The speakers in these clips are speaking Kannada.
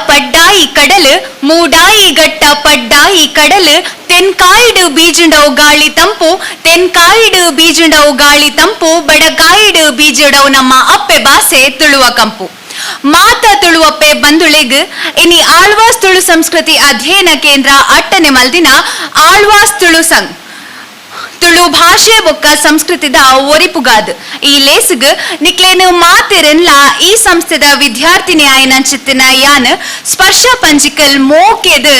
ಪಡ್ಡಾಯಿ ಕಡಲು ಮೂಡಾಯಿ ಗಟ್ಟ ಪಡ್ಡಾಯಿ ಕಡಲು ತೆನ್ಕಾಯಿಡು ಬೀಜುಂಡವು ಗಾಳಿ ತಂಪು ತೆನ್ಕಾಯಿಡು ಬೀಜುಂಡವು ಗಾಳಿ ತಂಪು ಬಡಕಾಯಿಡು ಬೀಜುಡವು ನಮ್ಮ ಅಪ್ಪೆ ಬಾಸೆ ತುಳುವ ಕಂಪು ಮಾತ ತುಳುವಪ್ಪೆ ಬಂದುಳೆಗ್ ಇನಿ ಆಳ್ವಾಸ್ ತುಳು ಸಂಸ್ಕೃತಿ ಅಧ್ಯಯನ ಕೇಂದ್ರ ಅಟ್ಟನೆ ಮಲ್ದಿನ ಆಳ್ವಾಸ್ ತುಳು ಸಂಘ್ ತುಳು ಭಾಷೆ ಬೊಕ್ಕ ಸಂಸ್ಕೃತಿದ ಒರಿಪುಗಾದ್ ಈ ಲೇಸ್ಗ್ ನಿಕ್ಲೇನು ಮಾತಿರನ್ಲ ಈ ಸಂಸ್ಥೆದ ವಿದ್ಯಾರ್ಥಿನಿ ಆಯ್ನಂಚಿತ್ತಿನ ಯಾನ್ ಸ್ಪರ್ಶ ಪಂಜಿಕಲ್ ಮೋಕೆದ್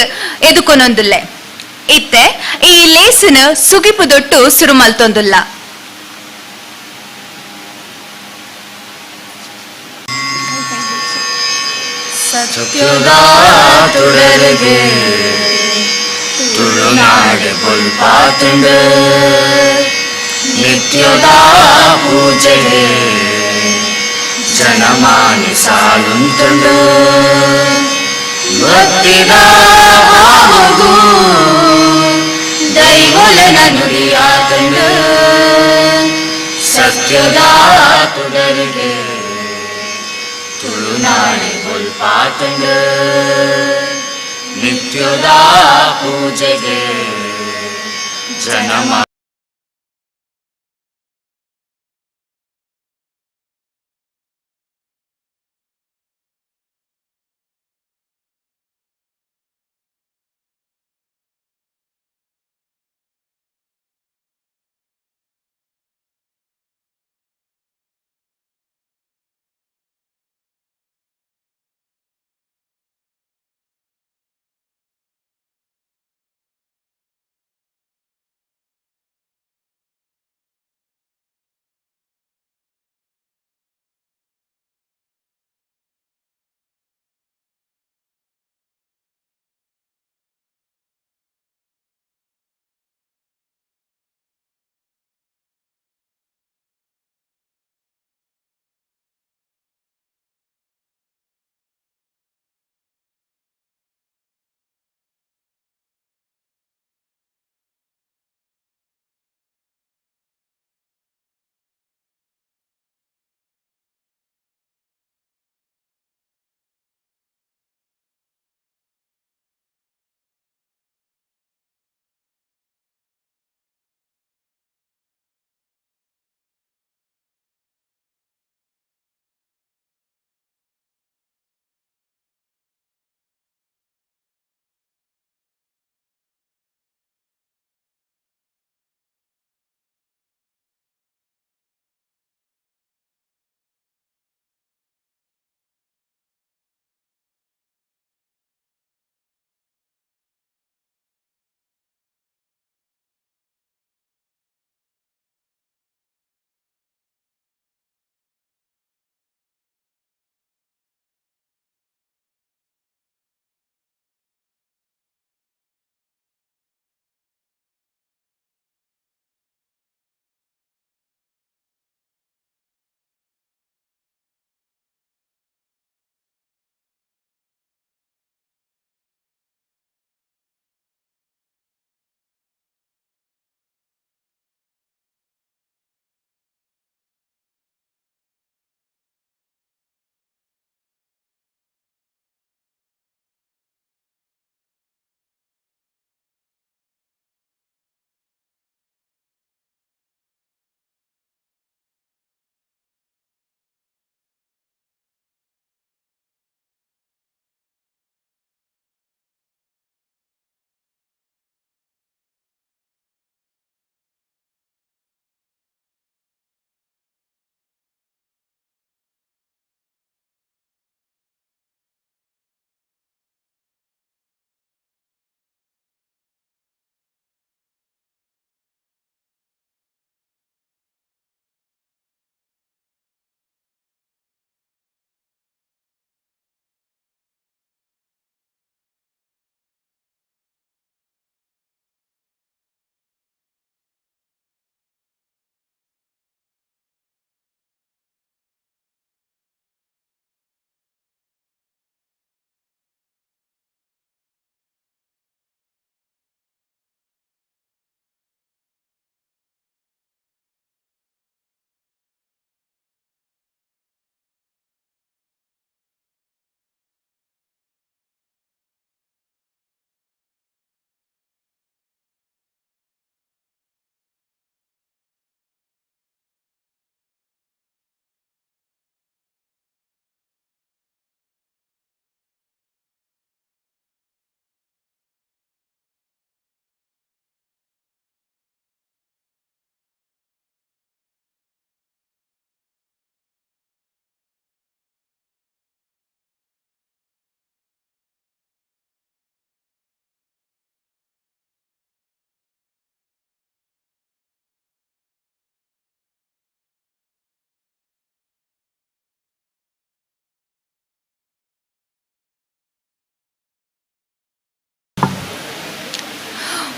ಎದುಕೊನೊಂದುಲ್ಲೆ ಇತ್ತೆ ಈ ಲೇಸಿನ ಸುಗಿಪುದೊಟ್ಟು ಸುರುಮಲ್ತೊಂದುಲ್ಲ. ಸತ್ಯದ ತುಳರಿಗೆ ತುಳುನಾಡು ಬೊಲ್ಪಾತುಂಡ ನಿತ್ಯದ ಪೂಜೆಗೆ ಜನಮಾನಿ ಸಾಲುಂತುಂಡು ಭಕ್ತಿದ ಭಾವಗೂ ದೈವಲನ ನುಡಿಯಾತುಂಡು ಸತ್ಯದ ತುಳರಿಗೆ ತುಳುನಾಡು ಬೊಲ್ಪಾತುಂಡ ನಿತ್ಯದ ಪೂಜೆಗೆ ಜನಮ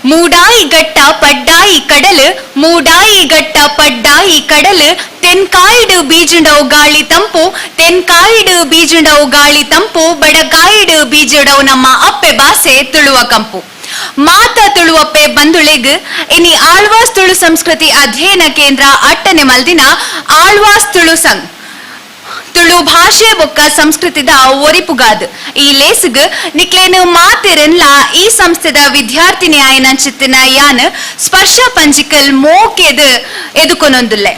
ಮೂಡಾಯಿ ಗಟ್ಟ ಪಡ್ಡಾಯಿ ಕಡಲು ಮೂಡಾಯಿ ಗಟ್ಟ ಪಡ್ಡಾಯಿ ಕಡಲು ತೆನ್ಕಾಯಿಡು ಬೀಜುಂಡವು ಗಾಳಿ ತಂಪು ತೆನ್ಕಾಯಿಡು ಬೀಜುಂಡವು ಗಾಳಿ ತಂಪು ಬಡಗಾಯಿಡು ಬೀಜುಡವು ನಮ್ಮ ಅಪ್ಪೆ ಬಾಸೆ ತುಳುವ ಕಂಪು ಮಾತ ತುಳುವಪ್ಪೆ ಬಂದುಳೆಗ್ ಇನಿ ಆಳ್ವಾಸ್ ತುಳು ಸಂಸ್ಕೃತಿ ಅಧ್ಯಯನ ಕೇಂದ್ರ ಅಟ್ಟನೆ ಮಲ್ದಿನ ಆಳ್ವಾಸ್ ತುಳು ಸಂಘ ತುಳು ಭಾಷೆ ಬೊಕ್ಕ ಸಂಸ್ಕೃತಿದ ಒರಿಪುಗಾದ್ ಈ ಲೇಸ್ಗ್ ನಿಕ್ಲೇನು ಮಾತಿರನ್ಲ ಈ ಸಂಸ್ಥೆದ ವಿದ್ಯಾರ್ಥಿನಿ ಆಯ್ನ ಚಿತ್ತಿನ ಯಾನ್ ಸ್ಪರ್ಶ ಪಂಜಿಕಲ್ ಮೋಕೆದ್ ಎದುಕೊನೊಂದುಲ್ಲೆ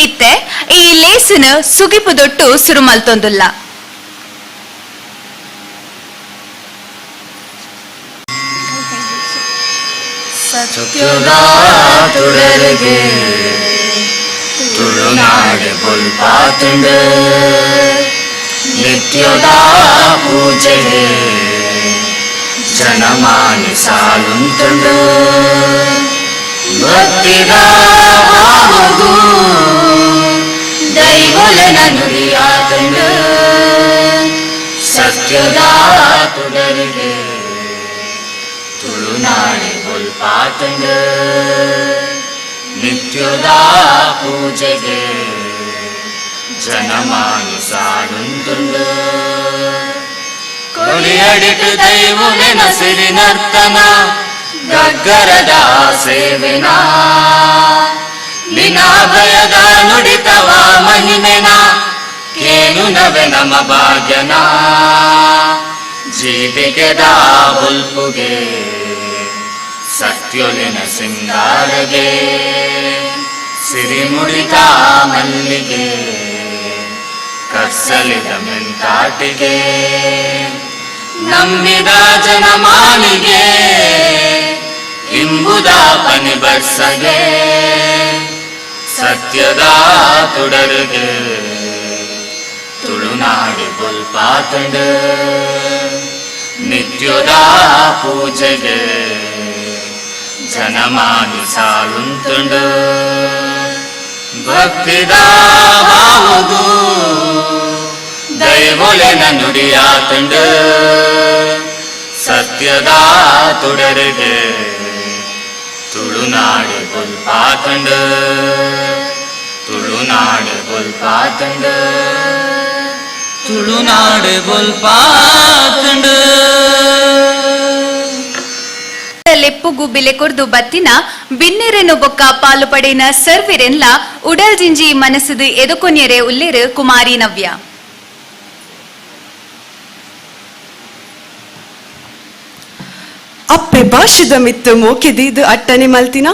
ಇತ್ತೆ ಈ ಲೇಸಿನ ಸುಗಿಪುದೊಟ್ಟು ಸುರುಮಲ್ತೊಂದುಲ್ಲ. ಸತ್ಯದ ತುಡರಿಗೆ ತುಳುನಾಡು ಬುಲ್ಪಾತುಂಡು ನಿತ್ಯದ ಪೂಜೆಗೆ ಜನಮಾನಿ ಸಾಲುಂಟುಂಡು ಭಕ್ತಿದ ಭಾವಗೂ ದೈವಲನ ನುಡಿಯಾತುಂಡು ಸತ್ಯದ ತುಡರಿಗೆ ತುಳುನಾಡು ಬುಲ್ಪಾತುಂಡು ನಿತ್ಯದ ಪೂಜೆಗೆ ಜನಮಾನಿ ಸಾಲುಂಟುಂಡು ಕೊಡಿಯಡಿಟ್ಟು ದೈವವೆನ ಸಿರಿ ನರ್ತನ ಗಗ್ಗರದ ಸೇವೆನ ವಿನಾಭಯದ ನುಡಿತವ ಮಹಿಮೆನ ಕೇನು ನವೆ ನಮ ಭಾಗ್ಯನ ಜೀವಿಗೆದ ಬುಲ್ಪುಗೆ ಸತ್ಯೊಲಿನ ಸಿಂಗಾರಗೆ ಸಿರಿ ಮುಡಿತ ಮಲ್ಲಿಗೆ ಕರ್ಸಲಿದ ಮೆಂತಾಟಿಗೆ ನಂಬಿದ ಜನಮಾನಿಗೆ ಇಂಬುದ ಪನಿ ಬರ್ಸಗೆ ಸತ್ಯದ ತುಡರಿಗೆ ತುಳುನಾಡು ಬುಲ್ಪಾತುಂಡು ನಿತ್ಯದ ಪೂಜೆಗೆ ಜನಮಾನಿ ಸಾಲುಂಟುಂಡು ಭಕ್ತಿದ ಭಾವಗೂ ದೈವೊಲೆನ ನುಡಿಯಾತುಂಡು ಸತ್ಯದ ತುಡರಿಗೆ ತುಳುನಾಡು ಬುಲ್ಪಾತುಂಡು ತುಳುನಾಡು ಬುಲ್ಪಾತುಂಡು ತುಳುನಾಡು ಬುಲ್ಪಾತುಂಡು ಲೆಪ್ಪುಗು ಬಿಲೆ ಕೊರ್ದು ಬತ್ತಿನ ಬಿನ್ನೆರೆನು ಬೊಕ್ಕ ಪಾಲು ಪಡೆನ ಸರ್ವಿರೆನ್ಲ ಉಡಲ್ ಜಿಂಜಿ ಮನಸ್ಸದು ಎದುಕೊನ್ಯರೆ ಉಲ್ಲೇರು ಕುಮಾರಿ ನವ್ಯ. ಅಪ್ಪೆ ಭಾಷದ ಮಿತ್ತು ಮೋಕೆದಿದು ಅಟ್ಟನೆ ಮಲ್ತಿನ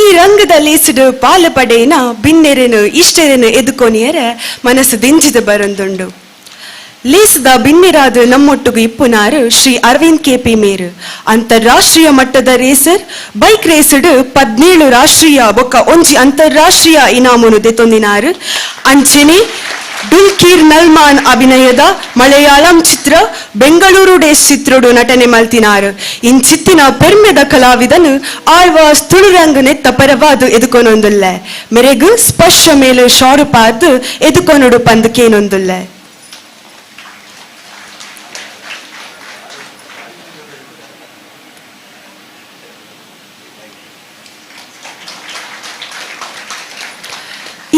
ಈ ರಂಗದ ಲೇಸಿಡು ಪಾಲು ಪಡೆಯನ ಬಿನ್ನೆರೆನು ಇಷ್ಟೆರೆನು ಎದುಕೊನಿಯರ ಮನಸ್ಸು ದಿಂಜಿದ ಬರೊಂದುಂಡು. ಲೇಸದ ಬಿನ್ನೆರಾದು ನಮ್ಮೊಟ್ಟುಗು ಇಪ್ಪುನಾರು ಶ್ರೀ ಅರವಿಂದ್ ಕೆಪಿ ಮೇರು ಅಂತಾರಾಷ್ಟ್ರೀಯ ಮಟ್ಟದ ರೇಸರ್ ಬೈಕ್ ರೇಸಡ್ 17 ರಾಷ್ಟ್ರೀಯ ಬೊಕ್ಕ ಒಂಜಿ ಅಂತಾರಾಷ್ಟ್ರೀಯ ಇನಾಮುನು ದೆತೊಂದಿನಾರು ಅಂಚೆನೆ ಡುಲ್ಕೀರ್ ನಲ್ಮಾನ್ ಅಭಿನಯದ ಮಲಯಾಳಂ ಚಿತ್ರ ಬೆಂಗಳೂರು ಡೇಸ್ ಚಿತ್ರಡು ನಟನೆ ಮಲ್ತಿನಾರು ಇಂಚಿತ್ತಿನ ಪೆರ್ಮೆದ ಕಲಾವಿದನು ಆಳ್ವಾಸ್ ತುಳುರಂಗ ನೆತ್ತ ಪರವಾದು ಎದುಕೊನೊಂದುಲ್ಲ ಮೆರೆಗು ಸ್ಪರ್ಶ ಮೇಲು ಶಾರುಪಾದು ಎದುಕೊನೊಡು ಪಂದಕೇನೊಂದುಲ್ಲ.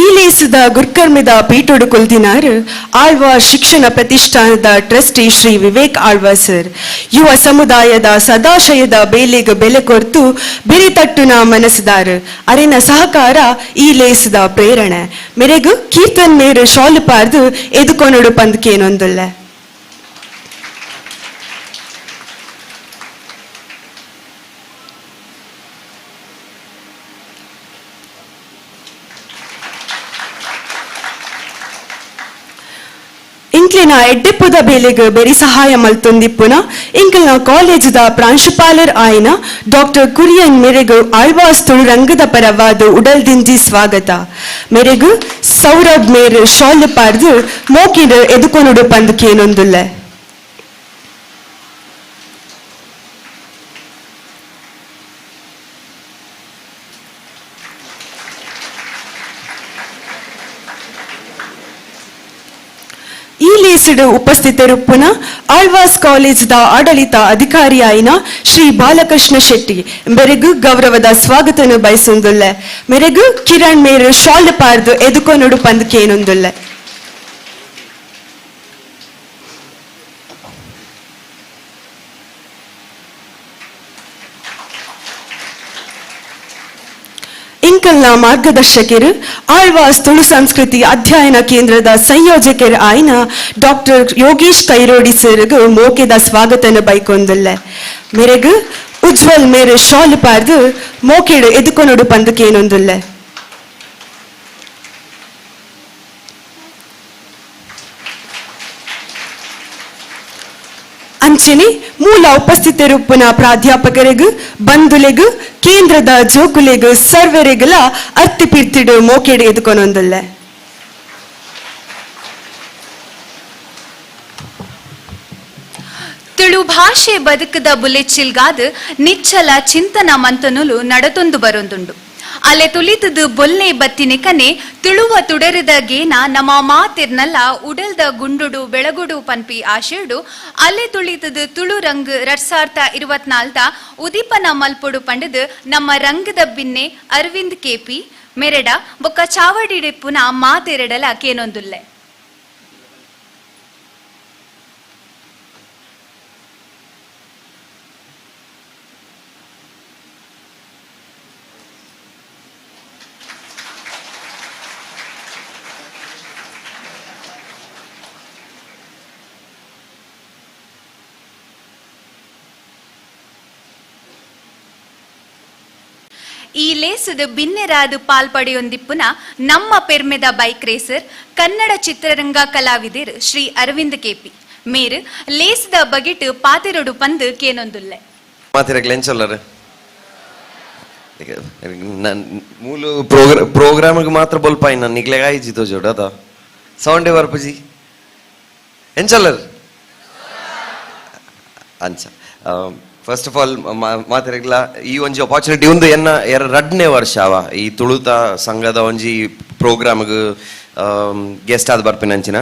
ಈ ಲೇಸದ ಗುರ್ಕರ್ಮಿದ ಪೀಠೋಡು ಕುಲ್ದಿನಾರು ಆಳ್ವಾಸ್ ಶಿಕ್ಷಣ ಪ್ರತಿಷ್ಠಾನದ ಟ್ರಸ್ಟಿ ಶ್ರೀ ವಿವೇಕ್ ಆಳ್ವಾಸ್ ಸರ್ ಯುವ ಸಮುದಾಯದ ಸದಾಶಯದ ಬೇಲಿಗೆ ಬೆಲೆ ಕೊರ್ತು ಬಿರಿತಟ್ಟುನ ಮನಸ್ಸುದಾರು ಅರಿನ ಸಹಕಾರ ಈ ಲೇಸದ ಪ್ರೇರಣೆ ಮೆರೆಗು ಕೀರ್ತನ್ ಮೇರು ಶಾಲು ಪಾರ್ದು ಎದುಕೊನೊಡು ಪಂದಕೇನೊಂದುಲ್ಲ. ಇಂಕ್ಲಿನ ಎಡ್ಡೆಪ್ಪುದ ಬೇಲೆಗೆ ಬೆರಿ ಸಹಾಯ ಮಲ್ತೊಂದಿಪ್ಪುನ ಇಂಕ್ಲಿನ ಕಾಲೇಜದ ಪ್ರಾಂಶುಪಾಲರ್ ಆಯ್ನ ಡಾಕ್ಟರ್ ಕುರಿಯನ್ ಮೆರೆಗು ಆಳ್ವಾಸ್ ತುಳುರಂಗದ ಪರವಾದ ಉಡಲ್ ದಿಂಜಿ ಸ್ವಾಗತ ಮೆರೆಗು ಸೌರಭ್ ಮೇರು ಶಾಲು ಪಾರ್ದು ಮೋಕಿಡು ಎದುಕೊನುಡು ಪಂದಕೇನೊಂದುಲ್ಲ. ಈ ಲೇಸಿಡ್ ಉಪಸ್ಥಿತರುಪ್ಪುನ ಆಳ್ವಾಸ್ ಕಾಲೇಜ್ ದ ಆಡಳಿತ ಅಧಿಕಾರಿ ಆಯ್ನ ಶ್ರೀ ಬಾಲಕೃಷ್ಣ ಶೆಟ್ಟಿ ಮೆರೆಗು ಗೌರವದ ಸ್ವಾಗತನು ಬಯಸೊಂದುಲ್ಲೆ. ಮೆರೆಗು ಕಿರಣ್ ಮೇರು ಶಾಲ್ ಪಾರ್ದು ಎದುಕೊನೊಡು ಪಂದ್ ಕೇನೊಂದುಲ್ಲೆ. ಇಂಕಲ್ನ ಮಾರ್ಗದರ್ಶಕರು ಆಳ್ವಾಸ್ ತುಳು ಸಂಸ್ಕೃತಿ ಅಧ್ಯಯನ ಕೇಂದ್ರದ ಸಂಯೋಜಕರು ಆಯ್ನ ಡಾಕ್ಟರ್ ಯೋಗೀಶ್ ಕೈರೋಡಿ ಸರ್ಗೂ ಮೋಕೆದ ಸ್ವಾಗತನ ಬೈಕೊಂದುಲ್ಲೆ. ಮೆರೆಗು ಉಜ್ವಲ್ ಮೇರೆ ಶಾಲ್ ಪಾರ್ದು ಮೋಕೆಡು ಎದುಕೊನೊಡು ಪಂದು ಕೇನೊಂದುಲ್ಲೆ. ಅಂಚನೆ ಮೂಲ ಉಪಸ್ಥಿತರುಪ್ಪುನ ಪ್ರಾಧ್ಯಾಪಕರಿಗೂ ಬಂಧುಲೆಗೂ ಕೇಂದ್ರದ ಜೋಕುಲೆಗೂ ಸರ್ವರೆಗಳ ಅರ್ತಿಪಿರ್ತಿಡು ಮೋಕೆಡು ಎದುಕೊನೊಂದುಲ್ಲೆ. ತುಳು ಭಾಷೆ ಬದುಕದ ಬುಲೆಚ್ಚಿಲ್ಗಾದ ನಿಚ್ಚಲ ಚಿಂತನ ಮಂತನುಲು ನಡತೊಂದು ಬರೊಂದುಂಡು. ಅಲೆ ತುಳಿತದು ಬೊಲ್ಲೆ ಬತ್ತಿನಿಕನೆ ತುಳುವ ತುಡರದ ಗೇನ ನಮ್ಮ ಮಾತಿರ್ನಲ್ಲ ಉಡಲ್ದ ಗುಂಡುಡು ಬೆಳಗುಡು ಪನ್ಪಿ ಆಶೇಡು ಅಲೆ ತುಳಿತದು ತುಳು ರಂಗ್ 2024 ಉದಿಪನ ಮಲ್ಪೊಡು ಪಂಡದು ನಮ್ಮ ರಂಗದ ಬಿನ್ನೆ ಅರವಿಂದ್ ಕೆಪಿ ಮೆರೆಡ ಬೊಕ್ಕ ಚಾವಡಿಡಿಪ್ಪುನ ಮಾತೆರಡಲ ಕೇನೊಂದುಲ್ಲೆ. ಈ ಲೇಸದ ಬಿನ್ನೆರಾದು ಪಾಲ್ಪಡೆಯೊಂದಿಪ್ಪುನ ನಮ್ಮ ಪೆರ್ಮೆದ ಬೈಕ್ ರೇಸರ್ ಕನ್ನಡ ಚಿತ್ರರಂಗ ಕಲಾವಿದರ್ ಶ್ರೀ ಅರವಿಂದ್ ಕೆಪಿ ಮೇರು ಲೇಸದ ಬಗೆಟ್ ಪಾತೆರೊಡು ಪಂದು ಕೇನೊಂದುಲ್ಲೆ. ಮೂಲು ಪ್ರೋಗ್ರಾಮ್ಗೆ ಮಾತ್ರ ಬೊಲ್ಪಾಯಿ ನಾನು ನಿಗ್ಲೆಗ ಆಯ್ಜಿತೋ ಜೋಡ ಅದ ಸೌಂಡೇ ಬರ್ಪಜಿ ಎಂಚಲ್ಲರ್ ಅಂಚ. ಫಸ್ಟ್ ಆಫ್ ಆಲ್ ಮಾತಿರಗ್ಲ ಈ ಒಂಜಿ ಅಪಾರ್ಚುನಿಟಿ ಒಂದು ಎನ್ನ 2ನೇ ವರ್ಷ ಅವ ಈ ತುಳುತ ಸಂಘದ ಒಂಜಿ ಪ್ರೋಗ್ರಾಮ್ಗೆ ಗೆಸ್ಟ್ ಆದ ಬರ್ಪಿನಂಚಿನ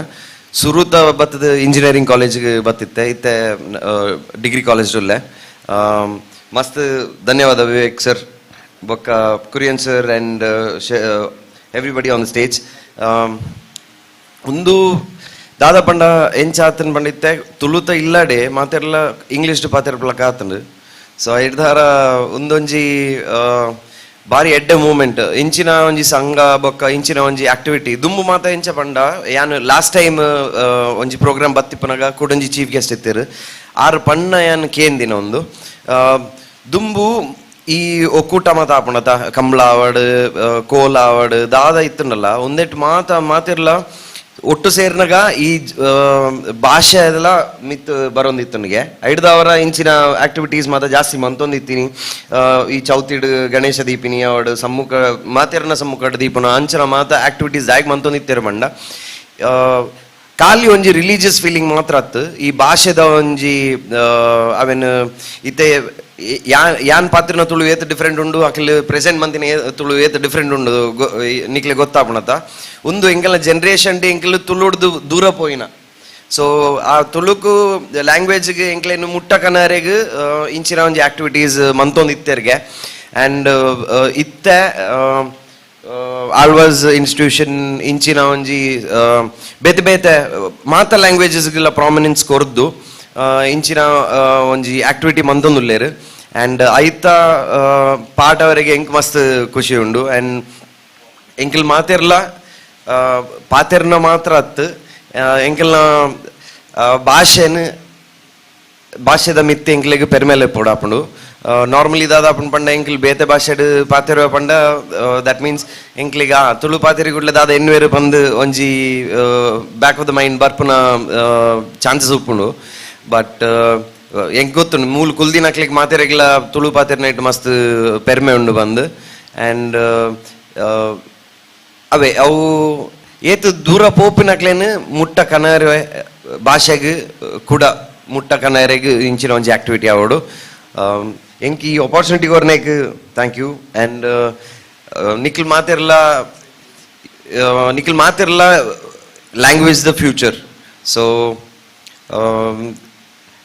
ಸುರುತ ಬತ್ತದ ಇಂಜಿನಿಯರಿಂಗ್ ಕಾಲೇಜ್ಗೆ ಬತ್ತಿತ್ತೆ ಇತ್ತೆ ಡಿಗ್ರಿ ಕಾಲೇಜ್ ಉಲ್ಲೆ ಮಸ್ತ್ ಧನ್ಯವಾದ ವಿವೇಕ್ ಸರ್ ಬೊಕ್ಕ Kurian sir and everybody on the stage. ಒಂದು ದಾದ ಪಂಡ ಎಂಚಾತನ್ ಪಂಡಿತ್ತೆ ತುಳುತ ಇಲ್ಲಡೆ ಮಾತೆರ್ಲ ಇಂಗ್ಲಿಷ್ ಪಾತೆರ್ಪಲಕ ಆತಂಡು. ಸೊ ಹಿಡ್ದಾರ ಒಂದೊಂಜಿ ಬಾರಿ ಎಡ್ಡೆ ಮೂಮೆಂಟ್ ಇಂಚಿನ ಒಂಜಿ ಸಂಘ ಬೊಕ್ಕ ಇಂಚಿನ ಒಂಜಿ ಆಕ್ಟಿವಿಟಿ ದುಂಬು ಮಾತ ಎಂಚ ಪಂಡ ಯಾನ್ ಲಾಸ್ಟ್ ಟೈಮ್ ಒಂಜಿ ಪ್ರೋಗ್ರಾಮ್ ಬತ್ತಿಪ್ಪನಾಗ ಕೂಡೊಂಜಿ ಚೀಫ್ ಗೆಸ್ಟ್ ಇತ್ತೇರು ಆರು ಪಣ್ಣ ಯಾನ್ ಕೇಂದಿನ ಒಂದು ದುಂಬು ಈ ಒಕ್ಕೂಟ ಮಾತ ಆಪಣತ ಕಂಬಳ ಆವಡ್ ಕೋಲ ಆವಡ್ ದಾದ ಇತ್ತುಂಡಲ್ಲ ಒಂದೆಟ್ಟು ಮಾತಿರ್ಲ ಒಟ್ಟು ಸೇರ್ನಾಗ ಈ ಭಾಷೆ ಎಲ್ಲ ಮಿತ್ ಬರೋಂದಿತ್ತು ನನಗೆ ಐಡ್ದವರ ಇಂಚಿನ ಆಕ್ಟಿವಿಟೀಸ್ ಮಾತ್ರ ಜಾಸ್ತಿ ಮಂತೊಂದಿತ್ತೀನಿ. ಈ ಚೌತಿಡ್ ಗಣೇಶ ದೀಪಿನಿ ಅವಡು ಸಮ್ಮುಖ ಮಾತೆರ್ನ ಸಮ್ಮುಖ ದೀಪನ ಅಂಚನ ಮಾತ ಆಕ್ಟಿವಿಟೀಸ್ ದಾಯಕ್ ಮಂತೊಂದಿತ್ತೇರು ಮಂಡ ಖಾಲಿ ಒಂಜಿ ರಿಲಿಜಿಯಸ್ ಫೀಲಿಂಗ್ ಮಾತ್ರ ಅತ್ತು. ಈ ಭಾಷೆದ ಒಂಜಿ ಅವೆನ್ ಇತ್ತೆ ಯಾನ್ ಪಾತ್ರನ ತುಳು ಏತ್ ಡಿಫ್ರೆಂಟ್ ಉಂಡು ಅಕ್ಲ್ ಪ್ರೆಸೆಂಟ್ ಮಂತಿನ ತುಳು ಏತ್ ಡಿಫ್ರೆಂಟ್ ಉಂಡು ನಿಕ್ಲೆ ಗೊತ್ತಾಪಣತ ಒಂದು ಎಂಕಲ್ನ ಜನ್ರೇಷನ್ ಡೇ ಎಂಕಲ್ ತುಳುಡ್ದು ದೂರ ಪೋಯಿನ. ಸೊ ಆ ತುಳುಕು ಲ್ಯಾಂಗ್ವೇಜ್ಗೆ ಎಂಕ್ಲೇನು ಮುಟ್ಟ ಕನರೆಗ್ ಇಂಚಿನ ಒಂಜಿ ಆಕ್ಟಿವಿಟೀಸ್ ಮಂತೊಂದಿತ್ತೆರ್ಗೆ ಆ್ಯಂಡ್ ಇತ್ತೆ ಆಳ್ವಾಸ್ ಇನ್ಸ್ಟಿಟ್ಯೂಷನ್ ಇಂಚಿನ ಒಂಜಿ ಬೇತೆ ಬೇತೆ ಮಾತ ಲ್ಯಾಂಗ್ವೇಜಸ್ಗೆಲ್ಲ ಪ್ರಾಮಿನೆನ್ಸ್ ಕೊರ್ದು ಇಂಚಿನ ಒಂಜಿ ಆಕ್ಟಿವಿಟಿ ಮಂತೊಂದುಲ್ಲೇರು ಆ್ಯಂಡ್ ಐತ ಪಾಠವರೆಗೆ ಎಂಕ್ ಮಸ್ತ್ ಖುಷಿ ಉಂಡು. ಆ್ಯಂಡ್ ಎಂಕಲ್ ಮಾತೆರ್ಲ ಪಾತೆರ್ನ ಮಾತ್ರ ಅತ್ತು ಎಂಕಲ್ನ ಭಾಷೆದ ಮಿತ್ತಿ ಎಂಕ್ಲೆಗ್ ಪೆರ್ಮೆಲೆ ಪೋಡಾಪುಂಡು. ನಾರ್ಮಲಿ ದಾದ ಆಪುಂಡು ಪಂಡ ಎಂಕಲ್ ಬೇತೆ ಭಾಷೆಡ್ ಪಾತೆರ ಪಂಡ ದಟ್ ಮೀನ್ಸ್ ಎಂಕ್ಲಿಗ ತುಳು ಪಾತೆರಿ ಗುಡ್ಲೆ ದಾದ ಎನ್ವೇರು ಬಂದು ಒಂಜಿ ಬ್ಯಾಕ್ ಆಫ್ ದ ಮೈಂಡ್ ಬರ್ಪುನ ಚಾನ್ಸಸ್ ಉಪ್ಪುಂಡು. ಬಟ್ ಎಂಕ್ ಗೊತ್ತುಂಡು ಮೂಲ ಕುಲ್ದಿನಕ್ಲಿಗೆ ಮಾತೆರೆಗ್ಲ ತುಳು ಪಾತೆರ್ನ ಇಟ್ಟು ಮಸ್ತ್ ಪೆರ್ಮೆ ಉಂಡು ಬಂದು. ಆ್ಯಂಡ್ ಅವೇ ಅವು ಏತು ದೂರ ಪೋಪಿನಕ್ಲೇನು ಮುಟ್ಟ ಕನರೆ ಭಾಷೆಗೆ ಕೂಡ ಮುಟ್ಟ ಕನರೆಗೆ ಇಂಚಿನ ಒಂಜಿ ಆಕ್ಟಿವಿಟಿ ಆವಡು ಎಂಕ್ ಈ ಅಪಾರ್ಚುನಿಟಿ ಕೊರ್ನೇಕ್ ಥ್ಯಾಂಕ್ ಯು. ಆ್ಯಂಡ್ ನಿಖಿಲ್ ಮಾತೆರ್ಲ ಲ್ಯಾಂಗ್ವೇಜ್ ದ ಫ್ಯೂಚರ್ ಸೊ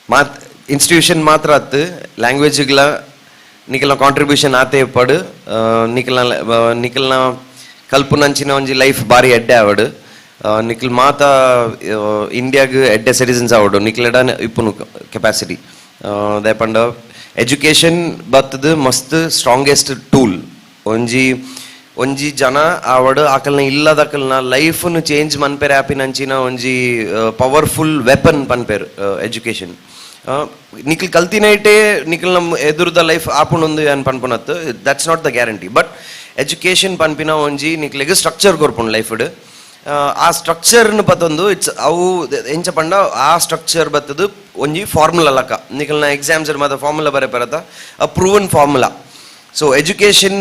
ಮಾತ್ ಇನ್ಸ್ಟಿಟ್ಯೂಷನ್ ಮಾತ್ರ ಆತು ಲ್ಯಾಂಗ್ವೇಜ್ಗಳ ನಿಖಲ್ನ ಕಾಂಟ್ರಿಬ್ಯೂಷನ್ ಆತೇ ಪಡು ನಿಖಲ್ನ ಕಲ್ಪುನಂಚಿನ ಒಂಜಿ ಲೈಫ್ ಬಾರಿ ಎಡ್ಡೆ ಆವಡು ನಿಖಲ್ ಮಾತ ಇಂಡಿಯಾಗ್ ಎಡ್ಡೆ ಸಿಟಿಸನ್ಸ್ ಆವಡು ನಿಖಲ್ ಎಡ ಇಪ್ಪುನು ಕೆಪಾಸಿಟಿ ದೇಪಂಡ ಎಜುಕೇಶನ್ ಬತ್ತದು ಮಸ್ತ್ ಸ್ಟ್ರಾಂಗೆಸ್ಟ್ ಟೂಲ್ ಒಂಜಿ ಜನ ಆವಡು ಆಕಲ್ನ ಇಲ್ಲದಕಲ್ನ ಲೈಫ್ನು ಚೇಂಜ್ ಮನ್ಪೇರು ಆಪಿನಂಚಿನ ಒಂಜಿ ಪವರ್ಫುಲ್ ವೆಪನ್ ಪನ್ಪೇರು ಎಜುಕೇಶನ್ ನಿಖಲ್ ಕಲ್ತಿನೈಟೇ ನಿಖಲ್ ನಮ್ಮ ಎದುರುದ ಲೈಫ್ ಆಪುಣೊಂದು ಏನು ಪನ್ಪುನತ್ತು that's not the guarantee but education ಪನ್ಪಿನ ಒಂಜಿ ನಿಖಲಿಗೆ ಸ್ಟ್ರಕ್ಚರ್ ಕೊರ್ಪುಂಡು ಲೈಫ್ಡ್ ಆ ಸ್ಟ್ರಕ್ಚರ್ನು ಪತ್ತೊಂದು ಇಟ್ಸ್ ಅವು ಎಂಚ ಪಂಡ ಆ ಸ್ಟ್ರಕ್ಚರ್ ಬತ್ತದು ಒಂಜಿ ಫಾರ್ಮುಲಾ ಲಕ ನಿಖಲ್ನ ಎಕ್ಸಾಮ್ಸ್ ಮಾತ ಫಾರ್ಮುಲಾ ಬರೆ ಪರತ a proven formula so education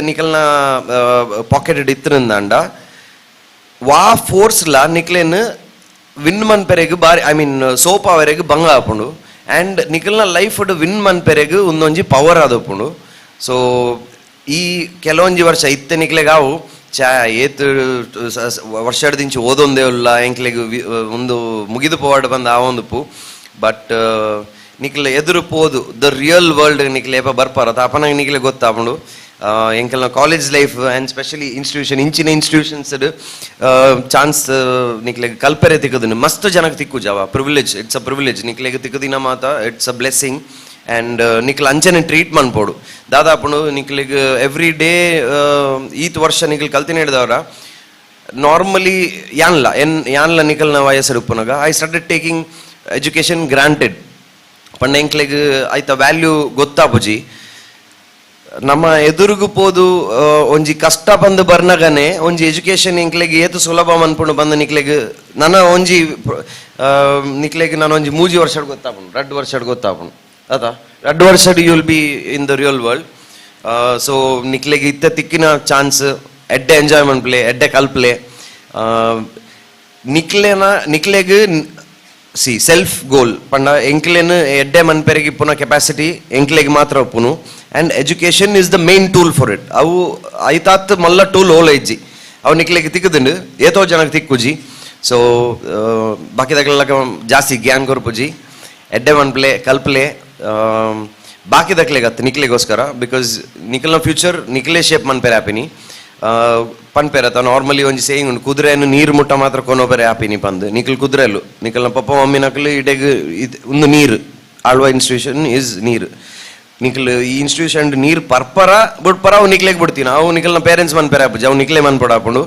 ನಿಖಲ್ನ ಪಾಕೆಟ್ ಇತ್ತಿರಂದಾಂಡ ವಾ ಫೋರ್ಸ್ಲ ನಿಖಲೇನು ವಿನ್ ಮನ್ಪೆರೆಗ್ ಬಾರಿ ಐ ಮೀನ್ ಸೋಪಾವರೆಗ್ ಬಂಗ ಆಪುಂಡು ಆ್ಯಂಡ್ ನಿಖಲ್ನ ಲೈಫ್ ವಿನ್ ಮನ್ಪೆರೆಗ್ ಒಂದೊಂಜಿ ಪವರ್ ಆದೊಪ್ಪುಂಡು ಸೊ ಈ ಕೆಲವೊಂಜಿ ವರ್ಷ ಇತ್ತೆ ನಿಕ್ಲೆಗಾವು ಏತ್ ವರ್ಷಡ್ದಿಂಚಿ ಓದೊಂದೇ ಉಲ್ಲ ಎಂಕ್ಲೆಗ್ ಒಂದು ಮುಗಿದು ಪೋವಾಡ್ ಬಂದ ಆ ಒಂದುಪ್ಪು ಬಟ್ ನಿಕ್ಲೆ ಎದುರು ಪೋದು ದ ರಿಯಲ್ ವರ್ಲ್ಡ್ ನಿಕ್ಲೆ ಏಪ ಬರ್ಪಾರ ಅಪನಂಗೆ ನಿಕ್ಲೆ ಗೊತ್ತಾಪುಂಡು ಎಂಕಲ್ನ college life and specially institution ಇಂಚಿನ ಇನ್ಸ್ಟಿಟ್ಯೂಷನ್ಸ್ ಚಾನ್ಸ್ ನಿಕ್ಲೆಗ್ ಕಲ್ಪೆರೆ ತಿಕ್ಕುದು ಮಸ್ತ್ ಜನಕ್ಕೆ ತಿಕ್ಕು ಜಾವ ಪ್ರಿವಿಲೇಜ್ ಇಟ್ಸ್ ಅ ಪ್ರಿವಿಲೇಜ್ ನಿಕ್ಲೆಗ್ ತಿಕ್ಕುದಿನ ಮಾತ ಇಟ್ಸ್ ಅ ಬ್ಲೆಸ್ಸಿಂಗ್ ಆ್ಯಂಡ್ ನಿಕ್ಲ ಅಂಚನೆ ಟ್ರೀಟ್ ಮನ್ಪೋಡು ದಾದಾಪುಂಡು ನಿಕ್ಲಿಗೆ ಎವ್ರಿ ಡೇ ಈತ್ ವರ್ಷ ನಿಕ್ಲು ಕಲ್ತಿನ ಹಿಡ್ದವ್ರ ನಾರ್ಮಲಿ ಯಾನ್ಲ ನಿಕಲ್ನ ವಯಸ್ಸು ಉಪ್ಪುನಾಗ I started taking education granted ಪಂಡ ಎಂಕ್ಲೆಗ್ ಐತ ವ್ಯಾಲ್ಯೂ ಗೊತ್ತಾಪುಜಿ ನಮ್ಮ ಎದುರುಗು ಪೋದು ಒಂಜಿ ಕಷ್ಟ ಬಂದು ಬರ್ನಗನೆ ಒಂಜಿ ಎಜುಕೇಶನ್ ಎಂಕ್ಲೆಗ್ ಏತು ಸುಲಭ ಮನ್ಪುಂಡು ಬಂದು ನಿಕ್ಲೆಗ್ ನನ್ನ ಒಂಜಿ ನಿಕ್ಲೆಗ್ ನಾನು ಒಂಜಿ 3 ವರ್ಷ ಗೊತ್ತಾಪುಂಡು 2 ವರ್ಷ ಗೊತ್ತಾಪುಂಡು ಅದ 2 ವರ್ಷ you will be in the real world so ನಿಕ್ಲೆಗ್ ಇತ್ತ ತಿಕ್ಕಿನ ಚಾನ್ಸ್ ಎಡ್ಡೆ ಎಂಜಾಯ್ಮೆಂಟ್ ಪ್ಲೇ ಎಡ್ಡೆ ಕಲ್ಪ್ಲೆ ನಿಕ್ಲೆಗ್ ಸಿ ಸೆಲ್ಫ್ ಗೋಲ್ ಪಂಡ ಎಂಕ್ಲೆನು ಎಡ್ಡೆ ಮನ್ಪೆರೆಗೆ ಇಪ್ಪುನ ಕೆಪಾಸಿಟಿ ಎಂಕ್ಲೆಗ್ ಮಾತ್ರ ಒಪ್ಪುನು and education is the main tool for it ಅವು ಐತಾತ್ ಮಲ್ಲ ಟೂಲ್ ಓಲ ಇಜ್ಜಿ ಅವು ನಿಕ್ಲೆಗ್ ತಿಕ್ಕುದುಂಡು ಏತೋ ಜನಕ್ಕೆ ತಿಕ್ಕುಜಿ ಸೊ ಬಾಕಿದಾಗಲೆಲ್ಲ ಜಾಸ್ತಿ ಜ್ಞಾನ್ ಕೊರ್ಪುಜಿ ಎಡ್ಡೆ ಮನ್ಪ್ಲೆ ಕಲ್ಪ್ಲೆ ಬಾಕಿದಕ್ಲೆಗತ್ತು ನಿಕ್ಲೆಗೋಸ್ಕರ ಬಿಕಾಸ್ ನಿಖಲ್ನ ಫ್ಯೂಚರ್ ನಿಕ್ಲೆ ಶೇಪ್ ಮನ್ಪೆರೆ ಆಪಿನಿ ಪನ್ಪೆರತ ನಾರ್ಮಲಿ ಒಂಜಿ ಸೇಯಿಂಗ್ ಉಂಡು ಕುದುರೆಯನ್ನು ನೀರು ಮುಟ್ಟ ಮಾತ್ರ ಕೊನೋಪೆರೆ ಆಪಿನಿ ಪಂದು ನಿಖಲ್ ಕುದುರೆಲು ನಿಖಲ್ನ ಪಪ್ಪ ಮಮ್ಮಿ ನಕಲು ಇಡೆಗ್ ಒಂದು ನೀರು ಆಳ್ವ ಇನ್ಸ್ಟಿಟ್ಯೂಷನ್ ಇಸ್ ನೀರು ನಿಖಲ್ ಈ ಇನ್ಸ್ಟಿಟ್ಯೂಷನ್ ನೀರು ಪರ್ಪರ ಬಿಡ್ಪರ ಅವು ನಿಕ್ಲೆಗ್ ಬಿಡ್ತೀನಿ ಅವು ನಿಖಲ್ನ ಪೇರೆಂಟ್ಸ್ ಮನ್ಪೆರೆ ಆಪುಜಿ ಅವು ನಿಕ್ಲೆ ಮನ್ಪಡ ಆಪುಂಡು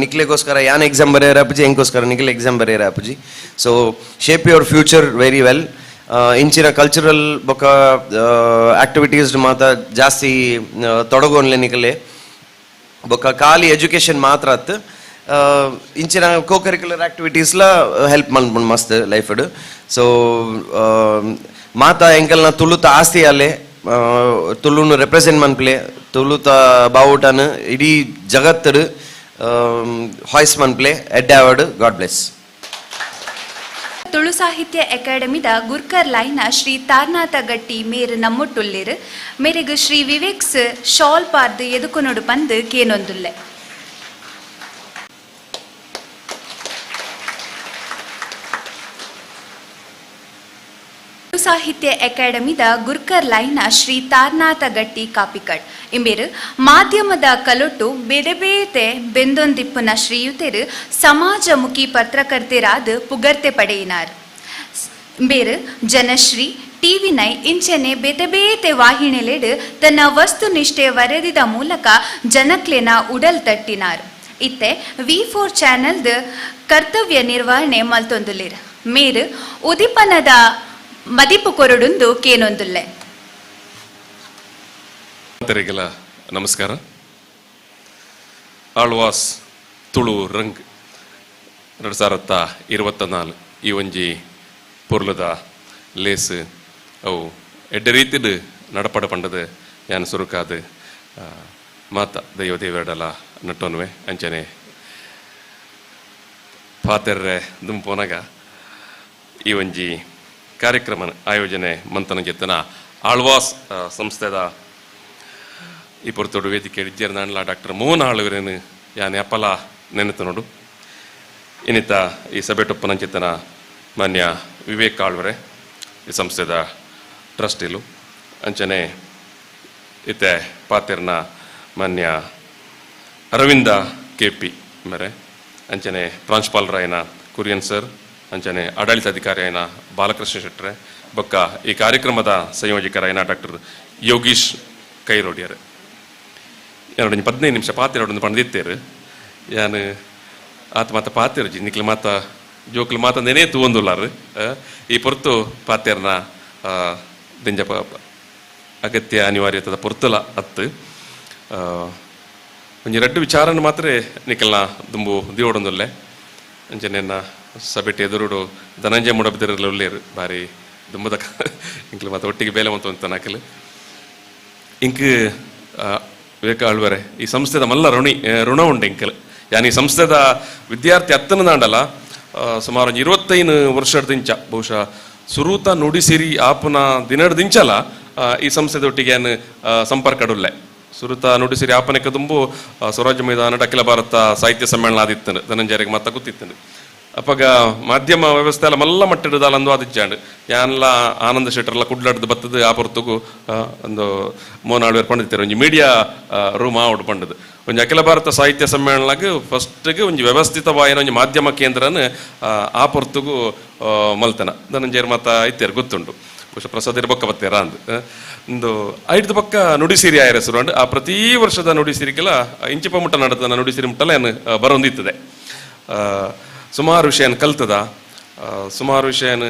ನಿಕ್ಲೆಗೋಸ್ಕರ ಯಾನ್ ಎಕ್ಸಾಮ್ ಬರೆಯರ ಆಪುಜಿ ಎಂಕೋಸ್ಕರ ನಿಖಲ್ ಎಕ್ಸಾಮ್ ಬರೆಯರ ಆಪುಜಿ so shape your future very well ಇಂಚಿನ ಕಲ್ಚರಲ್ ಬೊಕ್ಕ ಆಕ್ಟಿವಿಟೀಸ್ ಮಾತ ಜಾಸ್ತಿ ತೊಡಗೋನ್ಲೆ ನಿಕಲೆ ಬೊಕ್ಕ ಖಾಲಿ ಎಜುಕೇಶನ್ ಮಾತ್ರ ಅತ್ತು ಇಂಚಿನ ಕೋ ಕರಿಕ್ಯುಲರ್ ಆಕ್ಟಿವಿಟೀಸ್ಲ ಹೆಲ್ಪ್ ಮನ್ಪುಂಡು ಮಸ್ತ್ ಲೈಫಡ್ ಸೊ ಮಾತ ಎಂಕಲ್ನ ತುಳುತ ಆಸ್ತಿ ಅಲೆ ತುಳುನು ರೆಪ್ರೆಸೆಂಟ್ ಮನ್ಪ್ಲೆ ತುಳುತ ಬಾವುಟನ್ ಇಡೀ ಜಗತ್ತಡು ಹಾಯ್ಸ್ ಮನ್ಪ್ಲೆ ಎಡ್ಡೆ ಅವಾರ್ಡ್ ಗಾಡ್ ಬ್ಲೆಸ್ ತುಳು ಸಾಹಿತ್ಯ ಅಕಾಡೆಮಿದ ಗುರ್ಕರ್ ಲೈನ ಶ್ರೀ ತಾರ್ನಾಥ ಗಟ್ಟಿ ಮೇರು ನಮ್ಮೊಟ್ಟುಲ್ಲೇರು ಮೇರೆಗ್ ಶ್ರೀ ವಿವೇಕ್ಸ್ ಶಾಲ್ ಪಾರ್ದು ಎದುಕೊನೊಡು ಪಂದು ಕೇನೊಂದುಲ್ಲೆ ತುಳು ಸಾಹಿತ್ಯ ಅಕಾಡೆಮಿದ ಗುರ್ಕರ್ ಲೈನ ಶ್ರೀ ತಾರ್ನಾಥ ಗಟ್ಟಿ ಕಾಪಿಕಡ್ ಇಂಬೇರು ಮಾಧ್ಯಮದ ಕಲೊಟ್ಟು ಬೇತೆ ಬೇತೆ ಬೆಂದೊಂದಿಪ್ಪುನ ಶ್ರೀಯುತೆರು ಸಮಾಜಮುಖಿ ಪತ್ರಕರ್ತೆರಾದ ಪುಗರ್ತೆ ಪಡೆಯಿನಾರ್ ಬೇರು ಜನಶ್ರೀ ಟಿವಿ9 ಇಂಚನೆ ಬೇತೆ ಬೇತೆ ವಾಹಿನಿಲೆಡು ತನ್ನ ವಸ್ತುನಿಷ್ಠೆ ವರದಿದ ಮೂಲಕ ಜನಕ್ಲೆನ ಉಡಲ್ ತಟ್ಟಿನಾರ್ ಇತ್ತೆ V4 ಚಾನೆಲ್ದ ಕರ್ತವ್ಯ ನಿರ್ವಹಣೆ ಮಲ್ತೊಂದುಲ್ಲೇರು ಮೇರು ಉದಿಪನದ ಮದಿಪು ಕೊರಡುಂದು ಕೇನೊಂದುಲ್ಲೆ ಗೆಲ್ಲ ನಮಸ್ಕಾರ. ಆಳ್ವಾಸ್ ತುಳು ರಂಗ್ 2024 ಈ ಒಂಜಿ ಪೊರ್ಲುದ ಲೇಸ್ ಅವು ಎಡ್ಡೆ ರೀತಿಡ್ ನಡಪಡ ಪಂಡದು ಯಾನ್ ಸುರುಕಾದ ಮಾತ ದೈವ ದೇವರಡಲ ನಟ್ಟೊನ್ವೆ ಅಂಚನೆ ಪಾತೆರ್ರೆ ದುಂಪೋನಗ ಈ ಒಂಜಿ ಕಾರ್ಯಕ್ರಮ ಆಯೋಜನೆ ಮಂತನ ಜೆತ್ತನ ಆಳ್ವಾಸ್ ಸಂಸ್ಥೆದ ಈ ಪೊರ್ತೋಡು ವೇದಿಕೆ ಇಜ್ಜೇರ್ನಾಣ್ಲ ಡಾಕ್ಟರ್ ಮೋಹನ್ ಆಳ್ವರೇನು ಯಾನ್ ಎಪ್ಪಲ ನೆನೆತು ನೋಡು ಇನ್ನಿತ ಈ ಸಭೆ ಟೊಪ್ಪನಂಚಿತ್ತನ ಮಾನ್ಯ ವಿವೇಕ್ ಆಳ್ವರೆ ಈ ಸಂಸ್ಥೆದ ಟ್ರಸ್ಟಿಲು ಅಂಚನೆ ಇತ್ತೆ ಪಾತೆರ್ನ ಮಾನ್ಯ ಅರವಿಂದ KP ಮೇರೆ ಅಂಚನೆ ಪ್ರಾಂಶುಪಾಲರಾಯನ ಕುರಿಯನ್ ಸರ್ ಅಂಚನೆ ಆಡಳಿತಾಧಿಕಾರಿ ಆಯ್ನ ಬಾಲಕೃಷ್ಣ ಶೆಟ್ರೆ ಬೊಕ್ಕ ಈ ಕಾರ್ಯಕ್ರಮದ ಸಂಯೋಜಕರಾಯನ ಡಾಕ್ಟರ್ ಯೋಗೀಶ್ ಕೈರೋಡಿಯರ್ 15 ನಿಮಿಷ ಪಾತೆರೊಂದು ಪಂದಿತ್ತೇರು ಯಾನು ಆತ ಮಾತ ಪಾತೆರಜಿ ನಿಕ್ಲು ಮಾತ ಜೋಕ್ಲು ಮಾತ ನೆನೆ ತೂವೊಂದುಲ್ಲಾರು ಈ ಪೊರ್ತು ಪಾತೆರ್ನ ದಿಂಜ ಅಗತ್ಯ ಅನಿವಾರ್ಯತದ ಪೊರ್ತುಲ ಅತ್ತು ಒಂಜಿ ರಡ್ಡು ವಿಚಾರನ ಮಾತ್ರ ನಿಕಲ್ನ ದುಂಬು ದಿವೊಡೊಂದುಲ್ಲೆ ಅಂಚನೆನ್ನ ಸಭೆಟ್ ಎದುರುಡು ಧನಂಜಯ ಮುಡಬಿದಿರಲು ಉಳ್ಳೇರು ಬಾರಿ ದುಂಬದ ಇಂಕ್ಲು ಮಾತ ಒಟ್ಟಿಗೆ ಬೇಲೆ ಅಂತ ನಾಕಲು ಇಂಕ್ ವಿವೇಕ ಆಳ್ವರೆ ಈ ಸಂಸ್ಥೆದ ಮಲ್ಲ ಋಣ ಉಂಡು ಇಂಕಲ್ ಯಾನ್ ಈ ಸಂಸ್ಥೆದ ವಿದ್ಯಾರ್ಥಿ ಹತ್ತನ ದಾಂಡಲ ಸುಮಾರು 25 ವರ್ಷದಿಂಚ ಬಹುಶಃ ಸುರೂತ ನುಡಿಸಿರಿ ಆಪನ ದಿನಡ್ದಿಂಚಲ ಈ ಸಂಸ್ಥೆದೊಟ್ಟಿಗೆ ಏನು ಸಂಪರ್ಕಡುಲ್ಲೆ ಸುರತ ನುಡಿಸಿರಿ ಆಪನೆಕ ತುಂಬು ಸ್ವರಾಜ್ಯ ಮೈದಾನ ಅಖಿಲ ಭಾರತ ಸಾಹಿತ್ಯ ಸಮ್ಮೇಳನ ಆದಿತ್ತನು ಧನಂಜಯರಿಗೆ ಮಾತ ಗೊತ್ತಿತ್ತನು ಅಪ್ಪಗ ಮಾಧ್ಯಮ ವ್ಯವಸ್ಥೆ ಎಲ್ಲ ಮಲ್ಲ ಮಟ್ಟಿಡದಲ್ಲಂದು ಆದಿಜ್ಜಾಂಡು ಯಾನೆಲ್ಲ ಆನಂದ ಶೆಟ್ಟರೆಲ್ಲ ಕುಡ್ಲಾಡ್ದು ಬತ್ತದು ಆ ಪೊರ್ತುಗು ಒಂದು ಮೋನಾಳ್ವೇರ್ ಪಂಡಿತ್ತೇರು ಒಂಜಿ ಮೀಡಿಯಾ ರೂಮ್ ಆವಡು ಪಂಡದು ಒಂಜಿ ಅಖಿಲ ಭಾರತ ಸಾಹಿತ್ಯ ಸಮ್ಮೇಳನಕ್ಕೆ ಫಸ್ಟ್ಗೆ ಒಂಜಿ ವ್ಯವಸ್ಥಿತವಾಯಿನ ಒಂಜಿ ಮಾಧ್ಯಮ ಕೇಂದ್ರನ ಆ ಪೊರ್ತುಗು ಮಲ್ತನ ಧನಂಜಯರ್ ಮಾತ ಇತ್ತೇರು ಗೊತ್ತುಂಟು ಬಹುಶಃ ಪ್ರಸಾದ ಬೊಕ್ಕ ಬತ್ತೇರ ಅಂದು ಒಂದು 5 ಪಕ್ಕ ನುಡಿಸಿರಿ ಆಯರ ಹೆಸರು ಅಂಡು ಆ ಪ್ರತಿ ವರ್ಷದ ನುಡಿಸಿರಿಗೆಲ್ಲ ಇಂಚಿಪ ಮುಟ್ಟ ನಡೆದ ನುಡಿಸಿರಿ ಮುಟ್ಟಲ್ಲ ಏನು ಬರೊಂದಿತ್ತದೆ ಸುಮಾರು ವಿಷಯನ ಕಲ್ತದ ಸುಮಾರು ವಿಷಯನ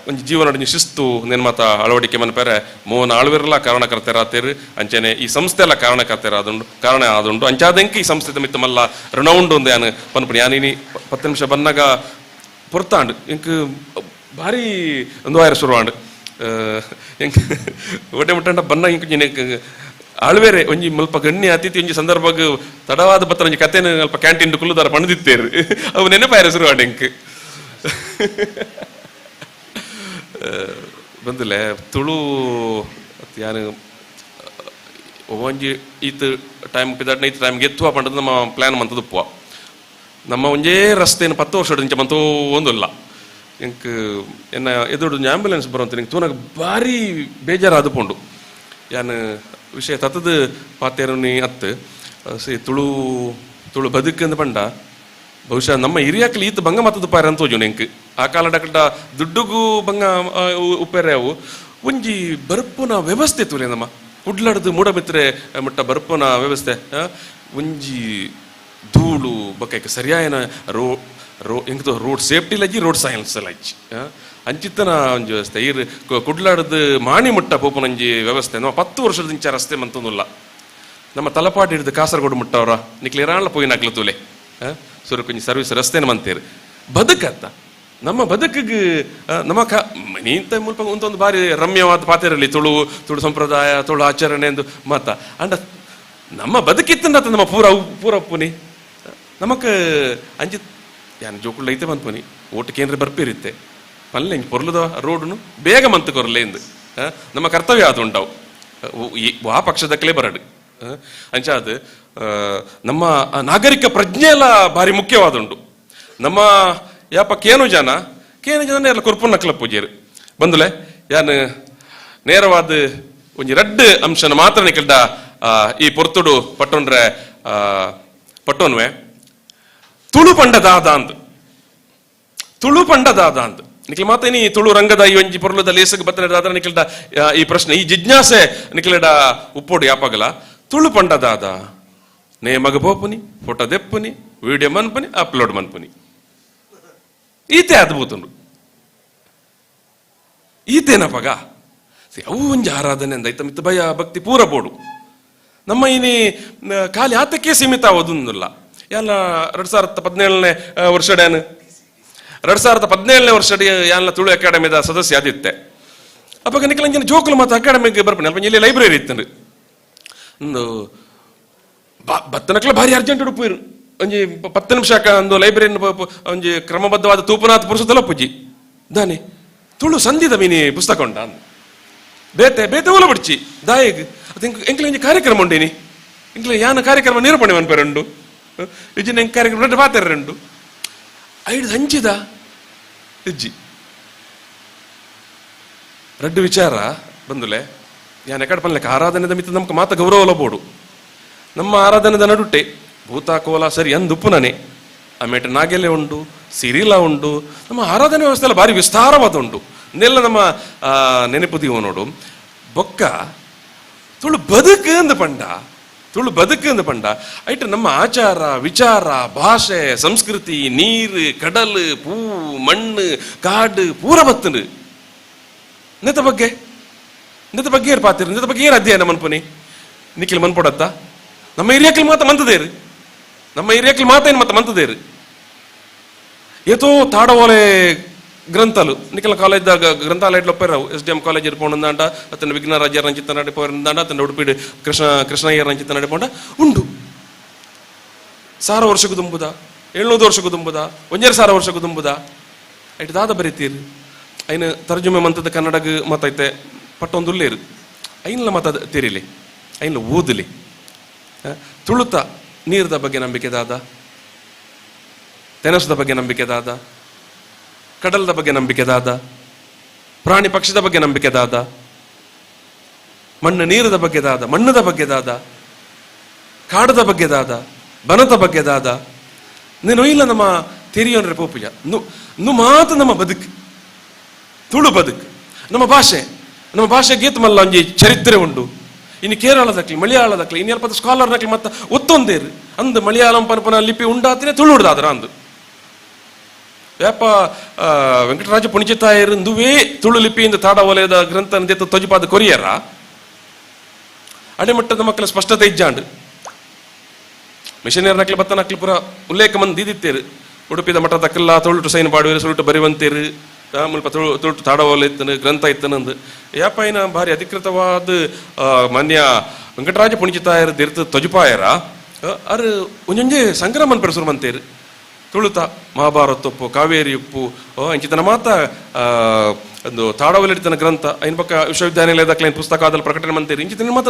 ಒಂಜಿ ಜೀವನ ಶಿಸ್ತು ನೆನ್ ಮಾತ ಅಳವಡಿಕೆ ಮನ್ಪೇರೆ ಮೋನ ಆಳ್ವಿರಲ್ಲ ಕಾರಣಕರ್ತೇರಾತೇರು ಅಂಚನೆ ಈ ಸಂಸ್ಥೆ ಎಲ್ಲ ಕಾರಣಕರ್ತೇರ ಆದುಂಡು ಕಾರಣ ಆದುಂಡು ಅಂಚಾದಂಕಿ ಈ ಸಂಸ್ಥೆದ ಮಿತ್ತ ಮಲ್ಲ ಋಣ ಉಂಡು ಒಂದು ಯಾನು ಪನ್ಪುಣಿ ಯಾನೀನಿ 10 ನಿಮಿಷ ಬನ್ನಾಗ ಪೊರ್ತಾಂಡು ಇಂಕ್ ಭಾರಿ ಒಂದು ವಾರ ಶುರುವಾಂಡು ಎಂಕ್ ಒಟ್ಟೆ ಮುಟ್ಟಂಡ ಬನ್ನ ಇಂಕ್ ಆಳ್ವೇರೆ ಒಂಜಿ ಮಲ್ಪ ಗಣ್ಯ ಅತಿಥಿ ಒಂಜಿ ಸಂದರ್ಭಗ್ ತಡವಾದ ಬತ್ತ ಒಂಜಿ ಕಥೆನ ಅಲ್ಪ ಕ್ಯಾಂಟೀನ್ ಕುಲ್ಲುದಾರ ಪಣದಿತ್ತೇರು ಅವು ನೆನಪಾಯರ ಶುರುವಾಂಡು ಇಂಕ್ ಬಂದಿಲ್ಲ ತುಳು ಯಾನು ಒಂಜಿ ಈತ್ ಟೈಮ್ ಪಿದಾಡ್ನ ಈತ್ ಟೈಮ್ಗೆ ಎತ್ತುವ ಪಂಡದು ನಮ್ಮ ಪ್ಲಾನ್ ಮಂತದಪ್ಪುವ ನಮ್ಮ ಒಂಜೇ ರಸ್ತೆನ 10 ವರ್ಷ ಇಂಚ ಮಂತೋ ಒಂದಿಲ್ಲ ಇಂಕ್ ಎನ್ನ ಎದುರು ಆಂಬ್ಯುಲೆನ್ಸ್ ಬರೋಂತ ನಿಂಗೆ ತೂನಾಗ ಭಾರಿ ಬೇಜಾರಾದ ಪೋಂಡು ಯಾನು ವಿಷಯ ತತ್ತದ ಪಾತೇರುನಿ ಅತ್ತು ಸಿ ತುಳು ತುಳು ಬದುಕಂದು ಪಂಡ ಬಹುಶಃ ನಮ್ಮ ಹಿರಿಯಾಕ್ಲಿ ಈತ ಭಂಗ ಮತ್ತದ ಪಾರ ಅಂತ ಹೋಜು ನೆಂಕ್ ಆ ಕಾಲಡ ಕಡ್ಡ ದುಡ್ಡುಗೂ ಭಂಗ ಉಪ್ಪೇರೆ ಅವು ಒಂಜಿ ಬರ್ಪುನ ವ್ಯವಸ್ಥೆ ತೂರೆ ನಮ್ಮ ಕುಡ್ಲಾಡ್ದು ಮೂಡಬಿತ್ರೆ ಮುಟ್ಟ ಬರ್ಪುನ ವ್ಯವಸ್ಥೆ ಒಂಜಿ ಧೂಳು ಬಕ್ಕ ಸರಿಯಾಯನ ಎಂಕದು ರೋಡ್ ಸೇಫ್ಟಿ ಲಜ್ಜಿ ರೋಡ್ ಸೈನ್ಸ್ ಲಜ್ಜಿ ಅಂಚಿತ್ತನ ಒಂಜಿ ವ್ಯವಸ್ಥೆ ಈರ್ ಕುಡ್ಲಾಡ್ದು ಮಾಣಿ ಮುಟ್ಟ ಪೋಪನಂಜಿ ವ್ಯವಸ್ಥೆ ನಾವು 10 ವರ್ಷದಿಂಚ ರಸ್ತೆ ಮಂತೊಂದುಲ್ಲ ನಮ್ಮ ತಲಪಾಟಿ ಹಿಡಿದು ಕಾಸರಗೋಡು ಮುಟ್ಟವ್ರ ನಿಕ್ಲಿರಾಣ್ಲ ಪೋಯಿ ನಕ್ಲು ತೂಲೆ ಸುರಕೊಂಜಿ ಸರ್ವಿಸ್ ರಸ್ತೆನ ಮಂತೇರು ಬದುಕತ್ತ ನಮ್ಮ ಬದುಕಿಗೆ ನಮ್ಮ ನೀಂತ ಮುಲ್ಪ ಒಂದೊಂದು ಬಾರಿ ರಮ್ಯವಾದ ಪಾತೆರಲ್ಲಿ ತುಳು ಸಂಪ್ರದಾಯ ತುಳು ಆಚರಣೆ ಎಂದು ಮಾತ ಅಂಡ ನಮ್ಮ ಬದುಕಿತ್ತಂದ ನಮ್ಮ ಪೂರ ಪುನಿ ನಮಕ್ ಅಂಜಿ ಯಾನ್ ಜೋಕುಳ್ಳ ಐತೆ ಬಂದ್ಪನಿ ಓಟ್ ಕೇಂದ್ರ ಬರ್ಪಿರುತ್ತೆ ಪಲ್ಲೆ ಪೊರ್ಲದ ರೋಡ್ನು ಬೇಗ ಮಂತ್ ಕೊರ್ಲೆ ಎಂದು ನಮ್ಮ ಕರ್ತವ್ಯ ಅದು ಉಂಟಾವು ಆ ಪಕ್ಷದಕ್ಕಲೇ ಬರಡು ಅಂಚಾದ ನಮ್ಮ ನಾಗರಿಕ ಪ್ರಜ್ಞೆ ಎಲ್ಲ ಭಾರಿ ಮುಖ್ಯವಾದುಂಡು ನಮ್ಮ ಯಾಪ ಕೇನು ಜನ ಎಲ್ಲ ಕೊರ್ಪುನ ನಕ್ಲ ಪೂಜೆರು ಬಂದುಲೆ ಯಾನ್ ನೇರವಾದ ಒಂಜಿ ರಡ್ಡು ಅಂಶನ ಮಾತ್ರ ನಿಕಲ್ದ ಈ ಪೊರ್ತುಡು ಪಟ್ಟೊಂಡ್ರೆ ಪಟ್ಟೋನ್ವೆ ತುಳು ಪಂಡದಾದ ಅಂದ್ ನಿಖಿಲ್ ಮಾತ ನೀ ತುಳು ರಂಗದ ಈ ಒಂಜಿ ಪೊರ್ಲದ ಲೇಸಗ್ ಬತ್ತನದಾದ ನಿಖಿಲ್ಡ ಈ ಪ್ರಶ್ನೆ ಈ ಜಿಜ್ಞಾಸೆ ನಿಖಿಲಡ ಉಪ್ಪೋಡು ಯಾಪಾಗಲ್ಲ ತುಳು ಪಂಡದಾದ ನೇ ಮಗ ಬೋಪುನಿ ಫೋಟೋ ದೆಪ್ಪುನಿ ವಿಡಿಯೋ ಮನ್ಪುನಿ ಅಪ್ಲೋಡ್ ಮನ್ಪುನಿ ಈತೆ ಅದ್ಭುತನು ಈತೇನಪ್ಪಗ ಅವು ಒಂಜಿ ಆರಾಧನೆ ಅಂದ ಐತ ಮಿತ್ತ ಭಯ ಭಕ್ತಿ ಪೂರ ಬೋಡು ನಮ್ಮ ಇನಿ ಖಾಲಿ ಆತಕ್ಕೆ ಸೀಮಿತ ಆಗೋದಿಲ್ಲ ಎಲ್ಲ 2017ನೇ ವರ್ಷಡೇನು 2017ನೇ ವರ್ಷಡಿ ಯಾನ್ಲ ತುಳು ಅಕಾಡೆಮಿದ ಸದಸ್ಯ ಆದಿತ್ತೆ ಅಪ್ಪಾಗ ನಿಖಲಂಜನ ಜೋಕುಲು ಮತ್ತು ಅಕಾಡೆಮಿಗೆ ಬರ್ಪಣೆ ಅಲ್ಪ ಇಲ್ಲಿ ಲೈಬ್ರರಿ ಇತ್ತು ಒಂದು ಬತ್ತನಕ್ಲ ಭಾರಿ ಅರ್ಜೆಂಟ್ ಉಡುಪುರು ಒಂಜಿ 10 ನಿಮಿಷಕ್ಕ ಒಂದು ಲೈಬ್ರರಿ ಒಂಜಿ ಕ್ರಮಬದ್ಧವಾದ ತೂಪನಾಥ ಪುರುಷದಲ್ಲ ಪೂಜಿ ದಾನಿ ತುಳು ಸಂಧಿದ ಮೀನಿ ಪುಸ್ತಕ ಉಂಟ ಬೇತೆ ಓಲ ಬಿಡ್ಚಿ ದಾಯಿಗ್ ಅದು ಎಂಕ್ಲ ಒಂಜಿ ಕಾರ್ಯಕ್ರಮ ಉಂಡೇನಿ ಎಂಕ್ಲ ಯಾನ ಕಾರ್ಯಕ್ರಮ ನಿರೂಪಣೆ ಮನ್ಪೇರುಂಡು ಇಜಿನ ಕಾರ್ಯಕ್ರಮ ಪಾತೆರಂಡು ಐದು ಹಂಚಿದ ಇಜ್ಜಿ ರಡ್ಡು ವಿಚಾರ ಬಂದುಲೆ ಯಾನ್ ಎಕಡೆ ಪನ್ಲೆಕ್ಕ ಆರಾಧನೆದ ಮಿತ್ತ ನಮ್ಗೆ ಮಾತ ಗೌರವ ಬೋಡು ನಮ್ಮ ಆರಾಧನೆದ ನಡುಟೆ ಭೂತ ಕೋಲ ಸರಿ ಅಂದುಪ್ಪು ನನೆ ಆಮೇಲೆ ನಾಗೆಲೆ ಉಂಡು ಸಿರಿಲ ಉಂಡು ನಮ್ಮ ಆರಾಧನೆ ವ್ಯವಸ್ಥೆ ಎಲ್ಲ ಭಾರಿ ವಿಸ್ತಾರವಾದ ಉಂಡು ಇನ್ನೆಲ್ಲ ನಮ್ಮ ನೆನಪುದೀವ ನೋಡು ಬೊಕ್ಕ ತುಳು ಬದುಕು ಅಂದ ಪಂಡ ಐಟ್ ನಮ್ಮ ಆಚಾರ ವಿಚಾರ ಭಾಷೆ ಸಂಸ್ಕೃತಿ ನೀರು ಕಡಲು ಪೂ ಮಣ್ಣು ಕಾಡು ಪೂರ ಬತ್ತನು ನೆತ ಬಗ್ಗೆ ಏರ್ ಪಾತಿರು ನೆತ ಬಗ್ಗೆ ಏನ್ ಅಧ್ಯಯನ ಮನ್ಪುನಿ ನಿಖಿಲ್ ಮನ್ಪೊಡತ್ತ ನಮ್ಮ ಹಿರಿಯಕ್ಕಲ್ ಮಾತ ಮಂತದೇರು ಏನು ಮತ್ತೆ ಮಂತದೇರು ಏತೋ ತಾಡವೋಲೆ ಗ್ರಂಥಾಲು ನಿಖಿಲ ಕಾಲೇಜ್ದಾಗ ಗ್ರಂಥಾಲಯ ಒಪ್ಪೇರಾವು SDM ಕಾಲೇಜ್ ಇರ್ಪೋಂಡ ಅತನ ವಿಘ್ನರಾಜ್ಯರ ರಂಚಿತ ನಡಿಪೋರಂದಾಂಡ ಅತನ ಉಡುಪಿಡು ಕೃಷ್ಣಯ್ಯರ ರಂಚಿತ ನಡಿಪೋಂಡ ಉಂಡು 1000 ವರ್ಷಕ್ಕೂ ತುಂಬುದ 700 ವರ್ಷಕ್ಕೂ ತುಂಬುದ 1000 ವರ್ಷಕ್ಕೂ ತುಂಬುದ ಐಟ್ ದಾದ ಬರೀತೀರಿ ಐನು ತರ್ಜುಮೆ ಮಂತದ ಕನ್ನಡಗ ಮಾತೈತೆ ಪಟ್ಟೊಂದುಲ್ಲೇರು ಐನ್ಲ ಮಾತದ ತಿರಿಲಿ ಐನ್ಲ ಓದಲಿ ತುಳುತ ನೀರದ ಬಗ್ಗೆ ನಂಬಿಕೆ ದಾದ ತೆನಸದ ಬಗ್ಗೆ ನಂಬಿಕೆ ದಾದ ಕಡಲದ ಬಗ್ಗೆ ನಂಬಿಕೆ ದಾದ ಪ್ರಾಣಿ ಪಕ್ಷಿದ ಬಗ್ಗೆ ನಂಬಿಕೆ ದಾದ ಮಣ್ಣು ನೀರದ ಬಗ್ಗೆ ದಾದ ಮಣ್ಣದ ಬಗ್ಗೆ ದಾದ ಕಾಡದ ಬಗ್ಗೆ ದಾದ ಬನದ ಬಗ್ಗೆ ದಾದ ನೀನು ಇಲ್ಲ ನಮ್ಮ ತೆರಿಯೋನ್ರೆ ಪೋಪಿಯ ನು ಮಾತ ನಮ್ಮ ಬದುಕು ತುಳು ಬದುಕು ನಮ್ಮ ಭಾಷೆ ಗೀತ ಮಲ್ಲ ಒಂಜಿ ಚರಿತ್ರೆ ಉಂಡು ಇನ್ನು ಕೇರಳದಕ್ಲಿ ಮಲಯಾಳದಕ್ಲಿ ಇನ್ನು ಸ್ವಲ್ಪ ಸ್ಕಾಲರ್ನಕ್ಲಿ ಮತ್ತೆ ಒತ್ತೊಂದೇರು ಅಂದು ಮಲಯಾಳಂ ಪನ್ಪನ ಲಿಪಿ ಉಂಡಾತಿನೇ ತುಳು ಉಡ್ದಾದ್ರ ಅಂದು ವ್ಯಾಪ ವೆಂಕಟರಾಜ ಪುಣಿಚಿತಾಯರು ದುವೇ ತುಳು ಲಿಪಿಯಿಂದ ತಾಡ ವಲಯದ ಗ್ರಂಥ ದೆತ್ತ ತೊಜಿಪಾದ ಕೊರಿಯರ ಅಡೆಮಟ್ಟದ ಮಕ್ಕಳ ಸ್ಪಷ್ಟತೆ ಇಜ್ಜಾಂಡು ಮಿಷನರಿ ನಕ್ಲಿ ಬತ್ತ ನಕ್ಲಿ ಪುರ ಉಲ್ಲೇಖ ಮಂದಿ ದಿತ್ತೇರು ಉಡುಪಿದ ಮಠದಕ್ಕೆಲ್ಲ ತುಳುಟು ಸೈನ್ ಬಾಡುವೇರು ಸುಳುಟು ಬರಿವಂತೇರು ಮುಲ್ಪ ತುಳುಟು ತಾಡವಲ ಇತ್ತನು ಗ್ರಂಥ ಇತ್ತನಂದು ಯಾಪ ಏನ ಭಾರಿ ಅಧಿಕೃತವಾದ ಮಾನ್ಯ ವೆಂಕಟರಾಜ ಪುಣಿಚಿತಾಯರು ದಿರ್ತ ತೊಜಿಪಾಯರ ಅರು ಒಂಜೊಂಜೆ ಸಂಗ್ರಮನ್ ಪೆರಸುರು ಮಂತೇರು ತುಳುತ ಮಹಾಭಾರತ ಉಪ್ಪು ಕಾವೇರಿ ಉಪ್ಪು ಇಂಚಿತನ ಮಾತ ಒಂದು ತಾಡವಲಿಡಿತನ ಗ್ರಂಥ ಐನ್ ಪಕ್ಕ ವಿಶ್ವವಿದ್ಯಾನಿಲಯದ ಕ್ಲೈನ್ ಪುಸ್ತಕದಲ್ಲಿ ಪ್ರಕಟಣೆ ಮಂತೇರಿ ಇಂಚಿತನ ಮಾತ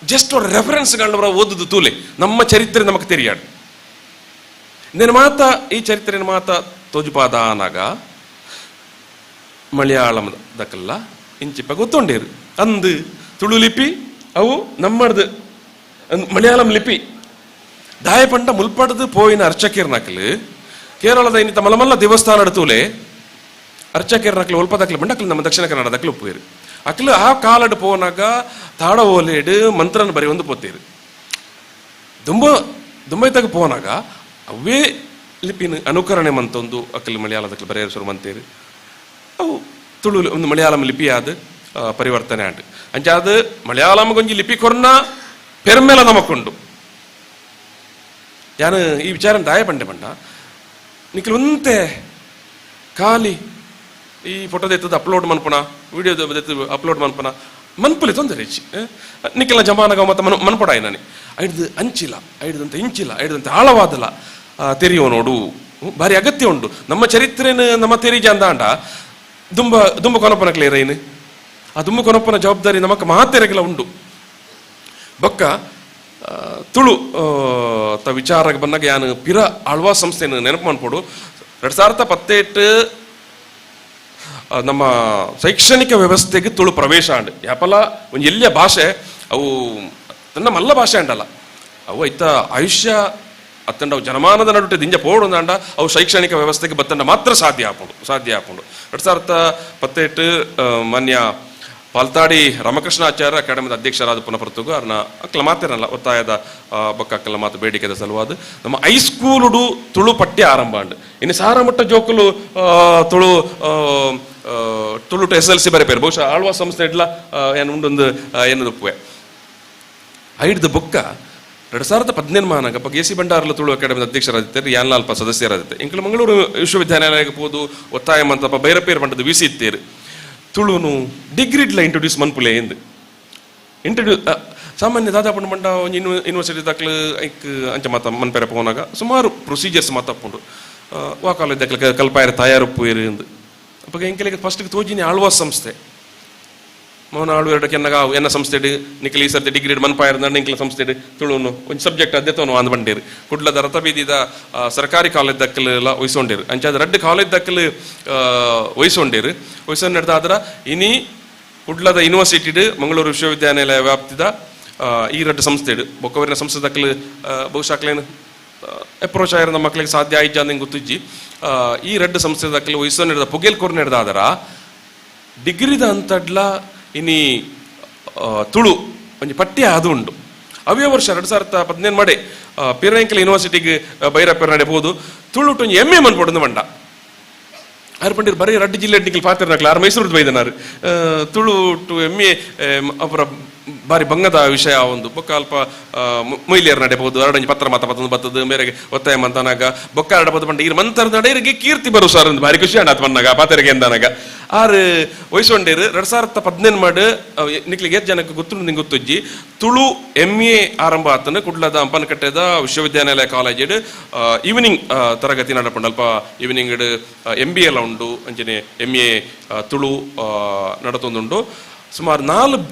ಜಸ್ಟ್ ಅವ್ರ ರೆಫರೆನ್ಸ್ಗಳನ್ನ ಓದುದು ತೂಲೆ ನಮ್ಮ ಚರಿತ್ರೆ ನಮಗೆ ತೆರಿಯಾಡು ಇಂದಿನ ಮಾತ ಈ ಚರಿತ್ರೆನ ಮಾತ ತೋಜುಪಾದ ಅನಾಗ ಮಲಯಾಳಮದಕ್ಕೆಲ್ಲ ಇಂಚಿಪ್ಪ ಗೊತ್ತೊಂಡೇರು ಅಂದು ತುಳು ಲಿಪಿ ಅವು ನಮ್ಮದು ಮಲಯಾಳಂ ಲಿಪಿ ದಾಯಪಂಡ ಮುಲ್ಪಡದು ಪೋಯಿನ ಅರ್ಚಕೇರ್ನಾಕಲು ಕೇರಳದ ಇನ್ನಿತ ಮಲಮಲ್ಲ ದೇವಸ್ಥಾನ ತೂಲೆ ಅರ್ಚಕೇರ್ನಾಕಲು ಒಲ್ಪದಕ್ಲು ಬಂಡಕ್ಲು ನಮ್ಮ ದಕ್ಷಿಣ ಕನ್ನಡದಕ್ಲು ಒಪ್ಪುವೇರು ಅಕ್ಲು ಆ ಕಾಲಡ್ ಪೋನಾಗ ತಾಡ ಓಲೇಡು ಮಂತ್ರನ ಬರಿ ಒಂದು ಪೋತೇರು ದುಂಬೈತಾಗ ಪೋನಾಗ ಅವೇ ಲಿಪಿನ ಅನುಕರಣೆ ಮಂತೊಂದು ಅಕ್ಕಲು ಮಲಯಾಳದಕ್ಲು ಬರೆಯರು ಶುರು ಮಂತೇರು ಅವು ತುಳು ಒಂದು ಮಲಯಾಳಂ ಲಿಪಿ ಆದ ಪರಿವರ್ತನೆ ಆಂಡು ಅಂಚಾದ ಮಲಯಾಳಂಗೊಂಜಿ ಲಿಪಿ ಕೊರ್ನ ಪೆರ್ಮೆಲ ನಮಕೊಂಡು ಯಾನು ಈ ವಿಚಾರ ದಾಯ ಪಂಡೆ ಪಂಡ ನಿಖಿಲ್ ಒಂತೆ ಖಾಲಿ ಈ ಫೋಟೋದ ಎತ್ತದ ಅಪ್ಲೋಡ್ ಮನ್ಪುಣ ವಿಡಿಯೋದ ಎತ್ತದ ಅಪ್ಲೋಡ್ ಮನ್ಪುಣ ಮನ್ಪುಲಿ ತೊಂದರೆ ಹೆಚ್ಚಿ ನಿಖಿಲ್ನ ಜಮಾನಗ ಮತ್ತೆ ಮನ್ಪಡಾಯಿ ನಾನು ಐಡ್ದು ಅಂಚಿಲ್ಲ ಐಡ್ದಂತ ಇಂಚಿಲ್ಲ ಐಡ್ದಂತ ಆಳವಾದಲ್ಲ ತೆರಿಯೋ ನೋಡು ಭಾರಿ ಅಗತ್ಯ ಉಂಟು ನಮ್ಮ ಚರಿತ್ರೆನ ನಮ್ಮ ತೆರಿ ಜಾಂದಾಂಡ ದುಂಬ ಕೊನಪ್ಪನ ಕ್ಲಿಯರ್ ಏನು ಆ ದುಂಬ ಕೊನಪ್ಪನ ಜವಾಬ್ದಾರಿ ನಮಕ್ ಮಹಾತೆರೆಗೆಲ್ಲ ಉಂಟು ಬೊಕ್ಕ ತುಳು ವಿಚಾರ ಬಂದಾಗ ಯಾನು ಪಿರ ಆಳ್ವಾ ಸಂಸ್ಥೆನ ನೆನಪು ಮಾಡ್ಕೊಡು 2018 ನಮ್ಮ ಶೈಕ್ಷಣಿಕ ವ್ಯವಸ್ಥೆಗೆ ತುಳು ಪ್ರವೇಶ ಅಂಡ್ ಯಾಪಲ ಒಂದು ಎಲ್ಲಿಯ ಭಾಷೆ ಅವು ತನ್ನ ಮಲ್ಲ ಭಾಷೆ ಅಂಡಲ್ಲ ಅವು ಐತ ಆಯುಷ್ಯ ಅತ್ತಂಡ ಅವು ಜನಮಾನದ ನಡುಟೆ ದಿಂಜ ಪೋಡುಂದಾಂಡ ಅವು ಶೈಕ್ಷಣಿಕ ವ್ಯವಸ್ಥೆಗೆ ಬತ್ತಂಡ ಮಾತ್ರ ಸಾಧ್ಯ ಆಪುಂಡು 2018 ಮಾನ್ಯ ಪಾಲ್ತಾಡಿ ರಾಮಕೃಷ್ಣಾಚಾರ್ಯ ಅಕಾಡೆಮಿದ ಅಧ್ಯಕ್ಷರಾದ ಪುನಃಪರ್ತುಗು ಅವ್ರನ್ನ ಅಕ್ಕಲ ಮಾತೇನಲ್ಲ ಒತ್ತಾಯದ ಬೊಕ್ಕ ಅಕ್ಕಲ ಮಾತು ಬೇಡಿಕೆದ ಸಲುವಾದ ನಮ್ಮ ಹೈಸ್ಕೂಲುಡು ತುಳು ಪಠ್ಯ ಆರಂಭ ಅಂಡ್ ಇನ್ನು ಸಾರಮಟ್ಟ ಜೋಕುಲು ತುಳುಟು SLC ಬರೆಪೇರು ಬಹುಶಃ ಆಳ್ವಾ ಸಂಸ್ಥೆ ಇಡ್ಲ ಏನು ಉಂಡೊಂದು ಏನದು ಉಪ್ಪುವೆ ಐಡ್ದು ಬೊಕ್ಕ 2017 ಪಕ್ಕ AC ಬಂಡಾರಲ ತುಳು ಅಕಾಡೆಮಿದ ಅಧ್ಯಕ್ಷರಾದಿತ್ತೇರು ಯಾನ್ಲಾಲ್ಪ ಸದಸ್ಯರಾದಿತ್ತೆ ಇಂಕಲು ಮಂಗಳೂರು ವಿಶ್ವವಿದ್ಯಾನಿಲಯಕ್ಕೆ ಹೋದು ಒತ್ತಾಯ ಮಂತಪ್ಪ ಬೈರಪೇರು ಬಂಡದು ವಿಸಿ ಇತ್ತೇರು ತುಳುನು ಡಿಗ್ರಿಡ್ಲ ಇಂಟ್ರೊಡ್ಯೂಸ್ ಮನ್ಪುಲೆ ಎಂದು ಸಾಮಾನ್ಯ ದಾದಾಪುಂಡು ಮಂಡ ಒಂದು ಯೂನಿವರ್ಸಿಟಿ ದಾಖಲು ಐಕ್ ಅಂಚ ಮಾತ ಮನ್ಪೇರ ಪೋನಾಗ ಸುಮಾರು ಪ್ರೊಸೀಜರ್ಸ್ ಮಾತಾಪುಂಡು ವಾ ಕಾಲೇಜ್ ಕಲ್ಪಾಯರ ತಯಾರುಪ್ಪು ಎಂದು ಅಪ್ಪ ಇಂಕಲಿಗೆ ಫಸ್ಟ್ಗೆ ತೋಜಿನಿ ಆಳ್ವಾ ಸಂಸ್ಥೆ ಮೋನಾಳು ಎರಡಕ್ಕೆ ಎನ್ನ ಸಂಸ್ಥೆಡು ನಿಖಿಲ್ ಈ ಸರ್ತಿ ಡಿಗ್ರಿ ಮನ್ಪಾಯಿರ ನಿಖಿಲ ಸಂಸ್ಥೆಡು ತುಳುನು ಒಂದು ಸಬ್ಜೆಕ್ಟ್ ಅಧ್ಯತವನ್ನು ಅಂದ್ ಬಂಡೇರು ಕುಡ್ಲದ ರಥಬೀದಿದ ಸರ್ಕಾರಿ ಕಾಲೇಜ್ ದಕ್ಕಲೆಲ್ಲ ವಹಿಸ್ಕೊಂಡಿರು ಅಂಚಾದ ರೆಡ್ ಕಾಲೇಜ್ ದಕ್ಕಲು ವಹಿಸ್ಕೊಂಡಿರು ವಹಿಸ್ಕೊಂಡು ನಡೆದಾದ್ರ ಇನಿ ಕುಡ್ಲದ ಯೂನಿವರ್ಸಿಟಿಡ್ ಮಂಗಳೂರು ವಿಶ್ವವಿದ್ಯಾನಿಲಯ ವ್ಯಾಪ್ತಿದ ಈ ರೆಡ್ ಸಂಸ್ಥೆಡು ಬೊಕ್ಕವರಿನ ಸಂಸ್ಥೆ ದಕ್ಕಲು ಬಹುಶಾಕ್ಲೇನು ಅಪ್ರೋಚ್ ಆಗಿರೋ ನಮ್ಮ ಮಕ್ಕಳಿಗೆ ಸಾಧ್ಯ ಆಯ್ತು ಅಂತ ಗೊತ್ತಿಜ್ಜಿ ಈ ರೆಡ್ ಸಂಸ್ಥೆ ದಕ್ಕಲು ವಹಿಸ್ಕೊಂಡು ನಡೆದ ಪುಗೇಲ್ ಕೋರ್ ನಡೆದಾದ್ರ ಡಿಗ್ರಿದ ಅಂತಡ್ಲ ಇನಿ ತುಳು ಒಂಜಿ ಪಠ್ಯ ಅದು ಉಂಡು ಅವೇ ವರ್ಷ 2017 ಮಾಡಿ ಪಿರಂಕಲ್ ಯೂನಿವರ್ಸಿಟಿಗೆ ಬೈರಪ್ಪರ ನಡೆಬಹುದು ತುಳು ಒಂಜಿ MA ಮನ್ಪೊಡು ಮಂಡ ಆರು ಪಂಡಿರು ಬರೀ ರಡ್ಡು ಜಿಲ್ಲೆ ನಿಖಿಲ್ ಪಾತಿರ್ನಕ್ಲ ಆರು ಮೈಸೂರು ಬೈದನಾರು ತುಳು ಟು MA ಅವರ ಬಾರಿ ಬಂಗದ ವಿಷಯ ಒಂದು ಬೊಕ್ಕ ಅಲ್ಪ ಮೊಯ್ಲಿಯರ್ ನಡೆಬಹುದು ಎರಡಂಜಿ ಪತ್ರ ಮಾತ ಪತ್ತೊಂದು ಬತ್ತದು ಮೇರೆಗೆ ಒತ್ತಾಯ ಮಂತನಾಗ ಬೊಕ್ಕ ಆಡಬಹುದು ಪಂಡ ಇರ್ ಮಂತರ ನಡೆಯರಿಗೆ ಕೀರ್ತಿ ಬರು ಸರ್ ಒಂದು ಬಾರಿ ಖುಷಿ ಆಡತ್ ಬಂದಾಗ ಪಾತೆರಿಗೆ ಎಂದನಾಗ ಆರು ವಹಿಸ್ಕೊಂಡಿರು 2017 ಮಾಡಿ ನಿಕ್ಲಿಗೆ ಎಷ್ಟು ಜನಕ್ಕೆ ಗೊತ್ತು ನಿಂಗೆ ಗೊತ್ತುಜ್ಜಿ ತುಳು MA ಆರಂಭ ಆತನ ಕುಡ್ಲದ ಅಂಪನಕಟ್ಟೆದ ವಿಶ್ವವಿದ್ಯಾನಿಲಯ ಕಾಲೇಜ್ ಈವ್ನಿಂಗ್ ತರಗತಿ ನಡಪಂಡು ಅಲ್ಪ ಈವ್ನಿಂಗ್ MBA ಎಲ್ಲ ಉಂಡು ಅಂಚನೆ MA ತುಳು ನಡತೊಂದುಂಡು ಸುಮಾರು 4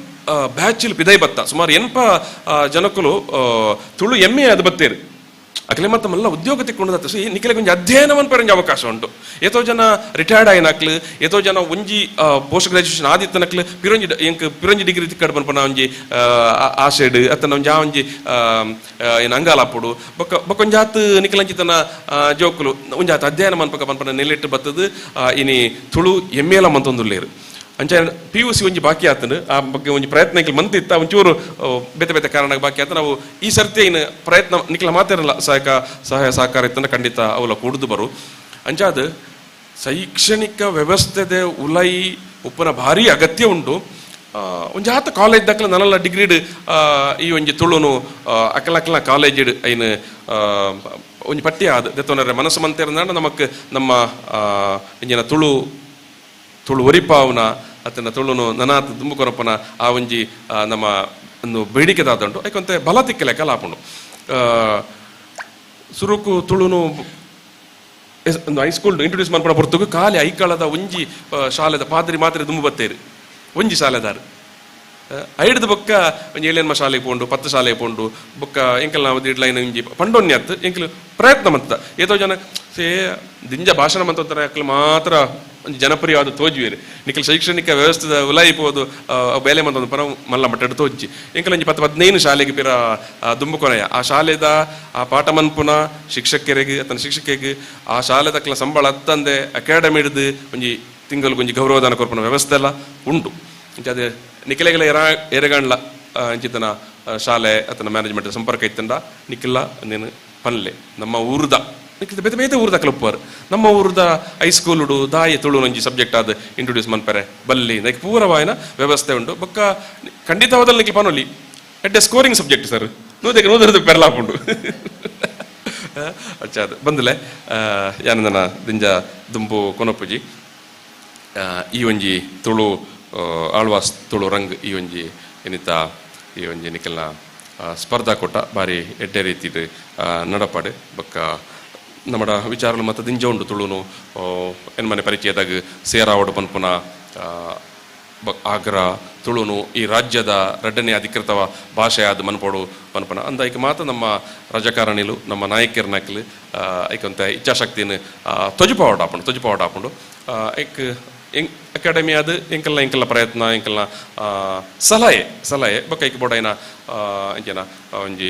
ಬ್ಯಾಚಿಲ್ ಪಿದೈ ಬತ್ತ ಸುಮಾರು 8 ಜನಕ್ಕಲು ತುಳು MA ಅದು ಬತ್ತೇರು ಅಕ್ಲೆ ಮತ್ತೆ ಮಲ್ಲ ಉದ್ಯೋಗ ತಿಕ್ಕೊಂಡು ನಿಖಿಲೆ ಒಂಜಿ ಅಧ್ಯಯನವನ್ನು ಪರಂಜಿ ಅವಕಾಶ ಉಂಟು ಎಷ್ಟೋ ಜನ ರಿಟೈರ್ಡ್ ಆಯ್ನಕ್ಲು ಎಷ್ಟೋ ಜನ ಒಂಜಿ ಪೋಸ್ಟ್ ಗ್ರಾಜುಯೇಷನ್ ಆದಿತ್ತನಕ್ಲು ಪಿರಂಜಿ ಡಿಗ್ರಿ ತಿಕ್ಕಡ್ ಪನ್ಪನ ಒಂಜಿ ಆಸೆಡ್ ಅತ್ತನ ಒಂಜಿ ಒಂಜಿ ಏನು ಅಂಗಾಲಾಪುಡು ಬೊಕ್ಕ ಒಂಜಾತ್ ನಿಖಿಲಂಚಿತನ ಜೋಕುಲು ಒಂಜಾತ್ ಅಧ್ಯಯನ ಮನ್ಪಕ ಪನ್ಪನ ನೆಲೆಟ್ಟು ಬತ್ತದು ಇನಿ ತುಳು MA ಎಲ್ಲ ಮಂತೊಂದುಲ್ಲೇರು ಅಂಚ PUC ಒಂಜಿ ಬಾಕಿ ಆತನು ಆ ಬಗ್ಗೆ ಒಂಜಿ ಪ್ರಯತ್ನ ನಿಖಿಲ್ ಮಂತಿತ್ತ ಒಂಚೂರು ಬೇತೆ ಬೇತೆ ಕಾರಣ ಬಾಕಿ ಆತ ನಾವು ಈ ಸರ್ತಿ ಏನು ಪ್ರಯತ್ನ ನಿಖಿಲ ಮಾತಾಡಲ್ಲ ಸಹಾಯ ಸಹಕಾರ ಇತ್ತಂದ್ರೆ ಖಂಡಿತ ಅವಲ ಕೂಡುದು ಬರು ಅಂಚಾದ ಶೈಕ್ಷಣಿಕ ವ್ಯವಸ್ಥೆದ ಉಲೈ ಉಪ್ಪನ ಭಾರಿ ಅಗತ್ಯ ಉಂಟು ಒಂಜಿ ಆತ ಕಾಲೇಜ್ ದಕ್ಕಲ ನನ್ನೆಲ್ಲ ಡಿಗ್ರಿಡ್ ಈ ಒಂಜಿ ತುಳುನು ಅಕ್ಕಲ ಕಾಲೇಜ್ ಐನು ಒಂಜಿ ಪಠ್ಯ ಆದ ದೆತ್ತೋನರೆ ಮನಸ್ಸು ಮಂತೇರ ನಮಕ್ ನಮ್ಮ ಇಂಜಿನ ತುಳು ಒರಿಪಾವನ ಅತ್ತನ ತುಳುನು ನನಾತ್ ದುಂಬುಕೊರಪ್ಪನ ಆ ಒಂಜಿ ನಮ್ಮ ಒಂದು ಬೇಡಿಕೆದಾದುಂಟು ಯಾಕಂತೆ ಬಲ ತಿಕ್ಕಲೆ ಕಲಾಪುಂಡು ಸುರುಕು ತುಳುನು ಒಂದು ಹೈಸ್ಕೂಲ್ ಇಂಟ್ರೊಡ್ಯೂಸ್ ಮಾಡ್ಪಡ ಬರ್ತುಗು ಖಾಲಿ ಐಕಳದ ಒಂಜಿ ಶಾಲೆದ ಪಾದ್ರಿ ಮಾತ್ರ ದುಂಬು ಬತ್ತೇರಿ ಒಂಜಿ ಶಾಲೆದಾರು ಐಡ್ದು ಬೊಕ್ಕ ಒಂಜಿ 7 ಶಾಲೆಗೆ ಪೋಂಡು 10 ಶಾಲೆಗೆ ಪೋಂಡು ಬೊಕ್ಕ ಎಂಕಲ್ ನಾವು ದಿಡ್ಲೈನ್ ಒಂಜಿ ಪಂಡೊನ್ಯತ್ ಎಂಕಲ್ ಪ್ರಯತ್ನ ಮಂತ ಏತೋ ಜನ ದಿಂಜ ಭಾಷಣ ಮಂತರ ಅಕ್ಲು ಮಾತ್ರ ಒಂದು ಜನಪ್ರಿಯವಾದ ತೋಜುವೇರು ನಿಖಿಲ್ ಶೈಕ್ಷಣಿಕ ವ್ಯವಸ್ಥೆದ ಉಲಾಯಿಪೋದು ಬೇಲೆ ಮಂತೊಂದು ಪರ ಮಲ್ಲ ಮಟ್ಟಡು ತೋಜಿ ಎಂಕಲ್ ಒಂಜಿ 10-15 ಶಾಲೆಗೆ ಪಿರ ದುಂಬುಕೊನೆಯ ಆ ಶಾಲೆದ ಆ ಪಾಠ ಮನ್ಪುನ ಶಿಕ್ಷಕರಿಗೆ ಅತನ ಶಿಕ್ಷಕಿಗೆ ಆ ಶಾಲೆದಕ್ಲ ಸಂಬಳ ಹತ್ತಂದೆ ಅಕಾಡೆಮಿ ಹಿಡಿದು ಒಂಜಿ ತಿಂಗಳಿಗೆ ಒಂಜಿ ಗೌರವದಾನ ಕೊರ್ಪನ ವ್ಯವಸ್ಥೆ ಎಲ್ಲ ಉಂಟು ಅದೇ ನಿಖಿಲೆಗಳ ಎರೆಗಣ್ಲ ಇಂಚಿತನ ಶಾಲೆ ಅತನ ಮ್ಯಾನೇಜ್ಮೆಂಟ್ ಸಂಪರ್ಕ ಇತ್ತಂಡ ನಿಖಿಲ್ಲ ನೀನು ಪನ್ಲೆ ನಮ್ಮ ಊರ್ದ ನಿಖಿಲ್ ಬೇತೆ ಬೇತೆ ಊರ್ದ ಕಲುಪ್ಪರು ನಮ್ಮ ಊರ್ದ ಹೈಸ್ಕೂಲುಡು ದಾಯಿ ತುಳು ಒಂಜಿ ಸಬ್ಜೆಕ್ಟ್ ಆದ ಇಂಟ್ರೊಡ್ಯೂಸ್ ಮನ್ಪರೆ ಬಲ್ಲಿ ನೈಕ್ ಪೂರವಾಯಿನ ವ್ಯವಸ್ಥೆ ಉಂಟು ಬೊಕ್ಕ ಖಂಡಿತವಾದಲ್ಲಿ ನಿಖಿಲ್ ಪನೊಲಿ ಎಡ್ಡೆ ಸ್ಕೋರಿಂಗ್ ಸಬ್ಜೆಕ್ಟ್ ಸರ್ ನೂದರದು ಪೆರ್ಲಾಪುಂಡು ಅಚ್ಚಾದ ಬಂದಲೆ ಯಾನಂದನ ದಿಂಜ ದುಂಬು ಕೊನಪ್ಪುಜಿ ಈ ಒಂಜಿ ತುಳು ಆಳ್ವಾಸ್ ತುಳು ರಂಗ್ ಈ ಒಂಜಿ ಏನಿತ್ತ ಈ ಒಂಜಿ ನಿಖಲ್ನ ಸ್ಪರ್ಧಾ ಕೊಟ್ಟ ಬಾರಿ ಎಡ್ಡೆ ರೀತಿ ನಡಪಾಡು ಬೊಕ್ಕ ನಮ್ಮಡ ವಿಚಾರಗಳು ಮತ್ತು ದಿಂಜ ಉಂಡು ತುಳುನು ಎನ್ಮನೆ ಪರಿಚಯದಾಗ ಸೇರಾವಡು ಪನ್ಪುನ ಆಗ್ರ ತುಳುನು ಈ ರಾಜ್ಯದ ಎರಡನೇ ಅಧಿಕೃತ ಭಾಷೆ ಆದ ಮನ್ಪೋಡು ಪನ್ಪನ ಅಂದ ಐಕ ಮಾತ್ರ ನಮ್ಮ ರಾಜಕಾರಣಿಲು ನಮ್ಮ ನಾಯಕರ್ನಾಕ್ಲು ಐಕಂತ ಇಚ್ಛಾಶಕ್ತಿನ ತೊಜುಪಾವಡಾಪುಂಡು ಐಕ್ ಅಕಾಡೆಮಿ ಆದ ಎಂಕಲ್ನ ಪ್ರಯತ್ನ ಎಂಕಲ್ನ ಸಲಹೆ ಬೊಕ್ಕ ಐಕ್ ಬೋಡೈನ ಅಂಚೆನ ಒಂಜಿ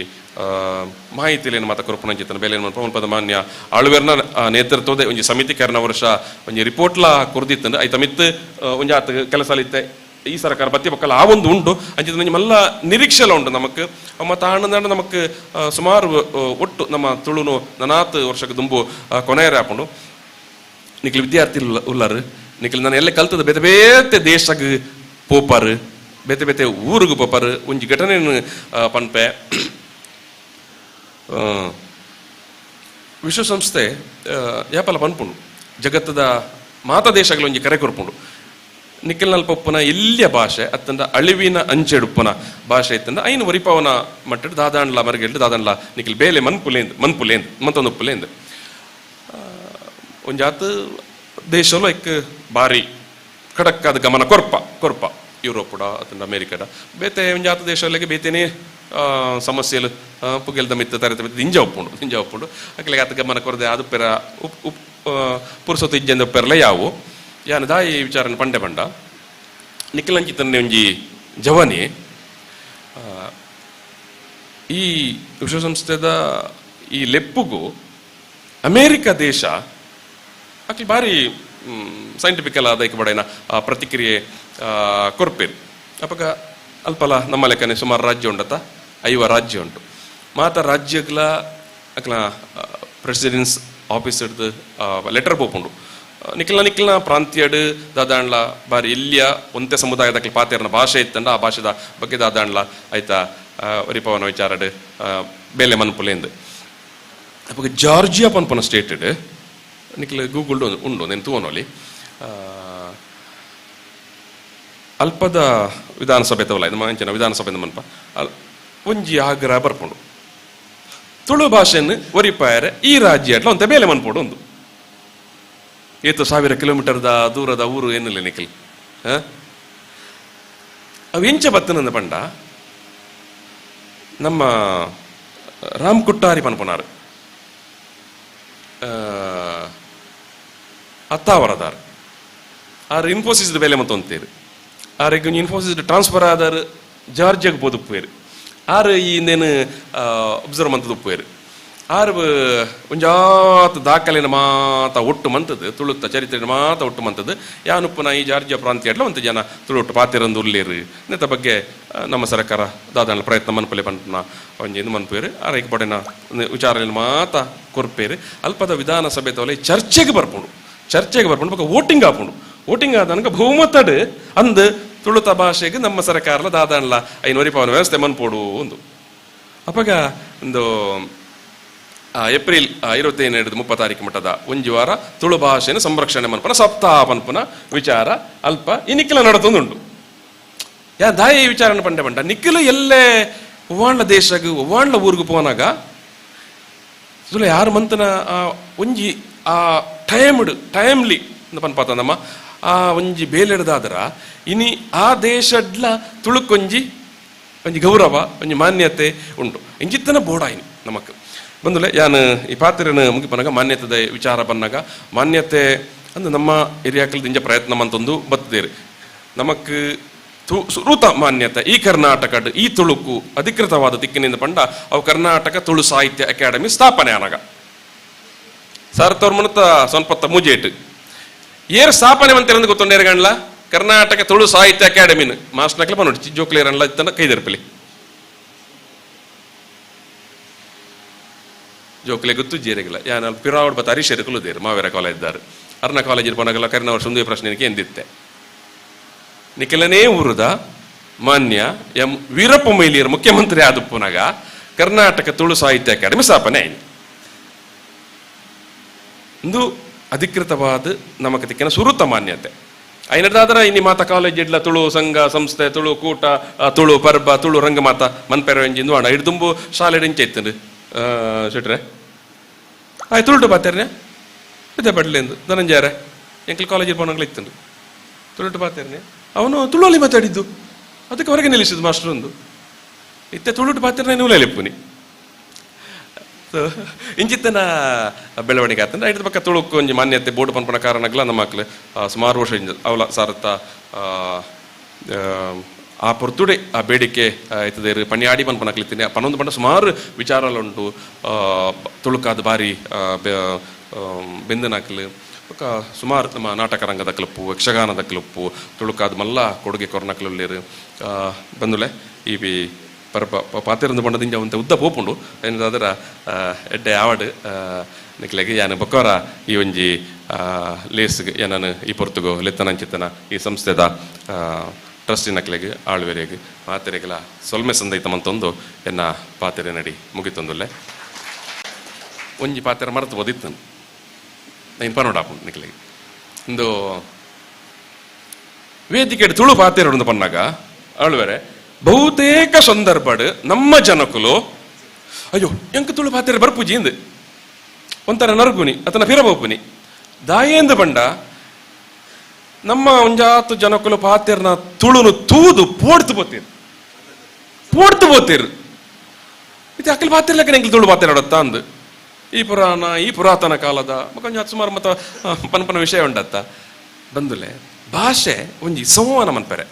ಮಾಹಿತಿಲೇನು ಮಾತ ಕೊರಪುನ ಅಂಚಿತನ ಬೇಲೆ ಪದ ಮಾನ್ಯ ಆಳ್ವೇರ್ನ ನೇತೃತ್ವದ ಒಂಜಿ ಸಮಿತಿ ಕರ್ನ ವರ್ಷ ಒಂಜಿ ರಿಪೋರ್ಟ್ಲ ಕೊರ್ದಿತ್ತಂದ್ರೆ ಐತ ಮಿತ್ ಒಂಜಿ ಆತ ಕೆಲಸ ಇತ್ತೆ ಈ ಸರ್ಕಾರ ಬತ್ತಿ ಪಕ್ಕಲ್ಲ ಆ ಒಂದು ಉಂಟು ಅಂಚಿತ ಮಲ್ಲ ನಿರೀಕ್ಷೆಲ್ಲ ಉಂಟು ನಮಕ್ ಮತ್ತು ಆನಂದ ನಮಕ್ ಸುಮಾರು ಒಟ್ಟು ನಮ್ಮ ತುಳುನು ನನಾತ್ ವರ್ಷಕ್ಕೆ ದುಂಬು ಕೊನೆಯರೇ ಹಾಕೊಂಡು ನಿಖಿಲ್ ವಿದ್ಯಾರ್ಥಿ ಉಳ್ಳರು ನಿಖಿಲ್ ನಾನು ಎಲ್ಲ ಕಲ್ತದ ಬೇತೆ ಬೇತೆ ದೇಶಕ್ಕೆ ಪೋಪಾರು ಬೇತೆ ಬೇತೆ ಊರಿಗೆ ಪೋಪಾರು ಒಂಜಿ ಘಟನೆಯನ್ನು ಪನ್ಪೆ ವಿಶ್ವಸಂಸ್ಥೆ ಯಾಪಲ್ಲ ಪನ್ಪುಂಡು ಜಗತ್ತದ ಮಾತ ದೇಶಗಳ ಒಂಜಿ ಕರೆ ಕೊರ್ಪುಂಡು ನಿಖಿಲ್ನಲ್ಲಿ ಪೊಪ್ಪನ ಇಲ್ಲಿಯ ಭಾಷೆ ಅತ್ತಂದ ಅಳಿವಿನ ಅಂಚೆಡುಪ್ಪನ ಭಾಷೆ ಇತ್ತಂದ ಐನು ಒರಿಪಾವನ ಮಟ್ಟಡು ದಾದಾಂಡ್ಲ ಮರಗೆಲ್ಡು ದಾದಾಂಡ್ಲ ನಿಖಿಲ್ ಬೇಲೆ ಮನ್ಪುಲೇಂದು ಮಂತೊಂದು ಉಪ್ಪುಲೇಂದು ಒಂಜಾತ್ ದೇಶಲು ಐಕ್ ಬಾರಿ ಖಡಕ್ಕಾದ ಗಮನ ಕೊರ್ಪ యూరోపుడ అతను అమెరికాడ ಬೇತೆ ಒಂಜಿ ಆತ ದೇಶಗಳಿಗೆ ಬೇತೆನೇ ಸಮಸ್ಯೆಲು ಪುಗೆಲ್ದ ಮಿತ್ತ ತರತ ಮಿತ್ತ ನಿಂಜ ಒಪ್ಪುಂಡು ಅಕ್ಲೆಗೆ ಆತ ಗಮನ ಕೊರದೆ ಅದು ಪೆರ ಪುರುಸೊತ್ತು ಇಜ್ಜೆಂದ ಪೆರಲ ಯಾವು ಯಾನ ದಾಯಿ ವಿಚಾರನ ಪಂಡೆ ಪಂಡ ನಿಖಿಲಂಚಿ ತನ್ನೆ ಒಂಜಿ ಜವನಿ ಈ ವಿಶ್ವಸಂಸ್ಥೆದ ಈ ಲೆಪ್ಪುಗು ಅಮೇರಿಕಾ ದೇಶ ಅಕ್ಲಿ ಭಾರಿ ಸೈಂಟಿಫಿಕಲ್ ಆದ ಬಡೇನ ಪ್ರತಿಕ್ರಿಯೆ ಕೊರ್ಪೇರು ಅಪಗ ಅಲ್ಪಲ ನಮ್ಮ ಲೆಕ್ಕನೆ ಸುಮಾರು ರಾಜ್ಯ ಉಂಡತ 5 ರಾಜ್ಯ ಉಂಟು ಮಾತ ರಾಜ್ಯಗಳ ಅಕ್ಲ ಪ್ರೆಸಿಡೆನ್ಸ್ ಆಫೀಸ್ ಹಿಡ್ದು ಲೆಟರ್ ಪೋಪುಂಡು ನಿಖಿಲ್ನ ಪ್ರಾಂತ್ಯಡ್ ದಾದಾಂಡ್ಲ ಬಾರಿ ಇಲ್ಲಿಯ ಒಂತೆ ಸಮುದಾಯದ ಪಾತೆರ್ನ ಭಾಷೆ ಇತ್ತಂಡ ಆ ಭಾಷೆದ ಬಗ್ಗೆ ದಾದಾಂಡ್ಲ ಆಯ್ತಾ ಒರಿಪವನ ವಿಚಾರಡ್ ಬೇಲೆ ಮನ್ಪುಲೆಂದು ಅಪ್ಪ ಜಾರ್ಜಿಯಾ ಪನ್ಪನ ಸ್ಟೇಟಡ್ ನಿಖಿಲ್ ಗೂಗಲ್ ಉಂಡು ನೆನ್ ತೂವನೋಲಿ ಅಲ್ಪದ ವಿಧಾನಸಭೆ ತವಲ ಇದು ಮಂಚಿನ ವಿಧಾನಸಭೆ ಮನ್ಪ ಒಂಜಿ ಆಗ್ರಹ ಬರ್ಪುಂಡು ತುಳು ಭಾಷೆಯನ್ನು ಒರಿಪಾಯರೆ ಈ ರಾಜ್ಯ ಅಟ್ಲ ಒಂತೆ ಬೇಲೆ ಮನ್ಪೋಡು ಒಂದು 1000 ಕಿಲೋಮೀಟರ್ದ ದೂರದ ಊರು ಏನಿಲ್ಲ ನಿಖಿಲ್ ಅವು ಎಂಚ ಬತ್ತನಂದ ಪಂಡ ನಮ್ಮ ರಾಮ್ ಕುಟ್ಟಾರಿ ಪನ್ಪನಾರು ಅತ್ತಾವರದಾರು ಆರು ಇನ್ಫೋಸಿಸ್ ಬೇಲೆ ಮತ್ತು ಅಂತೀರು ಆರಿಗೆ ಇನ್ಫೋಸಿಸ್ ಟ್ರಾನ್ಸ್ಫರ್ ಆದಾರು ಜಾರ್ಜಿಯಾಗ ಬೋದುಪ್ಪೇರು ಆರು ಈ ಇನ್ನೇನು ಅಬ್ಸರ್ವ್ ಮಂತದ ಉಪ್ಪೇರು ಆರು ಒಂಜಾತ ದಾಖಲೆನ ಮಾತ ಒಟ್ಟು ಮಂತದ್ದು ತುಳುತ್ತ ಚರಿತ್ರೆ ಮಾತ ಒಟ್ಟು ಮಂತದ್ದು ಯಾನುಪ್ಪನ ಈ ಜಾರ್ಜಿಯಾ ಪ್ರಾಂತ್ಯ ಅಟ್ಲ ಒಂದು ಜನ ತುಳುಟ್ಟು ಪಾತಿರಂದು ಉಲ್ಲೇರು ಇನ್ನತ ಬಗ್ಗೆ ನಮ್ಮ ಸರ್ಕಾರ ದಾದಾನ ಪ್ರಯತ್ನ ಮನ್ಪಲೆ ಪಂಪನ ಒಂಜಿ ಇದು ಮನ್ಪೇರು ಆರೈಕೆ ಪಡೆನ ವಿಚಾರ ಮಾತ ಕೊರ್ಪೇರು ಅಲ್ಪದ ವಿಧಾನಸಭೆ ತವಲೆ ಚರ್ಚೆಗೆ ಬರ್ಪುಂಡು ಬಗ್ಗೆ ವೋಟಿಂಗ್ ಆದನಕ ಬಹುಮತಡ್ ಅಂದ್ ತುಳುತ ಭಾಷೆಗೆ ನಮ್ಮ ಸರ್ಕಾರಲ ದಾದಾನ್ಲ ಐನೂರಿಪವನ ವ್ಯವಸ್ಥೆ ಮನ್ಪೋಡು ಒಂದು ಅಪಗ ಒಂದು ಏಪ್ರಿಲ್ 25-30 ಮಟ್ಟದ ಒಂಜಿ ವಾರ ತುಳು ಭಾಷೆನ ಸಂರಕ್ಷಣೆ ಮನ್ಪನ ಸಪ್ತಾಹ ಪನ್ಪನ ವಿಚಾರ ಅಲ್ಪ ಈ ನಿಖಿಲ ನಡತೊಂದುಂಡು ಯಾ ದಾಯಿ ವಿಚಾರನ ಪಂಡ ನಿಖಿಲು ಎಲ್ಲೇ ಒವ್ವಾಂಡ್ಲ ದೇಶಗ್ ಒವ್ವಾಂಡ್ಲ ಊರ್ಗು ಪೋನಾಗ ತುಳು ಯಾರು ಮಂತನ ಒಂಜಿ ಆ ಟೈಮ್ಲಿ ಪನ್ಪಾತಂದಮ್ಮ ಆ ಒಂಜಿ ಬೇಲೆಡ್ದಾದ್ರ ಇನಿ ಆ ದೇಶಡ್ಲ ತುಳುಕೊಂಜಿ ಒಂಜಿ ಗೌರವ ಒಂಜಿ ಮಾನ್ಯತೆ ಉಂಟು ಇಂಜಿತ್ತನ ಬೋಡಾಯಿನಿ ನಮಕ್ ಬಂದುಲೆ ಯಾನು ಈ ಪಾತ್ರೆನ ಮುಗಿಪನಾಗ ಮಾನ್ಯತೆದ ವಿಚಾರ ಬಂದಾಗ ಮಾನ್ಯತೆ ಅಂದು ನಮ್ಮ ಏರಿಯಾಕಲ್ ದಿಂಜ ಪ್ರಯತ್ನ ಮಂತೊಂದು ಬತ್ತದೇರಿ ನಮಕ್ ಸುರೂತ ಮಾನ್ಯತೆ ಈ ಕರ್ನಾಟಕಡ್ ಈ ತುಳುಕು ಅಧಿಕೃತವಾದ ದಿಕ್ಕಿನಿಂದ ಪಂಡ ಅವು ಕರ್ನಾಟಕ ತುಳು ಸಾಹಿತ್ಯ ಅಕಾಡೆಮಿ ಸ್ಥಾಪನೆ ಆನಾಗ 1990 ಮೂಜೇಟ್ ಏರ್ ಸ್ಥಾಪನೆ ಮಂತಿರಂದು ಗೊತ್ತೊಂಡೇರ್ಗಣ್ಲ ಕರ್ನಾಟಕ ತುಳು ಸಾಹಿತ್ಯ ಅಕಾಡೆಮಿನ ಮಾಸ್ಟರ್ನಕ್ಲ ಪನೋಡಿ ಜೋಕ್ಲೇರನ್ಲ ಇತ್ತನ ಕೈದರ್ಪಲಿ ಜೋಕ್ಲೆ ಗೊತ್ತು ಜೇರೆಗಿಲ್ಲ ಯಾನ ಪಿರಾವಡ್ ಬತ್ತ ಹರೀಶರಿಕಲು ದೇರು ಮಾವೇರ ಕಾಲೇಜ್ ಇದ್ದಾರೆ ಅರ್ನ ಕಾಲೇಜ್ ಪನಗಲ್ಲ ಕರ್ನವರ್ ಸುಂದರ ಪ್ರಶ್ನೆಗೆ ಎಂದಿತ್ತೆ ನಿಖಿಲನೇ ಊರುದ ಮಾನ್ಯ ಎಂ ವೀರಪ್ಪ ಮೊಯ್ಲಿಯರ್ ಮುಖ್ಯಮಂತ್ರಿ ಆದಪ್ಪನಾಗ ಕರ್ನಾಟಕ ತುಳು ಸಾಹಿತ್ಯ ಅಕಾಡೆಮಿ ಸ್ಥಾಪನೆ ಆಯ್ತು ಒಂದು ಅಧಿಕೃತವಾದ ನಮಕ ತಿಕ್ಕಿನ ಸುರುತ ಮಾನ್ಯತೆ ಐನದಾದ್ರ ಇನ್ನು ಮಾತ ಕಾಲೇಜ್ ಇಡ್ಲ ತುಳು ಸಂಘ ಸಂಸ್ಥೆ ತುಳು ಕೂಟ ತುಳು ಪರ್ಬ ತುಳು ರಂಗಮಾತ ಮನ್ಪೆರವೆಂಜಿ ನೋಡ ಹಿಡ್ದುಂಬು ಶಾಲೆ ಇಂಚೆ ಇತ್ತಂಡು ಶೆಟ್ರೆ ಆಯ್ತು ತುಳುಟು ಪಾತೇರ್ನೆ ಇದೇ ಬಡ್ಲೆಂದು ಧನಂಜಯರೆ ಎಂಕಲ್ ಕಾಲೇಜಿಗೆ ಪೋನಾಗ್ಲ ಇತ್ತಂಡು ತುಳುಟು ಪಾತೇರ್ನೆ ಅವನು ತುಳುವಲ್ಲಿ ಮಾತಾಡಿದ್ದು ಅದಕ್ಕೆ ಹೊರಗೆ ನಿಲ್ಲಿಸಿದ್ದು ಮಾಸ್ಟರ್ ಒಂದು ಇತ್ತೆ ತುಳುಟು ಪಾತೇರ್ನೆ ನೂಲೆಪ್ಪುನಿ ಇಂಚಿತ್ತನ ಬೆಳವಣಿಗೆ ಆತಂದ್ರೆ ಐದು ಪಕ್ಕ ತುಳುಕು ಒಂಜಿ ಮಾನ್ಯತೆ ಬೋರ್ಡ್ ಪನ್ಪನ ಕಾರಣಗ್ಲ ನಮ್ಮ ಮಕ್ಳು ಸುಮಾರು ವರ್ಷ ಅವಲ ಸಾರತ್ತ ಆ ಪೊರ್ತುಡೆ ಆ ಬೇಡಿಕೆ ಆಯ್ತದೆ ಪಣಿಯಾಡಿ ಪನ್ಪನ ಕ್ಲಿತ್ತೀನಿ ಪನ್ನೊಂದು ಪಂಡ ಸುಮಾರು ವಿಚಾರಗಳು ಉಂಟು ತುಳುಕಾದ ಬಾರಿ ಬೆಂದನಾಕ್ಲು ಸುಮಾರು ನಮ್ಮ ನಾಟಕ ರಂಗದ ಕ್ಲಪ್ಪು ಯಕ್ಷಗಾನದ ಕ್ಲಪ್ಪು ತುಳುಕಾದ ಮಲ್ಲ ಕೊಡುಗೆ ಕೊರ್ನಕ್ಲುಳ್ಳೇರು ಬಂದುಲೆ ಈ ಪಾತಿರಂದು ಬಂಡದಿಂಜ ಒಂತ ಉದ್ದ ಪೋಪುಂಡು ಏನದಾದ್ರ ಎಡ್ಡೆ ಆವಡ್ ನಿಕ್ಲೆಗೆ ಯಾನು ಬೊಕ್ಕವರ ಈ ಒಂಜಿ ಲೇಸ್ಗೆ ಏನಾನು ಈ ಪೊರ್ತುಗೋ ಲೆತ್ತನಂಚಿತ್ತನ ಈ ಸಂಸ್ಥೆದ ಟ್ರಸ್ಟಿನಕ್ಲೆಗೆ ಆಳ್ವೆರೆಗೆ ಪಾತೆರೆಗಳ ಸೊಲ್ಮೆ ಸಂದೈತಮಂತೊಂದು ಎನ್ನ ಪಾತೆರೆ ನಡಿ ಮುಗಿತೊಂದುಲ್ಲೆ ಒಂಜಿ ಪಾತೆರೆ ಮರೆತು ಓದಿತ್ತನು ನಾನು ಪನೋಡಾಪುಂಡು ನಿಕ್ಲೆಗೆ ಒಂದು ವೇದಿಕೆ ತುಳು ಪಾತೆರೆ ಒಂದು ಪನ್ನಾಗ ಆಳ್ವೆರೆ ಬಹುತೇಕ ಸಂದರ್ಭಡ್ ನಮ್ಮ ಜನಕುಲು ಅಯ್ಯೋ ಎಂಕ ತುಳು ಪಾತೆರೆ ಬರ್ಪುಜಿ ಇಂದು ಒಂಥರ ನರ್ಗುನಿ ಅತನ ಫಿರಬೋಪುನಿ ದಾಯೇಂದು ಬಂಡ ನಮ್ಮ ಒಂಜಾತು ಜನಕ್ಕಲು ಪಾತೆರ್ನ ತುಳುನು ತೂದು ಪೋಡ್ತು ಬೋತೀರು ಇದು ಅಕ್ಕಲ್ ಪಾತಿರ್ಲಕ್ಕ ನೆಂಕಲ್ ತುಳು ಪಾತೆರಡತ್ತ ಅಂದು ಈ ಪುರಾತನ ಕಾಲದ ಕೊಂಚ ಸುಮಾರು ಮತ್ತ ಪನ್ಪನ ವಿಷಯ ಉಂಡತ್ತ ಬಂದುಲೆ ಭಾಷೆ ಒಂಜಿ ಸಂವಹನ ಮನ್ಪರೆ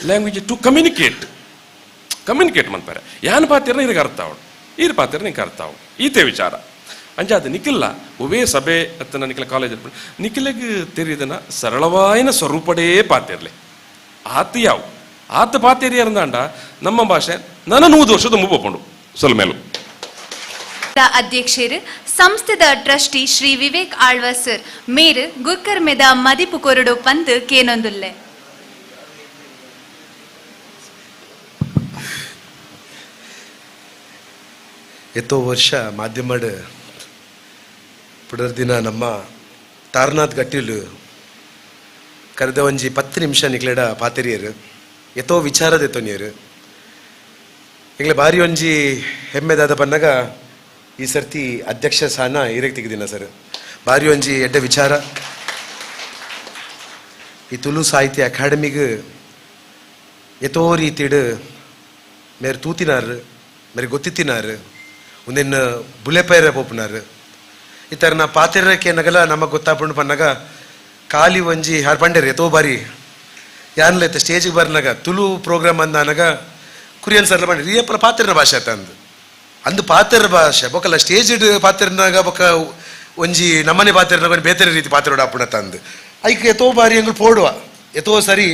ಲ್ಯಾಂಗ್ವೇಜ್ ಟು ಕಮ್ಯುನಿಕೇಟ್ ಮನ್ಪರೆ ಯಾನ್ ಪಾತಿರ್ನ ಇದಕ್ಕೆ ಅರ್ಥ ಅವಳು ಈರ್ ಪಾತಿರ್ನ ನಿಂಗೆ ಅರ್ಥ ಅವಳು ಈತೆ ವಿಚಾರ ಅಂಚಾದ ನಿಖಿಲ್ಲ ಒವೇ ಸಭೆ ಅತ್ತನ ನಿಖಿಲ ಕಾಲೇಜ್ ನಿಖಿಲಗೆ ತೆರಿದನ ಸರಳವಾಯಿನ ಸ್ವರೂಪಡೇ ಪಾತಿರ್ಲಿ ಆತ ಪಾತೇರಿ ಅಂದಾಂಡ ನಮ್ಮ ಭಾಷೆ ನನ್ನ 100 ವರ್ಷದ ಮುಪ್ಪೊಂಡು ಸೊಲ್ಮೇಲು ಅಧ್ಯಕ್ಷರು ಸಂಸ್ಥೆದ ಟ್ರಸ್ಟಿ ಶ್ರೀ ವಿವೇಕ್ ಆಳ್ವ ಸರ್ ಮೇರು ಗುರ್ಕರ್ ಮೆದ ಮದಿಪು ಕೊರಡು ಪಂದ್ ಕೇನೊಂದುಲ್ಲೆ ಎತ್ತೋ ವರ್ಷ ಮಾಧ್ಯಮಡ್ ಪುಡರ್ ದಿನ ನಮ್ಮ ತಾರನಾಥ್ ಗಟ್ಟಿಲು ಕರೆದ ಒಂಜಿ 10 ನಿಮಿಷ ನಿಕ್ಲೆಡ ಪಾತೆರಿಯರು ಎತ್ತೋ ವಿಚಾರದ ಎತ್ತೋನಿಯರು ಈಗಲೇ ಬಾರಿ ಒಂಜಿ ಹೆಮ್ಮೆದಾದ ಪನ್ನಗ ಈ ಸರ್ತಿ ಅಧ್ಯಕ್ಷ ಸ್ಥಾನ ಇರಕ್ಕೆ ತೆಗೆದಿನ ಸರ್ ಬಾರಿ ಒಂಜಿ ಎಡ್ಡ ವಿಚಾರ ಈ ತುಳು ಸಾಹಿತ್ಯ ಅಕಾಡೆಮಿಗೆ ಎತ್ತೋ ರೀತಿಡ್ ಮೇರೆ ತೂತಿನಾರು ಮೇರೆ ಗೊತ್ತಿತ್ತಿನಾರು ಒಂದೇನು ಬುಲೆಪೈರ ಪೋಪುನಾರು ಈ ಥರ ನಾ ಪಾತಿರಕ್ಕೆ ನಗಲ ನಮಗೆ ಗೊತ್ತಾಪುಂಡು ಪನ್ನಾಗ ಖಾಲಿ ಒಂಜಿ ಯಾರು ಪಂಡೇರು ಎತ್ತೋ ಬಾರಿ ಯಾನ್ಲೈತ ಸ್ಟೇಜಿಗೆ ಬರ್ನಾಗ ತುಳು ಪ್ರೋಗ್ರಾಮ್ ಅಂದಾನಾಗ ಕುರಿಯನ್ ಸರ್ಲ ಮಾಡಿ ರಿಯಪ್ಪಲ ಪಾತಿರನ ಭಾಷೆ ಆತ ಅಂದು ಪಾತಿರ ಭಾಷೆ ಬೊಕ್ಕಲ್ಲ ಸ್ಟೇಜ್ ಪಾತಿರನಾಗ ಬೊಕ್ಕ ಒಂಜಿ ನಮ್ಮನೆ ಪಾತಿರನಾಗ ಬೇರೆ ರೀತಿ ಪಾತಿರೋಡ ಅಪ್ಪುಣತ ಅಂದು ಐಕ್ ಎತ್ತೋ ಬಾರಿ ಎಂಗಳು ಪೋಡುವ ಎತ್ತೋ ಸರಿ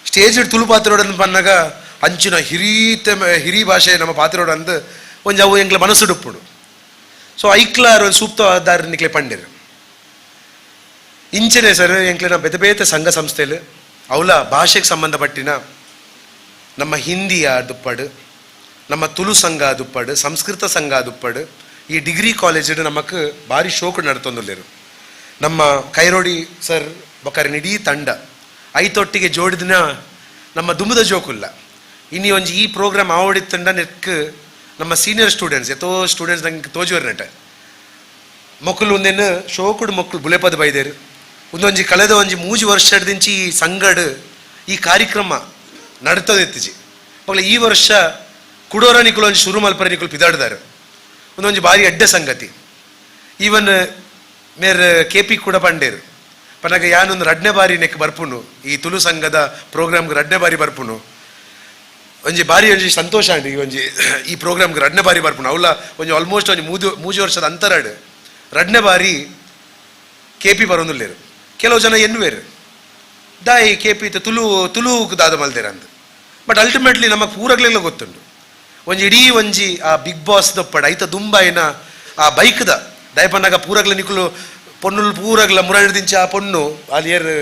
ಸ್ಟೇಜ್ ತುಳು ಪಾತಿರೋಡನ್ನು ಪನ್ನಾಗ ಅಂಚಿನ ಹಿರಿ ಭಾಷೆ ನಮ್ಮ ಪಾತಿರೋಡ ಅಂದು ಒಂಜಿ ಅವು ಎಂಗ್ಲ ಮನಸ್ಸುಡುಪ್ಪುಡು ಸೊ ಐಕ್ಲಾರು ಒಂದು ಸೂಕ್ತವಾದ ನಿಕ್ಲೆ ಪಂಡೇರು ಇಂಚನೆ ಸರ್ ಎಂಕ್ಲೆ ನಮ್ಮ ಬೇತೆ ಸಂಘ ಸಂಸ್ಥೆಲು ಅವಳ ಭಾಷೆಗೆ ಸಂಬಂಧಪಟ್ಟಿನ ನಮ್ಮ ಹಿಂದಿಯ ದುಪ್ಪಡು ನಮ್ಮ ತುಳು ಸಂಘ ದುಪ್ಪಡು ಸಂಸ್ಕೃತ ಸಂಘ ದುಪ್ಪಡು ಈ ಡಿಗ್ರಿ ಕಾಲೇಜ್ ನಮಕ್ ಭಾರಿ ಶೋಕು ನಡ್ತೊಂದುಲ್ಲೇರು ನಮ್ಮ ಕೈರೋಡಿ ಸರ್ ಬೊಕ್ಕರಿನ ಇಡೀ ತಂಡ ಐತೊಟ್ಟಿಗೆ ಜೋಡಿದಿನ ನಮ್ಮ ದುಮ್ಮದ ಜೋಕುಲ್ಲ ಇನ್ನು ಒಂಜಿ ಈ ಪ್ರೋಗ್ರಾಮ್ ಆವಡಿತ್ತಂಡ ನೆಕ್ ನಮ್ಮ ಸೀನಿಯರ್ ಸ್ಟೂಡೆಂಟ್ಸ್ ಎತ್ತೋ ಸ್ಟೂಡೆಂಟ್ಸ್ ನಂಗೆ ತೋಜುವರ್ ನಟ ಮೊಕ್ಕಲು ಒಂದೇನು ಶೋಕುಡು ಮೊಕ್ಕಲು ಬುಲೆಪದ ಬೈದೇರು ಒಂದೊಂಜಿ ಕಳೆದ ಒಂಜಿ 3 ವರ್ಷದಿಂಚಿ ಈ ಸಂಗಡ್ ಈ ಕಾರ್ಯಕ್ರಮ ನಡ್ತದೆತ್ತಿಜಿ ಮಕ್ಕಳು ಈ ವರ್ಷ ಕುಡೋರ ನಿಕ್ಕಲು ಒಂಜಿ ಶುರು ಮಲ್ಪರ ನಿಕ್ಕಲು ಪಿದಾಡ್ದಾರು ಒಂದೊಂಜಿ ಭಾರಿ ಎಡ್ಡ ಸಂಗತಿ ಈವನ್ ಮೇರ್ KP ಕೂಡ ಪಂಡೇರು ಪನ್ನಾಗ ಯಾನೊಂದು 2ನೇ ಬಾರಿ ನೆಕ್ ಬರ್ಪುನು ಈ ತುಳು ಸಂಘದ ಪ್ರೋಗ್ರಾಮ್ಗೆ 2ನೇ ಬಾರಿ ಬರ್ಪುನು ಒಂಜಿ ಭಾರಿ ಒಂಜಿ ಸಂತೋಷ ಅಂಡಿ ಈ ಪ್ರೋಗ್ರಾಮ್ಗೆ 2ನೇ ಬಾರಿ ಬರ್ಪುನು ಅವಳ ಒಂಜಿ ಆಲ್ಮೋಸ್ಟ್ ಒಂಜಿ 3 ವರ್ಷದ ಅಂತರಾಡು 2ನೇ ಬಾರಿ KP ಬರೋದಿಲ್ಲೇರು ಕೆಲವು ಜನ ಎನ್ನುವೇರು ದಾಯಿ KP ತುಳು ದಾದ ಮಲ್ದೇರ ಅಂದು ಬಟ್ ಅಲ್ಟಿಮೇಟ್ಲಿ ನಮಗೆ ಪೂರಗ್ಲೆಲ್ಲ ಗೊತ್ತುಂಡು ಒಂಜಿ ಇಡೀ ಒಂಜಿ ಆ ಬಿಗ್ ಬಾಸ್ ದಪ್ಪಡ ಐತ ದುಂಬ ಏನ ಆ ಬೈಕ್ದ ದಯಪನ್ನಾಗ ಪೂರಗ್ಲ ನಿಕ್ಕಲು ಪೊನ್ನುಲ್ ಪೂರಗ್ಲ ಮುರಡಿದಿಂಚ ಆ ಪೊಣ್ಣು ಅಲ್ಲಿ ಏರು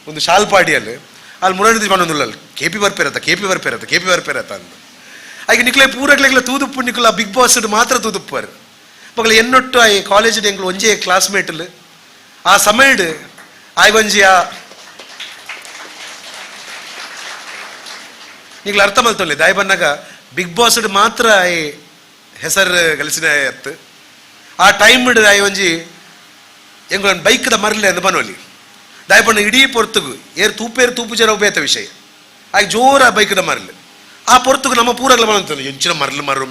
ಒಂದು ಶಾಲ್ಪಾಡಿಯಲ್ಲಿ ಅಲ್ಲಿ ಮುರಡಿದಿಂಚ ಪನ್ನೊಂದುಲ್ಲ KP ಬರ್ಪೇರತ್ತ ಅಂದು ಆಗ ನಿಕ್ಲೆ ಪೂರಗ್ಲೆಗ್ಲ ತೂದುಪ್ಪು ನಿಕ್ಕಲು ಆ ಬಿಗ್ ಬಾಸ್ ಮಾತ್ರ ತೂದುಪ್ಪರು ಮಕ್ಕಳು ಎನ್ನೊಟ್ಟು ಆ ಕಾಲೇಜ್ ಎಂಗ್ಲು ಒಂಜೇ ಕ್ಲಾಸ್ಮೇಟ್ಲು ಆ ಸಮಯಡ್ ಆಯ್ಗೊಂಜಿ ಆ ನಿಗ್ಲು ಅರ್ಥ ಮಲ್ತೊಲ್ಲೆ ದಾಯ್ ಬನ್ನಾಗ ಬಿಗ್ ಬಾಸ್ ಮಾತ್ರ ಈ ಹೆಸರು ಗಳಿಸಿನ ಎತ್ತು ಆ ಟೈಮ್ ಆಯ್ ಒಂಜಿ ಎಂಗ್ ಬೈಕ್ದ ಮರಲೆ ಅಂದು ಬನೋಲಿ ದಾಯ್ ಬಣ್ಣ ಇಡೀ ಪೊರ್ತುಗು ತೂಪು ಜರ ಬೇತ ವಿಷಯ ಆಯ್ ಜೋರ ಬೈಕ್ದ ಮರಲು ಆ ಪೊರ್ತುಗು ನಮ್ಮ ಪೂರಗ್ಲ ಬಂತಲ್ಲ ಎಂಚಿನ ಮರಲು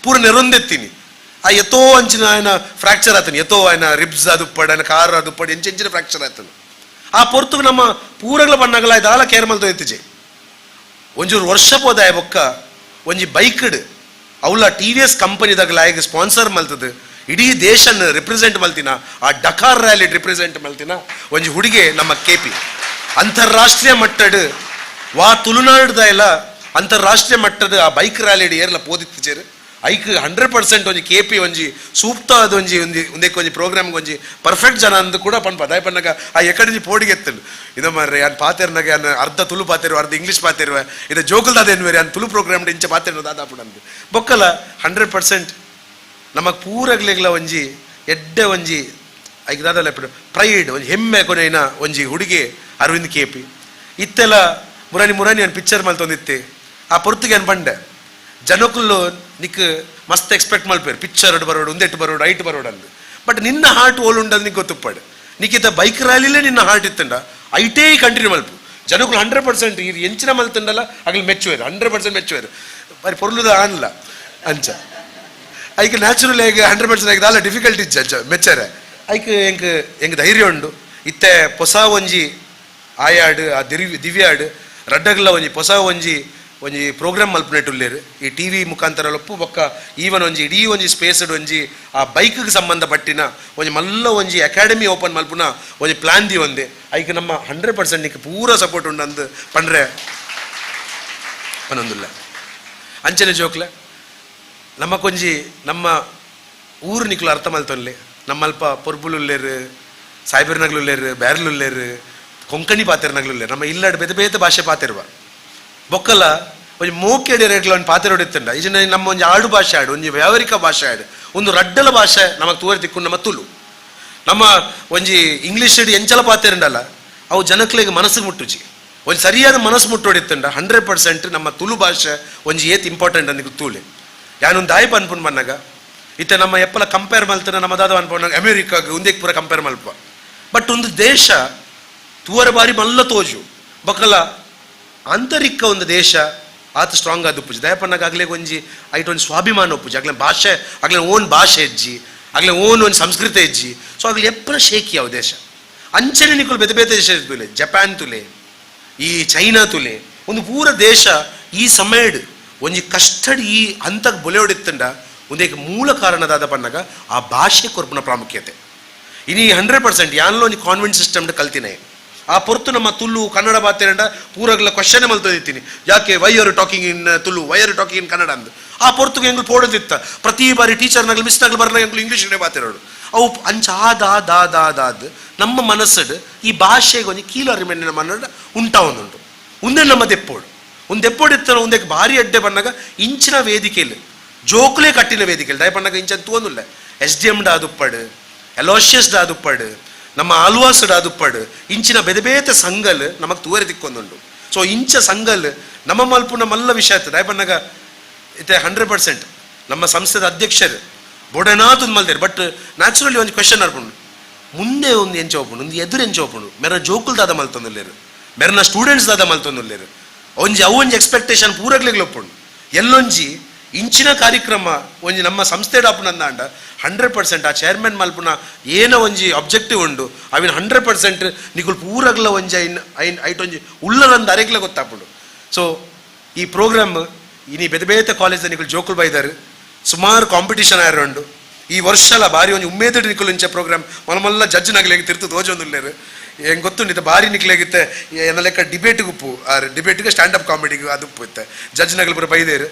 ಪೂರ ನೆರೊಂದೆತ್ತೀನಿ ಆ ಎತ್ತೋ ಅಂಚಿನ ಆಯ್ನ ಫ್ರಾಕ್ಚರ್ ಆತನು ಎತ್ತೋ ಆಯ್ನ ರಿಬ್ಸ್ ಅದುಪ್ಪಡು ಆಯ್ನ ಕಾರ್ ಅದುಪ್ಪಡು ಎಂಚಿನ ಫ್ರಾಕ್ಚರ್ ಆತನು ಆ ಪೊರ್ತುಗು ನಮ್ಮ ಪೂರಗ್ಲ ಬಣ್ಣಗಲ ಇದಾಲ ಕೇರ್ ಮಲ್ತೋ ಎತ್ತಿಜೆ ಒಂಚೂರು ವರ್ಷ ಪೋದಾಯ ಬೊಕ್ಕ ಒಂಜಿ ಬೈಕ್ಡ್ ಅವಳ TVS ಕಂಪನಿದಾಗ ಲಾಯಕ್ ಸ್ಪಾನ್ಸರ್ ಮಲ್ತದ ಇಡೀ ದೇಶನ ರಿಪ್ರೆಸೆಂಟ್ ಮಲ್ತಿನ ಆ ಡಕಾರ್ ರ್ಯಾಲಿ ರಿಪ್ರೆಸೆಂಟ್ ಮಲ್ತಿನ ಒಂಜಿ ಹುಡುಗೆ ನಮ್ಮ KP ಅಂತಾರಾಷ್ಟ್ರೀಯ ಮಟ್ಟದ ತುಳುನಾಡ್ದ ಎಲ್ಲ ಅಂತಾರಾಷ್ಟ್ರೀಯ ಮಟ್ಟದ ಆ ಬೈಕ್ ರ್ಯಾಲಿ ಏರ್ಲ ಪೋದಿತ್ತೇರು ಐಕ್ 100% ಒಂಜಿ KP ಒಂಜಿ ಸೂಕ್ತವಾದ ಒಂಜಿ ಪ್ರೋಗ್ರಾಮ್ಗೆ ಒಂಜಿ ಪರ್ಫೆಕ್ಟ್ ಜನ ಅಂದು ಕೂಡ ಪನ್ಪ ದಾಯ್ ಪನ್ನಾಗ ಆ ಎಕಡೆ ಪೋಡಿಗೆ ಎತ್ತಲು ಇದ ಮರ್ರೆ ಯಾನ್ ಪಾತೆರ್ನಾಗ ಯಾನ್ ಅರ್ಧ ತುಳು ಪಾತೆರುವ ಅರ್ಧ ಇಂಗ್ಲಿಷ್ ಪಾತೆರುವ ಇದು ಜೋಕಲ್ದಾದ ಎನ್ವೇರಿ ಯಾನ್ ತುಳು ಪ್ರೋಗ್ರಾಮ್ ಇಂಚ ಪಾತೆರ್ನ ದಾದಾಪುಡು ಅಂದು ಬೊಕ್ಕಲ 100% ನಮಗ್ ಪೂರಗ್ಲೆಗ್ಲ ಒಂಜಿ ಎಡ್ಡ ಒಂಜಿ ಐಕ್ ದಾದಲ್ಲ ಪ್ರೈಡ್ ಒಂಜಿ ಹೆಮ್ಮೆ ಕೊನೆಯಿನ ಒಂಜಿ ಹುಡುಗಿ ಅರವಿಂದ್ KP ಇತ್ತೆಲ್ಲ ಮುರಾನಿ ಅನ್ ಪಿಕ್ಚರ್ ಮಲ್ತೊಂದಿತ್ತೆ ಆ ಪೊರ್ತುಗೆ ಅನ್ ಪಂಡೆ ಜನಕ್ಕುಲ್ಲು ನಿಕ್ ಮಸ್ತ್ ಎಕ್ಸ್ಪೆಕ್ಟ್ ಮಲ್ಪೇರು ಪಿಕ್ಚರ್ ಬರೋಡು ಒಂದೆಟ್ಟು ಬರೋಡು ಐಟ್ ಬರೋಡು ಅಂದು ಬಟ್ ನಿನ್ನ ಹಾರ್ಟ್ ಓಲ್ ಉಂಡದು ನಿಂಗೆ ಗೊತ್ತುಪ್ಪಡು ನಿಕ್ಕಿತ ಬೈಕ್ ರ್ಯಾಲಿಲೇ ನಿನ್ನ ಹಾರ್ಟ್ ಇತ್ತಂಡ ಐಟೇ ಕಂಟಿನ್ಯೂ ಮಲ್ಪು ಜನಗಳು 100% ಇದು ಎಂಚಿನ ಮಲ್ತಂಡಲ್ಲ ಆಗ್ಲಿ ಮೆಚ್ಚುವರು 100% ಮೆಚ್ಚುವರು ಬರೀ ಪೊರ್ಲುದ ಆನ್ಲ ಅಂಚ ಐಕ್ ನ್ಯಾಚುರಲ್ ಆಗಿ 100% ಆಗಿ ದಾಲ ಡಿಫಿಕಲ್ಟಿ ಇಜ್ಜ ಮೆಚ್ಚರೆ ಐಕ್ ಎಂಕ್ ಧೈರ್ಯ ಉಂಡು ಇತ್ತೆ ಹೊಸ ಒಂಜಿ ಆಯಾಡು ಆ ದಿವ್ಯಾಡು ರಡ್ಡಗಲ ಒಂಜಿ ಹೊಸ ಒಂಜಿ ಪ್ರೋಗ್ರಾಮ್ ಮಲ್ಪನೆಟ್ಟುಲ್ಲೇರು ಈ ಟಿವಿ ಮುಖಾಂತರ ಲೊಪ್ಪು ಬೊಕ್ಕ ಈವನ್ ಒಂಜಿ ಇಡೀ ಒಂಜಿ ಸ್ಪೇಸ್ಡ್ ಒಂಜಿ ಆ ಬೈಕ್ಗೆ ಸಂಬಂಧಪಟ್ಟಿನ ಒಂಜಿ ಮಲ್ಲ ಒಂಜಿ ಅಕಾಡೆಮಿ ಓಪನ್ ಮಲ್ಪುನ ಒಂಜಿ ಪ್ಲಾನ್ ದಿ ಒಂದೇ ಐಕ್ ನಮ್ಮ 100% ನಿಕ್ ಪೂರ ಸಪೋರ್ಟ್ ಉಂಡು ಅಂದ್ ಪಂಡ್ರೆ ಪನೊಂದುಲ್ಲ ಅಂಚನೆ ಜೋಕ್ಲೆ ನಮ್ಮಕೊಂಜಿ ನಮ್ಮ ಊರು ನಿಕ್ಲು ಅರ್ಥ ಮಲ್ತೊನ್ಲೆ ನಮ್ಮಲ್ಪ ಪೊರ್ಬುಲುಲ್ಲೇರು ಸಾಯ್ಬರ್ನಗ್ಲುಲ್ಲೇರು ಬ್ಯಾರ್ಲುಲ್ಲೇರು ಕೊಂಕಣಿ ಪಾತೆರ್ನಗ್ಲುಲ್ಲೇರು ನಮ್ಮ ಇಲ್ಲಾಡ್ ಬೇತೆ ಬೇತೆ ಭಾಷೆ ಪಾತೆರ್ವ ಬೊಕ್ಕಲ ಒಂಜಿ ಮೋಕೆಡೆ ರೇಟ್ಲ ಒಂದು ಪಾತ್ರೆ ಹೊಡಿತಂಡ ಈಜಿನ ನಮ್ಮ ಒಂಜಿ ಆಡು ಭಾಷೆ ಆಡು ಒಂಜಿ ವ್ಯಾವಹಾರಿಕ ಭಾಷೆ ಆಡು ಒಂದು ರಡ್ಡಲ ಭಾಷೆ ನಮಗೆ ತೂವರೆ ತಿಕ್ಕೊಂಡು ನಮ್ಮ ತುಳು ನಮ್ಮ ಒಂಜಿ ಇಂಗ್ಲೀಷ್ ಎಂಚಲ ಪಾತ್ರೆ ಉಂಡಲ್ಲ ಅವು ಜನಕ್ಲಿಗೆ ಮನಸ್ಸಿಗೆ ಮುಟ್ಟುಜಿ ಒಂದು ಸರಿಯಾದ ಮನಸ್ಸು ಮುಟ್ಟೊಡಿತಂಡ 100% ನಮ್ಮ ತುಳು ಭಾಷೆ ಒಂಜಿ ಏತ್ ಇಂಪಾರ್ಟೆಂಟ್ ಅಂದಿಗೆ ತೂಲೆ ಯಾನೊಂದು ದಾಯ್ಪ ಅನ್ಪುಂಡು ಬಂದಾಗ ಇತ್ತೆ ನಮ್ಮ ಎಪ್ಪಲ ಕಂಪೇರ್ ಮಲ್ತನ ನಮ್ಮ ದಾದ ಅನ್ಪುಂಡಾಗ ಅಮೇರಿಕಾಗೆ ಒಂದೇ ಪೂರ ಕಂಪೇರ್ ಮಲ್ಪ ಬಟ್ ಒಂದು ದೇಶ ತೂವರೆ ಬಾರಿ ಮಲ್ಲ ತೋಜು ಬೊಕ್ಕಲ ಆಂತರಿಕ ಒಂದು ದೇಶ ಆತ ಸ್ಟ್ರಾಂಗ್ ಆದ ಉಪ್ಪುಜಿ ದಯಪನ್ನಾಗ ಆಗ್ಲೇ ಒಂಜಿ ಐಟ್ ಒಂದು ಸ್ವಾಭಿಮಾನ ಒಪ್ಪುಜಿ ಆಗ್ಲೇ ಭಾಷೆ ಆಗ್ಲೇ ಓನ್ ಭಾಷೆ ಹೆಜ್ಜಿ ಆಗ್ಲೇ ಓನ್ ಒಂದು ಸಂಸ್ಕೃತಿ ಹೆಜ್ಜಿ ಸೊ ಆಗ್ಲೇ ಎಪ್ಪನ ಶೇಕಿ ಯಾವ ದೇಶ ಅಂಚನೆ ನಿಕ್ಕಲು ಬೇತೆ ಬೇತೆ ದೇಶ ತುಲೆ ಜಪಾನ್ ತುಲೆ ಈ ಚೈನಾ ತುಲೆ ಒಂದು ಪೂರ ದೇಶ ಈ ಸಮಯಡ್ ಒಂಜಿ ಕಷ್ಟಡ್ ಈ ಹಂತಕ್ಕೆ ಬೊಲೆ ಹೊಡಿತಂಡ ಒಂದೇಕ ಮೂಲ ಕಾರಣದಾದ ಪನ್ನಾಗ ಆ ಭಾಷೆ ಕೊರ್ಪುನ ಪ್ರಾಮುಖ್ಯತೆ ಇನಿ 100% ಯಾನ್ಲೋ ಒಂದು ಕಾನ್ವೆಂಟ್ ಸಿಸ್ಟಮ್ ಕಲ್ತಿನೇ ಆ ಪೊರ್ತು ನಮ್ಮ ತುಳು ಕನ್ನಡ ಬಾತೇರಂಡ ಪೂರಗ್ಲ ಕ್ವಶನ್ ಮಲ್ತದಿತ್ತೀನಿ ಯಾಕೆ why are talking in Tulu why are talking ಇನ್ ಕನ್ನಡ ಅಂದ್ ಆ ಪೊರ್ತುಗೆ ಎಂಗ್ಲು ಪೋಡದಿತ್ತ ಪ್ರತಿ ಬಾರಿ ಟೀಚರ್ನಾಗ್ಲು ಮಿಸ್ನಾಗ್ಲು ಬರಲ್ಲ ಎಂಗ್ಲು ಇಂಗ್ಲೀಷ್ನೇ ಬಾತಿರೋಡು ಅವು ಅಂಚ ಆದಾದ್ ನಮ್ಮ ಮನಸ್ಸಡ್ ಈ ಭಾಷೆಗೆ ಒಂದು ಕೀಲರಿಮೆಂಡಿನ ಮನ್ನಡ ಉಂಟಾವೊಂದುಂಟು ಒಂದೇ ನಮ್ಮ ದೆಪ್ಪೋಡು ಒಂದು ದೆಪ್ಪೋಡು ಇರ್ತಾನೆ ಒಂದೇ ಭಾರಿ ಅಡ್ಡೆ ಬಂದಾಗ ಇಂಚಿನ ವೇದಿಕೆಯಲ್ಲಿ ಜೋಕ್ಲೇ ಕಟ್ಟಿನ ವೇದಿಕೆಯಲ್ಲಿ ದಯ ಬಂದಾಗ ಇಂಚ ತೋಂದಿಲ್ಲ SDM ದಾದುಪ್ಪಡು ಎಲೋಷಿಯಸ್ ದಾದುಪ್ಪಡು ನಮ್ಮ ಆಲ್ವಾಸ್ ದಾದುಪ್ಪಡು ಇಂಚಿನ ಬೇತೆ ಬೇತೆ ಸಂಗಲ್ ನಮಗೆ ತೂವರೆ ತಿಕ್ಕೊಂದುಂಡು ಸೊ ಇಂಚ ಸಂಗಲ್ ನಮ್ಮ ಮಲ್ಪುನ ಮಲ್ಲ ವಿಷಯ ಇರ್ತದೆ ದಯ ಬಂದಾಗ ಇತ್ತೆ 100% ನಮ್ಮ ಸಂಸ್ಥೆದ ಅಧ್ಯಕ್ಷರು ಬೊಡನಾತು ಮಲ್ದೇರು ಬಟ್ ನ್ಯಾಚುರಲಿ ಒಂದು ಕ್ವೆಶನ್ ಅರ್ಪುಂಡು ಮುಂದೆ ಒಂದು ಎಂಚ ಒಪ್ಪುಂಡು ಒಂದು ಎದುರು ಎಂಚ ಒಪ್ಪುಂಡು ಮೆರ ಜೋಕುಲ್ ದಾದ ಮಲ್ತೊಂದುಲ್ಲೇರು ಮೆರನ ಸ್ಟೂಡೆಂಟ್ಸ್ ದಾದ ಮಲ್ತೊಂದುಲ್ಲೇರು ಒಂಜಿ ಎಕ್ಸ್ಪೆಕ್ಟೇಷನ್ ಪೂರಗ್ಲಿಗೆ ಒಪ್ಪುಂಡು ಎಲ್ಲೊಂಜಿ ಇಂಚಿನ ಕಾರ್ಯಕ್ರಮ ಒಂಜಿ ನಮ್ಮ ಸಂಸ್ಥೆ ಆಪುನಂದಾಂಡ 100% ಆ ಚೇರ್ಮನ್ ಮಲ್ಪುನ ಏನೋ ಒಂಜಿ ಅಬ್ಜೆಕ್ಟಿವ್ ಉಂಡು ಅವಿನ 100% ನಿಕುಲ್ ಪೂರಗ್ಲ ಒಂಜಿ ಐಟೊಂಜಿ ಉಳ್ಳರಂದ ಅರೆಗ್ಲ ಗೊತ್ತಾಪುಂಡು ಸೊ ಈ ಪ್ರೋಗ್ರಾಮ್ ಇನಿ ಬೇತೆ ಬೇತೆ ಕಾಲೇಜ್ ನಿಕುಲ್ ಜೋಕುಲ್ ಬೈದಾರು ಸುಮಾರು ಕಾಂಪಿಟೇಷನ್ ಆಯರುಂಡು ಈ ವರ್ಷಲ ಬಾರಿ ಒಂಜಿ ಉಮ್ಮೇದ ನಿಕುಲ್ ಇಂಚ ಪ್ರೋಗ್ರಾಮ್ ಮಲ್ಲ ಜಡ್ಜ್ ನಗ್ಲಿಗೆ ತಿರ್ತು ತೋಜೊಂದುಲ್ಲೇರು ಹೆಂಗೆ ಗೊತ್ತುಂಡಿತ್ತೆ ಬಾರಿ ನಿಕ್ಲಾಗಿತ್ತೆ ಏನ ಲೆಕ್ಕ ಡಿಬೇಟ್ಗೆ ಉಪ್ಪು ಆ ಡಿಬೇಟ್ಗೆ ಸ್ಟ್ಯಾಂಡಪ್ ಕಾಮಿಡಿಗೆ ಅದು ಉಪ್ಪು ಇತ್ತೆ ಜಡ್ಜ್ ನಗಲು ಪೂರ ಬೈದೇರು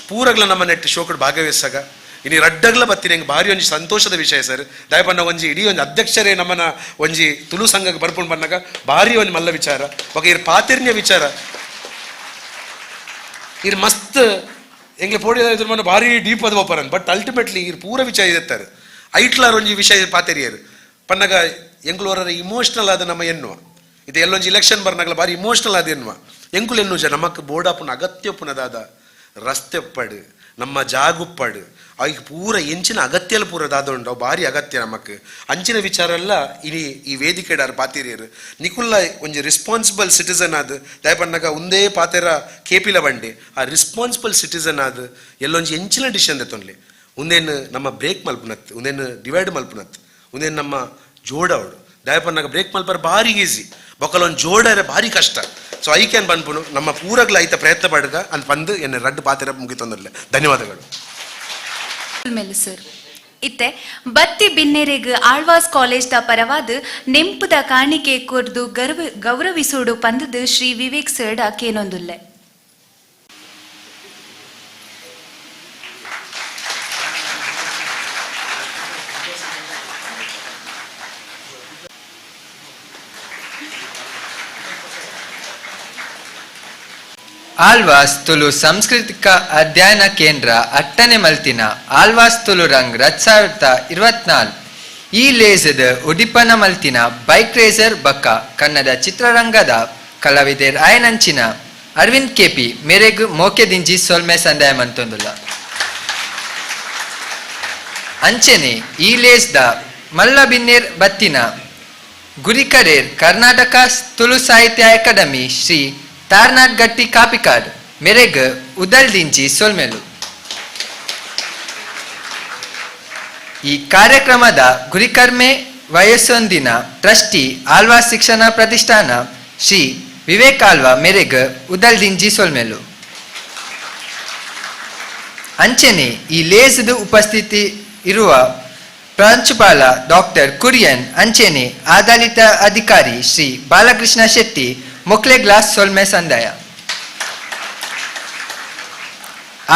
ಪೂರಗ್ಲ ನಮ್ಮ ನೆಟ್ಟು ಶೋಕಡ್ ಭಾಗವಹಿಸಾಗ ಇನಿ ರಡ್ಡಗ್ಲ ಬತ್ತೀನಿ ಹೆಂಗೆ ಭಾರಿ ಒಂಜಿ ಸಂತೋಷದ ವಿಷಯ ಸರ್ ದಯಪನ್ನ ಒಂಜಿ ಇಡೀ ಒಂದು ಅಧ್ಯಕ್ಷರೇ ನಮ್ಮನ್ನ ಒಂಜಿ ತುಳು ಸಂಘಕ್ಕೆ ಬರ್ಪುಂಡು ಬಂದಾಗ ಭಾರಿ ಒಂದು ಮಲ್ಲ ವಿಚಾರ ಬೊಕ ಇರ್ ಪಾತಿರ್ನ್ಯ ವಿಚಾರ ಇರ್ ಮಸ್ತ್ ಎಂಗ್ಲೆ ಪೋಡಿ ಮನ ಭಾರಿ ಡೀಪ್ ಅದ ಒಪ್ಪರನ್ ಬಟ್ ಅಲ್ಟಿಮೇಟ್ಲಿ ಇರ್ ಪೂರ ವಿಚಾರ ಇರುತ್ತಾರೆ ಐಟ್ಲಾರ್ ಒಂಜಿ ವಿಷಯ ಪಾತೆರಿಯರು ಪನ್ನಗ ಎಂಗ್ಳೂರ ಇಮೋಷನಲ್ ಆದ ನಮ್ಮ ಎನ್ನುವ ಇದು ಎಲ್ಲೊಂಜಿ ಇಲೆಕ್ಷನ್ ಬರ್ನಾಗಲ ಭಾರಿ ಇಮೋಷನಲ್ ಆದ ಎನ್ನುವ ಎಂಕುಲು ಎನ್ನುವ ನಮಕ್ ಬೋಡಾಪುನ ಅಗತ್ಯ ಪುನದಾದ ರಸ್ತೆ ಉಪ್ಪಡು ನಮ್ಮ ಜಾಗುಪ್ಪಡು ಅವಿಗೆ ಪೂರ ಎಂಚಿನ ಅಗತ್ಯಲ ಪೂರದಾದ ಉಂಡು ಅವು ಭಾರಿ ಅಗತ್ಯ ನಮಕ್ ಅಂಚಿನ ವಿಚಾರ ಎಲ್ಲ ಇನಿ ಈ ವೇದಿಕೆಡಾರು ಪಾತಿರಿಯರು ನಿಕುಲ್ಲ ಒಂಜಿ ರೆಸ್ಪಾನ್ಸಿಬಲ್ ಸಿಟಿಸನ್ ಆದ್ ದಯಪನ್ನಾಗ ಒಂದೇ ಪಾತೆರ ಕೇಪಿಲ ಬಂಡಿ ಆ ರೆಸ್ಪಾನ್ಸಿಬಲ್ ಸಿಟಿಸನ್ ಆದ್ ಎಲ್ಲೊಂಜಿ ಎಂಚಿನ ಡಿಸಿಷನ್ ತೆತ್ತೊನ್ಲಿ ಒಂದೇನು ನಮ್ಮ ಬ್ರೇಕ್ ಮಲ್ಪುನತ್ ಒಂದೇನು ಡಿವೈಡ್ ಮಲ್ಪುನತ್ ಒಂದೇನು ನಮ್ಮ ಜೋಡವಡು ದಯಪನ್ನಾಗ ಬ್ರೇಕ್ ಮಲ್ಪರ ಭಾರಿ ಈಸಿ ಬೊಕ್ಕಲೊಂದು ಜೋಡರೆ ಭಾರಿ ಕಷ್ಟ ಸೊ ಐಕ್ಯಾನ್ ಬಂದ್ಪುನು ನಮ್ಮ ಪೂರಗ್ಲ ಐತ ಪ್ರಯತ್ನ ಪಡ್ಗ ಅಂತ ಬಂದು ಎನ್ನ ರಡ್ಡು ಪಾತೆರ ಮುಗಿತೊಂದಿಲ್ಲ ಧನ್ಯವಾದಗಳು ಮೇಲೆ ಸರ್ ಇತ್ತೆ ಬತ್ತಿ ಬಿನ್ನೆರೆಗ್ ಆಳ್ವಾಸ್ ಕಾಲೇಜ್ ದ ಪರವಾದ ನೆಂಪುದ ಕಾಣಿಕೆ ಕೊರ್ದು ಗೌರವಿಸೋಡು ಪಂದದ ಶ್ರೀ ವಿವೇಕ್ ಸರ್ಡ ಕೇನೊಂದುಲ್ಲೆ ಆಳ್ವಾಸ್ ತುಳು ಸಾಂಸ್ಕೃತಿಕ ಅಧ್ಯಯನ ಕೇಂದ್ರ ಅಟ್ಟನೆ ಮಲ್ತಿನ ಆಳ್ವಾಸ್ ತುಳು ರಂಗ್ 2024 ಈ ಲೇಸದ ಉಡಿಪನ ಮಲ್ತಿನ ಬೈಕ್ ರೇಸರ್ ಬಕ್ಕ ಕನ್ನಡ ಚಿತ್ರರಂಗದ ಕಲಾವಿದರ್ ಆಯನಂಚಿನ ಅರವಿಂದ್ ಕೆಪಿ ಮೇರೆಗ್ ಮೋಕೆ ದಿಂಜಿ ಸೊಲ್ಮೆ ಸಂದಾಯ ಮಂತೊಂದುಲ್ಲ ಅಂಚೆನೆ ಈ ಲೇಸ್ದ ಮಲ್ಲ ಬಿನ್ನೇರ್ ಬತ್ತಿನ ಗುರಿಕರೇರ್ ಕರ್ನಾಟಕ ತುಳು ಸಾಹಿತ್ಯ ಅಕಾಡೆಮಿ ಶ್ರೀ ತಾರ್ನಾಥ್ ಗಟ್ಟಿ ಕಾಪಿಕಾಡ್ ಮೆರೆಗ್ ಉದಲ್ದಿಂಚಿ ಸೊಲ್ಮೆಲು. ಈ ಕಾರ್ಯಕ್ರಮದ ಗುರಿಕರ್ಮೆ ವಯಸ್ಸೊಂದಿನ ಟ್ರಸ್ಟಿ ಆಲ್ವಾ ಶಿಕ್ಷಣ ಪ್ರತಿಷ್ಠಾನ ಶ್ರೀ ವಿವೇಕ್ ಆಲ್ವಾ ಮೆರೆಗ್ ಉದಲ್ದಿಂಚಿ ಸೊಲ್ಮೆಲು. ಅಂಚನೆ ಈ ಲೇಸದ ಉಪಸ್ಥಿತಿ ಇರುವ ಪ್ರಾಂಶುಪಾಲ ಡಾಕ್ಟರ್ ಕುರಿಯನ್, ಅಂಚನೆ ಆಡಳಿತ ಅಧಿಕಾರಿ ಶ್ರೀ ಬಾಲಕೃಷ್ಣ ಶೆಟ್ಟಿ ಮೊಕ್ಲೆ ಗ್ಲಾಸ್ ಸೊಲ್ಮೆ ಸಂದಾಯ.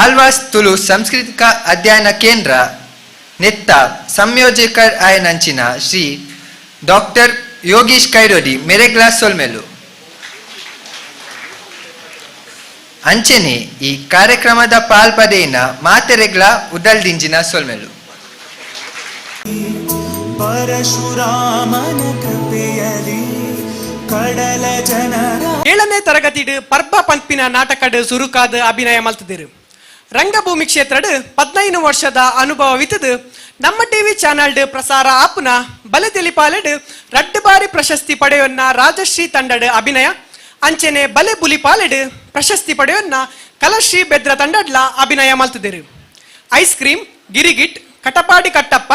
ಆಳ್ವಾಸ್ ತುಳು ಸಾಂಸ್ಕೃತಿಕ ಅಧ್ಯಯನ ಕೇಂದ್ರ ನೆತ್ತ ಸಂಯೋಜಕ ಆಯನಂಚಿನ ಶ್ರೀ ಡಾಕ್ಟರ್ ಯೋಗೀಶ್ ಕೈರೋಡಿ ಮೆರೆ ಗ್ಲಾಸ್ ಸೊಲ್ಮೆಲು. ಅಂಚನೆ ಈ ಕಾರ್ಯಕ್ರಮದ ಪಾಲ್ಪಡೆಯಿನ ಮಾತೆರೆಗ್ಲ ಉದಲ್ದಿಂಜಿನ ಸೊಲ್ಮೆಲು. ಪರಶುರಾಮನ ಕೃಪೆಯಲಿ ಕಡಲ ಜನರ 7ನೇ ತರಗತಿಡು ಪರ್ಬ ಪಂಪಿನ ನಾಟಕಡು ಸುರುಕಾದ ಅಭಿನಯ ಮಲ್ತದಿರು. ರಂಗಭೂಮಿ ಕ್ಷೇತ್ರಡು 15 ವರ್ಷದ ಅನುಭವವಿತ್ತದು. ನಮ್ಮ ಟಿವಿ ಚಾನಲ್ ಪ್ರಸಾರ ಆಪುನ ಬಲೆ ತೆಲಿಪಾಲೆಡು 2 ಬಾರಿ ಪ್ರಶಸ್ತಿ ಪಡೆಯೊನ್ನ ರಾಜಶ್ರೀ ತಂಡಡು ಅಭಿನಯ. ಅಂಚನೆ ಬಲೆ ಬುಲಿಪಾಲೆಡು ಪ್ರಶಸ್ತಿ ಪಡೆಯೊನ್ನ ಕಲಶ್ರೀ ಬೆದ್ರ ತಂಡಡ್ಲ ಅಭಿನಯ ಮಲ್ತದಿರು. ಐಸ್ ಕ್ರೀಮ್, ಗಿರಿಗಿಟ್, ಕಟಪಾಡಿ ಕಟ್ಟಪ್ಪ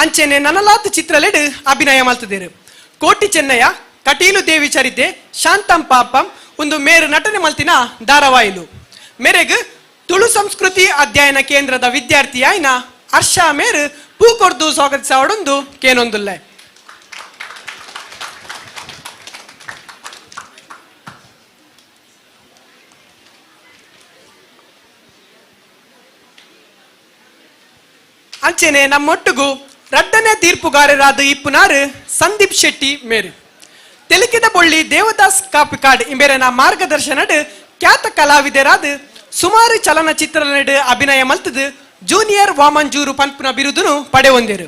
ಅಂಚನೆ ನನಲಾತ್ ಚಿತ್ರಲೆಡು ಅಭಿನಯ ಮಲ್ತದಿರು. ಕೋಟಿ ಚೆನ್ನಯ್ಯ, ಕಟೀಲು ದೇವಿ ಚರಿತೆ, ಶಾಂತಂ ಪಾಪಂ ಒಂದು ಮೇರು ನಟನೆ ಮಲ್ತಿನ ಧಾರಾವಾಹಿಲು. ಮೇರೆಗ್ ತುಳು ಸಂಸ್ಕೃತಿ ಅಧ್ಯಯನ ಕೇಂದ್ರದ ವಿದ್ಯಾರ್ಥಿಯಾಯಿನ ಹರ್ಷ ಮೇರು ಪೂಕೊರ್ದು ಸ್ವಾಗತಿಸವಡೊಂದು ಕೇನೊಂದುಲ್ಲೆ. ಅಂಚನೆ ನಮ್ಮೊಟ್ಟಿಗೂ 2ನೇ ತೀರ್ಪುಗಾರರಾದ ಇಪ್ಪುನಾರು ಸಂದೀಪ್ ಶೆಟ್ಟಿ ಮೇರು. ತೆಲುಕಿದ ಬೊಳ್ಳಿ ದೇವದಾಸ್ ಕಾಪಿಕಾಡ್ ಇಂಬೆರನ ಮಾರ್ಗದರ್ಶನಡ್ ಖ್ಯಾತ ಕಲಾವಿದರಾದ ಸುಮಾರು ಚಲನಚಿತ್ರನಡು ಅಭಿನಯ ಮಲ್ತದು ಜೂನಿಯರ್ ವಾಮಂಜೂರು ಪಂಪ್ನ ಬಿರುದುನು ಪಡೆ ಹೊಂದಿರು.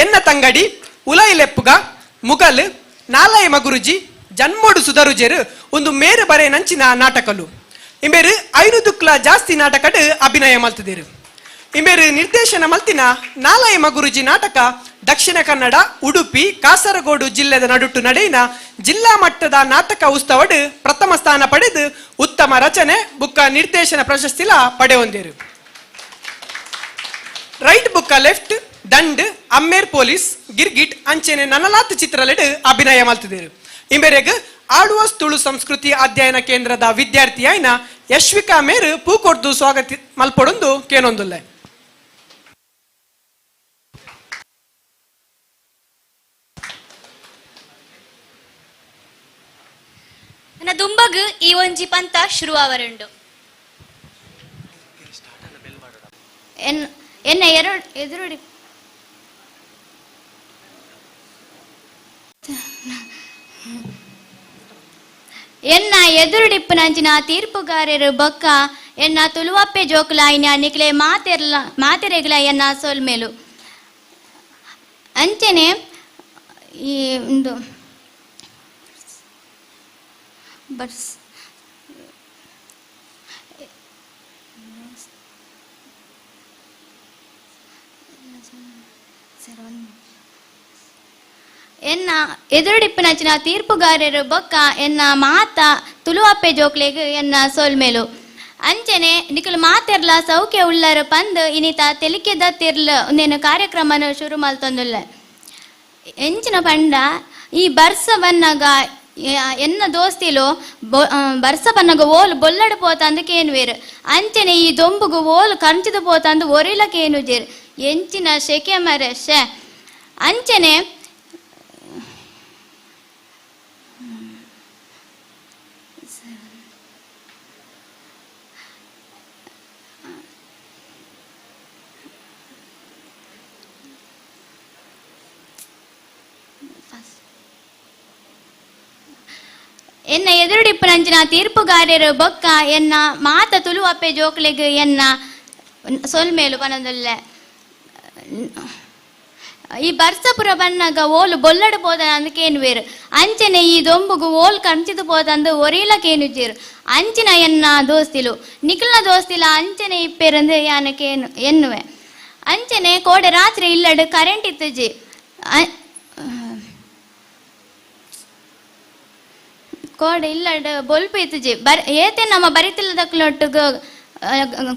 ಎನ್ನ ತಂಗಡಿ, ಉಲೈಲೆಪ್ಪುಗ, ಮುಗಲ್, ನಾಲಯ ಮಗುರುಜಿ, ಜನ್ಮೋಡು ಸುಧರುಜೆರು ಒಂದು ಮೇರು ಬರೆ ನಂಚಿನ ನಾಟಕಲು. ಇಂಬೇರು 500 ಜಾಸ್ತಿ ನಾಟಕಡ್ ಅಭಿನಯ ಮಲ್ತದಿರು. ಇಂಬೇರು ನಿರ್ದೇಶನ ಮಲ್ತಿನ ನಾಲಯ ಮಗುರುಜಿ ನಾಟಕ ದಕ್ಷಿಣ ಕನ್ನಡ, ಉಡುಪಿ, ಕಾಸರಗೋಡು ಜಿಲ್ಲೆದ ನಡುಟು ನಡೆಯಿನ ಜಿಲ್ಲಾ ಮಟ್ಟದ ನಾಟಕ ಉತ್ಸವಡ್ ಪ್ರಥಮ ಸ್ಥಾನ ಪಡೆದು ಉತ್ತಮ ರಚನೆ ಬುಕ್ಕ ನಿರ್ದೇಶನ ಪ್ರಶಸ್ತಿಲ ಪಡೆ ಹೊಂದಿರು. ರೈಟ್ ಬುಕ್ಕ ಲೆಫ್ಟ್, ದಂಡ್, ಅಮ್ಮೇರ್ ಪೊಲೀಸ್, ಗಿರ್ಗಿಟ್ ಅಂಚನೆ ನನಲಾತ್ ಚಿತ್ರಲೆಡ್ ಅಭಿನಯ ಮಲ್ತಿದಿರು. ಇಂಬೆರೆಗ್ ಆಳ್ವಾಸ್ ತುಳು ಸಂಸ್ಕೃತಿ ಅಧ್ಯಯನ ಕೇಂದ್ರದ ವಿದ್ಯಾರ್ಥಿಯಾಯಿನ ಯಶ್ವಿಕಾ ಮೇರು ಪೂಕೊಡ್ದು ಸ್ವಾಗತಿ ಮಲ್ಪೊಡೊಂದು ಕೇನೊಂದುಲ್ಲೆ. ನನ್ನ ದುಂಬಗ್ ಈ ಒಂಜಿ ಪಂತ ಶುರುವಾವರುಂಡು. ಎನ್ನ ಎದುರುಡಿ ಎನ್ನ ಎದುರುಡಿಪ್ಪನಂಚಿನ ತೀರ್ಪುಗಾರರು ಬೊಕ್ಕ ಎನ್ನ ತುಳುವಪ್ಪೆ ಜೋಕುಲಾಯಿನ ನಿಕ್ಲೆ ಮಾತೆರೆಗ್ಲ ಎನ್ನ ಸೊಲ್ಮೆಲು. ಅಂಚನೆ ಈ ಒಂದು ಬರ್ಸ್ ಎನ್ನ ಎದುರುಡಿಪ್ಪನಂಚಿನ ತೀರ್ಪುಗಾರರು ಬೊಕ್ಕ ಎನ್ನ ಮಾತ ತುಳುವಪ್ಪೆ ಜೋಕ್ಲೆಗ್ ಎನ್ನ ಸೊಲ್ಮೆಲು. ಅಂಚನೆ ನಿಕಲು ಮಾತೆರ್ಲ ಸೌಖ್ಯ ಉಳ್ಳರು ಪಂದು ಇನಿತ ತೆಲಿಕೆದ ತಿರ್ಲ ಒಂದೇನು ಕಾರ್ಯಕ್ರಮನ ಶುರು ಮಲ್ತೊಂದುಲ್ಲ. ಎಂಚಿನ ಪಂಡ ಈ ಬರ್ಸ ಬನ್ನಗ ಎನ್ನ ದೋಸ್ತಿಲು ಬರ್ಸ ಬನ್ನಗ ಓಲು ಬೊಲ್ಲಡು ಪೋತಂದು ಕೇನುವೇರು. ಅಂಚನೆ ಈ ದೊಂಬುಗು ಓಲು ಕಂಚಿದು ಪೋತಂದು ಒರಿಲ ಕೇನುಜೇರು. ಎಂಚಿನ ಶೆಕೆ ಮರೆ ಶೆ. ಅಂಚನೆ ಎನ್ನ ಎದುರುಡಿಪ್ಪನಂಚಿನ ತೀರ್ಪುಗಾರರು ಬೊಕ್ಕ ಎನ್ನ ಮಾತ ತುಳುವಪ್ಪೆ ಜೋಕ್ಲೆಗ್ ಎನ್ನ ಸೊಲ್ಮೇಲು ಪನದೊಲ್ಲೆ. ಈ ಬರ್ಸಪುರ ಬನ್ನಗ ಓಲು ಬೊಲ್ಲಡು ಪೋದ ಅಂದಕೇನುವೇರು. ಅಂಚನೆ ಈ ದೊಂಬುಗು ಓಲು ಕಂಚಿದು ಪೋದಂದು ಒರಿಲ ಕೇನುಜೇರು. ಅಂಚಿನ ಎನ್ನ ದೋಸ್ತಿಲು ನಿಖಲ್ನ ದೋಸ್ತಿಲ ಅಂಚನೆ ಇಪ್ಪೇರಂದು ಯಾನಕೇನು ಎನ್ನುವೆ. ಅಂಚನೆ ಕೋಡೆ ರಾತ್ರಿ ಇಲ್ಲಡು ಕರೆಂಟ್ ಇತ್ತಜಿ. ಕೋಡೆ ಇಲ್ಲಡ್ ಬೊಲ್ಪ ಇತ್ತುಜಿ ಏತೆ ನಮ್ಮ ಬರಿತಿಲ್ಲದಕ್ಲೊಟ್ಟಿಗೆ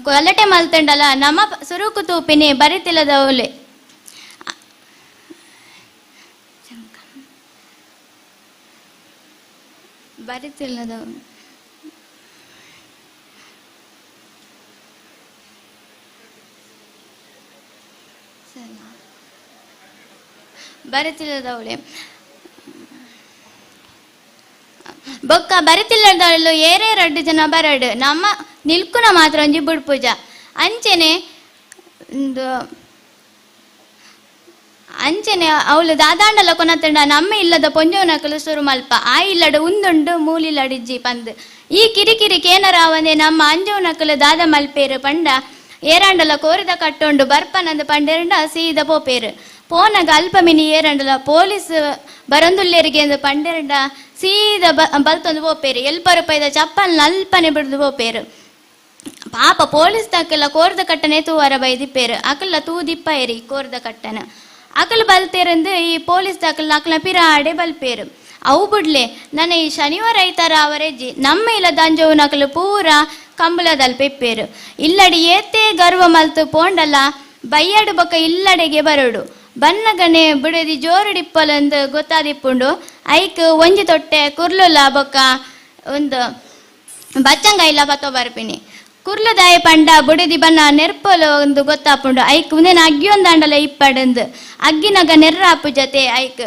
ಗಲಾಟೆ ಮಲ್ತಂಡಲ್ಲ ನಮ್ಮ ಸುರುಕು ತೂಪಿನಿ ಬರಿತಿಲ್ಲದ ಓಲೆ ಬರಿತಿಲ್ಲದ ಬರಿತಿಲ್ಲದವಳೆ ಬೊಕ್ಕ ಬರಿತಿಲ್ಲದವಳು ಏರೇ 2 ಜನ ಬರಡು ನಮ್ಮ ನಿಲ್ಕುನ ಮಾತ್ರ ಒಂಜಿ ಬುಡ್ ಪೂಜ ಅಂಚೆನೆ ಅವಳು ದಾದಾಂಡಲ ಕೊನತಂಡ ನಮ್ಮ ಇಲ್ಲದ ಪೊಂಜವನಕಲು ಸುರು ಮಲ್ಪ ಆ ಇಲ್ಲಡ ಉಂದುಂಡು ಮೂಲಿಲಡಿಜ್ಜಿ ಪಂದ್ ಈ ಕಿರಿಕಿರಿ ಕೇನರಾವಂದೆ ನಮ್ಮ ಅಂಜವನಕಲು ದಾದ ಮಲ್ಪೇರು ಪಂಡ ಏರಾಂಡಲ ಕೋರಿದ ಕಟ್ಟೊಂಡು ಬರ್ಪನಂದು ಪಂಡೆರಂಡ ಸೀದ ಪೋಪೇರು ಪೋನಗ ಅಲ್ಪ ಮಿನಿ ಏರಂಡಲ ಪೊಲೀಸ್ ಬರಂದುಲ್ಲೇರಿಗೆ ಎಂದು ಪಂಡೆರಂಡ ಸೀದ ಬಲ್ತೊಂದು ಪೋಪೇರು ಎಲ್ಪರು ಪೈದ ಚಪ್ಪಲ್ ಅಲ್ಪನೆ ಬಿಡ್ದು ಪೋಪೇರು ಪಾಪ ಪೊಲೀಸ್ ತಕ್ಕೆಲ್ಲ ಕೋರ್ದ ಕಟ್ಟನೆ ತೂವರ ಬೈದಿಪ್ಪೇರು ಅಕಲ್ಲ ತೂದಿಪ್ಪ ಏರಿ ಕೋರ್ದ ಕಟ್ಟನ ಅಕಲ್ ಬಲ್ತೇರಂದು ಈ ಪೊಲೀಸ್ ತಕ್ಕಲ್ ಅಕಲ ಪಿರಾಡೆ ಬಲ್ಪೇರು ಅವು ಬಿಡ್ಲೆ ನನ್ನ ಈ ಶನಿವಾರ ಐತಾರ ಅವರೆಜ್ಜಿ ನಮ್ಮ ಇಲ್ಲ ದಂಜವು ನಕಲು ಪೂರ ಕಂಬಳದಲ್ಪೆಪ್ಪೇರು ಇಲ್ಲಡಿ ಏತೇ ಗರ್ವ ಮಲ್ತು ಪೋಂಡಲ್ಲ ಬಯ್ಯಡು ಬೊಕ್ಕ ಇಲ್ಲಡೆಗೆ ಬರಡು ಬನ್ನಗನೆ ಬಿಡದಿ ಜೋರಡಿಪ್ಪಲಂದು ಗೊತ್ತಾದಿಪ್ಪುಂಡು ಐಕ್ ಒಂಜಿ ತೊಟ್ಟೆ ಕುರ್ಲುಲ್ಲ ಬೊಕ್ಕ ಒಂದು ಬಚ್ಚಂಗ ಇಲ್ಲ ಬತ್ತೋ ಬರ್ಪಿನಿ ಕುರ್ಲುದಾಯ ಪಂಡ ಬುಡದಿ ಬನ್ನ ನೆರ್ಪಲು ಒಂದು ಗೊತ್ತಾಪುಂಡು ಐಕ್ ಮುಂದೇನ ಅಗ್ಗಿ ಒಂದಾಂಡಲ ಇಪ್ಪಡಂದು ಅಗ್ಗಿನಗ ನೆರ್ರಾಪು ಜತೆ ಐಕ್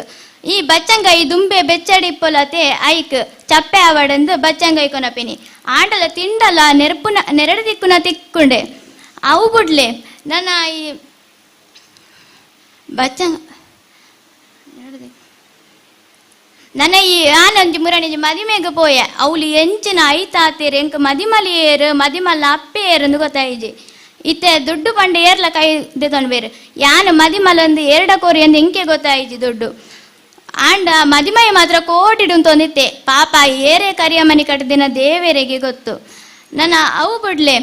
ಈ ಬಚ್ಚಂಗೈ ದುಂಬೆ ಬೆಚ್ಚಡಿಪ್ಪಲತೆ ಐಕ್ ಚಪ್ಪೆ ಆವಡಂದು ಬಚ್ಚಂಗೈ ಕೊನಪಿನಿ ಆಂಡಲ ತಿಂಡಲ ನೆರ್ಪುನ ನೆರಡು ದಿಕ್ಕುನ ತಿಕ್ಕೊಂಡೆ ಅವು ಬಿಡ್ಲೆ ನನ್ನ ಈ ಬಚ್ಚಂಗ ನನ್ನ ಈ ಆನಂಜಿ ಮುರಣಿಜಿ ಮದಿಮೆಗೆ ಪೋಯ ಅವಳು ಎಂಚಿನ ಐತಾತೀರು ಎಂಕ ಮದಿಮಲಿಯೇರು ಮದಿಮಲ್ಲ ಅಪ್ಪೇರು ಎಂದು ಗೊತ್ತಾಯಿಜಿ ಇತ್ತೆ ದುಡ್ಡು ಪಂಡ ಏರ್ಲ ಕೈ ದೇತೊಂಡು ಬೇರು ಯಾನು ಮದಿಮಲಂದು 2 ಕೋರಿ ಎಂದು ಎಂಕೆ ಗೊತ್ತಾಯಿಜಿ ದುಡ್ಡು ಆಂಡ ಮದಿಮೈ ಮಾತ್ರ ಕೋಟಿಡು ತೊಂದಿತ್ತೆ ಪಾಪ ಏರೆ ಕರಿಯ ಮನೆ ಕಟ್ಟದಿನ ದೇವೇರೆಗೆ ಗೊತ್ತು ನನ್ನ ಅವು ಬಿಡ್ಲೆ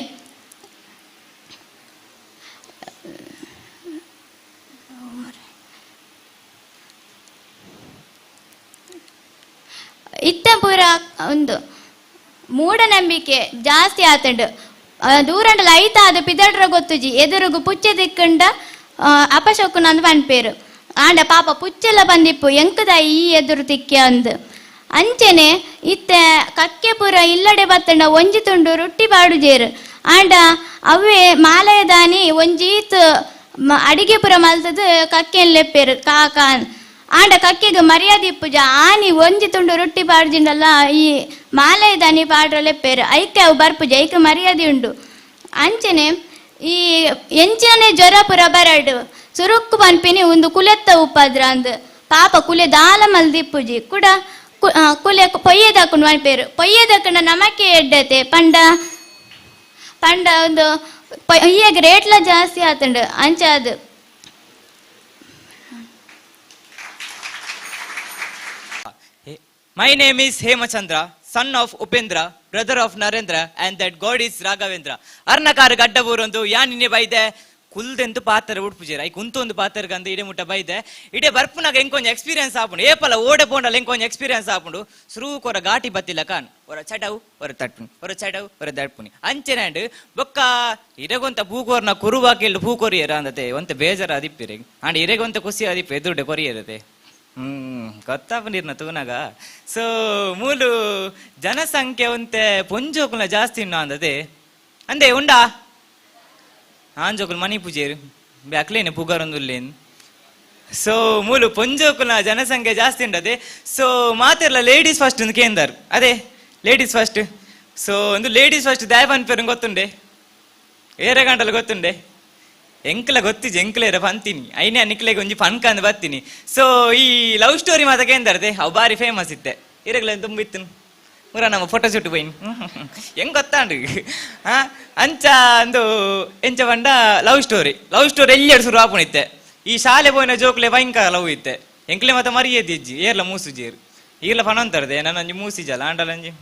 ಇತ್ತ ಪೂರ ಒಂದು ಮೂಢನಂಬಿಕೆ ಜಾಸ್ತಿ ಆತಂಡು ದೂರಂಡಲ ಐತಾದ ಪಿದಡ್ರ ಗೊತ್ತುಜಿ ಎದುರುಗು ಪುಚ್ಚೆ ದಿಕ್ಕಂಡ ಅಪಶಕುನಂದು ಪನ್ಪೇರು ಆಂಡ ಪಾಪ ಪುಚ್ಚೆಲ್ಲ ಬಂದಿಪ್ಪು ಎಂಕದ ಈ ಎದುರು ತಿಕ್ಕೆ ಅಂದು ಅಂಚೆನೆ ಇತ್ತೆ ಕಕ್ಕೆ ಪೂರ ಇಲ್ಲಡೆ ಬತ್ತಂಡ ಒಂಜಿ ತುಂಡು ರೊಟ್ಟಿ ಬಾಡುಜೇರು ಆಂಡ ಅವೇ ಮಾಲಯ ದಾನಿ ಒಂಜೀತ್ ಅಡಿಗೆ ಪುರ ಮಲ್ತದು ಕಕ್ಕೆನ್ ಲೆಪ್ಪೇರು ಕಾಕಾನ್ ಆಂಡ ಕಕ್ಕೆಗೆ ಮರ್ಯಾದೆ ಇಪ್ಪುಜ ಆನಿ ಒಂಜಿ ತುಂಡು ರೊಟ್ಟಿ ಪಾಡ್ಜಿಂಡಲ್ಲ ಈ ಮಾಲಯ ದಾನಿ ಪಾಡ್ರ ಲೆಪ್ಪೇರು ಐಕೆ ಅವು ಬರ್ಪುಜ ಐಕೆ ಮರ್ಯಾದೆ ಉಂಡು ಅಂಚನೆ ಈ ಎಂಚನೆ ಜ್ವರ ಪುರ ಬರಡು ಸುರುಕ್ಕು ಪನ್ಪಿನಿ ಒಂದು ಕುಲೆತ್ತ ಉಪ್ಪದ್ರ ಅಂದು ಪಾಪ ಕುಲೆ ದಾಲ ಮಲ್ದಿಪ್ಪುಜಿ ಕೂಡ ಕುಲೆ ಪೊಯ್ಯದಾಕೊಂಡು ಮನ್ಪೇರು ಪೊಯ್ಯದಕ್ಕಂಡ ನಮಕ್ಕೆ ಎಡ್ಡತೆ ಪಂಡ ಪಂಡ ಒಂದು ಪೊಯ್ಯಗೆ ರೇಟ್ಲ ಜಾಸ್ತಿ ಆತಂಡು ಅಂಚ ಅದು My name is Hemachandra, son of Upendra, brother of Narendra, and that God is Raghavendra. Arnakar Gaddavurundu Yanine Baide, Kuldentu Pathar Udpujera, I Kuntundu Pathar Gandhi Muta Baide, Ide Barpunaga Enkon experience happen, Epala Oda Ponda Lenkon experience happen, Sru Koragati Batilakan, or a Chadau, or a Tatun, or a Chadau, or a Darpuni. Ancherandu, Boka, Iregonta Pukorna Kuruva killed Pukorier and the day, want the Bezer Adipiring, and Iregonta Kusia the Pedro de Corriere. ಗೊತ್ತಾಪಂದಿರ್ನ ತೂನಾಗ ಸೊ ಮೂಲು ಜನಸಂಖ್ಯೆ ಒಂತೆ ಪೊಂಜೋಕುಲ ಜಾಸ್ತಿ ಇನ್ನು ಅಂದದೆ ಅಂದೆ ಉಂಡಾ ಆಂಜೋಕುಲು ಮನಿ ಪೂಜೇರು ಬ್ಯಾಕ್ಲೇನೆ ಪುಗಾರೊಂದುಲ್ಲೇನು ಸೊ ಮೂಲು ಪೊಂಜೋಕುಲ ಜನಸಂಖ್ಯೆ ಜಾಸ್ತಿ ಉಂಡದೆ ಸೊ ಮಾತೆಲ್ಲ ಲೇಡೀಸ್ ಫಸ್ಟ್ ಒಂದು ಕೇಂದರ್ ಅದೇ ಲೇಡೀಸ್ ಫಸ್ಟ್ ಸೊ ಒಂದು ಲೇಡೀಸ್ ಫಸ್ಟ್ ದಾಯಪನ್ ಪೇರು ಗೊತ್ತುಂಡೆ ಏರೆ ಗಂಟಲು ಗೊತ್ತುಂಡೆ ಎಂಕ್ಲ ಗೊತ್ತಿಜಿ ಎಂಕ್ಲೇರ ಪಂತೀನಿ ಐನೇ ನಿಕ್ಲೆಗೆ ಒಂಜಿ ಪನ್ಕಂದು ಬರ್ತೀನಿ ಸೊ ಈ ಲವ್ ಸ್ಟೋರಿ ಮಾತ ಕೇಂದರ್ದೆ ಅವು ಬಾರಿ ಫೇಮಸ್ ಇತ್ತೆ ಇರಗ್ಲ ತುಂಬಿತ್ತು ಮುರ ನಮ್ಮ ಫೋಟೋ ಶೂಟ್ ಬೈನ್ ಹೆಂಗ್ ಗೊತ್ತಾಂಡು ಅಂಚ ಅಂದು ಎಂಚ ಬಂಡ ಲವ್ ಸ್ಟೋರಿ ಎಲ್ಲೆಡು ಶುರು ಆಪುಣಿತ್ತೆ ಈ ಶಾಲೆ ಪೋಯಿನ ಜೋಕ್ಲೆ ಭಯಂಕರ ಲವ್ ಇತ್ತೆ ಎಂಕ್ಲೆ ಮಾತ ಮರಿಯದಿಜ್ಜಿ ಏರ್ಲ ಮೂಸುಜೇರು ಈರ್ಲ ಪಣ ಅಂತರ್ದೆ ನನ್ನ ಒಂಜಿ ಮೂಸಿಜಲ್ಲ ಆಂಡಲಂಜಿ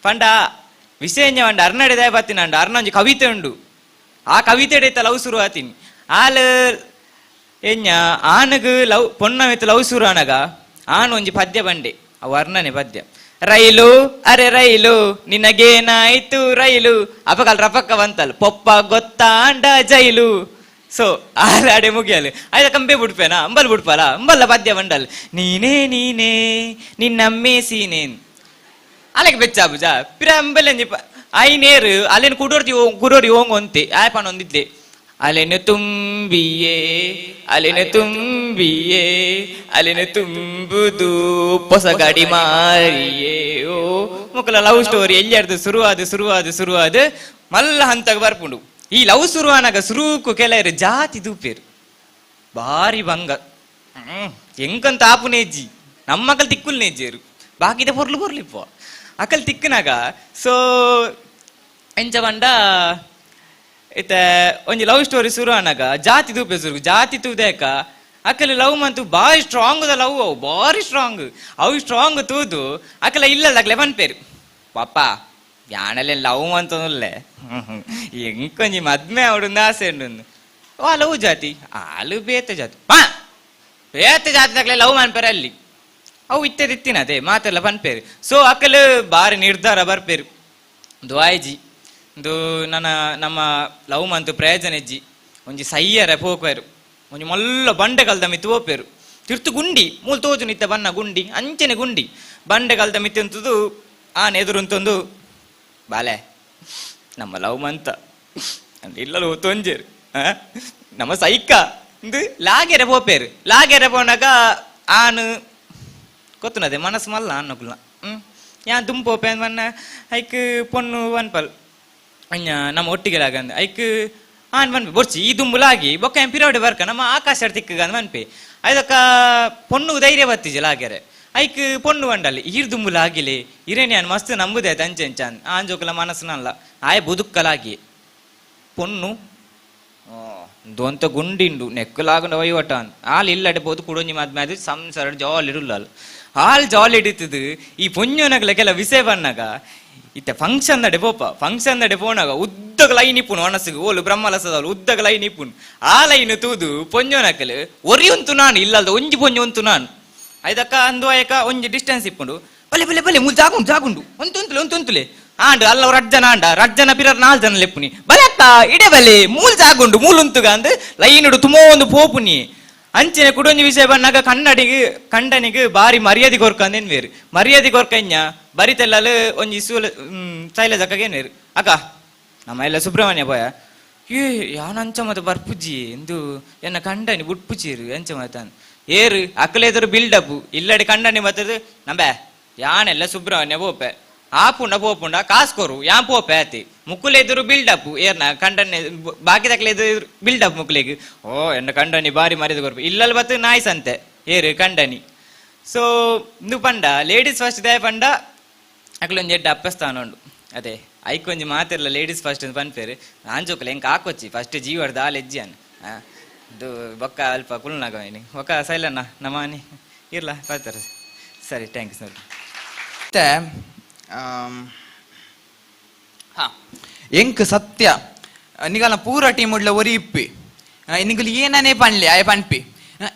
ಪಂಡ ವಿಷಯ ಪಂಡ ಅರ್ನಡೆ ಬರ್ತೀನಿ ಅಂಡ ಅರ್ನೊಂಜಿ ಕವಿತೆ ಉಂಡು ಆ ಕವಿತೆ ಲವ್ ಶುರು ಆತೀನಿ ಆಲ್ ಎಣ್ಣ ಆನಗ ಲವ್ ಪೊನ್ನ ಲವ್ ಶುರು ಆನಗ ಆನ್ ಒಂಜಿ ಪದ್ಯ ಬಂಡೆ ಅವು ವರ್ಣನೆ ಪದ್ಯ ರೈಲು ಅರೆ ರೈಲು ನಿನಗೇನಾಯ್ತು ರೈಲು ಅಪಕಲ್ ರಪಕ್ಕ ಬಂತಲ್ ಪೊಪ್ಪ ಗೊತ್ತಾಂಡ ಜೈಲು. ಸೊ ಆಲಾಡೆ ಮುಗಿಯಲು ಆಯ್ತ ಕಂಬೆ ಬಿಡ್ಪೇನಾ ಅಂಬಲ್ ಬಿಡ್ಪಲ್ಲ ಅಂಬಲ್ಲ ಪದ್ಯ ಬಂಡಲ್ ನೀನೇ ನೀನೇ ನಿನ್ನಮ್ಮೆ ಸೀನೇನ್ ಅಲೆಗೆ ಬೆಚ್ಚಾಬುಜ ಪಿರ ಅಂಬಲೆಂಜಿ ಐನೇರು ಅಲ್ಲೇನು ಕುಡೋರಿ ಹೋಂಗ್ ಒಂತೆ ಆಯ್ಪನ್ ಹೊಂದಿದ್ಲೆ ಅಲೆನು ತುಂಬಿಯೇ ಅಲೆನು ತುಂಬಿಯೇ ಅಲೆನು ತುಂಬುದು ಹೊಸ ಗಾಡಿ ಮಾರಿಯೇ. ಓ ಮುಕ್ಕಲ ಲವ್ ಸ್ಟೋರಿ ಎಲ್ಲಿಯಾರ್ದು ಶುರುವಾದ ಮಲ್ಲ ಹಂತಗ ಬರ್ಪುಂಡು. ಈ ಲವ್ ಶುರುವಾನಾಗ ಶುರುಕು ಕೆಲವರು ಜಾತಿ ದೂಪೇರು ಬಾರಿ ಬಂಗ ಎಂಕಂತ ಆಪುನೇಜ್ಜಿ ನಮ್ಮ ಮಕ್ಕಳು ತಿಕ್ಕುಲ್ ನೇಜ್ಜೇರು ಬಾಕಿದ ಬರ್ಲಿಪ್ಪ ಅಕಲ್ ತಿಕ್ಕನಾಗ. ಸೊ ಎಂಚ ಬಂಡ ಇತ್ತ ಒಂಜಿ ಲವ್ ಸ್ಟೋರಿ ಶುರು ಆನಾಗ ಜಾತಿ ತೂಪೆ ಶುರು ಜಾತಿ ತೂದೇಕ ಅಕಲ್ ಲವ್ ಮಂತು ಬಾರಿ ಸ್ಟ್ರಾಂಗ್ ಅದ ಲವ್ ಅವು ಬಾರಿ ಸ್ಟ್ರಾಂಗ್ ಅವು ಸ್ಟ್ರಾಂಗ್ ತೂದು ಅಕಲ ಇಲ್ಲದಾಗ್ಲೆ ಬಂದ್ಪೇರು ಪಾಪ ಯಾಣಲೆ ಲವ್ ಅಂತಲೇ ಎಂಕೊಂಜಿ ಮದ್ಮೆ ಅವಡು ಆಸೆ ಉಂಡು ಆ ಲವ್ ಜಾತಿ ಆಲು ಬೇತೆ ಜಾತಿ ಬೇತೆ ಜಾತಿದಾಗ್ಲೆ ಲವ್ ಮನ್ಪೇರು ಅಲ್ಲಿ ಅವು ಇತ್ತಿನದೆ ಮಾತೆಲ್ಲ ಬಂದ್ಪೇರು. ಸೊ ಅಕಲ್ ಬಾರಿ ನಿರ್ಧಾರ ಬರ್ಪೇರು ದ್ವಾಯ್ಜಿ ಇದು ನಮ್ಮ ಲವ್ ಮಂತು ಪ್ರಯೋಜನ ಇಜ್ಜಿ ಒಂಜಿ ಸಯ್ಯರ ಪೋಪೇರು ಒಂಜಿ ಮಲ್ಲ ಬಂಡೆ ಕಲ್ದ ಮಿತ್ತು ಹೋಪೇರು ತಿರ್ತು ಗುಂಡಿ ಮೂಲ್ ತೋಜು ನಿತ್ತ ಬಣ್ಣ ಗುಂಡಿ ಅಂಚನೆ ಗುಂಡಿ ಬಂಡೆ ಕಲ್ದ ಮಿತ್ತಂತದು ಆನ್ ಎದುರುಂತೊಂದು ಬಾಲೆ ನಮ್ಮ ಲವ್ ಮಂತ ಇಲ್ಲಲು ತೊಂಜೇರು ನಮ್ಮ ಸೈಕ ಇಂದು ಲಾಗೆರೆ ಪೋಪೇರು ಲಾಗೆರೆ ಪೋನಾಗ ಆನು ಗೊತ್ತುನದೆ ಮನಸ್ಸು ಮಲ್ಲ ಅನ್ನೋಕ್ಲ ಯಾನ್ ದುಂಪೋಪೆ ಮನ್ನ ಐಕ್ ಪೊಣ್ಣು ಅನ್ಪಲ್ ಅಣ್ಣ ನಮ್ಮ ಒಟ್ಟಿಗೆ ಲಾಗಂದ ಐಕ್ ಆನ್ ಬನ್ಪೆ ಬೊರ್ಚಿ ಈ ದುಂಬುಲಾಗಿ ಬೊಕ್ಕ ಏನ್ ಪಿರೋಡೆ ಬರ್ಕ ನಮ್ಮ ಆಕಾಶ ತಿಕ್ಕಗಂದ್ ಬನ್ಪೆ ಐದಕ್ಕ ಪೊಣ್ಣು ಧೈರ್ಯ ಬತ್ತಿಜೆ ಲಾಗೆರೆ ಐಕ್ ಪೊಣ್ಣು ಬಂಡಲ್ಲಿ ಈರ್ ದುಂಬುಲಾಗಿಲೆ ಇರೇನಿ ಅನ್ ಮಸ್ತ್ ನಂಬುದೆ ಅಂಚೆ ಅಂಚಾನ್ ಆಂಜೋಕಲ ಮನಸ್ಸುನಲ್ಲ ಆಯ್ ಬದುಕಲಾಗಿ ಪೊಣ್ಣು ದೊಂತ ಗುಂಡಿಂಡು ನೆಕ್ಕಲಾಗೊಂಡ ವೈವಟ ಆಲ್ ಇಲ್ಲಡೆ ಬೋದು ಕುಡೊಂಜಿ ಮದ್ಮೆ ಅದು ಸಂಸಾರ ಜಾಲಿ ಇರುಲ್ಲ ಹಾಲ್ ಜಾಲಿ ಹಿಡಿತದು. ಈ ಪೊಂಜೋನಗಲ ಕೆಲ ವಿಷಯ ಬನ್ನಾಗ ಇತ್ತ ಫಂಕ್ಷನ್ ನಡೆ ಪೋನಾಗ ಉದ್ದಗ ಲೈನ್ ಇಪ್ಪುನು ಮನಸ್ಸಿಗೆ ಓಲು ಬ್ರಹ್ಮಲಸದವಳು ಉದ್ದಗ ಲೈನ್ ಇಪ್ಪುನು ಆ ಲೈನ್ ತೂದು ಪೊಂಜೋನಕಲ್ ಒರಿ ಉಂತು ನಾನು ಇಲ್ಲದ ಒಂಜಿ ಪೊಂಜ ಉಂತು ನಾನು ಐದಕ್ಕ ಅಂದುವಾಯಕ ಒಂಜಿ ಡಿಸ್ಟೆನ್ಸ್ ಇಪ್ಪುಂಡು ಬಲೆ ಮುಲ್ ಜಾಗುಂಡು ಒಂತುಂತುಲೆ ಆಂಡ್ ಅಲ್ಲ ರಜ್ಜನ ಪಿರರ್ 4 ಜನ ಲೆಪ್ಪುನಿ ಬಲೆ ಅತ್ತ ಇಡೆ ಬಲೆ ಮೂಲ್ ಜಾಗುಂಡು ಮೂಲುಂತುಗ ಅಂದ್ ಲೈನುಡು ತುಂಬೋ ಒಂದು ಪೋಪುನಿ ಅಂಚನೆ ಕುಡೊಂಜಿ ವಿಷಯ ಬಂದಾಗ ಕಂಡನಿಗೆ ಬಾರಿ ಮರ್ಯಾದೆ ಕೊರ್ಕಂದೇನ್ ಬೇರು ಮರ್ಯಾದೆ ಕೊರ್ಕಂಜ ಬರಿತೆಲ್ಲಲು ಒಂಜಿ ಶೈಲಜಕ್ಕೇನ್ ಬೇರು ಅಕ್ಕ ನಮ್ಮ ಎಲ್ಲ ಸುಬ್ರಹ್ಮಣ್ಯ ಪೋಯ ಯಾನ್ ಅಂಚ ಮತ ಬರ್ಪುಜಿ ಎಂದು ಎನ್ನ ಕಂಡನಿ ಬುಟ್ಪುಚೀರು ಅಂಚ ಮತ ಏರು ಅಕ್ಕಲೆದರು ಬಿಲ್ಡಪ್ ಇಲ್ಲಡಿ ಕಂಡನಿ ಮತ್ತದು ನಂಬೆ ಯಾನೆಲ್ಲ ಸುಬ್ರಹ್ಮಣ್ಯ ಪೋಪೆ ಆಪುಂಡ ಪೋಪುಂಡ ಕಾಸ್ಕೋರು ಯಾನ್ ಪೋಪೆ ಆತಿ ಮುಕ್ಕುಲೆದುರು ಬಿಲ್ಡಪ್ ಏರ್ನ ಕಂಡನೆ ಬಾಕಿ ತಕ್ಲೆದು ಬಿಲ್ಡಪ್ ಮುಕ್ಲೆಗ್ ಓ ಎನ್ನ ಕಂಡನಿ ಬಾರಿ ಮರ್ಯಾದೆ ಕೊರ್ಪೆ ಇಲ್ಲಲ್ಲಿ ಬತ್ತು ನಾಯ್ಸ್ ಅಂತೆ ಏರು ಕಂಡನಿ. ಸೊ ಇಂದು ಪಂಡ ಲೇಡೀಸ್ ಫಸ್ಟ್ ದೇ ಪಂಡ ಅಕ್ಲೊಂದು ಎಡ್ಡ ಅಪ್ಪಸ್ಥಾನ ಉಂಡು ಅದೇ ಐಕೊಂಜಿ ಮಾತಿರ್ಲ ಲೇಡೀಸ್ ಫಸ್ಟ್ ಪನ್ಪೇರು ಆಂಜೋಕಲ ಹೆಂಗೆ ಹಾಕೊಚ್ಚಿ ಫಸ್ಟ್ ಜೀವಡ್ದ ಆಲ್ ಹೆಜ್ಜಿ ಅನ್ ಇದು ಬೊಕ್ಕ ಅಲ್ಪ ಕುಲ್ನಾಗವನಿ ಬೊಕ್ಕ ಸೈಲಣ್ಣ ನಮ್ಮನಿ ಇರ್ಲ ಬರ್ತಾರೆ ಸರಿ ಥ್ಯಾಂಕ್ಸ್ ನೋಡಿ. ಮತ್ತೆ ಎಂಕ್ ಸತ್ಯ ನಿಗಲ ಪೂರ ಟೀಮ್ ಉಡ್ಲ ಒರಿ ಇಪ್ಪಿ ನಿಗಲು ಏನನೇ ಪನ್ಲಿ ಆಯ ಪನ್ಪಿ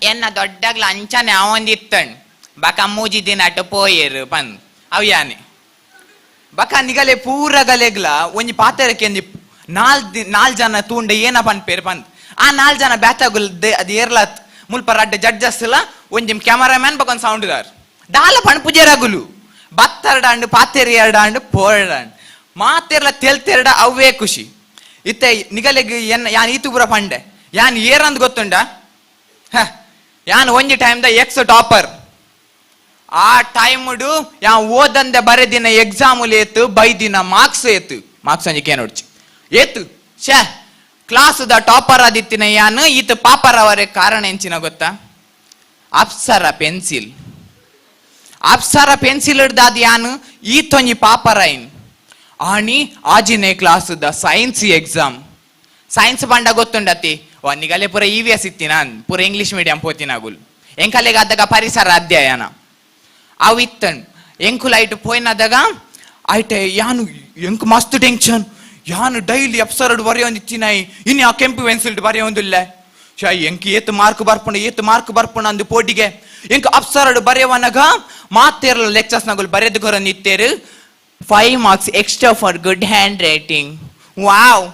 ಎನ್ನ ದೊಡ್ಡಗ್ಲ ಅಂಚನೆ ಅವಂದಿತ್ತಣ್ ಬಕ ಮೂಜಿ ದಿನ ಅಟ್ಟು ಪೋಯೇರು ಪನ್ ಅವ್ಯಾನೆ ಬಕ ನಿಗಲೆ ಪೂರ ಗಲೆಗ್ಲ ಒಂಜಿ ಪಾತೆರಕ್ಕೆ ನಾಲ್ ಜನ ತೂಂಡ ಏನ ಪನ್ಪೇರು ಪಂದ್ ಆ 4 ಜನ ಬ್ಯಾತಾಗುಲ್ ಅದು ಏರ್ಲತ್ ಮುಲ್ಪ ರಡ್ಡ ಜಡ್ಜಸ್ಲ ಒಂಜಿ ಕ್ಯಾಮರಾಮ್ಯಾನ್ ಬಕೊಂದ್ ಸೌಂಡ್ದಾರ್ ದಾಲ ಪಣ್ಪುಜೆರಗುಲು ಬತ್ತರಡಾಂಡು ಪಾತೆರಿ ಎರಡಾಂಡು ಪೋರಡಾಂಡು ಮಾತೆರ್ಲ ತೆಲ್ತೆರಡ ಅವೇ ಖುಷಿ ಇತ್ತೆ ನಿಗಲೆಗ್ ಯಾನ್ ಈತು ಪುರ ಪಂಡೆ ಯಾನ್ ಏರಂದ್ ಗೊತ್ತುಂಡ ಯಾನ್ ಒಂಜಿ ಟೈಮ್ದ ಎಕ್ಸ್ ಟಾಪರ್ ಆ ಟೈಮ್ಡು ಯಾನ್ ಓದಂದೆ ಬರೆದಿನ ಎಕ್ಸಾಮುಲ್ ಏತು ಬೈದಿನ ಮಾರ್ಕ್ಸ್ ಒಂಜಿಕೆ ನೋಡ್ಚಿ ಏತು ಶೇ ಕ್ಲಾಸ್ದ ಟಾಪರ್ ಆದಿತ್ತಿನ ಯಾನ್ ಈತ ಪಾಪರ್ ಅವರೇ ಕಾರಣ ಎಂಚಿನ ಗೊತ್ತಾ ಅಪ್ಸರ ಪೆನ್ಸಿಲ್ ಹಿಡ್ದಾದ ಯಾನು ಈತೊಂಜಿ ಪಾಪರೈನ್ ಆಣಿ ಆಜಿನೇ ಕ್ಲಾಸ್ದ ಸೈನ್ಸ್ ಎಕ್ಸಾಮ್ ಸೈನ್ಸ್ ಬಂಡ ಗೊತ್ತುಂಡತಿ ನಿಗಲೆ ಪೂರ EVS ಇತ್ತಿನ ಪೂರ ಇಂಗ್ಲಿಷ್ ಮೀಡಿಯಂ ಪೋತಿನಾಗುಲ್ ಎಂಕಲೆಗಾದಾಗ ಪರಿಸರ ಅಧ್ಯಯನ ಅವು ಇತ್ತನ್ ಎಂಕುಲೈಟ್ ಪೋಯ್ನದಾಗ ಆಯ್ತೆ ಯಾನು ಎಂಕ್ ಮಸ್ತ್ ಟೆನ್ಷನ್ ಯಾನು ಡೈಲಿ ಅಪ್ಸರಡ್ ಬರೆಯೊಂದಿತ್ತಿನಾಯಿ ಇನ್ನು ಆ ಕೆಂಪು ಪೆನ್ಸಿಲ್ ಬರೆಯೊಂದಿಲ್ಲ ಶಾಯಿ ಎಂಕ್ ಏತ್ ಮಾರ್ಕ್ ಬರ್ಪುಂಡ ಅಂದು ಪೋಟಿಗೆ ಎಂಕ್ ಅಪ್ಸರಡ್ ಬರೆಯವನಗ ಮಾತೇರ್ಲ ಲೆಕ್ಚರ್ಸ್ ನಗುಲು ಬರೆದು ಕೊರೊಂದು ಇತ್ತೇರು 5 marks extra for good handwriting. Wow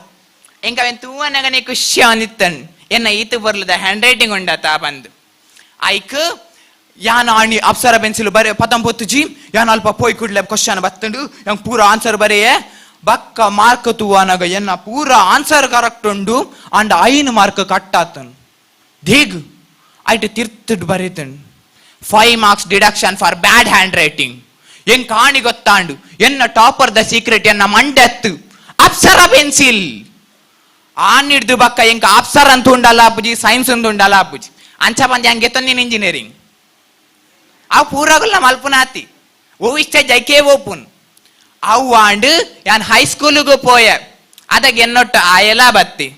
ಎಂಕ ಅವೆನ್ ತೂವನಗನೆ ಖುಷಿ ಅಂದಿತ್ತನ್ ಎನ್ನ ಈತು ಬರ್ಲದ ಹ್ಯಾಂಡ್ ರೈಟಿಂಗ್ ಉಂಡತ ಬಂದು ಐಕ್ ಯಾನ್ ಆಣಿ ಅಪ್ಸರ ಪೆನ್ಸಿಲ್ ಬರೆ ಪತಂ ಪೊತ್ತುಜಿ ಯಾನ್ ಅಲ್ಪ ಪೋಯ್ ಕುಡ್ಲೆ ಕ್ವಶನ್ ಬತ್ತಂಡು ಯಂಗ್ ಪೂರ ಆನ್ಸರ್ ಬರೆಯೇ ಬಕ್ಕ ಮಾರ್ಕ್ ತೂವನಗ ಎನ್ನ ಪೂರ ಆನ್ಸರ್ ಕರೆಕ್ಟ್ ಉಂಡು ಅಂಡ್ 5 ಮಾರ್ಕ್ ಕಟ್ ಆತನ್ ದೇಗ್ ಐಟ್ ತಿರ್ತುಡ್ ಬರೀತನ್ 5 marks deduction for bad handwriting ಎಂಗ್ ಕಾಣಿ ಗೊತ್ತಾಂಡು ಎನ್ನ ಟಾಪರ್ ದ ಸೀಕ್ರೆಟ್ ಎನ್ನ ಮಂಡೆತ್ತು ಅಪ್ಸರ ಪೆನ್ಸಿಲ್ ಆನಿಡ್ದು ಬಕ್ಕ ಎಂಕ ಅಪ್ಸರ್ ಅಂತ ಉಂಡಲ್ಲ ಅಪ್ಪುಜಿ ಸೈನ್ಸ್ ಒಂದು ಉಂಡಲ್ಲ ಅಪ್ಪುಜಿ ಅಂಚ ಬಂದು ಹಂಗೆ ತಂದಿನ ಇಂಜಿನಿಯರಿಂಗ್ ಅವು ಪೂರಾಗುಲ್ಲ ಮಲ್ಪುನಾತಿ ಓ ಇಷ್ಟ ಜೈಕೆ ಓಪುನ್ ಅವು ಆಂಡು ಯಾನ್ ಹೈಸ್ಕೂಲಿಗೂ ಪೋಯ ಅದಾಗ ಎನ್ನೊಟ್ಟು ಆಯೆಲ್ಲ ಬತ್ತಿ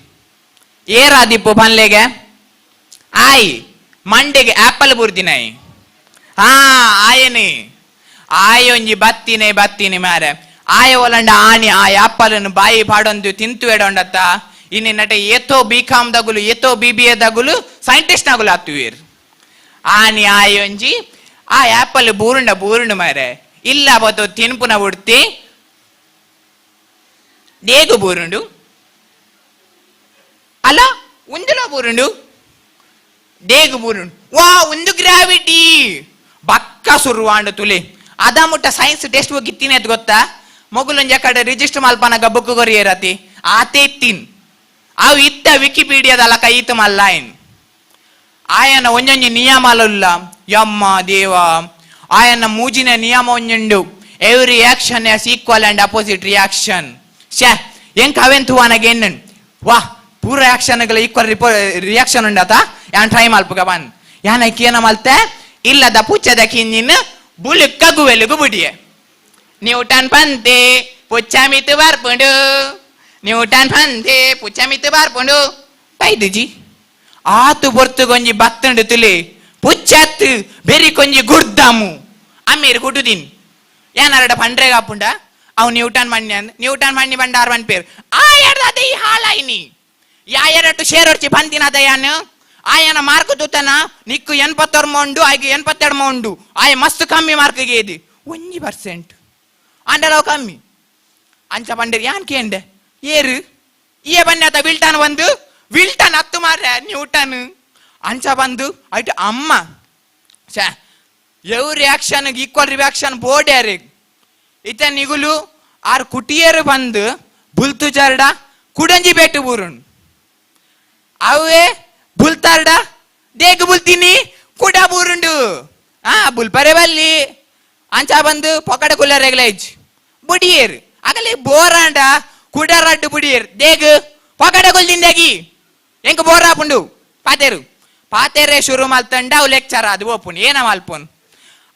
ಏರಾದಿಪ್ಪು ಪನ್ಲೆಗೆ ಆಯ್ ಮಂಡೆಗೆ ಆಪಲ್ ಬುರ್ದಿನಾಯಿ ಹಾ ಆಯನಿ ಆಯೊಂಜಿ ಬತ್ತಿನಿ ಮಾರೆ ಆಯ ಒಲಂಡ ಆಣಿ ಆ ಆಪಲನ್ನು ಬಾಯಿ ಪಾಡೊಂದು ತಿಂತು ಎಡೊಂಡತ್ತ ಇನ್ನು ನಟೆ ಏತೋ BCom ದಗುಲು ಏತೋ BBA ದಗುಲು ಸೈಂಟಿಸ್ಟ್ ನಗುಲು ಹತ್ತುವೀರ್ ಆನಿ ಆಯೊಂಜಿ ಆ ಆಪಲ್ ಬೂರುಂಡು ಮಾರೆ ಇಲ್ಲ ಬತ್ತು ತಿನ್ಪುನ ಉಡ್ತಿ ದೇಗು ಬೂರುಂಡು ಅಲ್ಲ ಉಂದುಲ ಬೂರುಂಡು ದೇಗು ಬೂರುಂಡು ವಾ ಒಂದು ಗ್ರಾವಿಟಿ ಬಕ್ಕ ಸುರುವಾಂಡು ತುಲಿ ಅದ ಮುಟ್ಟ ಸೈನ್ಸ್ ಟೆಕ್ಸ್ಟ್ ಬುಕ್ ಇತ್ತಿನೇತ್ ಗೊತ್ತಾ ಮೊಗುಲೊಂಜ ಕಡೆ ರಿಜಿಸ್ಟರ್ ಮಲ್ಪನಗ ಬುಕ್ ಕೊರಿಯರತಿ ಆತೆ ಇತ್ತಿನ್ ಅವು ಇತ್ತ ವಿಕಿಪೀಡಿಯಾದಲ್ಲ ಕೈತ್ ಮಲ್ಲಾಯಿನ್ ಆಯನ ಒಂಜೊಂಜಿ ನಿಯಮಲುಲ್ಲ ಯಮ್ಮ ದೇವ ಆಯನ ಮೂಜಿನ ನಿಯಮ ಒಂಜುಂಡು every action as equal and opposite reaction ಶೇ ಎಂಕ್ ಅವೆನ್ ತುವಾನಗೆ ಎನ್ನನ್ ವಾ ಪೂರ ಆಕ್ಷನ್ಗಳ ಈಕ್ವಲ್ ರಿಯಾಕ್ಷನ್ ಉಂಡತ ಯಾನ್ ಟ್ರೈ ಮಲ್ಪುಗ ಬಂದ್ ಯಾನ ಕೇನ ಮಲ್ತೆ ಇಲ್ಲದ ಪುಚ್ಚದ ಕಿಂಜಿನ ಬುಳುಕ್ಕಗು ವೆಲುಗು ಬುಡಿಯೆ ನ್ಯೂಟನ್ ಪಂತೆ ಪುಚ್ಚಮಿತು ಬಾರ್ಪುಂಡು ನ್ಯೂಟನ್ ಪಂತೆ ಪುಚ್ಚಮಿತು ಬಾರ್ಪುಂಡು ಬೈದುಜಿ ಆತು ಬೊರ್ತು ಕೊಂಜಿ ಬತ್ತಂಡು ತುಲಿ ಪುಚ್ಚತ್ತು ಬೆರಿ ಕೊಂಜಿ ಗುರ್ದಮು ಅಮ್ಮೀರು ಕುಟುದಿನ್ ಯಾನರಡ ಪಂಡ್ರೆಗ ಆಪುಂಡ ಅವು ನ್ಯೂಟನ್ ಮಣ್ಣಿ ಬಂಡಾರ್ ಬನ್ ಪೇರು ಆಯರ್ದ ಈ ಹಾಳಾಯಿನಿ ಯಾಯರಟ್ಟು ಶೇರೊರ್ಚಿ ಬಂತಿನದ ಯಾನು ಆಯನ ಮಾರ್ಕ್ ತೂತನ ನಿಕ್ಕು 80 ಮೌಂಡು ಆಯ್ಕೆ 82 ಮೌಂಡು ಆಯ ಮಸ್ತ್ ಕಮ್ಮಿ ಮಾರ್ಕ್ಗೆ ಇದೆ 1% ಅಂಡಲೋ ಕಮ್ಮಿ ಅಂಚ ಬಂದಿರಿ ಯಾನ್ ಕೇಂಡೆ ಏರು ಈ ಬನ್ನಿ ವಿಲ್ಟನ್ ಬಂದು ವಿಲ್ಟನ್ ಹತ್ತು ಮಾರ್ರೆ ನ್ಯೂಟನ್ ಅಂಚ ಬಂದು ಆಯ್ತು ಅಮ್ಮ ಛೇ ಎವ್ ರಿಯಾಕ್ಷನ್ ಈಕ್ವಲ್ ರಿಯಾಕ್ಷನ್ ಬೋಡ್ಯಾರೆ ಇತ ನಿಗುಲು ಆರ್ ಕುಟಿಯರು ಬಂದು ಬುಲ್ತು ಚರ್ಡ ಕುಡಂಜಿ ಬೆಟ್ಟು ಬೂರುಣ್ ಅವೇ ಬುಲ್ತಾರ್ಡ ದೇಗ ಬುಲ್ತೀನಿ ಕುಡ ಬೂರುಂಡು ಬುಲ್ಪರೆ ಬಲ್ಲಿ ಅಂಚ ಬಂದು ಪೊಕಡ ಕುಲ್ಲ ರೆಗ್ಲೈಜ್ ಬುಡಿಯೇರು ಆಗಲೇ ಬೋರಾಂಡ ಕುಡ ರಡ್ಡು ಬುಡಿಯೇರು ದೇಗ ಪೊಕಡ ಕುಲ್ದಿಂದಾಗಿ ಎಂಕ ಬೋರ್ ಆಪುಂಡು ಪಾತೇರೆ ಶುರು ಮಲ್ತಂಡ ಅವು ಲೆಕ್ಚರ್ ಅದು ಓಪುನ್ ಏನ ಮಲ್ಪುನ್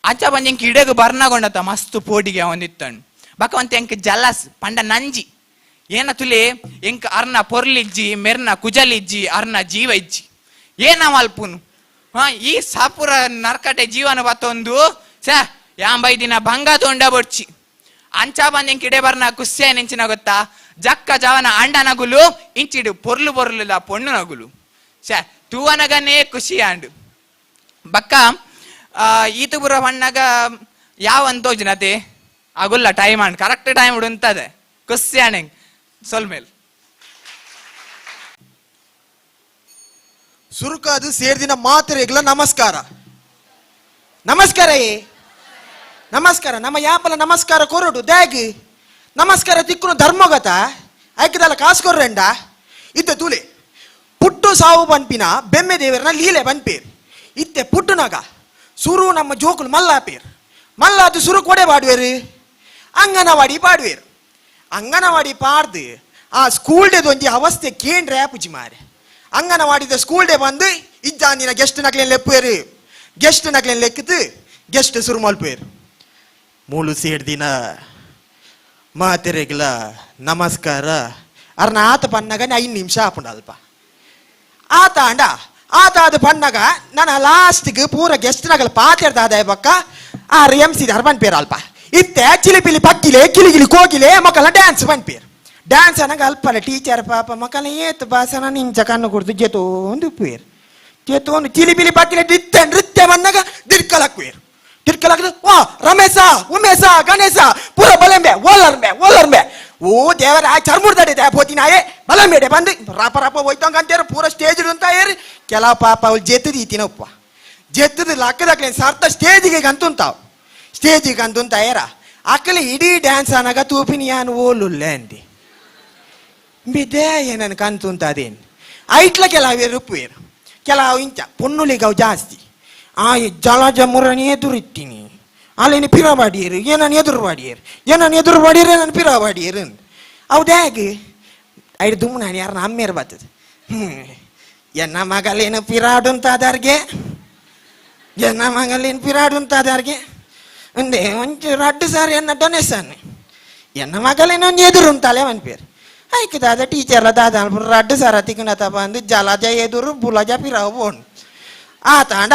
ಅಂಚ ಬಂದು ಎಂಕ ಇಡಗು ಬರ್ನಗೊಂಡತ ಮಸ್ತ್ ಪೋಟಿಗೆ ಒಂದಿತ್ತಂಡು ಬಕ ಒಂತ ಎಂಕ ಜಲಸ್ ಪಂಡ ನಂಜಿ ಏನ ತುಲೆ ಎಂಕ ಅರ್ನ ಪೊರ್ಲಿಜ್ಜಿ ಮೆರ್ನ ಕುಜಲಿಜ್ಜಿ ಅರ್ನ ಜೀವ ಇಜ್ಜಿ ಏನ ಮಲ್ಪುನು ಈ ಸಾಪುರ ನರ್ಕಟೆ ಜೀವನ ಬತ್ತೊಂದು ಛ ಯಾಂಬೈ ದಿನ ಭಂಗ ತೊಂಡ ಬೊಡ್ಚಿ ಅಂಚ ಬಂದ್ ಎಂಕ ಇಡೆ ಬರ್ನ ಕುಸ್ಸೆ ನೆಂಚಿನ ಗೊತ್ತಾ ಜಕ್ಕ ಜವನ ಅಂಡ ನಗುಲು ಇಂಚಿಡು ಪೊರ್ಲು ಪೊರ್ಲುಲ ಪೊಣ್ಣು ನಗುಲು ಛ ತೂವನಗನೇ ಖುಷಿ ಆಂಡು ಬಕ್ಕ ಈತು ಬುರ ಬಣ್ಣಗ ಯಾವಂತೋಜನತೆ ಆಗುಲ್ಲ ಟೈಮ್ ಅಂಡ್ ಕರೆಕ್ಟ್ ಟೈಮ್ ಉಂಟದೆ ಖುಷಿ ಆಣೆಂಗ್ ಸೊಲ್ಮೇಲ್ ಸುರುಕಾದು ಸೇರ್ದಿನ ಮಾತ್ರೆಗಳ ನಮಸ್ಕಾರ ನಮಸ್ಕಾರ ನಮ್ಮ ಯಾಪಲ ನಮಸ್ಕಾರ ಕೊರಡು ದ್ಯಾಗ್ ನಮಸ್ಕಾರ ತಿಕ್ಕುನು ಧರ್ಮಗತ ಐಕದಲ್ಲ ಕಾಸು ಕೊರ್ರೆಂಡ ಇತ್ತೆ ತೂಲೆ ಪುಟ್ಟು ಸಾವು ಬನ್ಪಿನ ಬೆಮ್ಮೆ ದೇವರನ ಲೀಲೆ ಬನ್ಪೇರ್ ಇತ್ತೆ ಪುಟ್ಟುನಗ ಸುರು ನಮ್ಮ ಜೋಕುಲು ಮಲ್ಲಾಪೇರ್ ಮಲ್ಲಾದು ಸುರು ಕೊಡೆ ಪಾಡುವೇರು ಅಂಗನವಾಡಿ ಪಾಡುವೇರು ಅಂಗನವಾಡಿ ಪಾಡ್ದು ಆ ಸ್ಕೂಲ್ ಡೇದು ಒಂಜಿ ಅವಸ್ಥೆ ಕೇಂದ್ರ ಪುಜಿ ಮಾರೆ ಅಂಗನವಾಡಿದ ಸ್ಕೂಲ್ ಡೇ ಬಂದು ಇಜ್ಜಾಂದಿನ ಗೆಸ್ಟ್ ನಕ್ಲೇನ್ ಲೆಪ್ಪೇರು ಗೆಸ್ಟ್ ನಕ್ಲೇನ್ ಲೆಕ್ಕದು ಗೆಸ್ಟ್ ಸುರು ಮಲ್ಪೇರು ಮೂಲು ಸೇಡ್ದಿನ ಮಾತೆರೆಗ್ಲ ನಮಸ್ಕಾರ ಅರ್ನ ಆತ ಪನ್ನಗ 5 ನಿಮಿಷ ಆಪುಂಡಲ್ಪ ಆತ ಅದು ಪನ್ನಗ ನನ್ನ ಲಾಸ್ಟ್ಗೆ ಪೂರ ಗೆಸ್ಟ್ ನಗಲ ಪಾತೆರ್ದಾದ ಬಕ್ಕ ಆ MC ಹರ್ಬನ್ ಪೇರ್ ಅಲ್ಪ ಇತ್ತೆ ಚಿಲಿಪಿಲಿ ಪಕ್ಕಿಲೆ ಕಿಲಿಗಿಲಿ ಕೋಗಿಲೆ ಮಕ್ಕಳ ಡ್ಯಾನ್ಸ್ ಬನ್ಪೇರ್ ಡ್ಯಾನ್ಸ್ ಅನ್ನಗ ಅಲ್ಪಲ್ಲ ಟೀಚರ್ ಪಾಪ ಮಕ್ಕಳ ಏತು ಬಾಸನ ನಿಂಚ ಕಣ್ಣು ಕುಡ್ದು ಜೆತೋಂದು ಪೇರ್ ಜೆತೋಂದು ಚಿಲಿಪಿಲಿ ಪಕ್ಕಿಲೆ ನೃತ್ಯ ಬಂದಾಗ ದಿರ್ಕಲಕ್ವೇರ್ ತಿರ್ಕಲಾಗದು ವಾ ರಮೇಶ ಉಮೇಶ ಗಣೇಶ ಪೂರ ಬಲಂಬೆ ಓಲರ್ಬೆ ಓ ದೇವರ ಚರ್ಮುರ್ದಡೆ ಪೋತಿನಾಯೇ ಬಲಂಬೇಡೆ ಬಂದು ರಾಪ ಹೋಯ್ತಂಗಂತೇರು ಪೂರ ಸ್ಟೇಜ್ ಅಂತ ಏರಿ ಕೆಲ ಪಾಪ ಅವ್ಳು ಜೆತ್ತದು ಈತಿನಪ್ಪ ಜೆತ್ತದು ಲಕ್ಕದಾಕ್ಲೇನು ಸರ್ತ ಸ್ಟೇಜಿಗೆ ಅಂತುಂತ ಏರ ಅಕ್ಕಲಿ ಇಡೀ ಡ್ಯಾನ್ಸ್ ಅನ್ನಾಗ ತೂಪಿನಿಯಾನು ಓಲುಲ್ಲೆ ಅಂದಿ ಬಿದ್ದೆ ಏನನ್ ಕಂತುಂತ ಅದೇನು ಐಟ್ಲ ಕೆಲವು ರುಪ್ಪುವೇರು ಕೆಲವು ಇಂಚ ಪೊನ್ನುಲಿಗವು ಜಾಸ್ತಿ ಆ ಜಲಜ ಮುರನಿ ಎದುರಿತ್ತೀನಿ ಅಲ್ಲೇನು ಪಿರವಾಡಿಯರು ಏನನ್ನು ಎದುರು ಬಾಡಿಯರು ನಾನು ಪಿರವಾಡಿಯರು ಹೌದಾಗಿ ಐದು ದುಮ್ಮು ನಾನು ಯಾರನ್ನ ಅಮ್ಮೇರು ಬರ್ತದೆ ಎನ್ನ ಮಗಲೇನು ಪಿರಾಡುಂತಾದಾರ್ಗೆ ಒಂದೇ ಒಂಚೂರು ಅಡ್ಡು ಸಾರಿ ಎನ್ನ ಡೊನೇಷನ್ ಎನ್ನ ಮಗಲೇನೋ ಎದುರು ಉಂಟಾಲೆ ಅವನ ಪೇರು ಆಯ್ಕದಾದ ಟೀಚರ್ಲ ದಾದ ಅಡ್ಡು ಸಾರ ತಿಕ್ಕನತ ಬಂದು ಜಲಜ ಎದುರು ಬುಲಜ ಪಿರಾವು ಬೋಣು ಆತಾಂಡ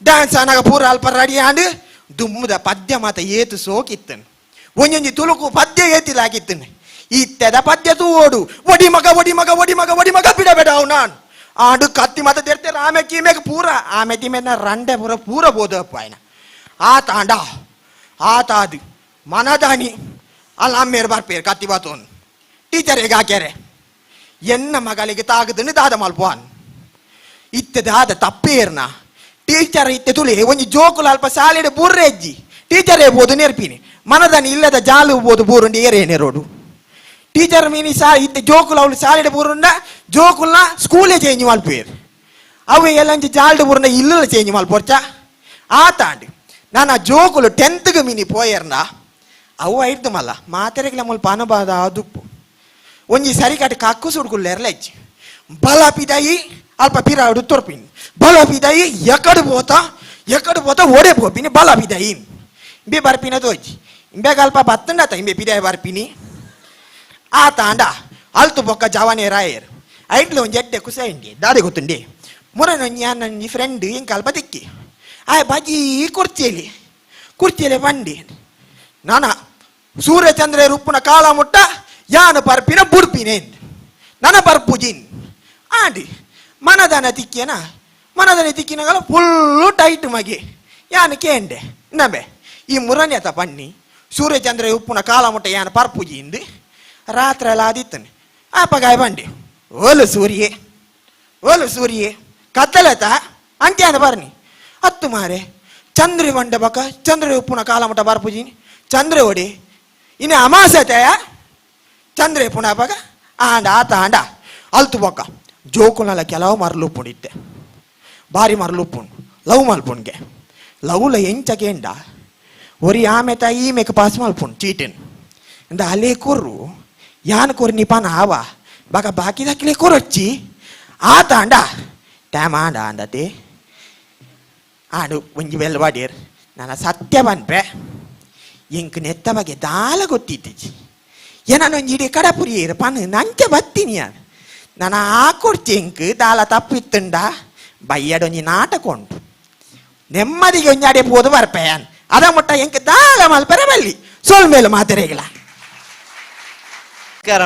ಡ್ಯಾನ್ಸ್ ಅನ್ನಾಗ ಪೂರ ಅಲ್ಪ ರೆಡಿ ಆಂಡು ದುಮ್ಮದ ಪದ್ಯ ಮಾತ ಏತು ಸೋಕಿತ್ತನು ಒಂಜೊಂಜಿ ತುಳುಕು ಪದ್ಯ ಏತಿಲಾಗಿತ್ತನು ಇತ್ತೆದ ಪದ್ಯ ತೂ ಓಡು ಒಡಿ ಮಗ ಬಿಡಬೇಡ ಅವು ನಾನು ಆಡು ಕತ್ತಿ ಮಾತ ತೆರ್ತಾರೆ ಆಮೆ ಕೀಮೆಗೆ ಪೂರ ಆಮೆ ತಿಮ್ಮೆನ ರಂಡೆ ಪೂರ ಬೋದಪ್ಪ ಆಯ್ನ ಆತಾದು ಮನದಾನಿ ಅಲ್ಲ ಅಮ್ಮೇರು ಬರ್ಪೇರು ಕತ್ತಿ ಬಾತೋನು ಟೀಚರಿಗೆ ಹಾಕ್ಯಾರೆ ಎನ್ನ ಮಗಳಿಗೆ ತಾಗದನ್ನು ದಾದ ಮಲ್ಪೋನ್ ಇತ್ತೆ ದಾದ ತಪ್ಪೇರ್ನ ಟೀಚರ್ ಇತ್ತೆ ತುಳಿ ಒಂಜಿ ಜೋಕುಲು ಅಲ್ಪ ಸಾಲಿಡೆ ಬುರ್ರೆಜ್ಜಿ ಟೀಚರ್ ಬೋದು ನೆರ್ಪಿನಿ ಮನದಾನಿ ಇಲ್ಲದ ಜಾಲು ಬೋದು ಬೂರುಂಡಿ ಏರೇನೆ ರೋಡು ಟೀಚರ್ ಮೀನಿ ಇತ್ತೆ ಜೋಕುಲು ಅವಳು ಸಾಲಿಡೆ ಬೂರುಂಡ ಜೋಕುಲ್ನ ಸ್ಕೂಲೇ ಚೇಂಜ್ ಮಲ್ಪೇರು ಅವು ಎಲ್ಲಂಚಿ ಜಾಲ್ಡ್ ಬೂರುಂಡ ಇಲ್ಲ ಚೇಂಜ್ ಮಲ್ಪೋರ್ಚ ಆತಾಂಡು ನಾನು ಆ ಜೋಕುಲು 10th ಮೀನಿ ಪೋಯರ್ನ ಅವು ಐಡ್ದು ಮಲ್ಲ ಮಾತೆರೆಗ್ಲ ಮುಲ್ಪ ಅನುಭಾದ ದುಪ್ಪು ಒಂಜಿ ಸರಿಕಟ್ಟು ಕಕ್ಕು ಸುಡ್ಕುಲ್ಲೆರ್ಲೆಜ್ಜಿ ಬಲ ಪಿದಾಯಿ ಅಲ್ಪ ಪಿರಾಡು ತೊರ್ಪಿನಿ ಬಲ ಪಿದಾಯಿ ಎಕಡು ಪೋತ ಓಡೆ ಪೋಪಿನಿ ಬಲ ಪಿದಾಯಿ ಇಂಬೆ ಬರ್ಪಿನ ತೋಜಿ ಇಂಬೆಗ ಅಲ್ಪ ಬತ್ತಂಡತ ಇಂಬೆ ಪಿದಾಯಿ ಬರ್ಪಿನಿ ಆತಾಂಡ ಅಲ್ತು ಬೊಕ್ಕ ಜವಾನೆ ರಾಯರ್ ಐಟ್ಲು ಒಂಜಿ ಎಡ್ಡೆ ಕುಸ ಇಂಡಿ ದಾದೆ ಗೊತ್ತುಂಡಿ ಮುರನೊಂಜಿ ನನ್ನ ಫ್ರೆಂಡ್ ಇಂಕ ಅಲ್ಪ ತಿಕ್ಕಿ ಆಯ್ ಬಾಜಿ ಕುರ್ಚಿಯಲ್ಲಿ ಬಂಡಿ ನಾನ ಸೂರ್ಯಚಂದ್ರ ರುಪ್ಪುನ ಕಾಲ ಮುಟ್ಟ ಯಾನು ಬರ್ಪಿನ ಬುಡ್ಪಿನೆ ನನ್ನ ಬರ್ಪುಜಿನ್ ಆಂಡಿ ಮನದನ ತಿಕ್ಕಿನಗಲ ಫುಲ್ಲು ಟೈಟ್ ಮಗಿ ಯಾನು ಕೇಂಡೆ ನಬೆ ಈ ಮುರಣ್ಯತ ಪಣ್ಣಿ ಸೂರ್ಯಚಂದ್ರ ಉಪ್ಪುನ ಕಾಲ ಮುಟ್ಟ ಯಾನು ಪರ್ಪುಜಿಂದು ರಾತ್ರಿ ಎಲ್ಲ ಆದಿತ್ತನೆ ಆಪಗಾಯ ಬಂಡಿ ಓಲು ಸೂರ್ಯೆ ಕತ್ತಲೆತ ಅಂತ್ಯಾನ ಬರ್ನಿ ಹತ್ತು ಮಾರೆ ಚಂದ್ರ ಬಂಡೆ ಬಕ ಚಂದ್ರ ಉಪ್ಪುನ ಕಾಲ ಮುಟ್ಟ ಬರ್ಪುಜಿನಿ ಚಂದ್ರ ಓಡಿ ಇನ್ನು ಅಮಾಸತೆಯ ಚಂದ್ರ ಪುನಃ ಬಗ ಆಂಡ ಅಲ್ತು ಬೊಕ್ಕ ಜೋಕುನಲ್ಲ ಕೆಲವು ಮರಲುಪ್ಪುಂಡಿತ್ತೆ ಭಾರಿ ಮರಲುಪ್ಪುಂಡು ಲವ್ ಮಲ್ಪುಣ್ಗೆ ಲವ್ಲ ಎಂಚಕೇಂಡ ಒರಿ ಆಮೆತ ಈಮೆಕ್ ಪಾಸ್ ಮಲ್ಪುಂಡು ಚೀಟಿನ್ ಇಂದ ಅಲ್ಲೇ ಕೊರ್ರು ಯಾನ್ ಕೊರ್ರಿ ನಿಪಾನ ಆವ ಬಗ ಬಾಕಿ ದಕ್ಕಿಲೆ ಕೊರೊಚ್ಚಿ ಆತಾಂಡ ಟ್ಯಾಮಾಂಡ ಅಂದತೆ ಆಡು ಒಂಜಿ ಬೆಲ್ವಾಡಿಯರ್ ನಾನು ಸತ್ಯ ಬನ್ಪೆ ಎಂಕ್ ನೆತ್ತ ಬಗ್ಗೆ ದಾಲ ಗೊತ್ತಿತ್ತಿಜಿ ಏನೊಂದು ಇಡೀ ಕಡಪುರಿಯರು ಪನ್ ನಂಗೆ ಬತ್ತೀನಿ ನಾನು ಹಾಕೊಡ್ತಿ ಎಂಕ್ ದಾಲ ತಪ್ಪಿತ್ತುಂಡ ಬಯ್ಯಡೊಂಜಿ ನಾಟಕೊಂಡು ನೆಮ್ಮದಿಗೆ ಒಂಜಾಡೆ ಪೋದು ಬರ್ಪೆಯನ್ ಅದ ಮುಟ್ಟ ಎಂಕ್ ದಾಲ ಮಲ್ಪರೆ ಬಲ್ಲಿ ಸೋಲ್ಮೇಲು ಮಾತೆರೆಗಳ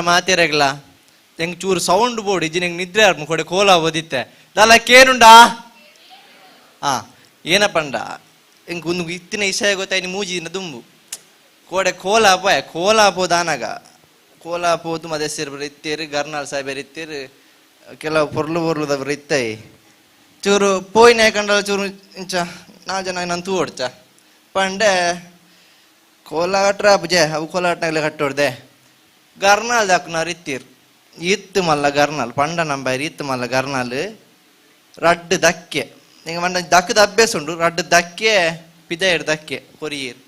ಮಾತೆರೆಗಳ ಎಂಗ್ ಚೂರು ಸೌಂಡ್ ಬೋರ್ಡ್ ಇಜ್ಜಿ ನಂಗೆ ನಿದ್ರೆ ಕೊಡೆ ಕೋಲ ಓದಿತ್ತೆ ದಾಲ ಕೇನುಂಡಾ ಏನಪ್ಪಂಡ ಎಂಕ್ ಒಂದು ಇತ್ತಿನ ಇಷಯ ಗೊತ್ತಾಯ್ತು ಮೂಜಿನ ದುಂಬು ಕೋಡೆ ಕೋಲ ಪೋದಾನಾಗ ಕೋಲ ಪೋದು ಮದಸ್ಯರು ಬರೀತೀರು ಗರ್ನಾಲ್ ಸಾಹೇಬರು ಇತ್ತೀರು ಕೆಲವು ಪೊರ್ಲುದವ್ರು ಇತ್ತಾಯಿ ಚೂರು ಪೋಯ್ನ ಕಂಡಲ್ಲ ಚೂರು ಇಂಚ 4 ಜನ ನಾನು ತೂಡ್ಚ ಪಂಡೆ ಕೋಲಾಟ್ರ ಪೂಜೆ ಅವು ಕೋಲಾಟ್ನಾಗಲೇ ಕಟ್ಟೋಡ್ದೆ ಗರ್ನಾಲ್ ದಾಕ್ನಾರು ಇತ್ತೀರು ಇತ್ತು ಮಲ್ಲ ಗರ್ನಾಲ್ ಪಂಡ ನಂಬಾರಿ ಇತ್ತು ಮಲ್ಲ ಗರ್ನಾಲ್ ರಡ್ಡು ದಕ್ಕೆ ನಿಂಗೆ ಮಂಡ ದಕ್ಕದ ಅಭ್ಯಾಸ ಉಂಡು ರಡ್ಡು ದಕ್ಕೆ ಪಿದಾಯಿಡ್ ದಕ್ಕೆ ಕೊರಿಯರ್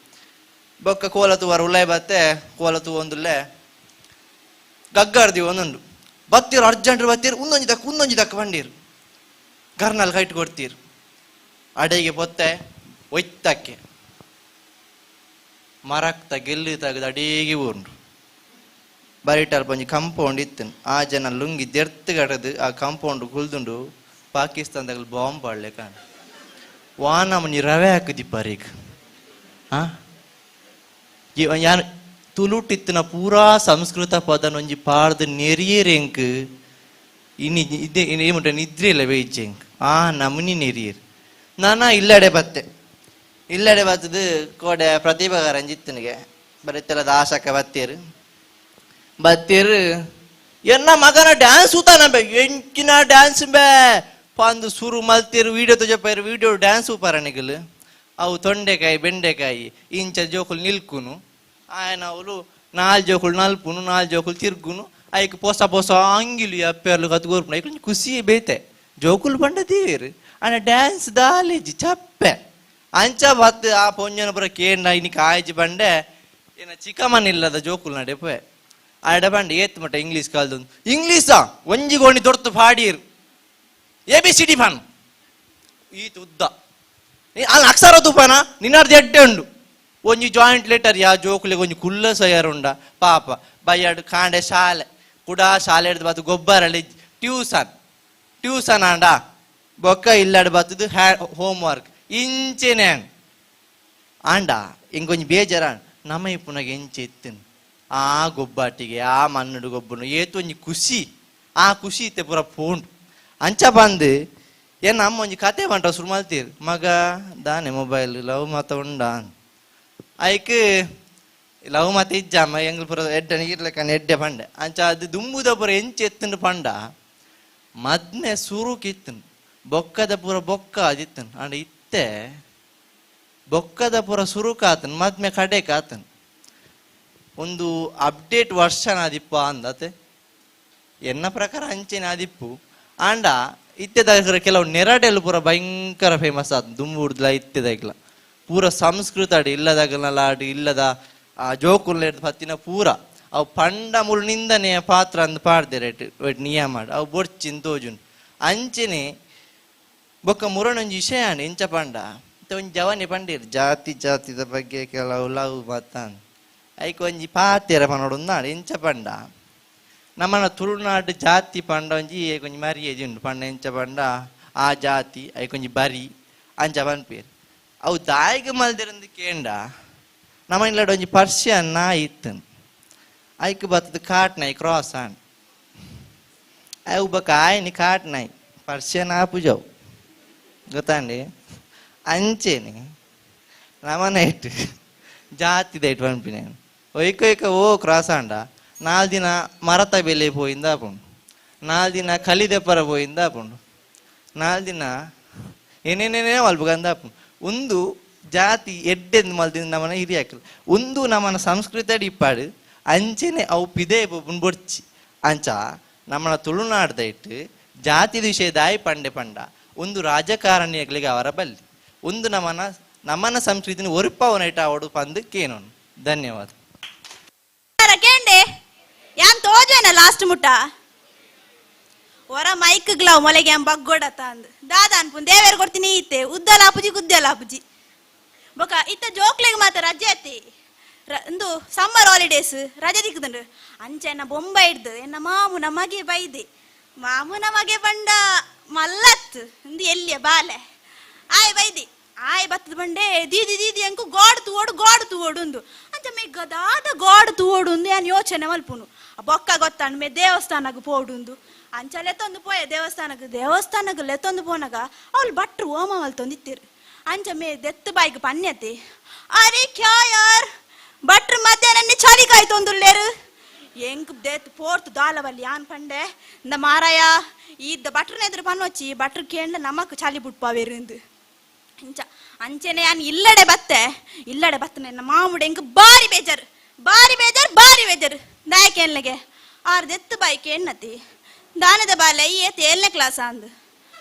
ಬೊಕ್ಕ ಕೋಲ ತೂವಾರ ಉಳ್ಳಾಯ್ ಬತ್ತೆ ಕೋಲ ತೂ ಒಂದುಲ್ಲೆ ಗಗ್ಗಾಡ್ದೀವಿ ಒಂದೊಂದು ಬತ್ತೀರು ಅರ್ಜೆಂಟ್ರು ಬತ್ತೀರು ಉನ್ನೊಂಜಿ ದಕ್ಕ ಬಂಡೀರು ಗರ್ನಾಲ್ ಕೈಟ್ ಕೊಡ್ತೀರು ಅಡೆಗೆ ಪೊತ್ತೆ ಒಯ್ತಕ್ಕೆ ಮರಕ್ತ ಗೆಲ್ಲಿ ತೆಗೆದು ಅಡೇಗೆ ಉಂಡು ಬರಿಟಲ್ ಪಂಜಿ ಕಂಪೌಂಡ್ ಇತ್ತನು ಆ ಜನ ಲುಂಗಿ ದೆರ್ತಗಡದು ಆ ಕಂಪೌಂಡ್ ಕುಲ್ದುಂಡು ಪಾಕಿಸ್ತಾನದಾಗ ಬಾಂಬ್ ಬಾಳ್ಲೆ ಕಾಣ ವಾನಮನಿ ರವೆ ಹಾಕಿದಿಪ್ಪಾರೀಗ ಯಾನು ತುಳುಟಿತ್ತಿನ ಪೂರಾ ಸಂಸ್ಕೃತ ಪದನೊಂಜಿ ಪಾಡ್ದು ನೆರಿಯರೆಂಕ್ ಇನ್ನು ಇದೇ ಏಮುಂಟ ನಿದ್ರೆ ಇಲ್ಲ ಬೇಯ್ಜೆಂಕ್ ಆ ನಮನಿ ನೆರಿಯರ್ ನಾನಾ ಇಲ್ಲಡೆ ಬತ್ತೆ ಇಲ್ಲಡೆ ಬತ್ತದು ಕೋಡೆ ಪ್ರತಿಭಾಗಾರನ್ ಜಿತ್ತನಿಗೆ ಬರೀತಲ್ಲದ ಆಶಕ ಬತ್ತೀರು ಎನ್ನ ಮಗನ ಡ್ಯಾನ್ಸ್ ಊತಾನ ಬೇ ಎಂಕಿನ ಡ್ಯಾನ್ಸ್ ಬೇ ಪಂದು ಸುರು ಮಲ್ತಿರು ವಿಡಿಯೋ ತುಜಪ್ಪ ವಿಡಿಯೋ ಡ್ಯಾನ್ಸ್ ಊಪಾರನಿಗಲು ಅವು ತೊಂಡೆಕಾಯಿ ಬೆಂಡೆಕಾಯಿ ಇಂಚ ಜೋಕುಲು ನಿಲ್ಕುನು ఆయన ಅವಳು 4 ಜೋಕುಲು ನಲ್ಪುನು 4 ಜೋಕುಲು ತಿರ್ಗುನು ಐಕ್ ಪೋಸ ಅಂಗಿಲು ಅಪ್ಪೆರ್ಲು ಕತ್ಗೋರ್ಪುನು ಐಕ್ ಖುಷಿ ಬೇತೆ ಜೋಕುಲು ಬಂಡ ದೇರು ಅನ ಡ್ಯಾನ್ಸ್ ದಾಲೇಜಿ ಚಪ್ಪೆ ಅಂಚ ಬತ್ತು ಆ ಪೊಂಜನ ಪುರ ಕೇಂಡ ಇನಿಕ ಆಯ್ಜಿ ಬಂಡೆ ಏನ ಚಿಕ್ಕಮನ್ ಇಲ್ಲದ ಜೋಕುಲು ನಡೆ ಪೋಯ್ ಆಡ ಬಂಡೆ ಏತ್ ಮಟ್ಟ ಇಂಗ್ಲೀಷ್ ಕಾಲ್ದು ಇಂಗ್ಲೀಷಾ ಒಂಜಿ ಗೋಣಿ ದೊಡ್ತು ಪಾಡೀರು ABCD ಫನ್ ಈತ ಉದ್ದ ಅಲ್ಲ ಅಕ್ಷರ ತುಪ್ಪನ ನಿನ್ನರ್ದು ಎಡ್ಡೆ ಉಂಡು ಒಂಜಿ ಜಾಯಿಂಟ್ ಲೆಟರ್ ಯಾ ಜೋಕುಲೆಗೆ ಒಂಜಿ ಕುಲ್ಲ ಸಯರುಂಡ ಪಾಪ ಬಯ್ಯಾಡು ಕಾಂಡೆ ಶಾಲೆ ಕುಡಾ ಶಾಲೆ ಹಿಡ್ದು ಬತ್ತು ಗೊಬ್ಬರಲ್ಲಿ ಟ್ಯೂಷನ್ ಆಂಡ ಬೊಕ್ಕ ಇಲ್ಲಾಡು ಬತ್ತದು ಹೋಮ್ ವರ್ಕ್ ಇಂಚೆನೆ ಆಂಡ ಇಂಕೊಂಜಿ ಬೇಜಾರ ನಮ್ಮ ಇಪ್ಪುನಾಗ ಎಂಚೆ ಎತ್ತಿನ ಆ ಗೊಬ್ಬಾಟಿಗೆ ಆ ಮಣ್ಣುಡು ಗೊಬ್ಬನು ಏತು ಒಂಜಿ ಖುಷಿ ಆ ಖುಷಿ ಇತ್ತೆ ಪೂರ ಪೋಂಡು ಅಂಚ ಬಂದು ಏನ್ ಅಮ್ಮ ಒಂಜಿ ಕತೆ ಬಂಟ ಶುರು ಮಾಡ್ತೀರಿ ಮಗ ದಾನೆ ಮೊಬೈಲ್ ಲವ್ ಮಾತ ಉಂಡ ಐಕ್ ಲವ್ ಮಾತ ಇಜ್ಜಮ್ಮ ಎಂಗ್ಲ ಪುರ ಎಡ್ಡೆ ನೀರ್ಲೆಕ್ಕ ಎಡ್ಡೆ ಪಂಡೆ ಅಂಚ ಅದು ದುಂಬುದ ಪುರ ಎಂಚೆ ಎತ್ತುಂಡು ಪಂಡ ಮದ್ನೆ ಸುರುಕಿತ್ತನು ಬೊಕ್ಕದ ಪುರ ಬೊಕ್ಕ ಅದಿತ್ತನು ಅಂಡ ಇತ್ತೆ ಬೊಕ್ಕದ ಪುರ ಸುರುಕಾತನು ಮದ್ಮೆ ಕಡೆಕಾತನು ಒಂದು ಅಪ್ಡೇಟ್ ವರ್ಷನ್ ಆದಿಪ್ಪ ಅಂದತೆ ಎನ್ನ ಪ್ರಕಾರ ಅಂಚೆನೆ ಆದಿಪ್ಪು ಆಂಡ ಇತ್ತೆದಾಗ ಕೆಲವು ನೆರಡೆಲು ಪೂರ ಭಯಂಕರ ಫೇಮಸ್ ಆದ ದುಂಬುಡ್ಲ ಇತ್ತೆದಾಗ್ಲ ಪೂರ ಸಂಸ್ಕೃತ ಅಡಿ ಇಲ್ಲದಾಗಲ ಅಡಿ ಇಲ್ಲದ ಜೋಕುಲ್ ಪತ್ತಿನ ಪೂರ ಅವು ಪಂಡ ಮುಳ್ನಿಂದನೇ ಪಾತ್ರ ಅಂದ್ ಪಾಡ್ದೇರೆ ನಿಯಮ ಮಾಡಿ ಅವು ಬೊಡ್ಚಿನ್ ತೋಜುನ್ ಅಂಚೆನೆ ಬೊಕ್ಕ ಮುರಣೊಂಜಿ ವಿಷಯಾನ ಎಂಚ ಪಂಡ ಒಂಜಿ ಜವನಿ ಪಂಡೀರು ಜಾತಿದ ಬಗ್ಗೆ ಕೆಲವು ಲವ್ ಮತ್ತಾನ್ ಐಕ್ ಒಂಜಿ ಪಾತೆರ ಪನೋಡು ಎಂಚ ಪಂಡ ನಮ್ಮನ ತುಳುನಾಡು ಜಾತಿ ಪಂಡ ಒಂಜಿ ಕೊಂಚ ಮರ್ಯಾದೆ ಉಂಡು ಪಂಡ ಎಂಚ ಪಂಡ ಆ ಜಾತಿ ಐ ಕೊಂಚ ಬರಿ ಅಂಚ ಪನ್ಪೇರು ಅವು ದಾಯಿಗೆ ಮಲ್ದಿರಂದು ಕೇಂಡ ನಮ್ಮ ಇಲ್ಲಡ ಒಂಜಿ ಪರ್ಷಿಯನ್ ನಾಯಿ ಇತ್ತನು ಐಕ್ ಬತ್ತದ ಕಾಟ್ ನಾಯಿ ಕ್ರಾಸ್ ಆನ್ ಅವು ಬಕ್ಕ ಆಯ್ನಿ ಕಾಟ್ ನಾಯಿ ಪರ್ಷಿಯನ್ ಆಪುಜವು ಗೊತ್ತಾಂಡಿ ಅಂಚೆನೆ ನಮ್ಮನ ಇಟ್ಟು ಜಾತಿದ ಇಟ್ಟು ಪನ್ಪಿನೇನು ಒಯ್ಕ ಓ ಕ್ರಾಸ್ ಆಂಡ 4 ದಿನ ಮರತ ಬೆಲೆ ಪೋಯಿಂದ ಆಪುಂಡು 4 ದಿನ ಕಲಿದೆಪ್ಪರ ಪೋಯಿಂದ ಆಪುಂಡು 4 ದಿನ ಏನೇನೇನೇ ಮಲ್ಪಗಂದ ಆಪುಂಡು ಒಂದು ಜಾತಿ ಎಡ್ಡೆಂದು ಮಲ್ದಿಂದ ನಮ್ಮನ ಹಿರಿಯಾಕಲು ಒಂದು ನಮ್ಮನ ಸಂಸ್ಕೃತಿ ಇಪ್ಪಾಡು ಅಂಚೆನೆ ಅವು ಪಿದೆ ಪೋಪುನ್ ಬೊಡ್ಚಿ ಅಂಚ ನಮ್ಮನ ತುಳುನಾಡ್ದ ಇಟ್ಟು ಜಾತಿದ ವಿಷಯ ದಾಯಿ ಪಂಡೆ ಪಂಡ ಒಂದು ರಾಜಕಾರಣಿಗಳಿಗೆ ಅವರ ಬಲ್ಲಿ ಒಂದು ನಮ್ಮನ ಸಂಸ್ಕೃತಿನ ಒರುಪವನ ಇಟ್ಟ ಅವಡು ಪಂದು ಕೇನೋನು ಧನ್ಯವಾದ ಕೇಂಡೆ ಯಾನ್ ತೋಜೇನ ಲಾಸ್ಟ್ ಮುಟ್ಟ ಹೊರ ಮೈಕ್ ಗ್ಲವ್ ಮೊಲೆಗೆ ಬಗ್ಗೋಡತ್ತ ಅಂದ್ ದಾದಾ ಅನ್ಪುನ್ ದೇವೇರ್ ಕೊಡ್ತೀನಿ ಇತ್ತೆ ಉದ್ದಲಾಪುಜಿ ಗುದ್ದಲಾಪುಜಿ ಬೊಕ ಇತ್ತ ಜೋಕ್ಲೆಗ್ ಮಾತ ರಜೆ ಅತ್ತಿ ಒಂದು ಸಮ್ಮರ್ ಹಾಲಿಡೇಸ್ ರಜೆ ದಿಕ್ಕುದುಂಡು ಅಂಚೆನ ಬೊಂಬ ಹಿಡ್ದು ಎನ್ನ ಮಾಮುನ ಮಗೆ ಬೈದೆ ಮಾಮುನ ಮಗೆ ಬಂಡ ಮಲ್ಲತ್ ಇಂದು ಎಲ್ಲಿಯ ಬಾಲೆ ಆಯ್ ಬೈದಿ ಆಯ್ ಬತ್ತದ ಬಂಡೆ ದೀದಿ ಅಂಕು ಗೋಡ್ ತೂವೋಡು ಉಂದು ಅಂಚ ಮೇ ಗದಾದ ಗೋಡ್ ತೂವೋಡು ಉಂದು ಏನು ಯೋಚನೆ ಮಲ್ಪುನು ಬೊಕ್ಕ ಗೊತ್ತಾಂಡು ಮೇ ದೇವಸ್ಥಾನಕ್ಕೆ ಪೋಡುಂದು ಅಂಚ ಲೆತ್ತೊಂದು ಪೋಯ ದೇವಸ್ಥಾನಕ್ಕೆ ಲೆತ್ತೊಂದು ಪೋನಾಗ ಅವಳು ಭಟ್ರು ಹೋಮ ಮಲ್ತೊಂದಿತ್ತಿರು ಅಂಚ ಮೇ ದೆತ್ತು ಬಾಯಿಗೆ ಪನ್ಯತೆ ಅರೆ ಕ್ಯಾ ಯಾರ್ ಭಟ್ರು ಮಧ್ಯಾಹ್ನ ಚಳಿ ಕಾಯ್ತೊಂದುಲ್ಲೇರು ಎಂಕ್ ದೆತ್ ಪೋರ್ತು ದಾಲವಲ್ಲಿ ಯಾನ್ ಪಂಡೆ ಇಂದ ಮಾರಾಯ ಇದ್ದ ಭಟ್ರನ ಎದುರು ಪನ್ನೊಚ್ಚಿ ಭಟ್ರು ಕೇಂದ್ರ ನಮಕ್ ಚಳಿ ಬುಟ್ಪಾವೇರು ಅಂಚ ಅಂಚೆನೆ ಯಾನ್ ಇಲ್ಲಡೆ ಬತ್ತೆ ನನ್ನ ಮಾಮುಡೆ ಎಂಕ್ ಬಾರಿ ಬೇಜಾರು ದಾಯಕೆನ್ಲೆಗೆ ಆರ್ ದೆತ್ತು ಬಾಯಿಕೆ ಎಣ್ಣತಿ ದಾನದ ಬಾಲೆ ಏತ್ 7ನೇ ಕ್ಲಾಸ್ ಅಂದ್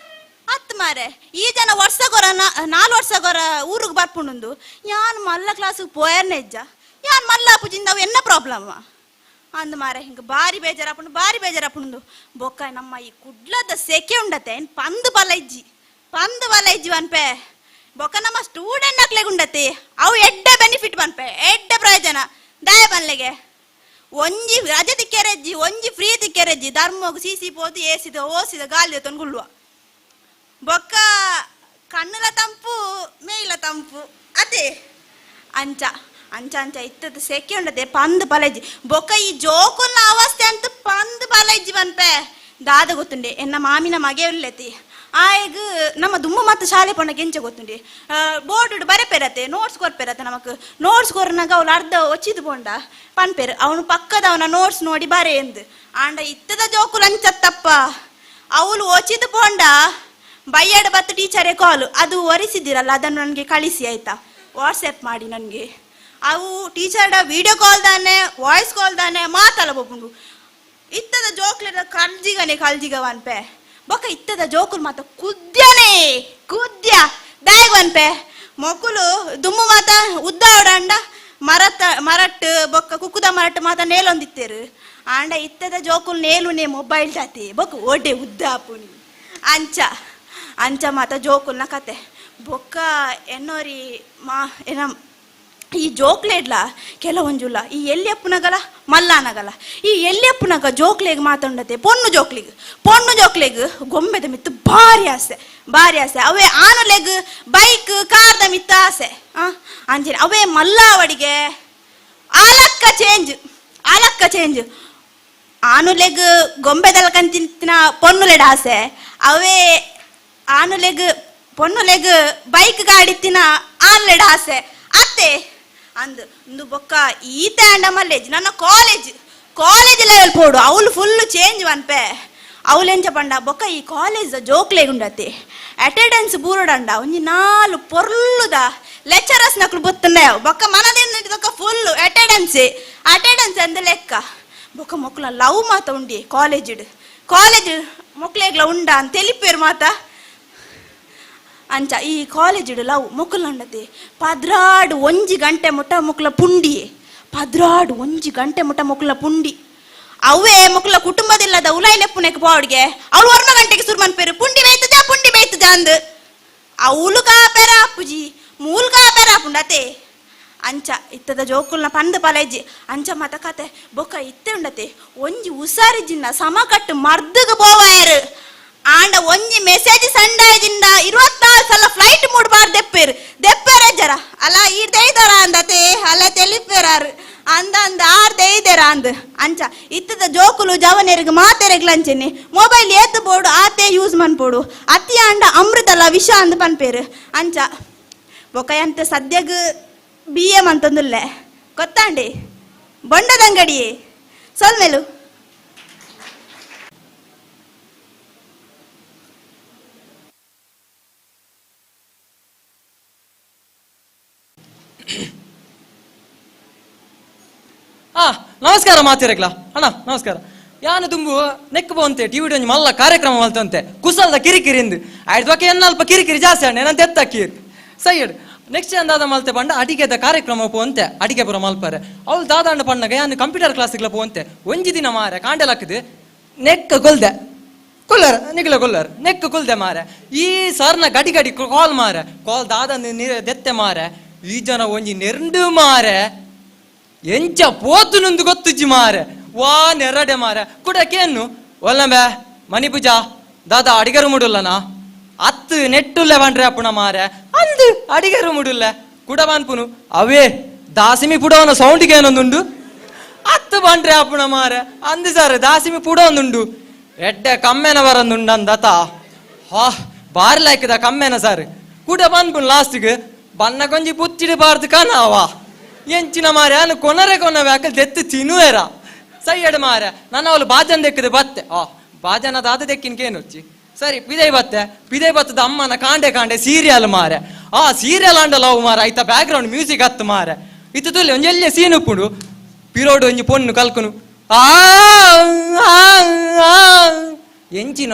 ಅತ್ ಮಾರೆ ಈ ಜನ ವರ್ಷಗೊರ 4 ವರ್ಷಗೊರ ಊರಿಗೆ ಬರ್ಪುಂಡು ಯಾನ್ ಮಲ್ಲ ಕ್ಲಾಸಿಗೆ ಪೋಯರ್ನೆ ಇಜ್ಜ ಯಾನ್ ಮಲ್ಲ ಅಪ್ಪುಜಿಂದ ಅವು ಎನ್ನ ಪ್ರಾಬ್ಲಮ್ ಅಂದ್ ಮಾರೆ ಹಿಂಗ ಬಾರಿ ಬೇಜಾರಪ್ಪುಂಡು ಬೊಕ್ಕ ನಮ್ಮ ಈ ಕುಡ್ಲದ ಸೆಕೆ ಉಂಡತೆ ಪಂದು ಬಲ ಇಜ್ಜಿ ಅನ್ಪೆ ಬೊಕ್ಕ ನಮ್ಮ ಸ್ಟೂಡೆಂಟ್ ಅಕ್ಲೆಗ್ ಉಂಡತಿ ಅವು ಎಡ್ಡೆ ಬೆನಿಫಿಟ್ ಬನ್ಪೆ ಎಡ್ಡೆ ಪ್ರಯೋಜನ ದಯ ಬನ್ಲೆಗೆ ಒಂಜಿ ರಜೆ ತಿಕ್ಕೆರೆಜ್ಜಿ ಒಂಜಿ ಫ್ರೀ ತಿಕ್ಕೆರೆಜ್ಜಿ ಧರ್ಮೋಗು ಸಿಸಿ ಪೋದು ಏಸಿದ ಓಸಿದ ಗಾಳಿ ತೊನ್ಗುಳ್ಳುವ ಬೊಕ್ಕ ಕಣ್ಣುಲ ತಂಪು ಮೇಯ್ಲ ತಂಪು ಅದೇ ಅಂಚ ಇತ್ತದ ಸೆಕೆ ಉಂಡತೆ ಪಂದು ಬಲೈಜಿ ಬೊಕ್ಕ ಈ ಜೋಕುಲ್ನ ಅವಸ್ಥೆ ಅಂತ ಪಂದು ಬಲೈಜಿ ಬನ್ಪೆ ದಾದ ಗೊತ್ತುಂಡೆ ಎನ್ನ ಮಾಮಿನ ಮಗೆ ಉಳ್ಳತಿ ಆಯ್ಗ ನಮ್ಮ ದುಮ್ಮ ಮತ್ತು ಶಾಲೆ ಪೊಣ್ಣಗೆ ಎಂಚ ಗೊತ್ತುಂಡಿ ಬೋರ್ಡ್ ಬರೆಪೆರತ್ತೆ ನೋಟ್ಸ್ ಕೊರ್ಪೆರತ್ತೆ ನಮಕ್ ನೋಟ್ಸ್ ಕೊರ್ನಾಗ ಅವ್ಳು ಅರ್ಧ ಒಚ್ಚಿದು ಪೋಂಡ ಪನ್ಪೆರ್ ಅವನು ಪಕ್ಕದವನ ನೋಟ್ಸ್ ನೋಡಿ ಬರೆ ಎಂದು ಆಂಡ ಇತ್ತದ ಜೋಕುಲು ಅಂಚತ್ತಪ್ಪ ಅವಳು ಒಚ್ಚಿದು ಪೋಂಡ ಬೈಯಡ ಬತ್ತು ಟೀಚರೇ ಕಾಲು ಅದು ಒರೆಸಿದ್ದೀರಲ್ಲ ಅದನ್ನು ನನಗೆ ಕಳಿಸಿ ಆಯ್ತಾ ವಾಟ್ಸಪ್ ಮಾಡಿ ನನಗೆ ಅವು ಟೀಚರ್ಡ ವಿಡಿಯೋ ಕಾಲ್ ತಾನೆ ವಾಯ್ಸ್ ಕಾಲ್ ತಾನೆ ಮಾತಲ್ಲ ಬೊಪ್ಪುಂಡು ಇತ್ತದ ಜೋಕ್ಲೆದ ಕಲ್ಜಿಗವನ್ಪೆ ಬೊಕ್ಕ ಇತ್ತದ ಜೋಕುಲು ಮಾತ ಕುದ್ಯ ದಾಯಗವನ್ಪೆ ಮೊಕ್ಕುಲು ದುಮ್ಮು ಮಾತ ಉದ್ದ ಅವಡಂಡ ಮರಟ್ ಬೊಕ್ಕ ಕುಕ್ಕುದ ಮರಟ್ ಮಾತ ನೇಲೊಂದಿತ್ತೇರು ಆಂಡ ಇತ್ತದ ಜೋಕುಲು ನೇಲುನೆ ಮೊಬೈಲ್ ತಾತಿ ಬೊಕ್ಕ ಓಡೆ ಉದ್ದ ಆಪುನಿ ಅಂಚ ಮಾತ ಜೋಕುಲ್ನ ಕತೆ ಬೊಕ್ಕ ಎನ್ನೋರಿ ಏನ ಈ ಜೋಕ್ಲೇಡ್ಲ ಕೆಲವೊಂಜುಲ್ಲ ಈ ಎಲ್ಲಿಯಪ್ಪನಗಲ ಮಲ್ಲಾನಗಲ ಈ ಎಲ್ಲಿಯಪ್ಪನಗ ಜೋಕ್ಲೆಗ್ ಮಾತಾಡತೆ ಪೊಣ್ಣು ಜೋಕ್ಲೆಗ್ ಗೊಂಬೆದ ಮಿತ್ತು ಭಾರಿ ಆಸೆ ಅವೇ ಆನುಲೆಗ್ ಬೈಕ್ ಕಾರ್ದ ಮಿತ್ತ ಆಸೆ ಅಂಜೇನೆ ಅವೇ ಮಲ್ಲಾವಡಿಗೆ ಆಲಕ್ಕ ಚೇಂಜ್ ಆನುಲೆಗ್ ಗೊಂಬೆದಲ್ಲ ಕಂತಿನ ಪೊಣ್ಣುಲೆಡ ಆಸೆ ಅವೇ ಪೊಣ್ಣುಲೆಗ್ ಬೈಕ್ ಗಾಡಿತ್ತಿನ ಆನ್ಲೆಡ ಆಸೆ ಅತ್ತೆ ಅಂದು ಇಂದು ಬೊಕ್ಕ ಈತ ಅಂಡ ಮಲ್ಲೇಜ್ ನನ್ನ ಕಾಲೇಜ್ ಲೆವೆಲ್ ಪೋಡು ಅವಳು ಫುಲ್ ಚೇಂಜ್ ವನ್ಪೆ ಅವಳು ಎಂಚ ಪಂಡ ಬೊಕ್ಕ ಈ ಕಾಲೇಜ್ ಜೋಕ್ಲೆಗುಂಡತಿ ಅಟೆಂಡೆನ್ಸ್ ಬೂರಡಂಡ ಒಂಜಿ 4 ಪೊರ್ಲುದ ಲೆಕ್ಚರರ್ಸ್ ನಕ್ಲು ಬೊತ್ತಂಡ ಬೊಕ್ಕ ಮನದೇನು ಫುಲ್ ಅಟೆಂಡೆನ್ಸ್ ಅಂದ ಲೆಕ್ಕ ಬೊಕ್ಕ ಮೊಕ್ಲ ಲವ್ ಮಾತ ಉಂಡಿ ಕಾಲೇಜ್ ಮೊಕ್ಲೆಗ್ಲ ಉಂಡ ಅಂತ తెలిపేరు ಮಾತ ಅಂಚ ಈ ಕಾಲೇಜ್ ಲವ್ ಮೊಕ್ಕಲಂಡತೆ ಪದ್ರಾಡು 1 ಗಂಟೆ ಮುಟ್ಟ ಮೊಕ್ಕಲ ಪುಂಡಿ ಅವೇ ಮೊಕ್ಕಲ ಕುಟುಂಬದಿಲ್ಲದ ಉಲಾಯ್ಲೆಪ್ಪುನೆಕ್ ಪಾವಡ್ಗೆ ಅವಳು 1 ಗಂಟೆಗೆ ಸುರು ಮನ್ಪೇರು ಪುಂಡಿ ಬೇಯ್ತದ ಅಂದ್ ಅವಳು ಕಾಪೆರ ಅಪ್ಪುಜಿ ಮೂಲ್ ಕಾಪೆರ ಅಪ್ಪುಂಡತೆ ಅಂಚ ಇತ್ತದ ಜೋಕುಲ್ನ ಪಂದ್ ಪಲೇಜಿ ಅಂಚ ಮಾತ ಕತೆ ಬೊಕ್ಕ ಇತ್ತೆ ಉಂಡತೆ ಒಂಜಿ ಉಸಾರಿಜಿನ ಸಮಕಟ್ಟು ಮರ್ದಗ ಪೋವಾಯರು ಆಂಡ ಒಂಜಿ ಮೆಸೇಜ್ ಸಂಡಾಯದಿಂದ 24 ಸಲ ಫ್ಲೈಟ್ ಮೂಡ್ಬಾರ್ದು ದೆಪ್ಪೇರೆ ಜರ ಅಲ್ಲ ಈ ತೆಯ್ದಾರ ಅಂದತೆ ಅಲ್ಲ ತೆಲಿಪೇರಾರು ಅಂದ ಆರ್ ತೆಯ್ದೇರ ಅಂದ್ ಅಂಚ ಇತ್ತದ ಜೋಕುಲು ಜವನೇರಿಗೆ ಮಾತೆರೆಗ್ಲ ಅಂಚೆನೆ ಮೊಬೈಲ್ ಏತ್ ಬೋಡು ಆತೆ ಯೂಸ್ ಮನ್ಪೋಡು ಅತಿ ಆಂಡ ಅಮೃತಲ್ಲ ವಿಷ ಅಂದ್ ಪನ್ಪೇರು ಅಂಚ ಬೊಕ್ಕ ಎಂತ ಸದ್ಯಗ್ BM ಅಂತಂದುಲ್ಲೆ ಗೊತ್ತಾಂಡಿ ಬೊಂಡದಂಗಡಿ ಸೊಲ್ಮೆಲು ನಮಸ್ಕಾರ ಮಾತಿರಗ್ಲ ಅಣ್ಣ ನಮಸ್ಕಾರ ಯಾನು ತುಂಬು ನೆಕ್ ಬಂತೆ ಟಿವಿ ಒಂಜಿ ಮಲ್ಲ ಕಾರ್ಯಕ್ರಮ ಮಲ್ತಂತೆ ಕುಸಲ್ದ ಕಿರಿಕಿರಿಂದು ಆಯ್ತು ಎನ್ನಲ್ಪ ಕಿರಿಕಿರಿ ಜಾಸ್ತಿ ಅಣ್ಣ ಏನಂತ ಎತ್ತಾಕೀರ್ ಸೈಡ್ ನೆಕ್ಸ್ಟ್ ಅಂದಾದ ಮಲ್ತೆ ಪಂಡ ಅಡಿಗೆದ ಕಾರ್ಯಕ್ರಮ ಪೋಂತೆ ಅಡಿಗೆ ಪುರ ಮಲ್ಪರೆ ಅವಳು ದಾದಾಂಡ ಪಣ್ಣಗ ಯಾನು ಕಂಪ್ಯೂಟರ್ ಕ್ಲಾಸಿಗ್ಲ ಪೋಂತೆ ಒಂಜಿ ದಿನ ಮಾರೆ ಕಾಂಡೆಲಾಕದು ನೆಕ್ ಕೊಲ್ದೆ ನೆಕ್ ಕೊಲ್ದೆ ಮಾರೆ ಈ ಸರ್ನ ಗಡಿ ಕಾಲ್ ಮಾರೆ ಕಾಲ್ ದಾದ ದೆತ್ತೆ ಮಾರೆ ಈ ಜನ ಒಂಜಿ ನೆರ್ಂಡು ಮಾರೆ ಎಂಚ ಪೋತು ನೊಂದು ಗೊತ್ತುಜ್ಜಿ ಮಾರೆ ವಾ ನೆರಡೆ ಮಾರೆ ಕುಡಕೇನು ಒಲ್ಲಂಬೆ ಮನಿ ಪೂಜಾ ದಾದಾ ಅಡಿಗೆರು ಮುಡುಲ್ಲನಾ ಅತ್ತು ನೆಟ್ಟುಲ್ಲೆ ಬಂಡ್ರೆ ಅಪ್ಪುಣ ಮಾರೆ ಅಂದು ಅಡಿಗೆರು ಮುಡುಲ್ಲೆ ಕುಡ ಬಾನ್ಪುನು ಅವೇ ದಾಸಿಮಿ ಪುಡವನ ಸೌಂಡಿಗೆ ಏನೊಂದುಂಡು ಅತ್ತು ಬಂಡ್ರೆ ಅಪ್ಪುಣ ಮಾರೆ ಅಂದು ಸರ್ ದಾಸಿಮಿ ಪುಡವೊಂದುಂಡು ಎಡ್ಡೆ ಕಮ್ಮೆನ ಬರಂದುಂಡಂದತ ಹಾ ಬಾರ್ಲಾಯ್ಕದ ಕಮ್ಮೆನ ಸರ್ ಕುಡ ಬಾನ್ಪುನು ಲಾಸ್ಟಿಗೆ ಬನ್ನ ಕೊಂಜಿ ಪುಚ್ಚಿಡಬಾರ್ದು ಕಾಣವ ಎಂಚಿನ ಮಾರೆ ಅನ್ನು ಕೊನವೆ ಹಾಕಲ್ ದೆತ್ತು ತಿನ್ನುವೇರ ಸೈಯಡ್ ಮಾರೆ ನನ್ನ ಅವಳು ಬಾಜನ್ ದೆಕ್ಕದೆ ಬತ್ತೆ ಬಾಜನ ದಾದ ದೆಕ್ಕಿನ್ಕೇನು వచ్చి ಸರಿ ಪಿದೈ ಬತ್ತದ ಅಮ್ಮನ ಕಾಂಡೆ ಸೀರಿಯಲ್ ಮಾರೆ ಸೀರಿಯಲ್ ಅಂಡ ಲವ್ ಮಾರ ಆಯ್ತಾ ಬ್ಯಾಕ್ ಗ್ರೌಂಡ್ ಮ್ಯೂಸಿಕ್ ಹತ್ತು ಮಾರೆ ಇತ್ತು ತುಲ್ಲಿ ಒಂಜೆಲ್ಲೆ ಸೀನ್ ಉಪ್ಪುಂಡು ಪಿರೋಡು ಒಂಜಿ ಪೊಣ್ಣು ಕಲ್ಕುನು ಎಂಚಿನ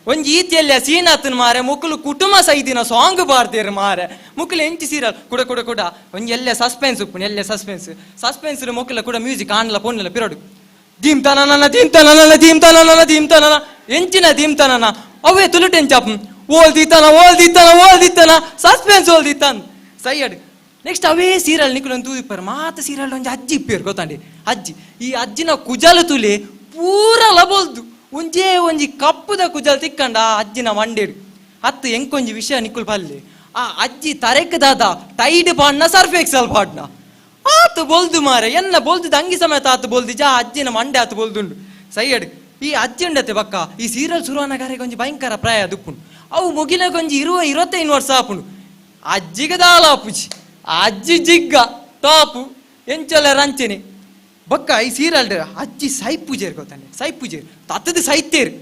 ಒಂಜಿ ಈತಿಯಲ್ಲ ಸೀನ್ ಹತ್ತನ್ ಮಾರೆ ಮುಕ್ಕಲು ಕುಟುಂಬ ಸೈದಿನ ಸಾಂಗ್ ಬಾರ್ದೇರು ಮಾರೆ ಮುಕ್ಕಲು ಎಂಚಿ ಸೀರಿಯಲ್ ಕುಡ ಒಂಜಿ ಎಲ್ಲೆ ಸಸ್ಪೆನ್ಸ್ ಉಪ್ಪುನು ಎಲ್ಲೆ ಸಸ್ಪೆನ್ಸ್ ಮುಕ್ಕಲ ಕೂಡ ಮ್ಯೂಸಿಕ್ ಆನ್ಲ ಪೊಣ್ಣಲ್ಲ ಪಿರೋಡು ದೀಮ್ತಾನ ಎಂಚಿನ ದೀಮ್ತಾನ ಅವೇ ತುಳುಟೆಂಚಾಪ್ ಓಲ್ದಿತ್ತಾನ ಸಸ್ಪೆನ್ಸ್ ಓಲ್ದಿತ್ತಾನ ಸೈಯಡ್ ನೆಕ್ಸ್ಟ್ ಅವೇ ಸೀರಿಯಲ್ ನಿಕ್ಕಲು ತೂದಿಪ್ಪಾರು ಮಾತ ಸೀರಿಯಲ್ ಒಂಜಿ ಅಜ್ಜಿ ಇಪ್ಪೇರು ಗೊತ್ತಾಂಡಿ ಅಜ್ಜಿ ಈ ಅಜ್ಜಿನ ಕುಜಲು ತುಲಿ ಪೂರ ಲಬೋಲ್ದು ಒಂಜಿ ಕಪ್ಪುದ ಕುಜಲ್ ತಿಕ್ಕಂಡ ಅಜ್ಜಿನ ಮಂಡೇಡು ಅತ್ತು ಎಂಕೊಂಜಿ ವಿಷಯ ನಿಕ್ಕುಲ್ ಪಲ್ಲೆ ಆ ಅಜ್ಜಿ ತರೆಕ್ದಾದ ಟೈಡ್ ಪಾಡ್ನ ಸರ್ಫ್ ಎಕ್ಸಲ್ ಪಾಡ್ನ ಆತು ಬೋಲ್ದು ಮಾರೆ ಎನ್ನ ಬೋಲ್ದು ಅಂಗಿ ಸಮೇತ ಆತು ಬೋಲ್ದು ಜಾ ಅಜ್ಜಿನ ಮಂಡೆ ಆತು ಬೋಲ್ದುಂಡು ಸೈಯಡ್ ಈ ಅಜ್ಜಿ ಉಂಡತೆ ಬಕ್ಕ ಈ ಸೀರಿಯಲ್ ಶುರುವನಗಾರಿಗೆ ಒಂಜಿ ಭಯಂಕರ ಪ್ರಾಯ ದುಪ್ಪುಂಡು ಅವು ಮುಗಿಲಗೊಂಜಿ 20-25 ವರ್ಷ ಆಪುಂಡು ಅಜ್ಜಿಗೆ ದಾಲ ಆಪುಜಿ ಅಜ್ಜಿ ಜಿಗ್ಗ ಟಾಪು ಎಂಚಲ್ಲ ರಂಚನೆ ಬೊಕ್ಕ ಈ ಸೀರಿಯಲ್ ಅಜ್ಜಿ ಸೈಪೂಜೇರು ಗೊತ್ತಾನೆ ಸೈಪೂಜೇರು ತತ್ತದ ಸೈತೇರು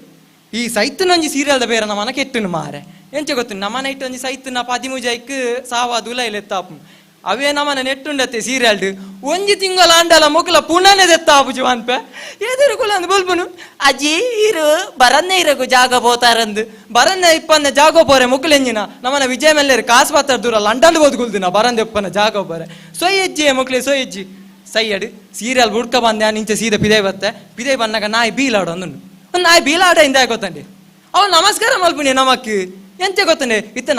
ಈ ಸೈತನೊಂಜಿ ಸೀರಿಯಲ್ದ ಬೇರೆ ನಮ್ಮನ ಕೆಟ್ಟನು ಮಾರೆ ಎಂಚ ಗೊತ್ತು ನಮ್ಮನ ಇಟ್ಟು ಒಂಜಿ ಸೈತನ 13 ಸಾವಾದ ಉಲೈಲ್ ಎತ್ತಾಪು ಅವೇ ನಮ್ಮನ ನೆಟ್ಟುಂಡತ್ತೆ ಸೀರಿಯಲ್ಡ್ ಒಂಜಿ ತಿಂಗಳ ಅಂಡಲ ಮೊಕಲ ಪುನನೆ ದೆತ್ತಾಪುಜಿ ಅನ್ಪೆ ಎದುರು ಕುಲಂದು ಬಲ್ಪುನು ಅಜ್ಜಿ ಇರು ಬರನ್ನೇ ಇರಗು ಜಾಗ ಬೋತಾರಂದು ಬರನ್ನೇ ಇಪ್ಪನ್ನ ಜಾಗೋ ಪೋರೆ ಮುಕ್ಲೆಂಜಿನ ನಮ್ಮನ ವಿಜಯ ಮೆಲ್ಲೇರು ಕಾಸು ಪಾತ್ರ ದೂರ ಲಂಡನ್ ಓದ್ಕೊಳ್ದಿನ ಬರಂದೆ ಇಪ್ಪನ ಜಾಗ ಪೋರೆ ಸೊಯ್ಯಜ್ಜಿ ಮುಕ್ಲೆ ಸೊಯ್ಯಜ್ಜಿ ಸೈಯಡ್ ಸೀರಿಯಲ್ ಹುಡ್ಕ ಬಂದೆ ನಿಂಚೆ ಸೀದಾ ಪಿದೆ ಬತ್ತೆ ಪಿದೆ ಬಂದಾಗ ನಾಯಿ ಬೀಲಾಡು ಅಂದು ನಾಯಿ ಬೀಲಾಡ ಇಂದ ಗೊತ್ತಂಡಿ ಅವ್ ನಮಸ್ಕಾರ ಮಲ್ಪುಣಿ ನಮಕ್ ಎಂತ ಗೊತ್ತಂಡೆ ಇತ್ತ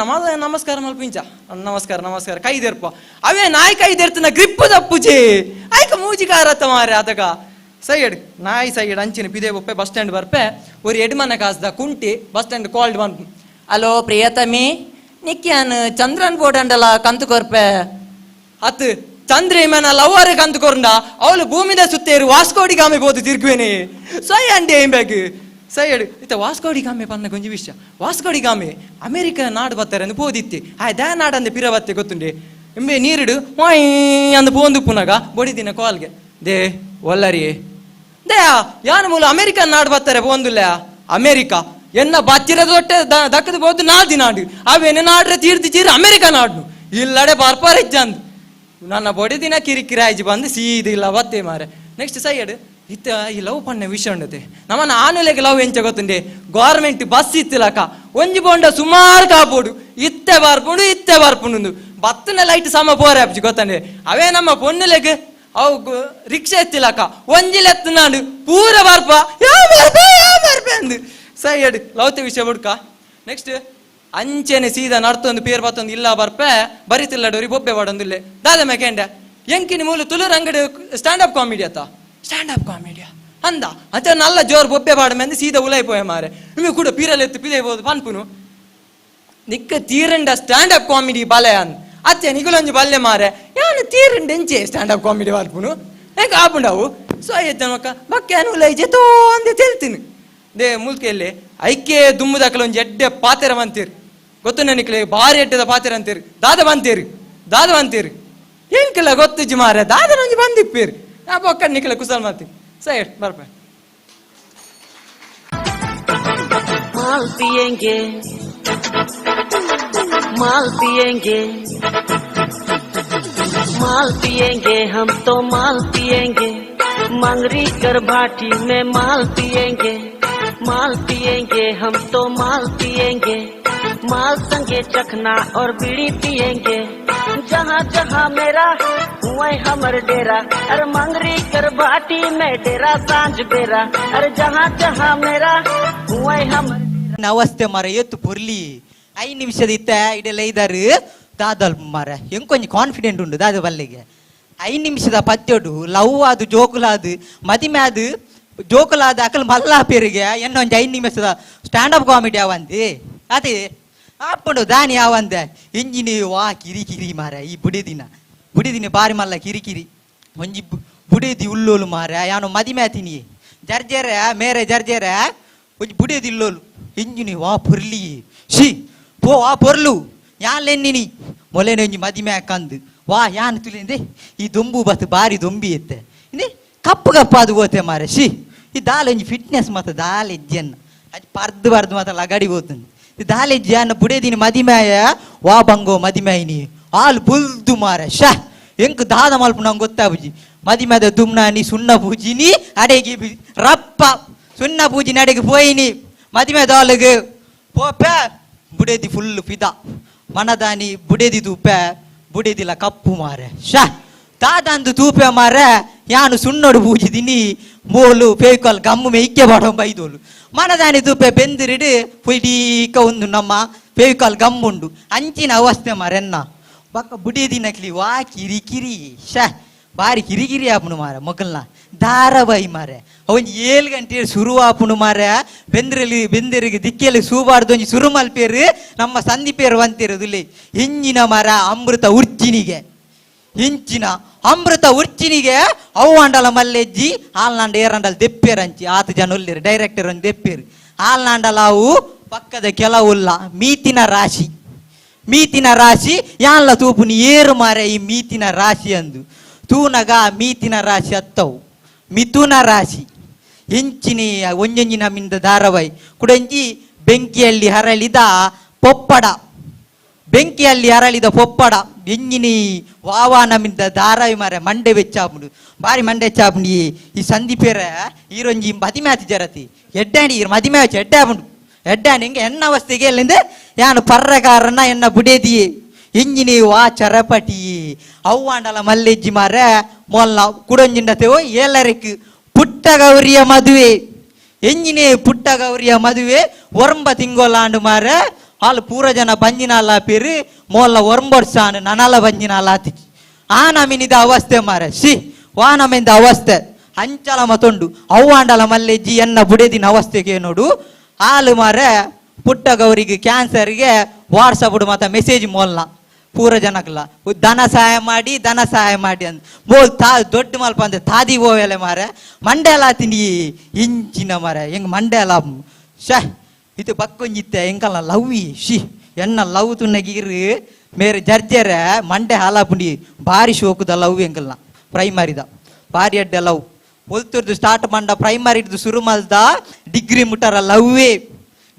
ನಮಸ್ಕಾರ ಮಲ್ಪಿಂಚ ನಮಸ್ಕಾರ ಕೈದೇರ್ಪ ಅವೇ ನಾಯಿ ಕೈದೇರ್ತನ ಗ್ರಿಪ್ ದಪ್ಪುಜಿ ಆಯ್ಕ ಮೂಜಿಗಾರತ್ತ ಮಾರೆ ಅದಗ ಸೈಯಡ್ ನಾಯಿ ಸೈಯಡ್ ಅಂಚಿನ ಪಿದೆ ಬೊಪ್ಪೆ ಬಸ್ ಸ್ಟ್ಯಾಂಡ್ ಬರ್ಪೆ ஒரு ಎಡ್ಮನ ಕಾಸ್ದ ಕುಂಟಿ ಬಸ್ ಸ್ಟ್ಯಾಂಡ್ ಕಾಲ್ಡ್ ಬಂತು ಹಲೋ ಪ್ರಿಯತಮಿ ನಿಕ್ಯಾನ್ ಚಂದ್ರನ್ ಬೋರ್ಡ್ ಕಂತು ಕೊರ್ಪೆ ಅತ್ ಚಂದ್ರೇಮನ ಲವ್ವರ್ ಕಂತು ಕೊರಂಡ ಅವಳು ಭೂಮಿದ ಸುತ್ತೇರು ವಾಸ್ಕೋಡಿ ಗಾಮೆ ಬೋದು ತಿರ್ಗುವೇನೆ ಸೊಯ್ ಅಂಡೆ ಎಂಬೆಗ್ ಸೈಡ್ ಇತ್ತ ವಾಸ್ಕೋಡಿ ಗಾಮೆ ಪನ್ನ ಕೊಂಚ ವಿಷಯ ವಾಸ್ಕೋಡಿ ಗಾಮೆ ಅಮೆರಿಕ ನಾಡು ಬತ್ತಾರೆ ಅಂದು ಪೋದಿತ್ತೆ ಆ ದ್ಯಾ ನಾಡಂದೆ ಪಿರ ಬತ್ತೆ ಗೊತ್ತುಂಡೆ ಎಂಬೆ ನೀರಿಡು ವಾಯ್ ಅಂದು ಪೋಂದು ಪುನಗ ಬೊಡಿದಿನ ಕಾಲ್ಗೆ ದೇ ಒಲ್ಲರಿ ದೇ ಯಾನ ಮೂಲ ಅಮೆರಿಕನ್ ನಾಡು ಬತ್ತಾರೆ ಪೋಂದುಲ್ಲ ಅಮೆರಿಕ ಎನ್ನ ಬಚ್ಚಿರದ ಹೊಟ್ಟೆ ದಕ್ಕದ ಬೋದು ನಾದಿ ನಾಡು ಅವೇನೆ ನಾಡ್ರೆ ತೀರ್ದು ಚೀರ ಅಮೆರಿಕ ನಾಡು ಇಲ್ಲಡೆ ಬರ್ಪಾರ ಇಜ್ಜಂದು ನನ್ನ ಬೊಡಿದಿನ ಕಿರಿಕಿರಿ ಆಯ್ಜಿ ಬಂದು ಸೀದಿಲ್ಲ ಬತ್ತೆ ಮಾರೆ ನೆಕ್ಸ್ಟ್ ಸೈಡ್ ಇತ್ತ ಈ ಲವ್ ಪಣ್ಣ ವಿಷಯ ಉಂಡತೆ ನಮ್ಮನ್ನ ಆನುಲೆಗೆ ಲವ್ ಎಂಚ ಗೊತ್ತುಂಡೆ ಗೌರ್ಮೆಂಟ್ ಬಸ್ ಇತ್ತಿಲಕ ಒಂಜಿ ಬೋಂಡ ಸುಮಾರು ಕಾಪೋಡು ಇತ್ತೆ ಬರ್ಪುಂಡು ಬತ್ತನ ಲೈಟ್ ಸಮ ಪೋರೆ ಅಪ್ಜಿ ಗೊತ್ತಂಡೆ ಅವೇ ನಮ್ಮ ಪೊಣ್ಣಲೆಗೆ ಅವು ರಿಕ್ಷಾ ಎತ್ತಿಲಕ ಒಂಜಿಲೆತ್ತು ನಾಡು ಪೂರ ಬರ್ಪ ಬರ್ಪೆ ಅಂದು ಸೈಡ್ ಲವ್ತೆ ವಿಷಯ ಬುಡ್ಕ ನೆಕ್ಸ್ಟ್ ಅಂಚೆನೆ ಸೀದಾ ನಡ್ತೊಂದು ಪೇರ್ ಬತ್ತೊಂದು ಇಲ್ಲ ಬರ್ಪೆ ಬರಿತಿಲ್ಲಡೋರಿ ಬೊಬ್ಬೆ ಬಾಡೊಂದಿಲ್ಲೆ ದಾದ ಮೇಕೆಂಡೆ ಎಂಕಿನ ಮೂಲ ತುಳುರ್ ಅಂಗಡಿ ಸ್ಟ್ಯಾಂಡ್ ಅಪ್ ಕಾಮಿಡಿ ಅತ್ತ ಸ್ಟ್ಯಾಂಡ್ ಅಪ್ ಕಾಮಿಡಿಯಾ ಅಂದ ಅಚ್ಚ ನಲ್ಲ ಜೋರ್ ಬೊಬ್ಬೆ ಬಾಡ ಮಂದಿ ಸೀದಾ ಉಲೈಪೋಯ ಮಾರೆ ನಿಮಗೆ ಕೂಡ ಪೀರಲೆತ್ತು ಪಿದೈಬೋದು ಪನ್ಪುನು ನಿಕ್ಕ ತೀರಂಡ ಸ್ಟ್ಯಾಂಡ್ ಅಪ್ ಕಾಮಿಡಿ ಬಲೆ ಅಂದ್ ಅಚ್ಚೆ ನಿಗುಲೊಂಜಿ ಬಲ್ಲೆ ಮಾರೆ ಯಾನು ತೀರಂಡ ಎಂಚೆ ಸ್ಟ್ಯಾಂಡ್ ಅಪ್ ಕಾಮಿಡಿ ಬರ್ಪುನು ಹೇಗೆ ಆಪುಂಡವು ಸೊ ಆಯ್ತು ಮಕ್ಕ ಮಕ್ಕೇನು ಉಲೈಜೆ ತೋಂದೆ ತಿಳ್ತೀನಿ ದೇ ಮುಲ್ಕೆಯಲ್ಲಿ ಐಕೆ ದುಮ್ಮುದಕ್ಕಲ ಒಂಜಿ ಎಡ್ಡೆ ಪಾತೆರ ಬಂತೀರಿ ಗೊತ್ತು ನನಕ್ಲೆ ಭಾರಿ ಎಡ್ಡದ ಪಾತೆರ ಅಂತೀರಿ ದಾದ ಬಂತೀರಿ ಎಂಕಿಲ್ಲ ಗೊತ್ತುಜಿ ಮಾರೆ ದಾದನೊಂಜಿ ಬಂದಿಪ್ಪೇರಿ ಆ ಬೊಕ್ಕ ನಿಕ್ಲೆ ಕುಸಲ್ ಮಾಡ್ತೀನಿ ಸೈಡ್ ಬರ್ಪೆ माल पिएंगे माल पिएंगे माल पिएंगे हम तो माल पिएंगे मंगरी कर भाटी में माल पिएंगे हम तो माल पिएंगे माल संगे चखना और बीड़ी पिएंगे जहाँ जहाँ मेरा वही हमर डेरा अरे मंगरी कर भाटी में डेरा सांझ बेरा अरे जहाँ जहाँ मेरा वही हमर ಅವಸ್ಥೆ ಮರ ಎತ್ತು ಪೊರ್ಲಿ 5 ನಿಮಿಷದ ಇತ್ತ ಇದೆಲ್ಲ ಇದಾರು ದಾದಲ್ ಮರ ಹೆಂಗ್ ಕೊಂಚ ಕಾನ್ಫಿಡೆಂಟ್ ಉಂಡು ದಾದ ಬಲ್ಲೆಗೆ 5 ನಿಮಿಷದ ಪದ್ಯೋಡು ಲವ್ ಅದು ಜೋಕುಲಾದು ಮದಿಮೆ ಅದು ಜೋಕುಲಾದ ಅಕಲ್ ಮಲ್ಲ ಪೇರಿಗೆ ಇನ್ನೊಂದು 5 ನಿಮಿಷದ ಸ್ಟ್ಯಾಂಡ್ ಅಪ್ ಕಾಮಿಡಿ ಅವಂದಿ ಅದೇ ಆಪುಂಡು ದಾನಿ ಅವಂದೆ ಇಂಜಿನಿ ವಾ ಕಿರಿಕಿರಿ ಮಾರ ಈ ಬುಡಿದಿನ ಬಾರಿ ಮಲ್ಲ ಕಿರಿಕಿರಿ ಒಂಜಿ ಬುಡೇದಿ ಉಲ್ಲೋಲು ಮಾರ ಯಾನು ಮದಿಮೆ ಆತೀನಿ ಜರ್ಜೇರ ಮೇರೆ ಜರ್ಜೇರ ಒಂಜಿ ಬುಡೇದಿ ಇಲ್ಲೋಲು ಇಂಜಿನಿ ವಾ ಪೊರ್ಲಿ ಶಿ ಪೋ ವಾ ಪೊರ್ಲು ಯಾನ್ ಲೆನ್ನಿನಿ ಮೊಲೆನೆ ಒಂಜಿ ಮದಿಮೆ ಹಾಕಂದು ವಾ ಯಾನ್ ತುಲಿಂದೆ ಈ ದೊಂಬು ಬತ್ ಬಾರಿ ದೊಂಬಿ ಎತ್ತೆ ಇಂದೆ ಕಪ್ಪು ಅದು ಹೋತೆ ಮಾರೆ ಶಿ ಈ ದಾಲ್ ಒಂಜಿ ಫಿಟ್ನೆಸ್ ಮಾತ ದಾಲ್ ಎಜ್ಜನ್ನ ಅದು ಪರ್ದು ಮಾತ ಲಗಾಡಿ ಹೋತಂದು ಈ ದಾಲ್ ಎಜ್ಜೆ ಅನ್ನ ಬುಡೇದಿನ ಮದಿಮೆಯ ವಾ ಬಂಗೋ ಮದಿಮೆಯಿನಿ ಹಾಲು ಬುಲ್ದು ಮಾರೆ ಶಾ ಎಂಕ್ ದಾದ ಮಲ್ಪ ನಂಗೆ ಗೊತ್ತಾಬುಜಿ ಮದಿಮೆದ ದುಮ್ನಾನಿ ಸುಣ್ಣ ಪೂಜಿನಿ ಅಡೆಗೆ ರಪ್ಪ ಸುಣ್ಣ ಪೂಜಿನಿ ಅಡೆಗೆ ಪೋಯಿನಿ ಮದಿಮೆ ದಾಲಿಗೆ ಪೋಪೆ ಬುಡೇದಿ ಫುಲ್ ಫಿದಾ ಮನದಾನಿ ಬುಡೇದಿ ತೂಪೆ ಬುಡೇದಿಲ್ಲ ಕಪ್ಪು ಮಾರೆ ಶಾ ದಾದಂದು ತೂಪೆ ಮಾರೆ ಯಾನು ಸುಣ್ಣೋಡು ಪೂಜಿದಿನಿ ಮೋಲು ಫೇಕಲ್ ಗಮ್ಮು ಮೇಯ್ಕೆ ಬಾಡೋ ಬೈದೋಲು ಮನದಾನಿ ತೂಪೆ ಬೆಂದಿರಿಡು ಪುಯ್ಡೀಕ ಒಂದು ನಮ್ಮ ಫೇಕಲ್ ಗಮ್ಮುಂಡು ಅಂಚಿನ ಅವಸ್ಥೆ ಮಾರೆನ್ನ ಬಕ್ಕ ಬುಡೇದಿನಕ್ಲಿ ವಾ ಕಿರಿಕಿರಿ ಶಾ ಬಾರಿ ಕಿರಿಕಿರಿ ಆಪುನು ಮಾರ ಮೊಕಲ್ನ ಧಾರಾವಾಹಿ ಮಾರೆ ಅವನ್ 7 ಗಂಟೆ ಶುರು ಆಪುನು ಮಾರ ಬೆಂದರಿಗೆ ದಿಕ್ಕಿಯಲ್ಲಿ ಸೂಬಾರ್ದು ಒಂಜಿ ಶುರು ಮಲ್ಪೇರು ನಮ್ಮ ಸಂದೀಪೇರು ಅಂತಿರೋದಿಲ್ಲ ಹಿಂಜಿನ ಮರ ಅಮೃತ ಉರ್ಚಿನಿಗೆ ಹಿಂಚಿನ ಅಮೃತ ಉರ್ಚಿನಿಗೆ ಅವು ಅಂಡಲ ಮಲ್ಲೆಜ್ಜಿ ಹಾಲ್ನಾಂಡ ಏರಂಡಲ್ ದೆಪ್ಪೇರಂಚಿ 6 ಜನ ಒಲ್ಲಿರು ಡೈರೆಕ್ಟರ್ ಒಂದು ದೆಪ್ಪೇರು ಹಾಲ್ನಾಂಡಲ ಅವು ಪಕ್ಕದ ಕೆಲವುಲ್ಲ ಮೀತಿನ ರಾಶಿ ಯಾನ್ಲ ತೂಪುನಿ ಏರು ಮಾರೆ ಈ ಮೀತಿನ ರಾಶಿ ಅಂದು ತೂನಗ ಮೀತಿನ ರಾಶಿ ಅತ್ತವು ಮಿಥುನ ರಾಶಿ ಹೆಂಚಿನಿ ಒಂಜೊಂಜಿನ ಮಿಂದ ಧಾರಾವಾಹಿ ಕುಡಂಜಿ ಬೆಂಕಿಯಲ್ಲಿ ಹರಳಿದ ಪೊಪ್ಪಡ ಎಂಜಿನಿ ವಾವಾನ ಮಿಂದ ಧಾರಾವಾಹಿ ಮಾರೆ ಮಂಡೆ ವೆಚ್ಚಾಪುಂಡು ಬಾರಿ ಮಂಡೆ ಚಾಪುಂಡು ಈ ಸಂದೀಪೇರ ಈರೊಂಜಿ ಮದಿಮೆ ಆತಿ ಜರತಿ ಎಡ್ಡಾಣಿ ಮದಿಮೆ ಹಚ್ಚಿ ಎಡ್ಡಾಪುಂಡು ಎಡ್ಡಾಣಿ ಹಿಂಗೆ ಎನ್ನ ಅವಸ್ಥೆಗೆ ಎಲ್ಲಿಂದ ಯಾನು ಪರ್ರಗಾರನ ಎನ್ನ ಬುಡೇದಿ ಎಂಜಿನಿ ವಾ ಚರಪಟಿ ಅವ್ವಾಂಡಲ ಮಲ್ಲೆಜ್ಜಿ ಮಾರ ಮೊಲ್ಲ ಕುಡೊಂಜಿಂಡತೆವೋ ಎಲ್ಲರಿಕ್ ಪುಟ್ಟ ಗೌರಿಯ ಮದುವೆ ಎಂಜಿನೇ ಪುಟ್ಟ ಗೌರಿಯ ಮದುವೆ ಒರಂಬ ತಿಂಗೋಲಾಂಡು ಮಾರ ಹಾಲು ಪೂರ ಜನ ಬಂಜಿನಾಲ ಪೇರು ಮೊಲ್ಲ ಒರಂಬರ್ಸಾನು ನನಲ ಬಂಜಿನಾಲ ಆತಿ ಆ ನಮಿನಿದ ಅವಸ್ಥೆ ಮಾರ ವಾ ನಮಿಂದ ಅವಸ್ಥೆ ಹಂಚಲ ಮತ್ತೊಂಡು ಅವ್ವಾಂಡಲ ಮಲ್ಲೆಜ್ಜಿ ಎನ್ನ ಬುಡೇದಿನ ಅವಸ್ಥೆಗೆ ನೋಡು ಹಾಲು ಮಾರ ಪುಟ್ಟ ಗೌರಿಗೆ ಕ್ಯಾನ್ಸರ್ಗೆ ವಾಟ್ಸಪ್ ಮತ್ತ ಮೆಸೇಜ್ ಮೊಲ್ಲ ಪೂರ ಜನಕ್ಲ ಧನ ಸಹಾಯ ಮಾಡಿ ಅಂದ್ ಬೋಲ್ ದೊಡ್ಡ ಮಲ್ಪ ಅಂದ್ರೆ ತಾದಿ ಹೋವೆಲೆ ಮಾರೆ ಮಂಡೆಲ ತಿಂಡಿ ಇಂಚಿನ ಮಾರೆ ಹೆಂಗ್ ಮಂಡೆಲ ಇದು ಬಕ್ಕೊಂಜಿತ್ತೆ ಹೆಂಗಲ್ಲ ಲವ್ವಿ ಎನ್ನ ಲವ್ ತುನ್ನಗಿರು ಮೇರೆ ಜರ್ಜರ ಮಂಡೆ ಹಾಲಾಪುಂಡಿ ಭಾರಿ ಶೋಕದ ಲವ್ ಹೆಂಗಲ್ಲ ಪ್ರೈಮರಿದ ಭಾರಿ ಅಡ್ಡ ಲವ್ ಒಲ್ತುರ್ದು ಸ್ಟಾರ್ಟ್ ಮಂಡ ಪ್ರೈಮರಿದು ಶುರು ಮಲ್ದ ಡಿಗ್ರಿ ಮುಟ್ಟಾರ ಲವ್ವೇ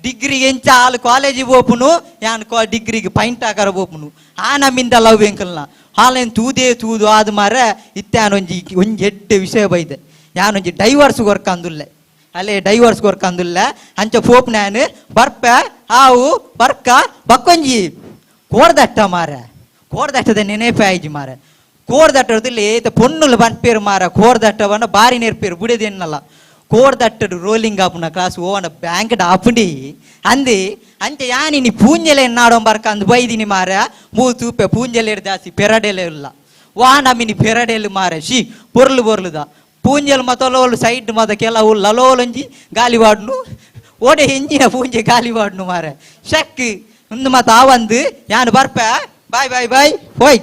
ಡಿಗ್ರಿ ಎಂಚ ಹಾಲು ಕಾಲೇಜಿಗೆ ಹೋಪುನು ಯಾನ್ ಡಿಗ್ರಿಗೆ ಪೈಂಟ್ ಆಕಾರ ಹೋಪುನು ಆ ನಮ್ಮಿಂದ ಲವ್ ಎಂಕಲ್ನ ಹಾಲೇನು ತೂದು ಆದ ಮಾರ ಇತ್ತಾನೊಂಜಿ ಒಂಜಿ ಎಡ್ಡೆ ವಿಷಯ ಬೈದೆ ಯಾನೊಂಜಿ ಡೈವರ್ಸ್ ವರ್ಕ್ ಅಂದುಲ್ಲೆ ಅಲ್ಲೇ ಡೈವರ್ಸ್ ವರ್ಕ್ ಅಂದುಲ್ಲೆ ಅಂಚ ಪೋಪ್ ನಾನು ಬರ್ಪ ಹಾವು ಬರ್ಕ ಬಕ್ಕೊಂಜಿ ಕೋಡ್ದಟ್ಟ ಮಾರ ಕೋಡ್ದಟ್ಟದ ನೆನೆಪೆ ಆಯ್ಜಿ ಮಾರ ಕೋಡ್ದಟ್ಟದಲ್ಲಿ ಪೊನ್ನುಲು ಬಂಟ್ಪೇರು ಮಾರ ಕೋಡ್ದಟ್ಟವನ್ನ ಬಾರಿ ನೆರ್ಪೇರು ಬುಡೇದೇನಲ್ಲ ಕೋಡ್ದಟ್ಟಡು ರೋಲಿಂಗ್ ಆಪುನ ಕ್ಲಾಸ್ ಓವನ ಬ್ಯಾಂಕ್ ಆಪುಂಡಿ ಅಂದಿ ಅಂಚೆ ಯಾನಿ ಪೂಂಜಲೆ ಎನ್ನಾಡೋ ಬರ್ಕ ಅಂದ್ ಬೈದಿನಿ ಮಾರ ತೂಪೆ ಪೂಂಜಲೆ ಜಾಸ್ತಿ ಪೆರಡೆಲೆ ಇಲ್ಲ ವಾ ನಮಿನಿ ಪೆರಡೆಲು ಮಾರ ಪೊರ್ಲುದ ಪೂಂಜಲ್ ಮತಲೋಲು ಸೈಡ್ ಮತ ಕೆಲವು ಲಲೋಲೊಂಜಿ ಗಾಲಿವಾಡ್ನು ಓಡೆ ಹೆಂಜಿನ ಪೂಂಜೆ ಗಾಲಿವಾಡ್ನು ಮಾರ ಶಕ್ ಒಂದು ಮತ ಆವಂದು ಯಾನು ಬರ್ಪ ಬಾಯ್ ಹೋಯ್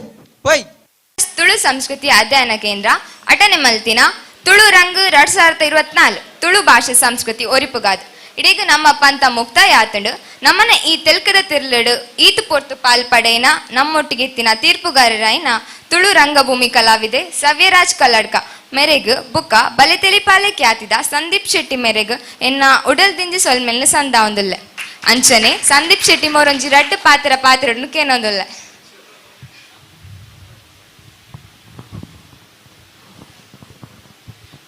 ತುಳು ಸಂಸ್ಕೃತಿ ಅಧ್ಯಯನ ಕೇಂದ್ರ ಅಟನೆ ಮಲ್ತಿನ ತುಳು ರಂಗ್ 2024 ತುಳು ಭಾಷೆ ಸಂಸ್ಕೃತಿ ಒರಿಪುಗಾದ್ ಇಡೀಗ ನಮ್ಮ ಪಂತ ಮುಕ್ತಾಯ ಆತಂಡು ನಮ್ಮನ ಈ ತೆಲ್ಕದ ತಿರ್ಲಡು ಈತು ಪೊರ್ತು ಪಾಲ್ಪಡೆಯನ ನಮ್ಮೊಟ್ಟಿಗೆ ಇತ್ತಿನ ತೀರ್ಪುಗಾರರಾಯಿನ ತುಳು ರಂಗಭೂಮಿ ಕಲಾವಿದೆ ಸವ್ಯರಾಜ್ ಕಲ್ಲಡ್ಕ ಮೆರೆಗ್ ಬುಕ್ಕ ಬಲೆ ತೆಲಿಪಾಲೆ ಖ್ಯಾತಿದ ಸಂದೀಪ್ ಶೆಟ್ಟಿ ಮೆರೆಗ್ ಎನ್ನ ಉಡಲ್ ದಿಂಜಿ ಸೊಲ್ಮೆಲ್ನ ಸಂದಾವೊಂದುಲ್ಲೆ ಅಂಚನೆ ಸಂದೀಪ್ ಶೆಟ್ಟಿ ಮೋರೊಂಜಿ ರಡ್ಡು ಪಾತ್ರನು ಕೇನೊಂದುಲ್ಲೆ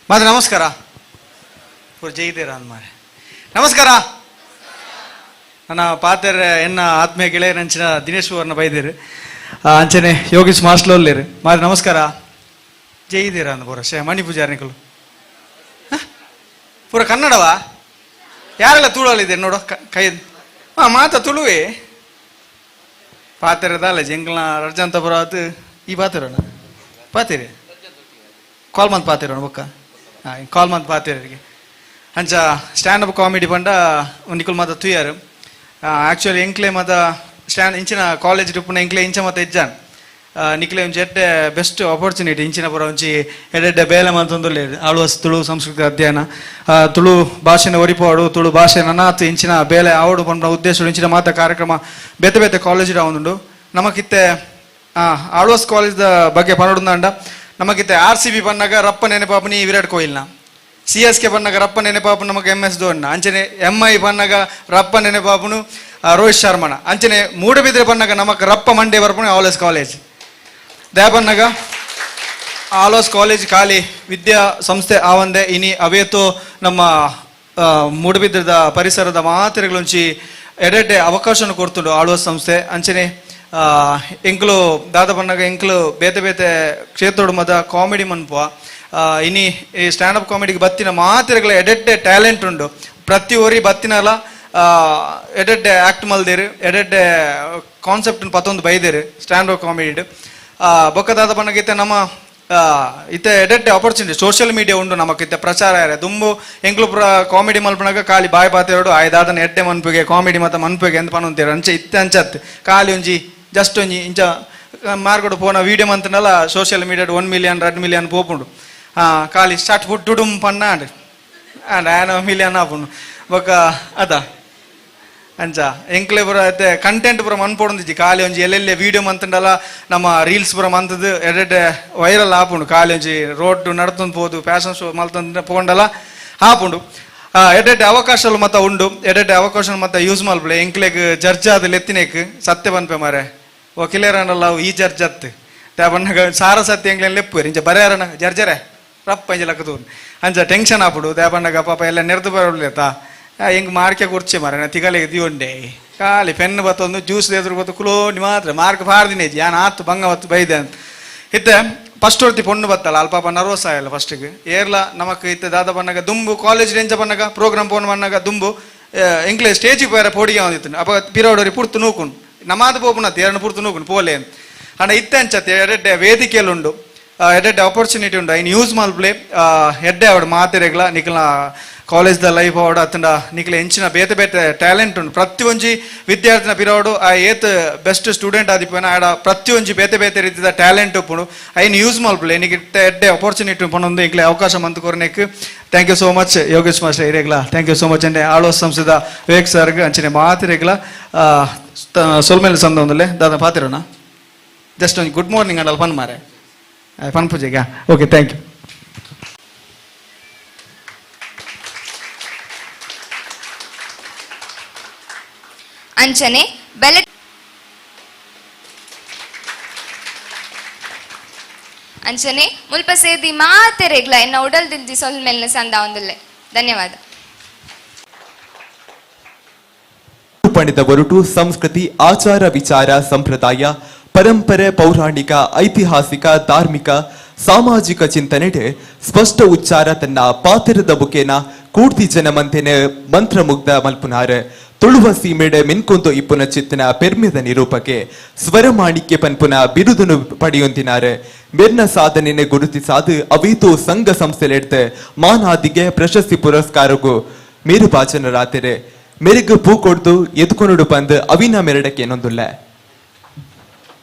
ಮಾತ್ರ ನಮಸ್ಕಾರ ಪೂರ ಜೈದೇರ ಮಾರೆ ನಮಸ್ಕಾರ ನನ್ನ ಪಾತ್ರ ಎನ್ನ ಆತ್ಮೀಯ ಗೆಳೆಯರಂಚಿನ ದಿನೇಶ್ ಅವ್ರನ್ನ ಬೈದಿರು ಅಂಚನೆ ಯೋಗೀಶ್ ಮಾಸ್ಲೋಲ್ಲೇರು ಮಾರೆ ನಮಸ್ಕಾರ ಜೈದೇರ ಅಂದ ಪೂರ ಮಣಿ ಪೂಜಾರಿಗಳು ಪೂರ ಕನ್ನಡವಾ ಯಾರೆಲ್ಲ ತುಳುವಲ್ಲಿದೆ ನೋಡು ಕೈ ಮಾತ ತುಳುವೆ ಪಾತ್ರದಲ್ಲ ಜಂಗ್ಲ ರಜಂತಪುರ ಅದು ಈ ಪಾತಿರೋಣ ಪಾತಿರಿ ಕಾಲ್ ಮಂತ್ ಪಾತಿರೋಣ ಬೊಕ್ಕ ಕಾಲ್ ಮಂತ್ ಪಾತಿರಿಗೆ ಅಂಚ ಸ್ಟ್ಯಾಂಡಪ್ ಕಾಮಿಡಿ ಪಂಡ ನಿಕುಲ್ ಮಾತ ತುಯ್ಯಾರು ಆ್ಯಕ್ಚುಲಿ ಎಂಕ್ಲೆ ಮಾತ ಸ್ಟ್ಯಾಂಡ್ ಇಂಚಿನ ಕಾಲೇಜ್ ಟಿಪ್ಪುನ ಎಂಕ್ಲೆ ಇಂಚ ಮಾತ ಇಜ್ಜಾನ್ ನಿಕ್ಲೆ ಒಂಚಿ ಎಡ್ಡೆ ಬೆಸ್ಟ್ ಆಪರ್ಚುನಿಟಿ ಇಂಚಿನ ಪುರ ಒಂಚಿ ಎಡ್ಡೆ ಬೇಲೆ ಮಂತೊಂದುಲ್ಲೆ ಆಳ್ವಾಸ್ ತುಳು ಸಂಸ್ಕೃತಿ ಅಧ್ಯಯನ ತುಳು ಭಾಷೆನ ಒರಿಪಾಡು ತುಳು ಭಾಷೆ ನನಾತ್ ಇಂಚಿನ ಬೇಲೆ ಆವಡು ಪಂಡ ಉದ್ದೇಶ ಇಂಚಿನ ಮಾತ ಕಾರ್ಯಕ್ರಮ ಬೇತೆ ಕಾಲೇಜ್ ರಾವುಂಡು ನಮಕಿತ್ತೆ ಆಳ್ವಾಸ್ ಕಾಲೇಜ್ ಬಗ್ಗೆ ಪನಡುಂದಂಡ ನಮಗಿತ್ತೆ RCB ಪನ್ನಗ ರಪ್ಪ ನೆನೆಪಾಪನಿ ವಿರಾಟ್ ಕೊಹ್ಲಿನ CSK ಪನ್ನಗ ರಪ್ಪ ನೆನೆಪಾಪು ನಮಗೆ MS ಧೋನಿನ ಅಂಚನೆ MI ಪನ್ನಗ ರಪ್ಪ ನೆನೆಪಾಪುನು ರೋಹಿತ್ ಶರ್ಮನ ಅಂಚನೆ ಮೂಡಬಿದ್ರೆ ಪನ್ನಗ ನಮಕ್ ರಪ್ಪ ಮಂಡೆ ಬರ್ಪುನು ಆಳ್ವಾಸ್ ಕಾಲೇಜ್ ದಯಪನ್ನಗ ಆಳ್ವಾಸ್ ಕಾಲೇಜ್ ಖಾಲಿ ವಿದ್ಯಾ ಸಂಸ್ಥೆ ಆವಂದೆ ಇನಿ ಅವೇತೋ ನಮ್ಮ ಮೂಡಬಿದ್ರದ ಪರಿಸರದ ಮಾತ್ರೆಗಳೊಂಚಿ ಎಡೆಡ್ಡೆ ಅವಕಾಶನ ಕೊಡ್ತುಂಡು ಆಳ್ವಾಸ್ ಸಂಸ್ಥೆ ಅಂಚನೆ ಎಂಕ್ಲು ದಾದ ಪನ್ನಗ ಎಂಕ್ಲು ಬೇತೆ ಕ್ಷೇತ್ರೋಡು ಮದ ಕಾಮಿಡಿ ಮನ್ಪುವ ಇನಿ ಈ ಸ್ಟ್ಯಾಂಡಪ್ ಕಾಮಿಡಿಗೆ ಬತ್ತಿನ ಮಾತಿರಗಳ ಎಡೆಡ್ಡೆ ಟ್ಯಾಲೆಂಟ್ ಉಂಡು ಪ್ರತಿ ಓರಿ ಬತ್ತಿನಲ್ಲ ಎಡೆಡ್ಡೆ ಆಕ್ಟ್ ಮಲ್ದೇರು ಎಡೆಡ್ಡೆ ಕಾನ್ಸೆಪ್ಟ್ ಪತ್ತೊಂದು ಬೈದೇರು ಸ್ಟ್ಯಾಂಡಪ್ ಕಾಮಿಡಿ ಬೊಕ್ಕದಾದ ಪನ್ನಗಿತ್ತೆ ನಮ್ಮ ಇತ್ತೆ ಎಡೆಡ್ಡೆ ಆಪರ್ಚುನಿಟಿ ಸೋಷಿಯಲ್ ಮೀಡಿಯಾ ಉಂಡು ನಮಕಿತ್ತೆ ಪ್ರಚಾರ ಯಾರೆ ದುಂಬು ಎಂಕ್ಲು ಪುರ ಕಾಮಿಡಿ ಮಲ್ಪನಾಗ ಖಾಲಿ ಬಾಯ್ ಪಾತೆರಡು ಆಯ್ದಾದನ ಎಡ್ಡೆ ಮನ್ಪುಗೆ ಕಾಮಿಡಿ ಮತ್ತು ಮನ್ಪುಗೆ ಎಂತ ಪನೊಂತೀರ ಅಂಚೆ ಇತ್ತೆ ಅಂಚತ್ ಖಾಲಿ ಒಂಜಿ ಜಸ್ಟ್ ಒಂಜಿ ಇಂಚ ಮಾರ್ಗಡು ಪೋನ ವೀಡಿಯೋ ಮಂತನಲ್ಲ ಸೋಷಿಯಲ್ ಮೀಡಿಯಾಡು 1 ಮಿಲಿಯನ್ 2 ಮಿಲಿಯನ್ ಪೋಪುಂಡು ಖಾಲಿ start food ಡುಡುಮ್ Ponna and 1 million ಆಪುಂಡು ಬೊಕ್ಕ ಅದ ಅಂಚ ಎಂಕ್ಲೆ ಪುರ ಐತೆ ಕಂಟೆಂಟ್ ಪುರ ಮನ್ಪೊಡೊಂದಿಜ್ಜಿ ಖಾಲಿ ಒಂಜಿ ಎಲ್ಲೆಲ್ಲೆ ವಿಡಿಯೋ ಮಂತಂಡಲ ನಮ್ಮ ರೀಲ್ಸ್ ಪುರ ಮಂತದ್ದು ಎಡೆಡೆ ವೈರಲ್ ಆಪುಂಡು ಖಾಲಿ ಒಂಜಿ ರೋಡ್ ನಡ್ತೊಂದು ಪೋದು ಫ್ಯಾಷನ್ ಶೋ ಮಲ್ತಂದು ಪೋಂಡಲ ಆಪುಂಡು ಎಡೆಡೆ ಅವಕಾಶಲು ಮತ್ತ ಉಂಡು ಎಡೆಡೆ ಅವಕಾಶ ಮತ್ತ ಯೂಸ್ ಮಲ್ಪಲೆ ಎಂಕ್ಲೆಗ್ ಜರ್ಜಾದ ಲೆತ್ತಿನೇಕ್ ಸತ್ಯ ಬನ್ಪೆ ಮಾರೆ ಓ ಕಿಲೇರನಲ್ಲ ಈ ಜರ್ಜತ್ ಬಣ್ಣಗ ಸಾರ ಸತ್ಯ ಎಂಕ್ಲೆ ಲೆಪ್ಪುರಿ ಇಂಚ ಬರೆಯಾರನ ಜರ್ಜರೆ ರಪ್ಪ ಇಂಜ ಲಕ್ಕದು ಅಂಚ ಟೆನ್ಷನ್ ಆಪುಡು ದೇವಣ್ಣಗ ಪಾಪ ಎಲ್ಲ ನೆರೆದು ಬರಲೇತಾ ಹೆಂಗ್ ಮಾರ್ಕೆ ಕುರ್ಚಿ ಮಾರ ತಿಗಲಿಗೆ ದಿಯೊಂಡೆ ಖಾಲಿ ಪೆನ್ ಬತ್ತೊಂದು ಜ್ಯೂಸ್ ಎದುರು ಬತ್ತು ಕುಲೋಂಡಿ ಮಾತ್ರ ಮಾರ್ಕ್ ಪಾರ್ದಿನೇಜಿ ಯಾನ್ ಆತು ಬಂಗ ಬತ್ತು ಬೈದೆ ಅಂತ ಇತ್ತೆ ಫಸ್ಟ್ ಹೊರ್ತಿ ಪೊಣ್ಣು ಬತ್ತಲ್ಲ ಅಲ್ಪ ಪಾಪ ನರ್ವಸ್ ಆಯಲ್ಲ ಫಸ್ಟ್ಗೆ ಏರ್ಲ ನಮಕ್ ಇತ್ತೆ ದಾದ ಬಣ್ಣಗ ದುಂಬು ಕಾಲೇಜ್ ರೇಂಜ ಬಣ್ಣಗ ಪ್ರೋಗ್ರಾಮ್ ಪೋನ್ ಬಣ್ಣಗ ದುಂಬು ಎಂಕ್ಲೆ ಸ್ಟೇಜಿಗೆ ಬೇರೆ ಪೋಡಿಗೆ ಒಂದಿತ್ತು ಅಪ್ಪ ಪಿರೋಡೋರಿ ಪುರ್ತು ನೂಕುಂಡು ನಮಾದ ಪೋಪುನತ್ ಎರಡು ಪುರ್ತು ನೂಕುಂಡು ಪೋಲೆ ಅಂತ ಅಣ್ಣ ಇತ್ತೆ ಅಂಚತ್ತೆ ಎಡೆಡ್ಡೆ ವೇದಿಕೆಯಲ್ಲುಂಡು ಎಡೆಡ್ಡೆ ಆಪರ್ಚುನಿಟಿ ಉಂಡು ಐನ್ ಯೂಸ್ ಮಲ್ಪ್ಲೆ ಎಡ್ಡೆ ಅವಡು ಮಾತೆರೆಗ್ಲ ನಿಖಲ ಕಾಲೇಜ್ದ ಲೈಫ್ ಅವಡ ಅತ್ತಂಡ ನಿಖಲ ಎಂಚಿನ ಬೇತೆ ಬೇತೆ ಟ್ಯಾಲೆಂಟ್ ಉಂಡು ಪ್ರತಿ ಒಂಜಿ ವಿದ್ಯಾರ್ಥಿನ ಪಿರೋಡು ಆ ಏತ್ ಬೆಸ್ಟ್ ಸ್ಟೂಡೆಂಟ್ ಆದಿಪ್ಪನ ಆಡ ಪ್ರತಿ ಒಂಜಿ ಬೇತೆ ಬೇತೆ ರೀತಿದ ಟ್ಯಾಲೆಂಟ್ ಉಪ್ಪುಂಡು ಐನ್ ಯೂಸ್ ಮಲ್ಪ್ಲೆ ನಿಖ ಎಡ್ಡೆ ಆಪರ್ಚುನಿಟಿ ಉಪ್ಪುಂಡು ಇಂಕ್ಲೆ ಅವಕಾಶ ಮಂತು ಕೊರ್ನೆಕ್ thank you so much Yogesh master ಇರೆಗ್ಲ ಥ್ಯಾಂಕ್ ಯು ಸೋ ಮಚ್ ಅಂಡೆ ಆಳ್ವ ಸಂಸ್ಥದ ವಿವೇಕ್ ಸರ್ಗ್ ಅಂಚನೆ ಮಾತಿರೆಗ್ಲ ಸೊಲ್ಮೇಲೆ ಸಂದ ಒಂದಲ್ಲೇ ದಾದ ಪಾತಿರೋಣ ಜಸ್ಟ್ ಒಂದು ಗುಡ್ ಮಾರ್ನಿಂಗ್ ಅಂಡಲ್ಲ ಪನ್ ಮಾರೆ ಪನ್ ಪೂಜೆಗೆ ಓಕೆ ಥ್ಯಾಂಕ್ ಯು ಅಂಚನೆ ಬೆಲೆ ಅಂಚನೆ ಮುಲ್ಪ ಸೇದಿ ಮಾತೆರೆಗ್ಲ ಎನ್ನ ಉಡಲ್ ದಿಲ್ದಿ ಸೊಲ್ ಮೇಲ್ನ ಸಂದ ಒಂದಲ್ಲೇ ಧನ್ಯವಾದ. ಪಣಿದ ಹೊರಟು ಸಂಸ್ಕೃತಿ ಆಚಾರ ವಿಚಾರ ಸಂಪ್ರದಾಯ ಪರಂಪರೆ ಪೌರಾಣಿಕ ಐತಿಹಾಸಿಕ ಧಾರ್ಮಿಕ ಸಾಮಾಜಿಕ ಚಿಂತನೆಡೆ ಸ್ಪಷ್ಟ ಉಚ್ಚಾರ ತನ್ನ ಪಾತಿರದ ಬುಕೇನ ಕೂಡ್ತಿ ಜನಮಂತೆನೆ ಮಂತ್ರಮುಗ್ಧ ಮಲ್ಪುನಾರ ತುಳುವ ಸೀಮೆಡೆ ಮಿನ್ಕೊಂತು ಇಪ್ಪುನ ಚಿತ್ತನ ಪೆರ್ಮಿದ ನಿರೂಪಕ್ಕೆ ಸ್ವರಮಾಣಿಕ್ಯ ಪನ್ಪುನ ಬಿರುದನು ಪಡೆಯೊಂದಿನಾರೆ ಮೆರ್ನ ಸಾಧನೆನೆ ಗುರುತಿಸಾದು ಅವೀತು ಸಂಘ ಸಂಸ್ಥೆಲೆಡ್ದೆ ಮಾನಾದಿಗೆ ಪ್ರಶಸ್ತಿ ಪುರಸ್ಕಾರಗೂ ಮೇರು ಭಾಜನರಾತೆರೆ ಮೆರುಗು ಪೂ ಕೊಡ್ದು ಎದ್ಕೊಂಡು ಬಂದು ಅವಿನ ಮೆರಡಕ್ಕೆ ಏನೊಂದುಲ್ಲ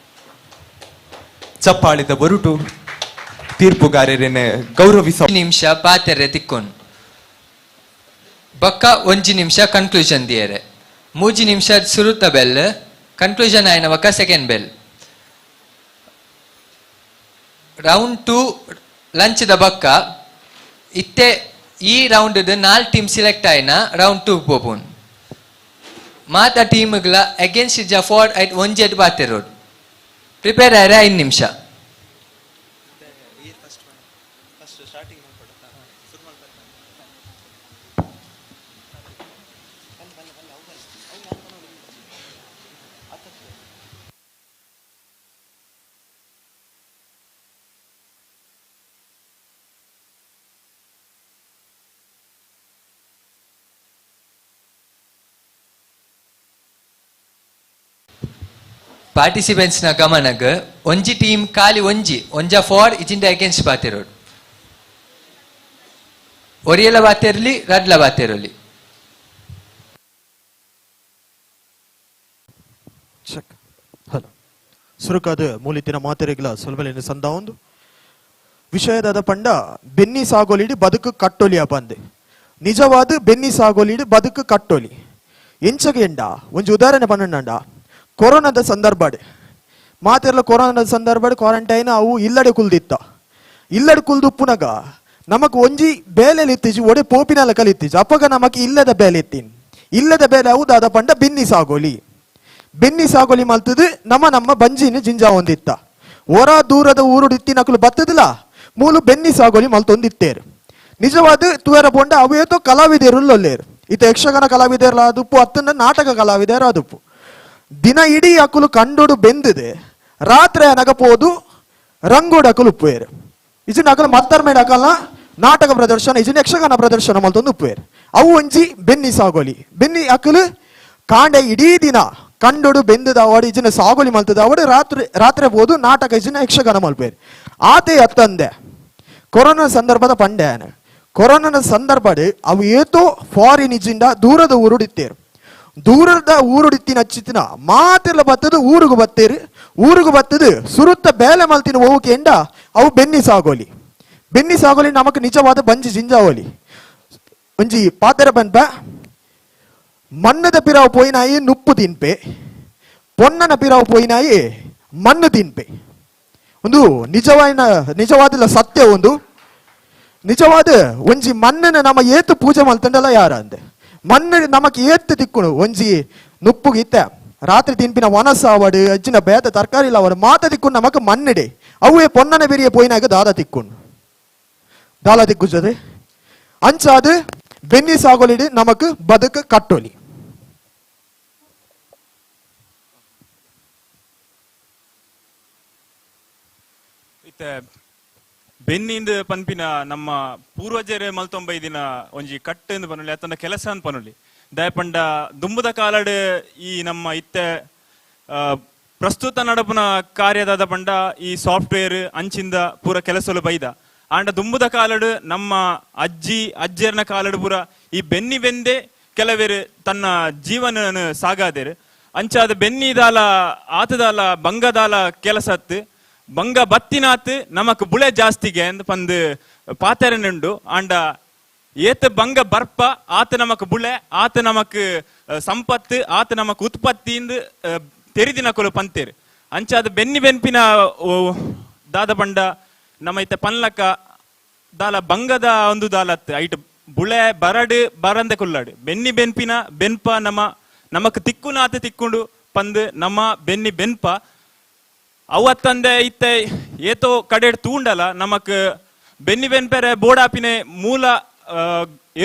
ಚಪ್ಪಾಳಿದ ಹೊರಟು ತೀರ್ಪುಗಾರರೇನೆ ಗೌರವಿಸ ನಿಮಿಷ ಪಾತೆರೆ ತಿಕ್ಕೊಂಡು ಬೊಕ್ಕ ಒಂಜಿ ನಿಮಿಷ ಕನ್ಕ್ಲೂಷನ್ ದಿಯರೆ ಮೂಜಿ ನಿಮಿಷ ಸುರುತ್ತ ಬೆಲ್ ಕನ್ಕ್ಲೂಷನ್ ಆಯ್ನ ಬೊಕ್ಕ second bell round 2 lunch the ಬೊಕ್ಕ ಇತ್ತೆ ಈ ರೌಂಡ್ 4 ಟೀಮ್ ಸಿಲೆಕ್ಟ್ ಆಯ್ನ ರೌಂಡ್ 2 ಪೋಪುನ್ ಮಾತ ಟೀಮ್ಗಳ ಅಗೇನ್ಸ್ಟ್ ಜ ಫಾರ್ಡ್ ಐಟ್ ಒಂಜೆಟ್ ಬಾತೆ ರೋಡ್ ಪ್ರಿಪೇರ್ ಆಯ್ರೆ 5 ನಿಮಿಷ. ಪಾರ್ಟಿಸಿಪೆಂಟ್ಸ್ ನ ಗಮನಗ ಒಂಜಿ ಟೀಮ್ ಖಾಲಿ ಒಂಜ ಫಾರ್ಡ್ ಇಜಿಂದ ಅಗೇನ್ಸ್ಟ್ ಬಾತಿರೋಡು ಒರಿಯಲ ಬಾತಿರಲಿ ರಡ್ಲ ಬಾತಿರಲಿ. ಹಲೋ ಸುರುಕಾದ ಮೂಲಿತಿನ ಮಾತೆರೆಗ್ಲ ಸೊಲ್ಬಲಿನ ಸಂದ ಒಂದು ವಿಷಯದ ಪಂಡ ಬೆನ್ನಿ ಸಾಗೋಲಿಡಿ ಬದುಕು ಕಟ್ಟೋಲಿ ಬಂದೆ ನಿಜವಾದ ಬೆನ್ನಿ ಸಾಗೋಲಿಡಿ ಬದುಕು ಕಟ್ಟೋಲಿ ಎಂಚಗೆ ಎಂಡ ಒಂಜಿ ಉದಾಹರಣೆ ಪನ್ನಂಡ ಕೊರೋನಾದ ಸಂದರ್ಭ ಮಾತೆರ್ಲ ಕೊರೋನಾದ ಸಂದರ್ಭ ಕ್ವಾರಂಟೈನ್ ಅವು ಇಲ್ಲಡೆ ಕುಲ್ದಿತ್ತ ಇಲ್ಲಡೆ ಕುಲ್ದುಪ್ಪುನಗ ನಮಕ್ ಒಂಜಿ ಬೇಲೆ ಇತ್ತೀಜಿ ಒಡೆ ಪೋಪಿನಲ್ಲ ಕಲಿತ್ತೀಜಿ ಅಪ್ಪಗ ನಮಕ್ ಇಲ್ಲದ ಬೇಲೆ ಎತ್ತೀನಿ ಇಲ್ಲದ ಬೇಲೆ ಅವು ದಾದ ಪಂಡ ಬೆನ್ನಿ ಸಾಗೋಲಿ ಮಲ್ತದು ನಮ್ಮ ಬಂಜಿನ ಜಿಂಜಾ ಹೊಂದಿತ್ತ ಹೊರ ದೂರದ ಊರುಡಿತ್ತಿ ನಕಲು ಬತ್ತದಿಲ್ಲ ಮೂಲು ಬೆನ್ನಿ ಸಾಗೋಲಿ ಮಲ್ತೊಂದಿತ್ತೇರು ನಿಜವಾದ ತೂಯರ ಪೊಂಡ ಅವೇತೋ ಕಲಾವಿದರು ಇತ ಯಕ್ಷಗಾನ ಕಲಾವಿದರ ಅದುಪ್ಪು ಅತ್ತನ ನಾಟಕ ಕಲಾವಿದರ ಅದುಪ್ಪು ದಿನ ಇಡೀ ಅಕುಲು ಕಂಡೋಡು ಬೆಂದಿದೆ ರಾತ್ರಿ ನಗಪೋದು ರಂಗೋಡು ಅಕುಲು ಉಪ್ಪೇರು ಇಜಿನ ಅಕಲು ಮತ್ತರ್ ಮೇಡ ಅಕಲ್ನ ನಾಟಕ ಪ್ರದರ್ಶನ ಇಜಿನ ಯಕ್ಷಗಾನ ಪ್ರದರ್ಶನ ಮಲ್ತೊಂದು ಉಪ್ಪೇರು ಅವು ಒಂಜಿ ಬೆನ್ನಿ ಸಾಗೋಲಿ ಬೆನ್ನಿ ಅಕಲು ಕಾಂಡೆ ಇಡೀ ದಿನ ಕಂಡೋಡು ಬೆಂದದ ಅವಡು ಇಜಿನ ಸಾಗೋಲಿ ಮಲ್ತದ ಅವಡು ರಾತ್ರಿ ಬೋದು ನಾಟಕ ಇಜಿನ ಯಕ್ಷಗಾನ ಮಲ್ಪೇರು ಆತೆ ಅತ್ತಂದೆ ಕೊರೋನಾ ಸಂದರ್ಭದ ಪಂಡೆ ಕೊರೋನಾದ ಸಂದರ್ಭ ಅವು ಏತೋ ಫಾರಿನ್ ಇಜಿಂದ ದೂರದ ಊರುಡಿತ್ತೇರು ದೂರದ ಊರುಡಿತ್ತಿನ ಚಿತ್ತಿನ ಮಾತೆಲ್ಲ ಬತ್ತದು ಊರಿಗೂ ಬತ್ತದು ಸುರುತ್ತ ಬೇಲೆ ಮಲ್ತಿನ ಹೋಗಕ್ಕೆ ಎಂಡ ಅವು ಬೆನ್ನಿ ಸಾಗೋಲಿ ನಮಕ್ ನಿಜವಾದ ಬಂಜಿ ಜಿಂಜಾವಲಿ ಒಂಜಿ ಪಾತೆರ ಬನ್ಪ ಮಣ್ಣದ ಪಿರಾವು ಪೋಯಿನಾಯಿ ನುಪ್ಪು ತಿನ್ಪೆ, ಪೊನ್ನನ ಪಿರಾವು ಪೋಯಿನಾಯಿ ಮಣ್ಣು ತಿನ್ಪೆ. ಒಂದು ನಿಜವಾದ ಸತ್ಯ. ಒಂದು ನಿಜವಾದ ಒಂಜಿ ಮಣ್ಣನ ನಮ್ಮ ಏತು ಪೂಜೆ ಮಲ್ತಂಡಲ್ಲ ಯಾರ ಅಂದೆ. ಮಣ್ಣು ನಮಕ್ ಏತ್ತು ತಿಕ್ಕುಣು ಒಂಜಿ ನುಪ್ಪುಗಿತ್ತ ರಾತ್ರಿ ತಿನ್ಪಿನ ವನಸ ಅವಡು ಅಜ್ಜಿನ ಬೇತ ತರಕಾರಿ ಇಲ್ಲ ಅವಡು ಮಾತ ತಿಕ್ಕೊಂಡು ನಮಕ್ ಮಣ್ಣಿಡೆ ಅವೇ ಪೊನ್ನನ ಬೆರಿಯ ಪೋಯಿನಾಗ ದಾದ ತಿಕ್ಕೊಂಡು ದಾಲ ತಿಕ್ಕುಜದೆ ಅಂಚಾದು ಬೆನ್ನಿ ಸಾಗೋಲಿಡಿ ನಮಕ್ ಬದುಕು ಕಟ್ಟೋಲಿ. ಬೆನ್ನಿಂದ ಪನ್ಪಿನ ನಮ್ಮ ಪೂರ್ವಜರೇ ಮಲ್ತೊಂಬೈ ದಿನ ಒಂಜಿ ಕಟ್ಟು ಎಂದು ಪನುಲಿ ಅತನ ಕೆಲಸ ಅಂತ ಪನುಲಿ ದಯಪಂಡ ದುಂಬುದ ಕಾಲಡ್ ಈ ನಮ್ಮ ಇತ್ತೆ ಪ್ರಸ್ತುತ ನಡಪುನ ಕಾರ್ಯದಾದ ಪಂಡ ಈ ಸಾಫ್ಟ್ವೇರ್ ಅಂಚಿಂದ ಪೂರ ಕೆಲಸಲು ಬೈದ ಆಂಡ ದುಂಬುದ ಕಾಲಡ್ ನಮ್ಮ ಅಜ್ಜರ್ನ ಕಾಲಡ್ ಪೂರ ಈ ಬೆನ್ನಿ ಬೆಂದೆ ಕೆಲವೇರು ತನ್ನ ಜೀವನ ಸಾಗಾದೇರು ಅಂಚಾದ ಬೆನ್ನಿ ದಾಲ ಆತದಾಲ ಬಂಗದಾಲ ಕೆಲಸತ್ತು ಬಂಗ ಬತ್ತಿನಾತ್ ನಮಕ್ ಬುಳೆ ಜಾಸ್ತಿಗೆ ಎಂದು ಪಂದು ಪಾತೆರನುಂಡು ಆಂಡ ಏತ್ ಬಂಗ ಬರ್ಪ ಆತ ನಮಕ್ ಬುಳೆ ಆತ ನಮಕ್ ಸಂಪತ್ತು ಆತ ನಮಕ್ ಉತ್ಪತ್ತಿಯಿಂದ ತೆರಿದಿನ ಕೊಲು ಪಂತೇರು ಅಂಚಾದ ಬೆನ್ನಿ ಬೆನ್ಪಿನ ದಾದ ಪಂಡ ನಮ್ಮ ಇತ್ತ ಪನ್ಲಕ ದಾಲ ಬಂಗದ ಒಂದು ದಾಲತ್ ಐಟ್ ಬುಳೆ ಬರಡು ಬರಂದೆ ಕೊಲ್ಲಾಡು ಬೆನ್ನಿ ಬೆನ್ಪಿನ ಬೆನ್ಪ ನಮಕ್ ತಿಕ್ಕುನಾತ ತಿಕ್ಕೊಂಡು ಪಂದು ನಮ್ಮ ಬೆನ್ನಿ ಬೆನ್ಪ ಅವತ್ತಂದೆ ಇತ್ತೆ ಏತೋ ಕಡೆ ತೂಂಡಲ ನಮಕ್ ಬೆನ್ನಿ ಬೆನ್ಪೆರೆ ಬೋಡಾಪಿನೆ ಮೂಲ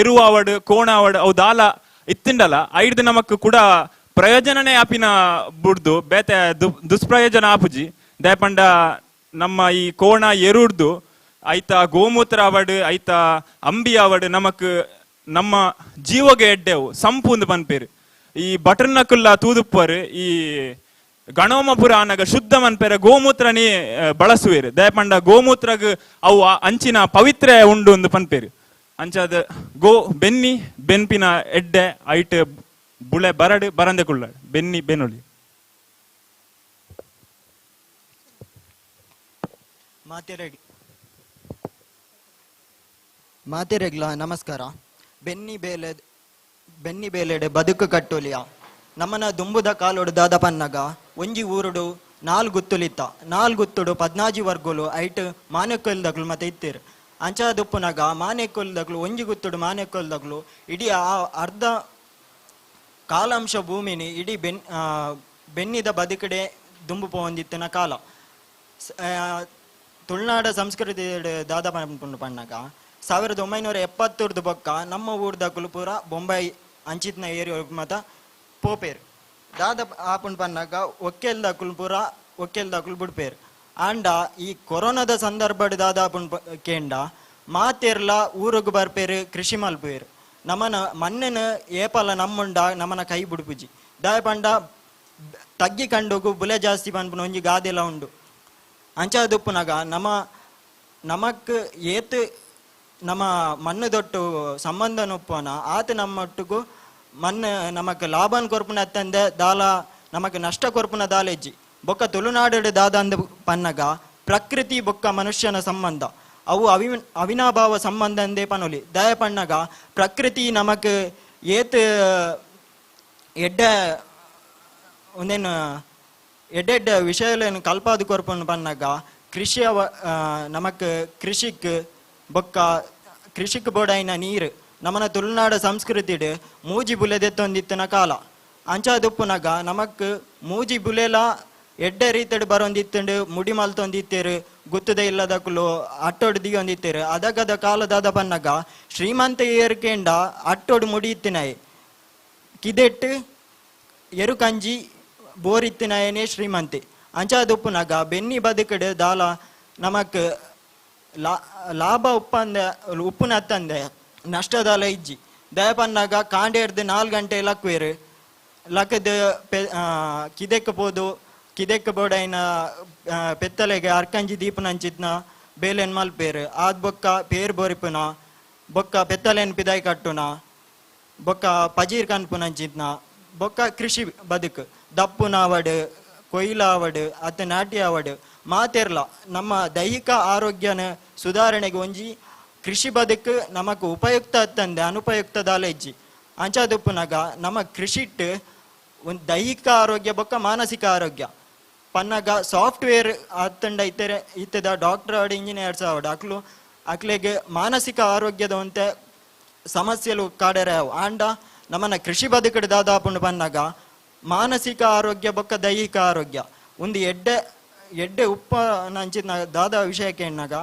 ಎರುವ ಅವಡು ಕೋಣ ಅವಡು ಅವು ದಾಲ ಇತ್ತಿಂಡಲ ಐಡ್ದು ನಮಕ್ ಕೂಡ ಪ್ರಯೋಜನನೇ ಆಪಿನ ಬುಡ್ದು ಬೇತೆ ದುಷ್ಪ್ರಯೋಜನ ಆಪುಜಿ ದಯಪಂಡ ನಮ್ಮ ಈ ಕೋಣ ಎರುಡ್ದು ಐತ ಗೋಮೂತ್ರ ಅವಡು ಐತ ಅಂಬಿ ಅವಡು ನಮಕ್ ನಮ್ಮ ಜೀವಗೆ ಎಡ್ಡೆವು ಸಂಪೂಂದು ಪನ್ಪೇರು ಈ ಬಟರ್ನಕುಲ್ಲ ತೂದುಪ್ಪರು ಈ ಗಣೋಮಪುರ ಆನಗ ಶುದ್ಧ ಮನ್ಪೆರ ಗೋಮೂತ್ರನೇ ಬಳಸುವೇರು ದಯಪಂಡ ಗೋಮೂತ್ರಗ್ ಅವು ಅಂಚಿನ ಪವಿತ್ರ ಉಂಡು ಒಂದು ಪನ್ಪೇರು ಅಂಚಾದ ಬೆನ್ನಿ ಬೆನ್ಪಿನ ಎಡ್ಡೆ ಐಟ್ ಬುಳೆ ಬರಡು ಬರಂದೆ ಕುಳ್ಳ ಬೆನ್ನಿ ಬೆನ್ನುಳಿ ಮಾತೆರೆಗ್ಲ ನಮಸ್ಕಾರ. ಬೆನ್ನಿ ಬೇಲೆಡೆ ಬದುಕು ಕಟ್ಟೋಲಿಯ ನಮ್ಮನ ದುಂಬುದ ಕಾಲೋಡು ದಾದ ಪನ್ನಗ ಒಂಜಿ ಊರುಡು 4 ಗುತ್ತುಲಿತ್ತ 4 ಗುತ್ತುಡು 14 ವರ್ಗುಲು ಐಟ್ ಮಾನೆಕೊಲ್ದಗ್ಲು ಮತ್ತೆ ಇತ್ತೀರು ಅಂಚಾದುಪ್ಪುನಗ ಮಾನೆಕೊಲ್ದಗ್ಲು ಒಂಜಿ ಗುತ್ತುಡು ಮಾನೆಕೊಲ್ದಗ್ಲು ಇಡೀ ಅರ್ಧ ಕಾಲಾಂಶ ಭೂಮಿನಿ ಇಡೀ ಬೆನ್ನಿದ ಬದುಕಡೆ ದುಂಬು ಪೋಂದಿತ್ತಿನ ಕಾಲ. ತುಳುನಾಡ ಸಂಸ್ಕೃತಿ ದಾದ ಪನ್ನಗ 1970 ಬೊಕ್ಕ ನಮ್ಮ ಊರ್ದಗ್ಲು ಪೂರ ಬೊಂಬೈ ಅಂಚಿತ್ನ ಏರಿಯಾ ಮತ ಪೋಪೇರು ದಾದ ಆಪುಂಡು ಪನ್ನಾಗ ಒಕ್ಕೆಲ್ದಾಕುಲು ಬಿಡ್ಪೇರು ಆಂಡ ಈ ಕೊರೋನಾದ ಸಂದರ್ಭಡ್ ದಾದ ಆಪುಂಡು ಕೇಂಡ ಮಾತೆರ್ಲ ಊರುಗು ಬರ್ಪೇರು ಕೃಷಿ ಮಲ್ಪೇರು ನಮ್ಮನ ಮಣ್ಣನ ಏಪಲ ನಮ್ಮುಂಡ ನಮ್ಮನ ಕೈ ಬಿಡುಪುಜಿ ದಾಯ ಪಂಡ ತಗ್ಗಿ ಕಂಡುಗು ಬುಲೆ ಜಾಸ್ತಿ ಪನ್ಪುನ ಒಂಜಿ ಗಾದೆಲ ಉಂಡು ಅಂಚಾದುಪ್ಪುನಾಗ ನಮಕ್ ಏತ್ ನಮ್ಮ ಮಣ್ಣು ದೊಟ್ಟು ಸಂಬಂಧ ನೊಪ್ಪನ ಆತ ನಮ್ಮೊಟ್ಟಿಗೂ ಮಣ್ಣು ನಮಕ್ ಲಾಭನ್ ಕೊರ್ಪುನ ಅತ್ತಂದೆ ದಾಲ ನಮಕ್ ನಷ್ಟ ಕೊರ್ಪುನ ದಾಲೆಜ್ಜಿ ಬೊಕ್ಕ ತುಳುನಾಡು ದಾದ ಅಂದ ಪನ್ನಗ ಪ್ರಕೃತಿ ಬೊಕ್ಕ ಮನುಷ್ಯನ ಸಂಬಂಧ ಅವು ಅವಿನಾಭಾವ ಸಂಬಂಧ ಅಂದೇ ಪನೊಲಿ ದಯ ಪನ್ನಗ ಪ್ರಕೃತಿ ನಮಕ್ ಏತ್ ಎಡ್ಡ ಒಂದೇನು ಎಡ್ಡೆಡ್ಡ ವಿಷಯಲೇನು ಕಲ್ಪಾದು ಕೊರ್ಪುನ ಪನ್ನಗ ಕೃಷಿಯ ನಮಕ್ ಕೃಷಿಕ್ ಬೋಡಾಯಿನ ನೀರು ನಮ್ಮನ ತುಳುನಾಡ ಸಂಸ್ಕೃತಿಡ್ ಮೂಜಿ ಬುಲೆದೆತ್ತೊಂದಿತ್ತಿನ ಕಾಲ ಅಂಚಾದುಪ್ಪುನಗ ನಮಕ್ ಮೂಜಿ ಬುಲೆಲ ಎಡ್ಡೆ ರೀತಿಡ್ ಬರೊಂದಿತ್ತಂಡು ಮುಡಿ ಮಲ್ತೊಂದಿತ್ತೇರು ಗುತ್ತದ ಇಲ್ಲದಕ್ಕಲು ಅಟ್ಟೊಡು ದಿಯೊಂದಿತ್ತೇರು ಅದಗದ ಕಾಲದಾದ ಪನ್ನಗ ಶ್ರೀಮಂತ ಏರ್ಕೆಂಡ ಅಟ್ಟೊಡು ಮುಡಿ ಇತ್ತಿನಾಯಿ ಕಿದೆಟ್ಟು ಎರು ಕಂಜಿ ಬೋರಿತ್ತಿನಾಯನೇ ಶ್ರೀಮಂತೆ ಅಂಚಾದುಪ್ಪುನಗ ಬೆನ್ನಿ ಬದುಕಡ್ ದಾಲ ನಮಕ್ ಲಾಭ ಉಪ್ಪುನ ಹತ್ತಂದೆ ನಷ್ಟದಾಲ ಇಜ್ಜಿ ದಯ ಪನ್ನಾಗ ಕಾಂಡೇರ್ದು 4 ಗಂಟೆ ಲಕ್ವೇರು ಲಕ್ಕದ ಕಿದೆಕ್ಕ ಬೋಡೈನ ಪೆತ್ತಲೆಗೆ ಅರ್ಕಂಜಿ ದೀಪನ ಹಂಚಿದ್ನ ಬೇಲೆನ್ ಮಲ್ಪೇರು ಆದ್ ಬೊಕ್ಕ ಪೇರ್ ಬೋರಿಪುನ ಬೊಕ್ಕ ಪೆತ್ತಲೆನ್ ಪಿದಾಯಿ ಕಟ್ಟುನ ಬೊಕ್ಕ ಪಜೀರ್ ಕನ್ಪುನ ಹಂಚಿದ್ನ ಬೊಕ್ಕ ಕೃಷಿ ಬದುಕು ದಪ್ಪುನ ಅವಡು ಕೊಯ್ಲ ಅವಡು ಅತ್ತ ನಾಟಿ ಅವಡು ಮಾತೆರ್ಲ ನಮ್ಮ ದೈಹಿಕ ಆರೋಗ್ಯನ ಸುಧಾರಣೆಗೆ ಒಂಜಿ ಕೃಷಿ ಬದುಕು ನಮಕ್ ಉಪಯುಕ್ತ ಅತ್ತಂದೆ ಅನುಪಯುಕ್ತ ದಾಲೆಜ್ಜಿ ಅಂಚಾದುಪ್ಪುನಾಗ ನಮ್ಮ ಕೃಷಿಟ್ ಒಂದು ದೈಹಿಕ ಆರೋಗ್ಯ ಬೊಕ್ಕ ಮಾನಸಿಕ ಆರೋಗ್ಯ ಪನ್ನಗ ಸಾಫ್ಟ್ವೇರ್ ಅತ್ತಂಡ ಇತ್ತದ ಡಾಕ್ಟರ್ ಆಡ್ ಇಂಜಿನಿಯರ್ಸ್ ಆವಡ್ ಅಕ್ಲೆಗೆ ಮಾನಸಿಕ ಆರೋಗ್ಯದ ಒಂತೆ ಸಮಸ್ಯೆಲು ಕಾಡೇರಾವ್ ಆಂಡ ನಮ್ಮನ್ನ ಕೃಷಿ ಬದುಕಡ್ ದಾದಾಪುಂಡು ಪನ್ನಗ ಮಾನಸಿಕ ಆರೋಗ್ಯ ಬೊಕ್ಕ ದೈಹಿಕ ಆರೋಗ್ಯ ಒಂದು ಎಡ್ಡೆ ಉಪ್ಪ ನಂಚಿನ ದಾದ ವಿಷಯಕ್ಕೆ ಎನ್ನಾಗ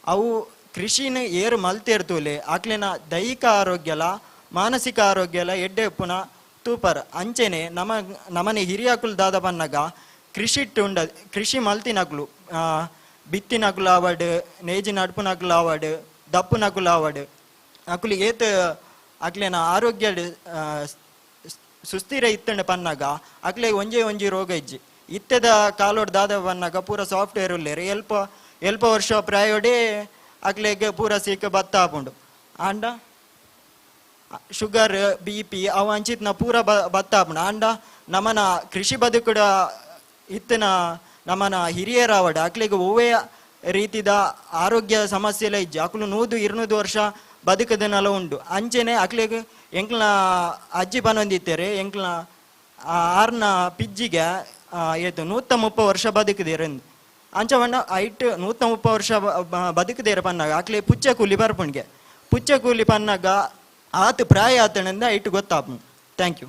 ಅವು ಕೃಷಿನ ಏರು ಮಲ್ತೇರ್ತೂಲೆ ಅಕ್ಲೆನ ದೈಹಿಕ ಆರೋಗ್ಯಲ ಮಾನಸಿಕ ಆರೋಗ್ಯಲ ಎಡ್ಡೆ ಉಪ್ಪುನ ತೂಪರ್ ಅಂಚೆನೆ ನಮನೆ ಹಿರಿಯಕುಲ್ ದಾದ ಪನ್ನಗ ಕೃಷಿ ಮಲ್ತಿನಕ್ಲು ಬಿತ್ತಿನಕ್ಲು ಆವಡ್ ನೇಜಿ ನಡ್ಪುನಕ್ಲು ಆವಡ್ ದಪ್ಪುನಕ್ಲು ಆವಡ್ ಅಕ್ಲು ಏತ್ ಅಕ್ಲೆನ ಆರೋಗ್ಯ ಸುಸ್ಥಿರ ಇತ್ತಂಡ ಪನ್ನಾಗ ಅಕ್ಲೆ ಒಂಜಿ ರೋಗ ಇಜ್ಜಿ ಇತ್ತದ ಕಾಲೋಡ್ ದಾದ ಪನ್ನಾಗ ಪೂರ ಸಾಫ್ಟ್ವೇರ್ ಉಲ್ಲೇರು ಎಲ್ಪ ವರ್ಷ ಪ್ರಾಯೋಡೆ ಅಕ್ಲೆಗೆ ಪೂರ ಸೀಕ ಬತ್ತ ಆಪುಂಡು ಆಂಡ ಶುಗರ್ BP ಅವ ಅಂಚಿತ್ನ ಪೂರ ಬತ್ತ ಆಪುಂಡು ಆಂಡ ನಮನ ಕೃಷಿ ಬದುಕುಡ ಇತ್ತನ ನಮ್ಮನ ಹಿರಿಯರಾವಡ ಅಕ್ಲೆಗೆ ಓವೇ ರೀತಿದ ಆರೋಗ್ಯ ಸಮಸ್ಯೆಲ್ಲ ಇಜ್ಜಿ ಅಕ್ಲು 100-200 ವರ್ಷ ಬದುಕದನೆಲ್ಲ ಉಂಡು ಅಂಚೆನೆ ಅಕ್ಲೆಗೆ ಎಂಕ್ಲ ಅಜ್ಜಿ ಪನೊಂದಿತ್ತೇರೆ ಎಂಕ್ಲ ಆರ್ನ ಪಿಜ್ಜಿಗೆ ಏತು 130 ವರ್ಷ ಬದುಕದೇರೆಂದು ಅಂಚವಣ್ಣ ಐಟ್ 130 ವರ್ಷ ಬದುಕದೇರ ಪನ್ನಾಗ ಅಕ್ಲೆ ಪುಚ್ಚ ಕೂಲಿ ಬರ್ಪುಣ್ಗೆ ಪುಚ್ಚ ಕೂಲಿ ಪನ್ನಾಗ ಆತು ಪ್ರಾಯ ಆತನಿಂದ ಐಟ್ ಗೊತ್ತಾಪು. Thank you.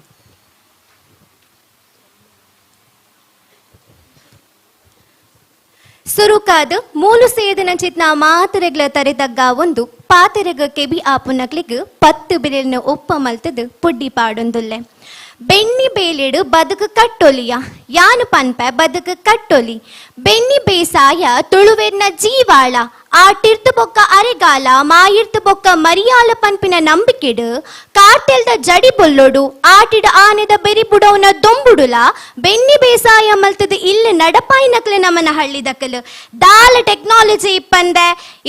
ಸುರುಕಾದ ಮೂಲು ಸೇದನ ಚಿತ್ನ ಮಾತರೆಗ್ಲ ತರೆದಗ್ಗ ಒಂದು ಪಾತೆರೆಗ ಕೆಬಿ ಆಪುನಕ್ಲಿಗ್ 10 ಬಿರಿಲ್ನ ಒಪ್ಪ ಮಲ್ತದು ಪುಡ್ಡಿ ಪಾಡೊಂದುಲ್ಲೆ ಬೆಣ್ಣಿ ಬೇಲೆಡು ಬದುಕು ಕಟ್ಟೊಲಿಯ ಯಾನು ಪನ್ಪೆ ಬದುಕು ಕಟ್ಟೊಲಿ ಬೆಣ್ಣಿ ಬೇಸಾಯ ತುಳುವೆರ್ನ ಜೀವಾಳ ಆಟಿರ್ತು ಬೊಕ್ಕ ಅರೆಗಾಲ ಮಾಯಿರ್ತು ಬೊಕ್ಕ ಮರಿಯಾಲ ಪನ್ಪಿನ ನಂಬಿಕೆಡು ಕಾರ್ಟೆಲ್ದ ಜಡಿ ಬೊಲ್ಲೊಡು ಆಟಿಡ ಆನೆದ ಬೆರಿ ಬುಡವನ ದೊಂಬುಡುಲ ಬೆಣ್ಣಿ ಬೇಸಾಯ ಮಲ್ತದ ಇಲ್ಲಿ ನಡಪಾಯಿನಕ್ಲೆ ನಮ್ಮನ ಹಳ್ಳಿದಕ್ಕಲು ದಾಲ ಟೆಕ್ನಾಲಜಿ ಇಪ್ಪಂದೆ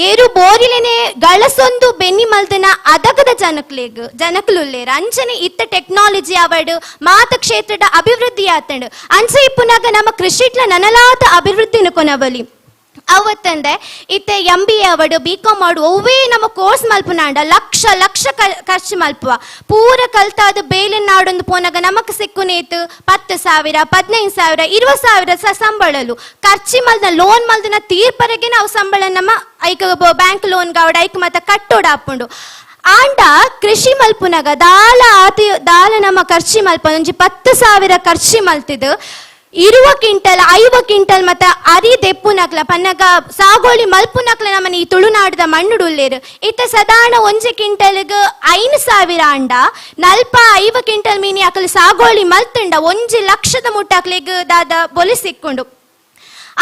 ಏರು ಬೋರಿಲೆನೆ ಗಳಸೊಂದು ಬೆನ್ನಿ ಮಲ್ತನ ಅದಗದ ಜನಕ್ಲುಲ್ಲೇರ ಅಂಚನೆ ಇತ್ತ ಟೆಕ್ನಾಲಜಿ ಅವಡು ಮಾತ ಕ್ಷೇತ್ರದ ಅಭಿವೃದ್ಧಿ ಆತಂಡು ಅಂಚೆ ಇಪ್ಪುನಾಗ ನಮ್ಮ ಕೃಷಿಟ್ಲ ನನಲಾದ ಅಭಿವೃದ್ಧಿನ ಕೊನವಲಿ ಅವತ್ತಂದೆ ಇತ್ತೆ MBA ಅವಡು BCom ಮಾಡು ಒವ್ವೇ ನಮ್ಮ ಕೋರ್ಸ್ ಮಲ್ಪುನಾಂಡ ಲಕ್ಷ ಖರ್ಚು ಮಲ್ಪುವ ಪೂರ ಕಲ್ತಾದ ಬೇಲಿನ ನಾಡೊಂದು ಪೋನಾಗ ನಮಕ್ ಸಿಕ್ಕುನೇತು 10,000 15,000 20,000 ಸಂಬಳಲು ಖರ್ಚಿ ಮಲ್ದ ಲೋನ್ ಮಲ್ದನ ತೀರ್ಪರೆಗೆ ನಾವು ಸಂಬಳ ನಮ್ಮ ಐಕ ಬ್ಯಾಂಕ್ ಲೋನ್ ಗಾವಡ ಐಕ ಮತ್ತ ಕಟ್ಟೋಡ ಹಾಕೊಂಡು ಆಂಡ ಕೃಷಿ ಮಲ್ಪುನಾಗ ದಾಲ ನಮ್ಮ ಖರ್ಚಿ ಮಲ್ಪ ಒಂಜಿ 10,000 ಖರ್ಚಿ ಮಲ್ತಿದ್ದು 20 ಕ್ವಿಂಟಲ್ 5 ಕ್ವಿಂಟಲ್ ಮತ್ತ ಅರಿ ದೆಪ್ಪುನಕ್ಲ ಪನ್ನಗ ಸಾಗೋಳಿ ಮಲ್ಪುನಕ್ಲ ನಮ್ಮನ ಈ ತುಳುನಾಡದ ಮಣ್ಣುಡುಲ್ಲೇರು ಇತ್ತ ಸಾಧಾರಣ 1 ಕ್ವಿಂಟಲ್ಗೆ 5,000 ಅಂಡ 5 ಕ್ವಿಂಟಲ್ ಮೀನಿ ಅಕಲ್ ಸಾಗೋಳಿ ಮಲ್ತಂಡ 1 ಲಕ್ಷದ ಮುಟ್ಟಾಕ್ಲಿಗೆ ದಾದ ಬೊಲಿ ಸಿಕ್ಕೊಂಡು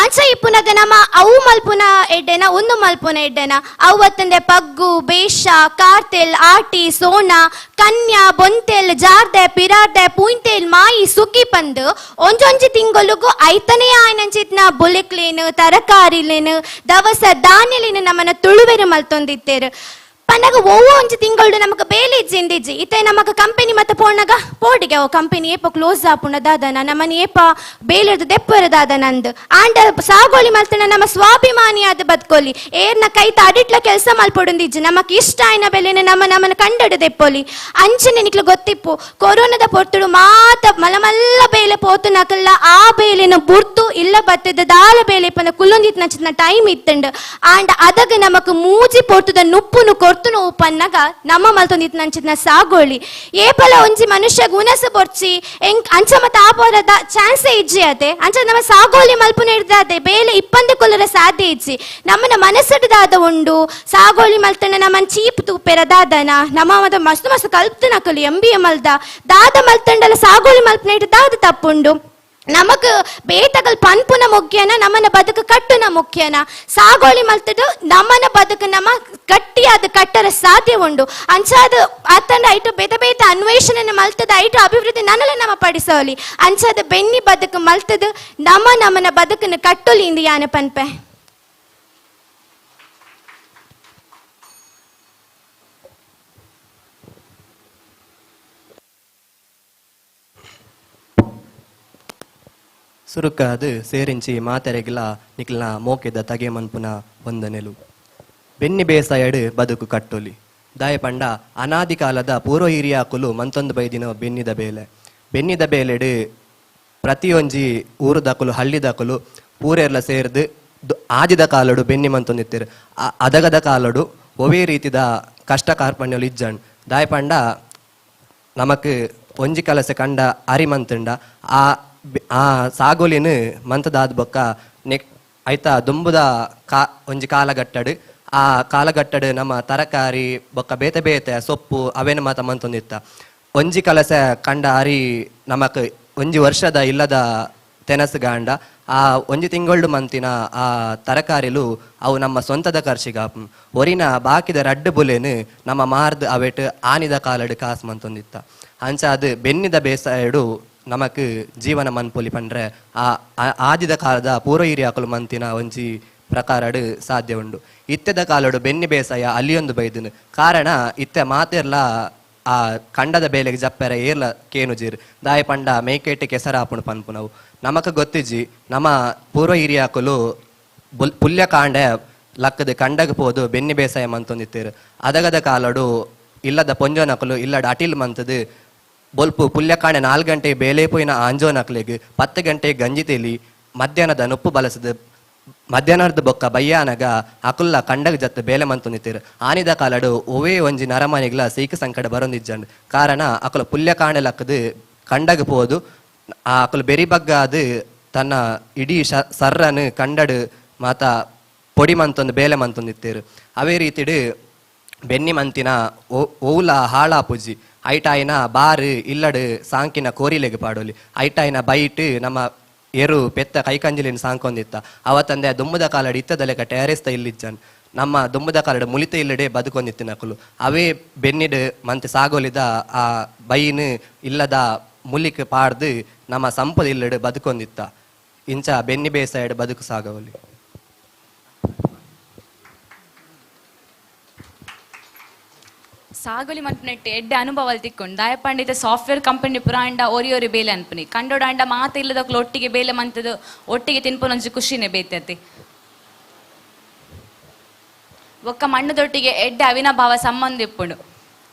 ಅಂಚ ಇಪ್ಪುನಗ ನಮ್ಮ ಅವು ಮಲ್ಪುನ ಎಡ್ಡೆನ ಒಂದು ಮಲ್ಪುನ ಎಡ್ಡೆನ ಅವತ್ತಂದೆ ಪಗ್ಗು ಬೇಷ ಕಾರ್ತೆಲ್ ಆಟಿ ಸೋನ ಕನ್ಯಾ ಬೊಂತೆಲ್ ಜಾರ್ದೆ ಪಿರಾರ್ದೆ ಪೂಂತೆಲ್ ಮಾಯಿ ಸುಗ್ಗಿ ಪಂದು ಒಂಜೊಂಜಿ ತಿಂಗಳಿಗೂ ಐತನೇ ಆಯ್ನಂಚಿತ್ನ ಬುಲೆಕ್ಲೇನು ತರಕಾರಿಲೇನು ದವಸ ಧಾನ್ಯಲೇನು ನಮ್ಮನ್ನ ತುಳುವೆರು ಮಲ್ತೊಂದಿತ್ತೇರು ಪನ್ನಗ ಒಂಜಿ ತಿಂಗಳು ನಮಕ್ ಬೇಲೆ ಇಜ್ಜಿಂದಿಜ್ಜಿ ಇತ್ತೆ ನಮಕ್ ಕಂಪನಿ ಮತ್ತೆ ಪೋಣಗ ಪೋಡಿಗೆ ಅವು ಕಂಪನಿ ಏಪ ಕ್ಲೋಸ್ ಆಪುಣ ದಾದನ ನಮ್ಮನಿ ಏಪ ಬೇಲೆರ್ದು ದೆಪ್ಪರ ದಾದ ನಂದು ಆಂಡ ಸಾಗೋಳಿ ಮಲ್ತನ ನಮ್ಮ ಸ್ವಾಭಿಮಾನಿ ಆದ ಬದ್ಕೊಲಿ ಏರ್ನ ಕೈತ ಅಡಿಟ್ಲ ಕೆಲಸ ಮಲ್ಪೊಡುಂದಿಜ್ಜಿ ನಮಕ್ ಇಷ್ಟ ಆಯ್ನ ಬೆಲೆನ ನಮ್ಮನ್ನ ಕಂಡಡು ದೆಪ್ಪೊಲಿ ಅಂಚನೆ ನಿಕ್ಲು ಗೊತ್ತಿಪ್ಪು ಕೊರೋನಾದ ಪೊರ್ತುಡು ಮಾತ ಮಲ್ಲ ಬೇಲೆ ಪೋತು ನಕಲ್ಲ ಆ ಬೇಲೆನ ಬುರ್ತು ಇಲ್ಲ ಬತ್ತದ ದಾಲ ಬೇಲೆ ಪಂದ ಕುಲ್ಲೊಂದಿತ್ ನಚ್ಚಿನ ಟೈಮ್ ಇತ್ತಂಡು ಆಂಡ ಅದಗ ನಮಕ್ ಮೂಜಿ ಪೊರ್ತುದ ನುಪ್ಪುನು ಕೊರ್ತು ನೋವು ಪನ್ನಗ ನಮ್ಮ ಮಲ್ತೊಂದಿತ್ ನಂಚಿನ ಸಾಗೋಳಿ ಏಪಲ ಒಂಜಿ ಮನುಷ್ಯ ಗುಣಸ ಬೊರ್ಚಿ ಅಂಚ ಮತ್ತ ಆಪೋರದ ಚಾನ್ಸೇ ಇಜ್ಜಿ ಅದೆ ಅಂಚ ನಮ್ಮ ಸಾಗೋಳಿ ಮಲ್ಪುನ ಹಿಡ್ದಾದೆ ಬೇಲೆ ಇಪ್ಪಂದೆ ಕೊಲ್ಲರ ಸಾಧ್ಯ ಇಜ್ಜಿ ನಮ್ಮನ ಮನಸ್ಸಡ್ದಾದ ಉಂಡು ಸಾಗೋಳಿ ಮಲ್ತನ ನಮ್ಮನ್ ಚೀಪ್ ತೂಪೆರ ದಾದನ ನಮ್ಮ ಮದ ಮಸ್ತ್ ಕಲ್ಪ್ತನ ಕಲಿ MBA ಮಲ್ದ ದಾದ ಮಲ್ತಂಡಲ ಸಾಗೋಳಿ ಮಲ್ಪನ ಹಿಡ್ದು ದಾದ ತಪ್ಪುಂಡು ನಮಕ್ ಬೇತಗಲ್ ಪನ್ಪುನ ಮುಖ್ಯನ ನಮ್ಮನ ಬದುಕು ಕಟ್ಟುನ ಮುಖ್ಯನ ಸಾಗೋಳಿ ಮಲ್ತದು ನಮ್ಮನ ಬದುಕು ನಮ್ಮ ಗಟ್ಟಿಯಾದ ಕಟ್ಟರ ಸಾಧ್ಯ ಉಂಡು ಅಂಚಾದ ಅತ್ತಂಡ ಐಟು ಬೇತ ಅನ್ವೇಷಣೆ ಮಲ್ತದ ಐಟು ಅಭಿವೃದ್ಧಿ ನನ್ನಲೆ ನಮ್ಮ ಪಡಿಸೋಲಿ ಅಂಚಾದ ಬೆನ್ನಿ ಬದುಕು ಮಲ್ತದು ನಮ್ಮನ ಬದುಕನ್ನು ಕಟ್ಟುಲಿ ಇಂದು ಯಾನ ಪನ್ಪೆ. ಸುರುಕಾದು ಸೇರಿಂಚಿ ಮಾತೆರೆಗಿಲ ನಿಕ್ಲನ ಮೋಕೆದ ತಗೆ ಮನ್ಪುನ ಒಂದನೆಲು ಬೆನ್ನಿ ಬೇಸಾಯಡು ಬದುಕು ಕಟ್ಟೊಲಿ ದಾಯ ಪಂಡ ಅನಾದಿ ಕಾಲದ ಪೂರ್ವ ಹಿರಿಯಾಕುಲು ಮಂತೊಂದು ಬೈದಿನ ಬೆನ್ನಿದ ಬೇಲೆಡು ಪ್ರತಿಯೊಂಜಿ ಊರುದಕುಲು ಹಳ್ಳಿದಕುಲು ಪೂರೆರ್ಲ ಸೇರ್ದು ಆದಿದ ಕಾಲಡು ಬೆನ್ನಿ ಮಂತೊಂದಿತ್ತೇರು ಅದಗದ ಕಾಲಡು ಒವೇ ರೀತಿದ ಕಷ್ಟ ಕಾರ್ಪಣ್ಯಲು ಇಜ್ಜಂಡ್ ದಾಯ ಪಂಡ ನಮಕ್ ಒಂಜಿ ಕಲಸೆ ಕಂಡ ಅರಿ ಮಂತುಂಡ ಆ ಸಾಗೋಲಿನ ಮಂತದಾದ ಬೊಕ್ಕ ಐತ ದುಂಬುದ ಒಂಜಿ ಕಾಲಗಟ್ಟಡು ಆ ಕಾಲಗಟ್ಟಡು ನಮ್ಮ ತರಕಾರಿ ಬೊಕ್ಕ ಬೇತೆ ಸೊಪ್ಪು ಅವೇನು ಮಾತ ಮಂತೊಂದಿತ್ತ ಒಂಜಿ ಕಲಸೆ ಕಂಡ ಅರಿ ನಮಕ್ ಒಂಜಿ ವರ್ಷದ ಇಲ್ಲದ ತೆನಸುಗಾಂಡ ಆ ಒಂಜಿ ತಿಂಗಳು ಮಂತಿನ ಆ ತರಕಾರಿಲು ಅವು ನಮ್ಮ ಸ್ವಂತದ ಖರ್ಚಿಗ ಒರಿನ ಬಾಕಿದ ರಡ್ಡು ಬುಲೆನು ನಮ್ಮ ಮಾರ್ದು ಅವೆಟ್ ಆನಿದ ಕಾಲಡು ಕಾಸು ಮಂತೊಂದಿತ್ತ ಅಂಚ ಅದು ಬೆನ್ನಿದ ಬೇಸಾಯಡು ನಮಕ್ ಜೀವನ ಮನ್ಪೊಲಿ ಪಂಡ್ರೆ ಆ ಆದಿದ ಕಾಲದ ಪೂರ್ವ ಹಿರಿಯಾಕಲು ಮಂತಿನ ಒಂಜಿ ಪ್ರಕಾರಡು ಸಾಧ್ಯ ಉಂಡು ಇತ್ತೆದ ಕಾಲಡು ಬೆನ್ನಿ ಬೇಸಾಯ ಅಲ್ಲಿಯೊಂದು ಬೈದನು ಕಾರಣ ಇತ್ತೆ ಮಾತೆರ್ಲ ಆ ಕಂಡದ ಬೇಲೆಗೆ ಜಪ್ಪೆರ ಏರ್ಲ ಕೇನುಜಿರ್ ದಾಯ ಪಂಡ ಮೇಕೇಟಿ ಕೆಸರಾಪುಣು ಪನ್ಪು ನಾವು ನಮಕ್ ಗೊತ್ತಿಜ್ಜಿ ನಮ್ಮ ಪೂರ್ವ ಹಿರಿಯಾಕಲು ಪುಲ್ಯ ಕಾಂಡೆ ಲಕ್ಕದ ಕಂಡಗ ಪೋದು ಬೆನ್ನಿ ಬೇಸಾಯ ಮಂತೊಂದಿತ್ತೇರು ಅದಗದ ಕಾಲಡು ಇಲ್ಲದ ಪೊಂಜೋನಕಲು ಇಲ್ಲದ ಅಟಿಲ್ ಮಂತದು ಬೊಲ್ಪು ಪುಲ್ಯ ಕಾಂಡೆ 4 ಗಂಟೆ ಬೇಲೆ ಪೋಯಿನ ಆಂಜೋನಕ್ಲೆಗ್ 10 ಗಂಟೆ ಗಂಜಿ ತೆಲಿ ಮಧ್ಯಾಹ್ನದ ನೊಪ್ಪು ಬಲಸದು ಮಧ್ಯಾಹ್ನದ ಬೊಕ್ಕ ಬಯ್ಯಾನಗ ಅಕುಲ್ಲ ಕಂಡಗ ಜತ್ತ ಬೇಲೆ ಮಂತೊಂದಿತ್ತೇರು ಆನಿದ ಕಾಲಡು ಒವೇ ಒಂಜಿ ನರಮನೆಗ್ಲ ಸೀಕ ಸಂಕಟ ಬರೊಂದಿಜ್ಜಂಡು ಕಾರಣ ಅಕುಲ ಪುಲ್ಯ ಕಾಂಡೆ ಲಕ್ಕದು ಕಂಡಗ ಪೋದು ಆ ಅಕುಲು ಬೆರಿ ಬಗ್ಗ ಅದು ತನ್ನ ಇಡೀ ಸರ್ರನು ಕಂಡಡು ಮಾತ ಪೊಡಿ ಮಂತೊಂದು ಬೇಲೆ ಮಂತೊಂದಿತ್ತೇರು ಅವೇ ರೀತಿಡು ಬೆನ್ನಿ ಮಂತಿನ ಓಲ ಹಾಳಾಪುಜಿ ಐಟಾಯಿನ ಬಾರು ಇಲ್ಲಡು ಸಾಂಕಿನ ಕೋರಿಲೆಗೆ ಪಾಡೋಲಿ ಐಟಾಯಿನ ಬೈಟ್ ನಮ್ಮ ಎರು ಪೆತ್ತ ಕೈಕಂಜಿಲಿನ ಸಾಂಕೊಂದಿತ್ತ ಅವತ್ತಂದೆ ದುಂಬುದ ಕಾಲಡು ಇತ್ತದ ಲೆಕ್ಕ ಟೇರೆಸ್ತ ಇಲ್ಲಿಜ್ಜನ್ ನಮ್ಮ ದುಂಬುದ ಕಾಲಡು ಮುಳಿತ ಇಲ್ಲಡೆ ಬದುಕೊಂದಿತ್ತು ನಕಲು ಅವೇ ಬೆನ್ನಿಡು ಮಂತೆ ಸಾಗೋಲಿದ ಆ ಬೈನು ಇಲ್ಲದ ಮುಲಿಕ್ ಪಾಡ್ದು ನಮ್ಮ ಸಂಪದ ಇಲ್ಲಡು ಬದುಕೊಂದಿತ್ತ ಇಂಚ ಬೆನ್ನಿ ಬೇಸಾಯಡು ಬದುಕು ಸಾಗವಲಿ ಸಾಗೋಲಿ ಮನ್ಪುನೆಟ್ಟು ಎಡ್ಡೆ ಅನುಭವ ತಿಕ್ಕೊಂಡು ದಾಯ ಪಂಡಿತ ಸಾಫ್ಟ್ವೇರ್ ಕಂಪನಿ ಪುರಾಂಡ ಓರಿ ಬೇಲೆ ಅನ್ಪುನಿ ಕಂಡೋಡಾಂಡ ಮಾತ ಇಲ್ಲದಕ್ಲು ಒಟ್ಟಿಗೆ ಬೇಲೆ ಮಂತದು ಒಟ್ಟಿಗೆ ತಿನ್ಪುನೊಂಜಿ ಖುಷಿನೇ ಬೇತತಿ ಒಕ್ಕ ಮಣ್ಣದೊಟ್ಟಿಗೆ ಎಡ್ಡೆ ಅವಿನಾಭಾವ ಸಂಬಂಧ ಇಪ್ಪುಂಡು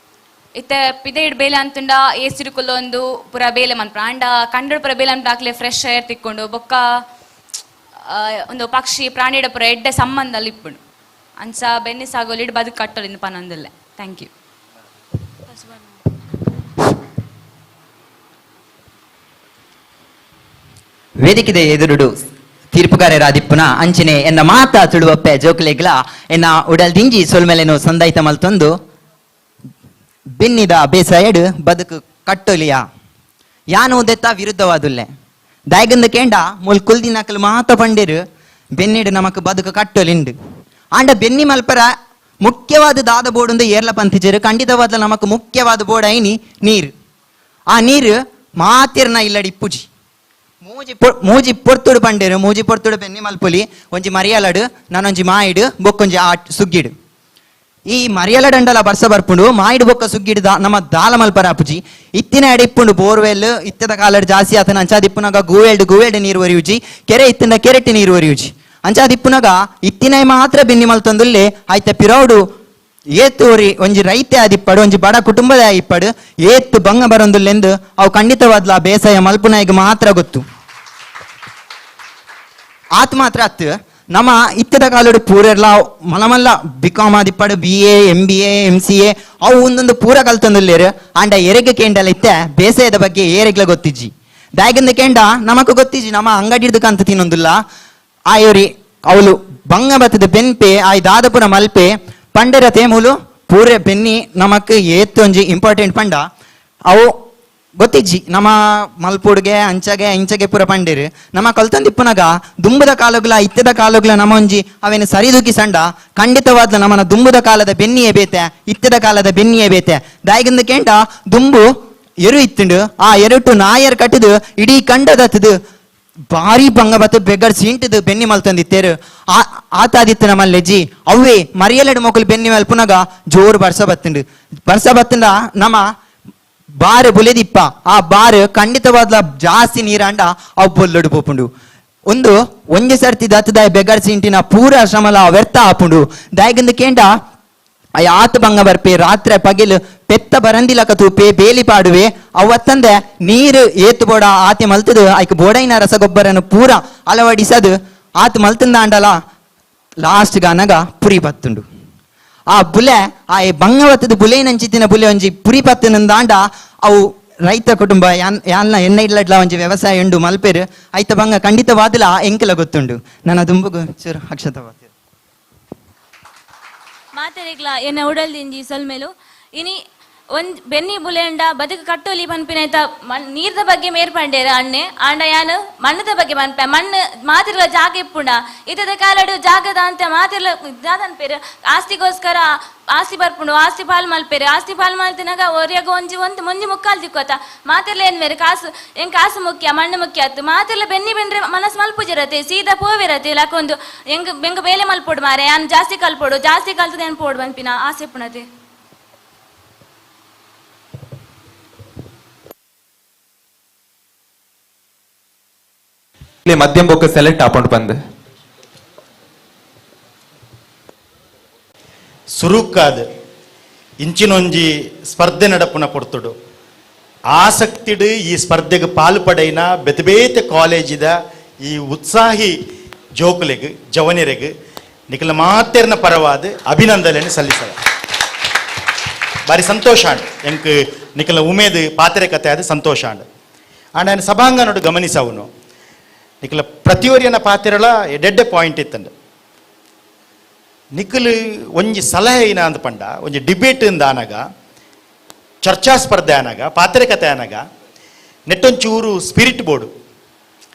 ಇತ್ತೆ ಪಿದೆಡ್ ಬೇಲೆ ಅಂತುಂಡ ಏಸಿರುಕುಲೊಂದು ಪುರ ಬೇಲೆ ಮನ್ಪುನ ಆಂಡ ಕಂಡೋಡ್ ಪುರ ಬೇಲೆ ಅನ್ಪುನ ಆಕ್ಲೆ ಫ್ರೆಶ್ ಏರ್ ತಿಕ್ಕೊಂಡು ಬೊಕ್ಕ ಒಂದು ಪಕ್ಷಿ ಪ್ರಾಣಿಡ ಪುರ ಎಡ್ಡೆ ಸಂಬಂಧ ಅಲ್ಲಿ ಇಪ್ಪುಂಡು ಅಂಚ ಬೆನ್ನಿ ಸಾಗೋಲಿಡ್ ಬದುಕು ಕಟ್ಟೋಲಿಂದ ಪನೊಂದಿಲ್ಲ. Thank you. ವೇದಿಕೆದ ಎದುರುಡು ತೀರ್ಪುಗಾರರಾದಿಪ್ಪುನ ಅಂಚನೆ ಎನ್ನ ಮಾತಾ ತುಳುವಪ್ಪೆ ಜೋಕುಲೆಗ್ಲ ಎನ್ನ ಉಡಲ್ ದಿಂಜಿ ಸೊಲ್ಮೆಲೆನು ಸಂದಾಯಿತ ಮಲ್ತೊಂದು ಬೆನ್ನಿದ ಬೇಸಾಯಡು ಬದುಕು ಕಟ್ಟೊಲಿಯ ಯಾನು ದೆತ್ತ ವಿರುದ್ಧವಾದುಲ್ಲೆ ದಾಯಗಂದ ಕೇಂಡ ಮುಲ್ ಕುಲ್ದಿನಕಲು ಮಾತ ಪಂಡೇರು ಬೆನ್ನಿಡು ನಮಕ್ ಬದುಕು ಕಟ್ಟೊಲಿಂಡು ಆಂಡ ಬೆನ್ನಿ ಮಲ್ಪರ ಮುಖ್ಯವಾದ ದಾದ ಬೋರ್ಡು ಏರ್ಲ ಪಂತಿಜರು ಖಂಡಿತವಾದ ನಮಕ್ ಮುಖ್ಯವಾದ ಬೋರ್ಡ್ ಐನಿ ನೀರು ಆ ನೀರು ಮಾತಿರ್ನ ಇಲ್ಲಡಿ ಪೂಜಿ ಮೂಜಿ ಪೊರ್ತುಡು ಪಂಡೇರು ಮೂಜಿ ಪೊರ್ತುಡು ಬೆನ್ನಿ ಮಲ್ಪುಲಿ ಒಂಜಿ ಮರಿಯಲಡು ನಾನೊಂಜಿ ಮಾಯಿಡು ಬೊಕ್ಕೊಂಜಿ ಸುಗ್ಗಿಡು ಈ ಮರಿಯಲಡಂಡಲ ಬರ್ಸ ಬರ್ಪುಂಡು ಮಾಯಿಡು ಬೊಕ್ಕ ಸುಗ್ಗಿಡು ನಮ್ಮ ದಾಲ ಮಲ್ಪರ ಅಪ್ಪುಜಿ ಇತ್ತಿನ ಎಡೆ ಇಪ್ಪುಂಡು ಬೋರ್ವೆಲ್ ಇತ್ತದ ಕಾಲಡ್ ಜಾಸ್ತಿ ಆತನ ಅಂಚಾದಿಪ್ಪುನಾಗ ಗೂವೆಲ್ಡ್ ನೀರು ಒರಿಯುಜಿ ಕೆರೆ ಇತ್ತಿಂದ ಕೆರೆಟ್ಟಿ ನೀರು ಒರಿಯುಜಿ ಅಂಚಾದಿಪ್ಪುನಾಗ ಇತ್ತಿನ ಮಾತ್ರ ಬೆನ್ನಿ ಮಲ್ತೊಂದುಲ್ಲೆ ಆಯ್ತ ಪಿರೌಡು ಏತ್ತು ಒರಿ ಒಂಜಿ ರೈತೆ ಆದಿಪ್ಪಡು ಒಂಜಿ ಬಡ ಕುಟುಂಬದ ಇಪ್ಪಡು ಏತ್ತು ಬಂಗ ಬರೊಂದುಲ್ಲೆಂದು ಅವು ಖಂಡಿತವಾದ್ಲ ಬೇಸಾಯ ಮಲ್ಪುನಾಯಿಗೆ ಮಾತ್ರ ಗೊತ್ತು ಆತ್ ಮಾತ್ರ ಅತ್ತು ನಮ್ಮ ಇತ್ತದ ಕಾಲಡು ಪೂರೆರ್ಲ ಮಲಮಲ್ಲ ಬಿಕಾಮ್ ಆದಿಪ್ಪಡು BA MBA MCA ಅವು ಒಂದೊಂದು ಪೂರ ಕಲ್ತೊಂದುಲ್ಲೇರು ಆಂಡ ಎರೆಗೆ ಕೇಂಡಲ ಇತ್ತೆ ಬೇಸಾಯದ ಬಗ್ಗೆ ಏರೆಗ್ಲ ಗೊತ್ತಿಜ್ಜಿ ದಾಯಗಂದ ಕೇಂಡ ನಮಕ್ ಗೊತ್ತಿಜ್ಜಿ ನಮ್ಮ ಅಂಗಡಿಡ್ದು ಕಂತ ತಿನ್ನೊಂದುಲ್ಲ ಆಯೋರಿ ಅವಳು ಬಂಗ ಬತ್ತದ ಬೆನ್ಪೆ ಆಯ್ ದಾದಪುರ ಮಲ್ಪೆ ಪಂಡರ ತೇಮುಲು ಪೂರೆ ಬೆನ್ನಿ ನಮಕ್ ಏತ್ತೊಂಜಿ ಇಂಪಾರ್ಟೆಂಟ್ ಪಂಡ ಅವು ಗೊತ್ತಿಜ್ಜಿ ನಮ್ಮ ಮಲ್ಪುಡ್ಗೆ ಅಂಚಗೆ ಇಂಚಗೆ ಪೂರ ಪಂಡೇರು ನಮ್ಮ ಕಲ್ತಂದಿಪ್ಪುನಗ ದುಂಬುದ ಕಾಲುಗ್ಲ ಇತ್ತದ ಕಾಲುಗ್ಲ ನಮೊಂಜಿ ಅವೇನು ಸರಿದೂಕಿ ಸಂಡ ಖಂಡಿತವಾದ ನಮ್ಮನ ದುಂಬುದ ಕಾಲದ ಬೆನ್ನಿಯೇ ಬೇತೆ ಇತ್ತದ ಕಾಲದ ಬೆನ್ನಿಯೇ ಬೇತೆ ದಾಯಗಂದ ಕೇಂಡ ದುಂಬು ಎರು ಇತ್ತುಂಡು ಆ ಎರುಟು ನಾಯರ್ ಕಟ್ಟದು ಇಡೀ ಕಂಡದತ್ತದು ಭಾರಿ ಬಂಗ ಬತ್ತು ಬೆಗ್ಗಡ್ ಸೀಂಟದು ಬೆನ್ನಿ ಮಲ್ತಂದಿತ್ತೇರು ಆತಾದಿತ್ತು ನಮ್ಮಲ್ಲೆಜ್ಜಿ ಅವೇ ಮರಿಯಲೆಡು ಮೊಕಲು ಬೆನ್ನಿ ಮೇಲೆ ಪುನಗ ಜೋರು ಬರ್ಸ ಬತ್ತುಂಡ ನಮ್ಮ ಬಾರು ಬುಲೆದಿಪ್ಪ ಆ ಬಾರು ಖಂಡಿತವಾದ ಜಾಸ್ತಿ ನೀರಾಂಡ ಅವು ಬೊಲ್ಲೊಡು ಪೋಪುಂಡು ಒಂದೇ ಸರ್ತಿ ದತ್ತದಾಯ ಬೆಗ್ಗಡ್ ಸೀಂಟಿನ ಪೂರ ಶ್ರಮಲ ವ್ಯರ್ಥ ಆಪುಂಡು ದಾಯಗಂದ ಕೇಂಡ ಅಯ್ಯ ಆತ ಬಂಗ ಬರ್ಪೆ ರಾತ್ರಿ ಪಗಿಲು ಪೆತ್ತ ಬರಂದಿಲಕ ತೂಪೆ ಬೇಲಿ ಪಾಡುವೆ ಅವತ್ತಂದೆ ನೀರು ಏತು ಬೋಡ ಆತಿ ಮಲ್ತದು ಐಕ್ ಬೋಡೈನ ರಸಗೊಬ್ಬರನು ಪೂರ ಅಳವಡಿಸದು ಆತ ಮಲ್ತಂದ ಅಂಡಲ ಲಾಸ್ಟ್ ಗಾನಗ ಪುರಿ ಪತ್ತುಂಡು ಆ ಬುಲೆ ಆ ಬಂಗವತ್ತದ ಬುಲೆನಂಚಿತ್ತಿನ ಬುಲೆ ಒಂಜಿ ಪುರಿ ಪತ್ತನಂದಾಂಡ ಅವು ರೈತ ಕುಟುಂಬ ಯಾಲ್ನ ಎಣ್ಣೆ ಇಡ್ಲಡ್ಲ ಒಂಜಿ ವ್ಯವಸಾಯ ಉಂಡು ಮಲ್ಪೇರು ಐತ ಬಂಗ ಖಂಡಿತವಾದಲ ಎಂಕಲ ಗೊತ್ತುಂಡು ನನ್ನ ದುಂಬುಗು ಚೂರು ಅಕ್ಷತವಾದ ಮಾತೆರೆಗ್ಲ ಎನ್ನ ಉಡಲ್ದಿಂಜಿ ಸೊಲ್ಮೆಲು ಇನಿ ಒಂದ್ ಬೆನ್ನಿ ಬುಲೆಂಡ ಬದುಕು ಕಟ್ಟೋಲಿ ಪನ್ಪಿನೈತ ನೀರ್ದ ಬಗ್ಗೆ ಮೇರ್ಪಂಡೇರ ಅಣ್ಣೆ ಆಂಡ ಯಾನು ಮಣ್ಣದ ಬಗ್ಗೆ ಪನ್ಪೆ ಮಣ್ಣು ಮಾತಿರ್ಲ ಜಾಗ ಇಪ್ಪುಂಡ ಇತದ ಕಾಲಡು ಜಾಗದ ಅಂತ ಮಾತಿರ್ಲ ದಾದನ್ಪೇರು ಆಸ್ತಿಗೋಸ್ಕರ ಆಸ್ತಿ ಬರ್ಪುಂಡು ಆಸ್ತಿ ಪಾಲ್ ಮಲ್ಪೇರು ಆಸ್ತಿ ಪಾಲ್ ಮಲ್ತಿನಾಗ ಒರಿಯಾಗ ಒಂದು ಮುಂಜಿ ಮುಕ್ಕಾಲ್ ದಿಕ್ಕೋತ ಮಾತಿರ್ಲ ಏನ್ ಮೇರೆ ಕಾಸು ಮುಖ್ಯ ಮಣ್ಣು ಮುಖ್ಯ ಆತು ಮಾತಿರ್ಲ ಬೆನ್ನಿ ಬೆಂಡ್ರೆ ಮನಸ್ಸು ಮಲ್ಪುಜಿರತ್ತೆ ಸೀದಾ ಪೋವಿರತ್ತೆ ಇಲ್ಲಕೊಂದು ಬೆಂಗ ಬೇಲೆ ಮಲ್ಪೊಡು ಮಾರೆ ಯಾನ್ ಜಾಸ್ತಿ ಕಲ್ಪೊಡು ಜಾಸ್ತಿ ಕಲ್ತದ ಏನ್ ಪೋಡು ಬಂಪಿನ ಆಸೆ ಪುಣತೆ ಮಧ್ಯಮ ಬೊಕ್ಕ ಸೆಲೆಕ್ಟ್ ಆಪುಂಡು ಬಂದು ಸುರುಕಾದ ಇಂಚಿನೊಂಜಿ ಸ್ಪರ್ಧೆ ನಡಪುನ ಪೊರ್ತುಡು ಆಸಕ್ತಿಡು ಈ ಸ್ಪರ್ಧೆಗೆ ಪಾಲು ಪಡೆಯಿನ ಬೇತೆ ಕಾಲೇಜಿದ ಈ ಉತ್ಸಾಹಿ ಜೋಕುಲೆಗ್ ಜವನಿರೆಗ್ ನಿಖಲ ಮಾತೆರ್ನ ಪರವಾದ ಅಭಿನಂದನೆ ಸಲ್ಲಿಸದ ಬಾರಿ ಸಂತೋಷ ಅಂಡ್ ಎಂಕ್ ನಿಖಲ ಉಮೇದ್ ಪಾತ್ರೆ ಕತೆ ಆದ ಸಂತೋಷ ಅಂಡ್ ಆಂಡ್ ಸಭಾಂಗನೋಡು ಗಮನಿಸವನು ನಿಖಲ ಪ್ರತಿಯೊರಿಯನ ಪಾತ್ರೆಲ ಎಡ್ಡೆ ಪಾಯಿಂಟ್ ಇತ್ತಂಡು ನಿಖಲು ಒಂಜಿ ಸಲಹೆ ಏನ ಅಂದ ಪಂಡ ಒಂಜಿ ಡಿಬೇಟ್ ಆನಾಗ ಚರ್ಚಾ ಸ್ಪರ್ಧೆ ಆನಾಗ ಪಾತ್ರೆ ಕತೆ ಆನಾಗ ನೆಟ್ಟೊಂಚೂರು ಸ್ಪಿರಿಟ್ ಬೋರ್ಡು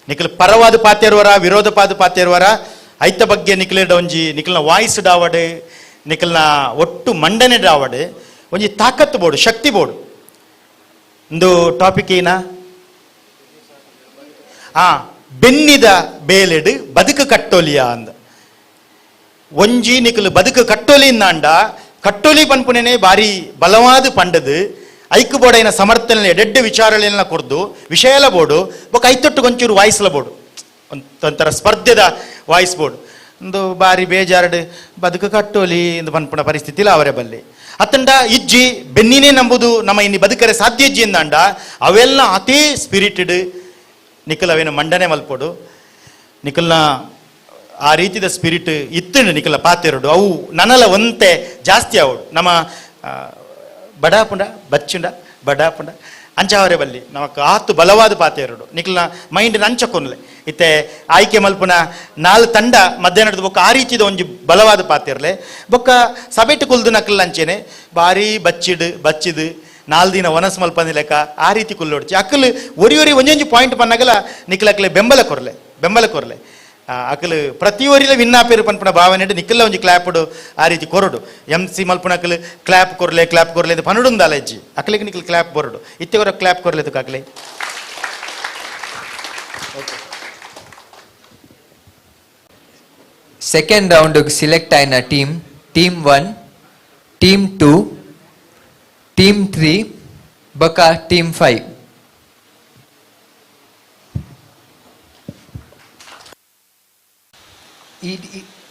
ನಿಖಲು ಪರವಾದ ಪಾತ್ಯರ್ವರ ವಿರೋಧಪಾದ ಪಾತ್ಯರ್ವರ ಐತ ಬಗ್ಗೆ ನಿಖಲಿಡ ಒಂಜಿ ನಿಖಲ್ನ ವಾಯ್ಸ್ ಡಾವಡ್ ನಿಖಲ್ನ ಒಟ್ಟು ಮಂಡನೆ ಡಾವಡ್ ಒಂಜಿ ತಾಕತ್ತು ಬೋರ್ಡು ಶಕ್ತಿ ಬೋರ್ಡು ಒಂದು ಟಾಪಿಕ್ ಏನ ಬೆನ್ನಿದ ಬೇಲೆಡು ಬದುಕು ಕಟ್ಟೋಲಿಯ ಅಂದ ಒಂಜಿ ನಿಕಲು ಬದುಕು ಕಟ್ಟೋಲಿ ಇಂದಾಂಡ ಕಟ್ಟೋಲಿ ಪನ್ಪುನೇನೆ ಬಾರಿ ಬಲವಾದ ಪಂಡದು ಐಕು ಬೋಡೈನ ಸಮರ್ಥನೆ ಎಡ್ಡೆ ವಿಚಾರಗಳನ್ನ ಕೊರ್ದು ವಿಷಯಲ ಬೋರ್ಡು ಬೊಕ್ಕ ಐತೊಟ್ಟು ಕೊಂಚೂರು ವಾಯ್ಸ್ಲ ಬೋರ್ಡು ಒಂಥರ ಸ್ಪರ್ಧೆದ ವಾಯ್ಸ್ ಬೋರ್ಡು ಒಂದು ಬಾರಿ ಬೇಜಾರ್ಡು ಬದುಕು ಕಟ್ಟೋಲಿ ಎಂದು ಪನ್ಪುಣ ಪರಿಸ್ಥಿತಿಲ ಅವರೇ ಬಲ್ಲಿ ಅತ್ತಂಡ ಇಜ್ಜಿ ಬೆನ್ನಿನೇ ನಂಬುದು ನಮ್ಮ ಇನ್ನಿ ಬದುಕರೆ ಸಾಧ್ಯ ಇಜ್ಜಿ ಇಂದಾಂಡ ಅವೆಲ್ಲ ಅದೇ ಸ್ಪಿರಿಟೆಡ್ ನಿಖಲ್ ಅವೇನು ಮಂಡನೆ ಮಲ್ಪೋಡು ನಿಖಲ್ನ ಆ ರೀತಿದ ಸ್ಪಿರಿಟ್ ಇತ್ತಂಡು ನಿಖಲ ಪಾತೆರಡು ಅವು ನನಲ ಒಂತೆ ಜಾಸ್ತಿ ಅವಡು ನಮ್ಮ ಬಡಾಪುಂಡ ಬಚ್ಚುಂಡ ಬಡಾಪುಂಡ ಅಂಚಾವರೆ ಬಲ್ಲಿ ನಮಕ್ ಆತು ಬಲವಾದ ಪಾತೆರಡು ನಿಖಲ್ನ ಮೈಂಡ್ ನಂಚಕೊನ್ಲೆ ಇತ್ತೆ ಆಯ್ಕೆ ಮಲ್ಪುನ ನಾಲ್ ತಂಡ ಮಧ್ಯಾಹ್ನದ ಬೊಕ್ಕ ಆ ರೀತಿದ ಒಂಜಿ ಬಲವಾದ ಪಾತೆರ್ಲೆ ಬೊಕ್ಕ ಸಬೆಟ್ ಕುಲ್ದು ನಕಲ್ ಅಂಚೆನೆ ಬಾರಿ ಬಚ್ಚಿದು 4 ದಿನ ವನಸ್ ಮಲ್ಪಂದಿ ಲೆಕ್ಕ ಆ ರೀತಿ ಕುಲ್ಲೋಡ್ಚಿ ಅಕ್ಕಲು ಒರಿ ಒಂಜೊಂಜಿ ಪಾಯಿಂಟ್ ಪನ್ನಗಲ ನಿಖಲಕ್ಲೆ ಬೆಂಬಲ ಕೊರ್ಲೆ ಅಕಲು ಪ್ರತಿಯೊರಿಲ ವಿನ್ನಾಪೇರು ಪನ್ಪುನ ಭಾವನೆ ನಿಖಲ್ಲ ಒಂಜಿ ಕ್ಲಾಪ್ಡು ಆ ರೀತಿ ಕೊರಡು MC ಮಲ್ಪುನಕಲು ಕ್ಲಾಪ್ ಕೊರ್ಲೆ ಅಂತ ಪನುಡುಂದಲ್ಲ ಇಜ್ಜಿ ಅಕ್ಲಿಗೆ ನಿಖಲ್ ಕ್ಲಾಪ್ ಬೊರಡು ಇತ್ತೆವರ ಕ್ಲಾಪ್ ಕೊರ್ಲೆ ತುಕಾಕ್ಲೆ ಸೆಕೆಂಡ್ ರೌಂಡ್ ಸಿಲೆಕ್ಟ್ ಆಯ್ನ ಟೀಮ್ 1 ಟೀಮ್ 2 ಟೀಮ್ 3 ಬಕ ಟೀಮ್ 5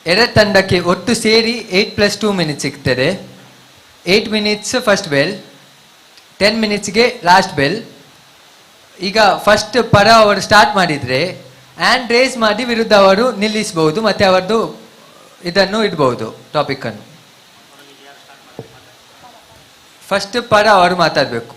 ಎರಡು ತಂಡಕ್ಕೆ ಒಟ್ಟು ಸೇರಿ 8+2 ಮಿನಿಟ್ಸ್ ಸಿಗ್ತದೆ 8 ಮಿನಿಟ್ಸ್ ಫಸ್ಟ್ ಬೆಲ್ 10 ಮಿನಿಟ್ಸ್ಗೆ ಲಾಸ್ಟ್ ಬೆಲ್ ಈಗ ಫಸ್ಟ್ ಪರ ಅವರು ಸ್ಟಾರ್ಟ್ ಮಾಡಿದರೆ ಹ್ಯಾಂಡ್ ರೇಸ್ ಮಾಡಿ ವಿರುದ್ಧ ಅವರು ನಿಲ್ಲಿಸಬಹುದು ಮತ್ತೆ ಅವರದ್ದು ಇದನ್ನು ಇಡಬಹುದು ಟಾಪಿಕ್ ಅನ್ನು ಫಸ್ಟ್ ಪರ ಅವರು ಮಾತಾಡಬೇಕು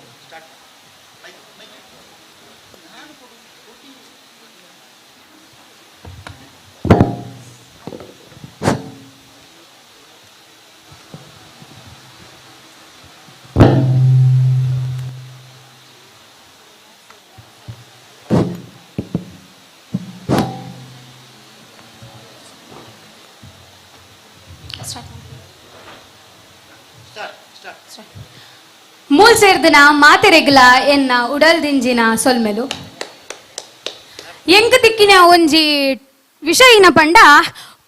ಮೂಲ್ ಸೇರ್ದಿನ ಮಾತೆರೆಗ್ಲ ಎನ್ನ ಉಡಲ್ದಿಂಜಿನ ಸೊಲ್ಮೆಲು ಎಂಕ ದಿಕ್ಕಿನ ಒಂಜಿ ವಿಷಯಿನ ಪಂಡ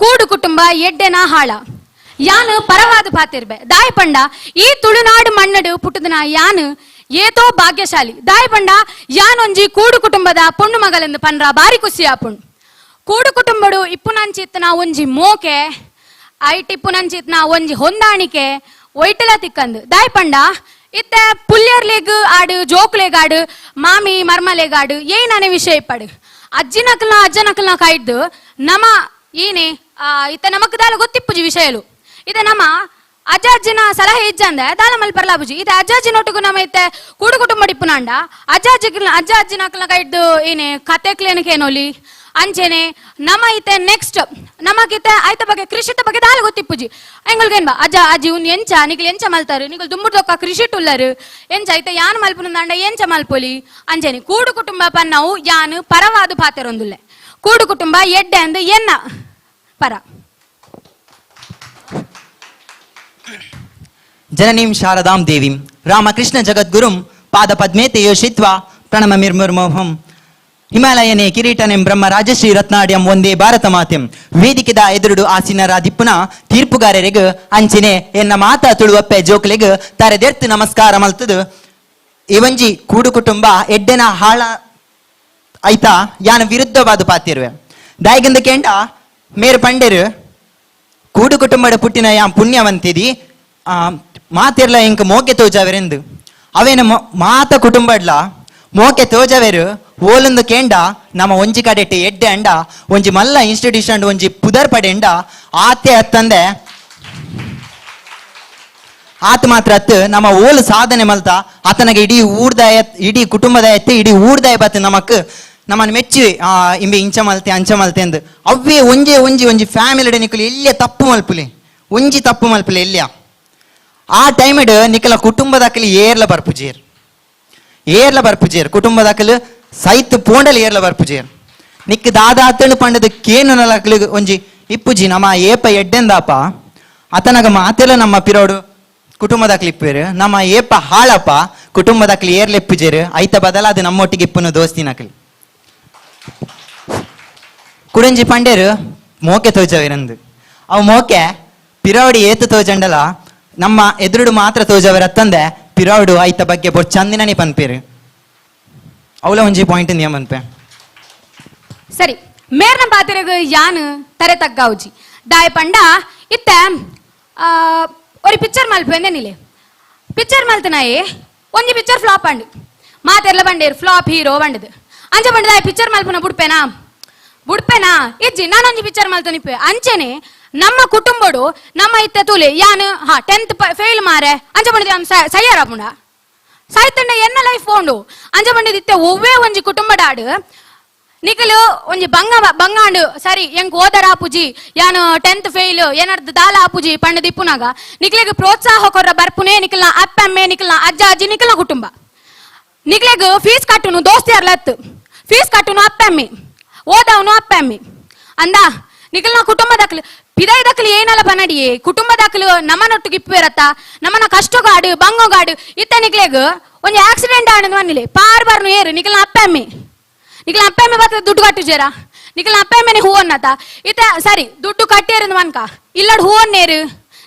ಕೂಡು ಕುಟುಂಬ ಎಡ್ಡೆನ ಹಾಳ ಯಾನು ಪರವಾದ ಪಾತಿರ್ಬೆ ದಾಯ್ ಪಂಡ ಈ ತುಳುನಾಡು ಮಣ್ಣಡು ಪುಟ್ಟದನ ಯಾನು ಏತೋ ಭಾಗ್ಯಶಾಲಿ ದಾಯ್ ಪಂಡ ಯಾನೊಂಜಿ ಕೂಡು ಕುಟುಂಬದ ಪೊಣ್ಣು ಮಗಲೆಂದು ಪನ್ರ ಬಾರಿ ಖುಷಿ ಆಪುಂಡು ಕೂಡು ಕುಟುಂಬಡು ಇಪ್ಪುನಂಚಿತ್ನ ಒಂಜಿ ಮೋಕೆ ಐಟಿಪ್ಪುನಂಚಿತ್ನ ಒಂಜಿ ಹೊಂದಾಣಿಕೆ ಒಯ್ಟಲ ತಿಕ್ಕಂದು ದಾಯ್ ಪಂಡ ಇತ್ತ ಪುಲ್ಯರ್ಲೆಗ್ ಆಡು ಜೋಕ್ಲೆಗ್ ಆಡು ಮಾಮಿ ಮರ್ಮಲೆಗ್ ಆಡು ಏನಾನೆ ವಿಷಯ ಪಡು ಅಜ್ಜನಕಲ್ನ ಕಾಯ್ದು ನಮ ಏನೇ ಇತ್ತ ನಮಕ್ ದಾಲ ಗೊತ್ತಿಪ್ಪುಜಿ ವಿಷಯಲು ಇದ ನಮ ಅಜ್ಜನ ಸಲಹೆ ಇಜ್ಜಂದೆ ದಾಲ ಮಲ್ ಪರ್ಲಾಬುಜಿ ಇದ ಅಜ್ಜಿನೊಟ್ಟಿಗೂ ನಮ್ಮ ಇತ್ತೆ ಕೂಡು ಕುಟುಂಬ ಡಿಪ್ಪುನಾಂಡ ಅಜ್ಜನಕಲ್ನ ಕಾಯ್ದು ಏನೇ ಕತೆಕ್ಲೇನಕೇನೋಲಿ ಅಂಚೆನೆ ನಮ ಇತ್ತೆ ನೆಕ್ಸ್ಟ್ ನಮಗಿತ್ತೆ ಆಯ್ತ ಬಗ್ಗೆ ಕೃಷಿತ ಬಗ್ಗೆ ದಾಲ ಗೊತ್ತಿಪ್ಪುಜಿ ಎಂಗಲ್ಗೇನ್ ಬಾ ಅಜ್ಜಿ ಉನ್ ಎಂಚ ನಿಗಲ್ ಎಂಚ ಮಲ್ತಾರು ನಿಗಲ್ ದುಮ್ಮುಡ್ದೊಕ್ಕ ಕೃಷಿ ಟುಲ್ಲರು ಎಂಚ ಐತೆ ಯಾನ್ ಮಲ್ಪುನಂದಾಂಡ ಎಂಚ ಮಲ್ಪೊಲಿ ಅಂಚೆನೆ ಕೂಡು ಕುಟುಂಬ ಪನ್ನವು ಯಾನ್ ಪರವಾದು ಪಾತೆರೊಂದುಲ್ಲೆ ಕೂಡು ಕುಟುಂಬ ಎಡ್ಡೆ ಅಂದು ಎನ್ನ ಪರ ಜನನೀಂ ಶಾರದಾಂ ದೇವೀಂ ರಾಮಕೃಷ್ಣ ಜಗದ್ಗುರುಂ ಪಾದ ಪದ್ಮೇತೆ ಯೋಷಿತ್ವಾ ಪ್ರಣಮ ಮಿರ್ಮುರ್ಮೋಹಂ ಹಿಮಾಲಯನೇ ಕಿರೀಟನೆಂ ಬ್ರಹ್ಮ ರಾಜಶ್ರೀ ರತ್ನಾಡ್ಯಂ ಒಂದೇ ಭಾರತ ಮಾತೆಂ ವೇದಿಕೆದ ಎದುರುಡು ಆಸೀನರಾದಿಪ್ಪುನ ತೀರ್ಪುಗಾರರಿಗ ಅಂಚಿನೆ ಎನ್ನ ಮಾತ ತುಳುವಪ್ಪೆ ಜೋಕ್ಲೆಗ್ ತರೆದೆರ್ತು ನಮಸ್ಕಾರ ಮಲ್ತದು ಇವಂಜಿ ಕೂಡು ಕುಟುಂಬ ಎಡ್ಡೆನ ಹಾಳ ಐತಾ ಯಾನ ವಿರುದ್ಧವಾದ ಪಾತಿರುವೆ ದಾಯಗಂದ ಕೇಂಡ ಮೇರು ಪಂಡೆರು ಕೂಡು ಕುಟುಂಬದ ಪುಟ್ಟಿನ ಯಾನ್ ಪುಣ್ಯವಂತಿದಿ ಮಾತಿರ್ಲ ಇಂಕ ಮೋಕೆ ತೋಜಾವೆರೆಂದು ಅವೇನ ಮಾತ ಕುಟುಂಬಡ್ಲ ಮೋಕೆ ತೋಜವೆರು ಓಲೊಂದು ಕೇಂಡ ನಮ್ಮ ಒಂಜಿ ಕಡೆಟ್ಟು ಎಡ್ಡೆ ಅಂಡ ಒಂಜಿ ಮಲ್ಲ ಇನ್ಸ್ಟಿಟ್ಯೂಷನ್ ಒಂಜಿ ಪುದರ್ ಪಡೆಂಡ ಆತೆ ಅತ್ತಂದೆ ಆತ ಮಾತ್ರ ಅತ್ತು ನಮ್ಮ ಓಲು ಸಾಧನೆ ಮಲ್ತ ಆತನಗೆ ಇಡೀ ಕುಟುಂಬದ ಎತ್ತೆ ಇಡೀ ಊರ್ದಾಯ ಬತ್ತು ನಮಕ್ ನಮ್ಮನ್ನು ಮೆಚ್ಚಿ ಇಂಬೆ ಇಂಚ ಮಲ್ತೆ ಅಂಚ ಮಲ್ತೆ ಅಂದು ಅವೇ ಒಂಜಿ ಫ್ಯಾಮಿಲಿ ನಿಕ್ಕಲು ಎಲ್ಲಿಯ ತಪ್ಪು ಮಲ್ಪುಲಿ ಒಂಜಿ ತಪ್ಪು ಮಲ್ಪುಲಿ ಎಲ್ಲಿಯ ಆ ಟೈಮಿಡ್ ನಿಕ್ಕಲ ಕುಟುಂಬದಕ್ಕಲಿ ಏರ್ಲ ಬರ್ಪುಜೇರ್ ಕುಟುಂಬದಕ್ಕಲು ಸೈತ್ ಪೋಂಡಲ್ ಏರ್ಲ ಬರ್ಪುಜೇರ್ ನಿಕ್ ದಾದಾತನು ಪಂಡದ ಕೇನು ನಲಕ್ಲು ಒಂಜಿ ಇಪ್ಪುಜಿ ನಮ್ಮ ಏಪ ಎಡ್ಡೆಂದಾಪ ಅತನಗ ಮಾತೆಲ್ಲ ನಮ್ಮ ಪಿರೋಡು ಕುಟುಂಬದಕ್ಲಿ ಇಪ್ಪೇರು ನಮ್ಮ ಏಪ ಹಾಳಪ್ಪ ಕುಟುಂಬದಕ್ಲಿ ಏರ್ಲೆಪ್ಪುಜೇರು ಐತ ಬದಲಾದ ನಮ್ಮೊಟ್ಟಿಗೆ ಇಪ್ಪುನು ದೋಸ್ತಿನಕ್ಲಿ ಕುಡಂಜಿ ಪಂಡೇರು ಮೋಕೆ ತೋಜವಿರಂದು ಅವು ಮೋಕೆ ಪಿರೋಡಿ ಏತು ತೋಜಂಡಲ ನಮ್ಮ ಎದುರುಡು ಮಾತ್ರ ತೋಜವರತ್ತಂದೆ ಪಿರೋಡು ಐತ ಬಗ್ಗೆ ಬೊಡ್ ಚಂದಿನನಿ ಪನ್ಪೇರು ಅವಳ ಒಂಜಿ ಪಾಯಿಂಟ್ ನಿಯಮ ಪನ್ಪೆ ಸರಿ ಮೇರ್ನ ಪಾತಿರಗ ಯಾನ್ ತರೆ ತಗ್ಗಾವುಜಿ ದಾಯ ಪಂಡ ಇತ್ತ ഒരു പിക്ചർ മൽപ്പുവെന്നെ നിലെ പിക്ചർ മൽത്തനായേ ಒಂಜಿ ಪಿಕ್ಚರ್ ಫ್ಲಾಪ್ ಅಂಡ್ ಮಾತೆರ್ಲ ಬಂಡೇರು ಫ್ಲಾಪ್ ಹೀರೋ ಬಂಡದು ಅಂಚ ಬಂಡದ ಪಿಕ್ಚರ್ ಮಲ್ಪುನ ಬುಡ್ಪೆನಾ ಇಜ್ಜಿ ನಾನೊಂಜಿ ಪಿಕ್ಚರ್ ಮಲ್ತನಿಪ್ಪೆ ಅಂಚೆನೆ ನಮ್ಮ ಕುಟುಂಬಡು ನಮ್ಮ ಇತ್ತೆ ತೂಲೆ ಯಾನ್ 10th ಫೇಲ್ ಮಾರೆ ಅಂಚ ಬಂಡದ ಸಯ್ಯಾರ ಪುಂಡ ಸಾಯ್ತಂಡ ಎನ್ನ ಲೈಫ್ ಪೋಂಡು ಅಂಚ ಬಂಡದ ಇತ್ತೆ ಒವ್ವೇ ಒಂಜಿ ಕುಟುಂಬಡಾಡು ನಿಕಲು ಒಂಜಿ ಬಂಗಾಂಡು ಸರಿ ಎಂಕ್ ಓದರ ಆಪುಜಿ ಯಾನು 10th ಫೇಲ್ ಏನರ್ದ ದಾಲ ಆಪುಜಿ ಪಂಡ ದಿಪ್ಪುನಾಗ ನಿಕ್ಲೆಗ್ ಪ್ರೋತ್ಸಾಹ ಕೊರ್ರ ಬರ್ಪುನೆ ನಿಕಲ್ನ ಅಪ್ಪಮ್ಮೆ ನಿಕಲ್ನ ಅಜ್ಜ ಅಜ್ಜಿ ನಿಕಲ್ನ ಕುಟುಂಬ ನಿಕ್ಲೆಗ್ ಫೀಸ್ ಕಟ್ಟುನು ದೋಸ್ತಿಯರ್ಲತ್ತು ಫೀಸ್ ಕಟ್ಟುನು ಅಪ್ಪಮ್ಮೆ ಓದವನು ಅಪ್ಪಮ್ಮೆ ಅಂದ ನಿಕಲ್ನ ಕುಟುಂಬದಕ್ಲು ಪಿದೈದಕ್ಲು ಏನಲ್ಲ ಪನಡಿಯೇ ಕುಟುಂಬದಕ್ಲು ನಮ್ಮನೊಟ್ಟಿಗೆ ಇಪ್ಪೇರತ್ತ ನಮ್ಮನ ಕಷ್ಟಗಾಡು ಬಂಗೋಗಾಡು ಇತ್ತ ನಿಕ್ಲೆಗ್ ಒಂಜಿ ಆಕ್ಸಿಡೆಂಟ್ ಆನಂದ್ ಮನ್ನಿಲೆ ಪಾರ್ ಬರ್ನು ಏರು ನಿಕಲ್ನ ಅಪ್ಪಮ್ಮೆ ನಿಕಲ್ನ ಅಪ್ಪಮ್ಮೆ ಬರ್ತದೆ ದುಡ್ಡು ಕಟ್ಟುಜೇರ ನಿಕಲ್ನ ಅಪ್ಪಮ್ಮೆ ಹೂ ಅನ್ನತ ಇತ್ತ ಸರಿ ದುಡ್ಡು ಕಟ್ಟೇರಂದು ಮನ್ಕ ಇಲ್ಲಡ್ ಹೂ ಅನ್ನೇರು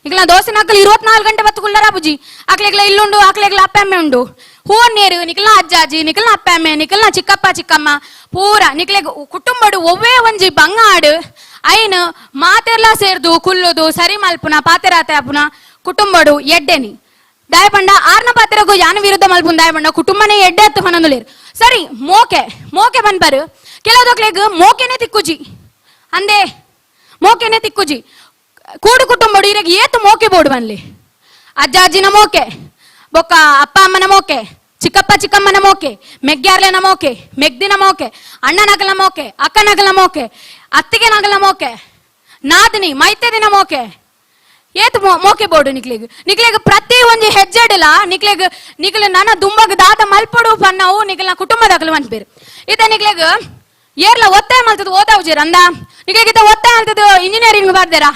ನಿಕಲ್ನ ದೋಸೆ ನಕಲ್ 24 ಗಂಟೆ ಬತ್ತು ಕುಳ್ಳರ ಬುಜಿ ಅಕ್ಲೆಗ್ಲ ಇಲ್ಲುಂಡು ಅಕ್ಲೆಗ್ಲ ಅಪ್ಪಮ್ಮೆ ಉಂಡು ಹೂ ಅನ್ನೇರು ನಿಕಲ್ನ ಅಜ್ಜಾಜಿ ನಿಕಲ್ನ ಅಪ್ಪಮ್ಮೆ ನಿಕಲ್ನ ಚಿಕ್ಕಪ್ಪ ಚಿಕ್ಕಮ್ಮ ಪೂರ ನಿಕ್ಲೆಗ್ ಕುಟುಂಬಡು ಒವ್ವೇ ಒಂಜಿ ಬಂಗಾಡು ಐನ್ ಮಾತೆರ್ಲ ಸೇರ್ದು ಕುಲ್ಲುದು ಸರಿ ಮಲ್ಪುನ ಪಾತೆರಾತೆ ಅಪುನ ಕುಟುಂಬಡು ಎಡ್ಡೆನಿ ದಾಯಪಂಡ ಆರ್ನ ಪಾತೆರಗು ಯಾನ ವಿರುದ್ಧ ಮಲ್ಪುನ್ ದಾಯಪಂಡ ಕುಟುಂಬನೇ ಎಡ್ಡೆ ಹತ್ತು ಹನೊಂದುಲೇರು ಸರಿ ಮೋಕೆ ಬನ್ಬರು ಕೆಲವುದಕ್ಲೆಗ್ ಮೋಕೆನೆ ತಿಕ್ಕುಜಿ ಅಂದೆ ಮೋಕೆನೆ ತಿಕ್ಕುಜಿ ಕೂಡು ಕುಟುಂಬಡು ಇರಗ್ ಏತು ಮೋಕೆ ಬೋಡು ಬನ್ಲಿ ಅಜ್ಜ ಅಜ್ಜಿನ ಮೋಕೆ ಬೊಕ್ಕ ಅಪ್ಪ ಅಮ್ಮನ ಮೋಕೆ ಚಿಕ್ಕಪ್ಪ ಚಿಕ್ಕಮ್ಮನ ಮೋಕೆ ಮೆಗ್ಗ್ಯಾರ್ಲೆನ ಮೋಕೆ ಮೆಗ್ದಿನ ಮೋಕೆ ಅಣ್ಣನಗಲ ಮೋಕೆ ಅಕ್ಕನಗಲ ಮೋಕೆ ಅತ್ತಿಗೆ ನಗಲ ಮೋಕೆ ನಾದಿನಿ ಮೈತೆ ದಿನ ಮೋಕೆ ಏತ್ ಮೋಕೆ ಬೋಡು ನಿಕ್ಲೆಗ್ ಪ್ರತಿ ಒಂಜಿ ಹೆಜ್ಜೆಡಲ ನಿಕ್ಲೆ ನನ್ನ ದುಂಬಗ್ ದಾದ ಮಲ್ಪಡು ಪನ್ನವು ನಿಕ್ಲ ಕುಟುಂಬದಾಗಲು ಮನ್ಪೇರು ಇತ ನಿಕ್ಲೆಗ್ ಏರ್ಲ ಒತ್ತಾಯ ಮಲ್ತದ ಓದಾವುಜೇರ ಅಂದ ನಿಕ್ಲೆಗ್ ಇತ ಒತ್ತಾಯ ಮಲ್ತದ ಇಂಜಿನಿಯರಿಂಗ್ ಬರ್ದೇರ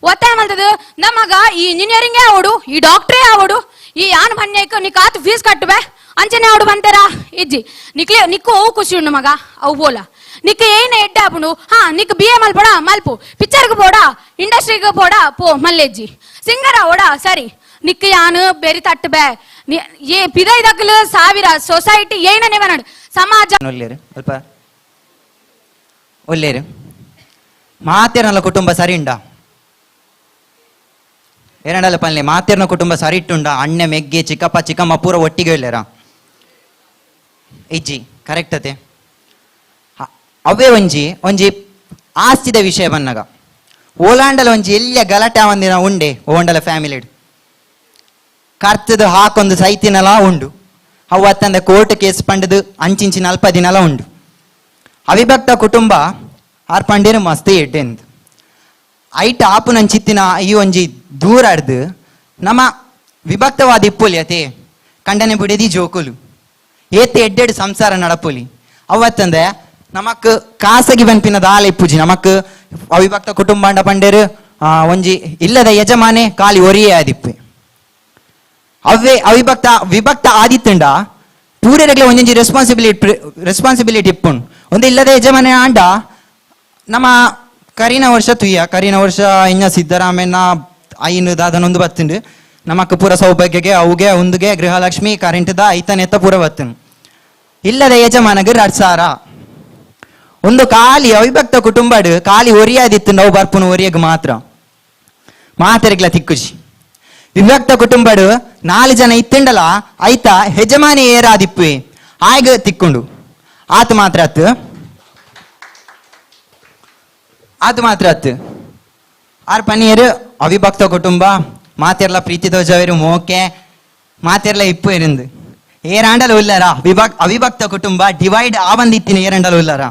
ಒತ್ತಾಯ ಮಲ್ತದ ನಮಗ ಈ ಇಂಜಿನಿಯರಿಂಗೇ ಆವಡು ಈ ಡಾಕ್ಟ್ರೇ ಆವಡು ಈ ಆನ್ ಮನ್ಯಕ್ ನಿಕ್ ಆತು ಫೀಸ್ ಕಟ್ಟುವೆ ಅಂಚನೆ ಆವಡು ಬಂತೇರ ಇಜ್ಜಿ ನಿಕ್ಕು ಅವು ಖುಷಿ ಉಂಡು ಮಗ ಅವು ಬೋಲ ನಿಕ್ ಏನ ಎಡ್ಡ ಆಪುಂಡು ನಿಕ್ BA ಮಲ್ಪಡ ಮಲ್ಪು ಪಿಕ್ಚರ್ಗೆ ಪೋಡ ಇಂಡಸ್ಟ್ರಿಗೆ ಪೋಡ ಪೋ ಮಲ್ಲೆಜ್ಜಿ ಸಿಂಗರ ಓಡ ಸರಿ ನಿಕ್ ಯಾನು ಬೆರಿ ತಟ್ಟು ಬೇ ಏ ಪಿದೈದಕ್ಲು ಸಾವಿರ ಸೊಸೈಟಿ ಏನನೇ ಬನಡು ಸಮಾಜ ಅಲ್ಪ ಒಲ್ಲೇರು ಮಾತೇರಲ್ಲ ಕುಟುಂಬ ಸರಿ ಉಂಡ ಎರಡಲ್ಲ ಪಲ್ಲೆ ಮಾತೇರ್ನ ಕುಟುಂಬ ಸರಿ ಇಟ್ಟುಂಡ ಅಣ್ಣ ಮೆಗ್ಗೆ ಚಿಕ್ಕಪ್ಪ ಚಿಕ್ಕಮ್ಮ ಪೂರ ಒಟ್ಟಿಗೆ ಇಲ್ಲೇರ ಇಜ್ಜಿ ಕರೆಕ್ಟ್ ಅತೆ ಅವೇ ಒಂಜಿ ಒಂಜಿ ಆಸ್ತಿದ ವಿಷಯ ಬನ್ನಗ ಓಲಾಂಡಲ ಒಂಜಿ ಎಲ್ಲಿಯ ಗಲಾಟೆ ಒಂದಿನ ಉಂಡೆ ಓಂಡಲ ಫ್ಯಾಮಿಲಿ ಕರ್ತದ ಹಾಕೊಂದು ಸೈತಿನಲ ಉಂಡು ಅವತ್ತಂದ ಕೋರ್ಟ್ ಕೇಸ್ ಪಂಡದು ಅಂಚಿಂಚಿನ ಅಲ್ಪ ದಿನಲ ಉಂಡು ಅವಿಭಕ್ತ ಕುಟುಂಬ ಆರ್ ಪಂಡಿರು ಮಸ್ತ್ ಎಡ್ಡೆಂದು ಐಟ್ ಆಪು ಚಿತ್ತಿನ ಈ ಒಂಜಿ ದೂರ ಅಡ್ದು ನಮ್ಮ ವಿಭಕ್ತವಾದ ಇಪ್ಪುಲಿ ಅತೆ ಕಂಡನೆ ಬಿಡದಿ ಜೋಕುಲು ಏತೆ ಎಡ್ಡೆಡ್ ಸಂಸಾರ ನಡಪುಲಿ ಅವತ್ತಂದೆ ನಮಕ್ ಖಾಸಗಿ ಬನ್ಪಿನ ದಾಲ ಇಪ್ಪುಜಿ ನಮಕ್ ಅವಿಭಕ್ತ ಕುಟುಂಬ ಅಂಡ ಪಂಡೇರು ಒಂಜಿ ಇಲ್ಲದ ಯಜಮಾನೆ ಕಾಲಿ ಒರಿಯೇ ಆದಿಪ್ಪೆ ಅವೇ ವಿಭಕ್ತ ಆದಿತ್ತಂಡ ಪೂರೆರಗ್ಲೆ ಒಂಜೊಂಜಿ ರೆಸ್ಪಾನ್ಸಿಬಿಲಿಟಿ ಇಪ್ಪುಂಡು ಒಂದು ಇಲ್ಲದ ಯಜಮಾನೆ ಆಂಡ ನಮ್ಮ ಕರಿನ ವರ್ಷ ತುಯ್ಯ ಕರಿನ ವರ್ಷ ಇನ್ನ ಸಿದ್ದರಾಮಯ್ಯನ ಐನು ದಾದನೊಂದು ಬತ್ತುಂಡು ನಮಕ್ ಪೂರ ಸೌಭಾಗ್ಯಗೆ ಅವುಗೆ ಒಂದುಗೆ ಗೃಹಲಕ್ಷ್ಮಿ ಕರೆಂಟ್ದ ಐತನೆತ್ತ ಪೂರ ಬತ್ತುಂಡು ಇಲ್ಲದ ಯಜಮಾನಗೆ 2,000 ಒಂದು ಖಾಲಿ ಅವಿಭಕ್ತ ಕುಟುಂಬಡ್ ಖಾಲಿ ಒರಿಯಾದಿತ್ತು ನಾವು ಬರ್ಪುನು ಒರಿಯಗ್ ಮಾತ್ರ ಮಾತರಿಗ್ಲ ತಿಕ್ಕುಜಿ ವಿಭಕ್ತ ಕುಟುಂಬಡ್ 4 ಜನ ಇತ್ತಂಡಲ ಐತ ಯಜಮಾನಿ ಏರಾದಿಪ್ಪು ಆಯ್ಗ ತಿಕ್ಕೊಂಡು ಆತ ಮಾತ್ರ ಅತ್ತು ಆರ್ ಪನಿಯರು ಅವಿಭಕ್ತ ಕುಟುಂಬ ಮಾತೆರ್ಲ ಪ್ರೀತಿ ತೋಜವರು ಮೋಕೆ ಮಾತೆರ್ಲ ಇಪ್ಪು ಇருந்து ಏರಾಂಡಲು ಉಲ್ಲರ ಅವಿಭಕ್ತ ಕುಟುಂಬ ಡಿವೈಡ್ ಆವಂದಿತ್ತಿನ ಏರಂಡಲು ಉಲ್ಲರ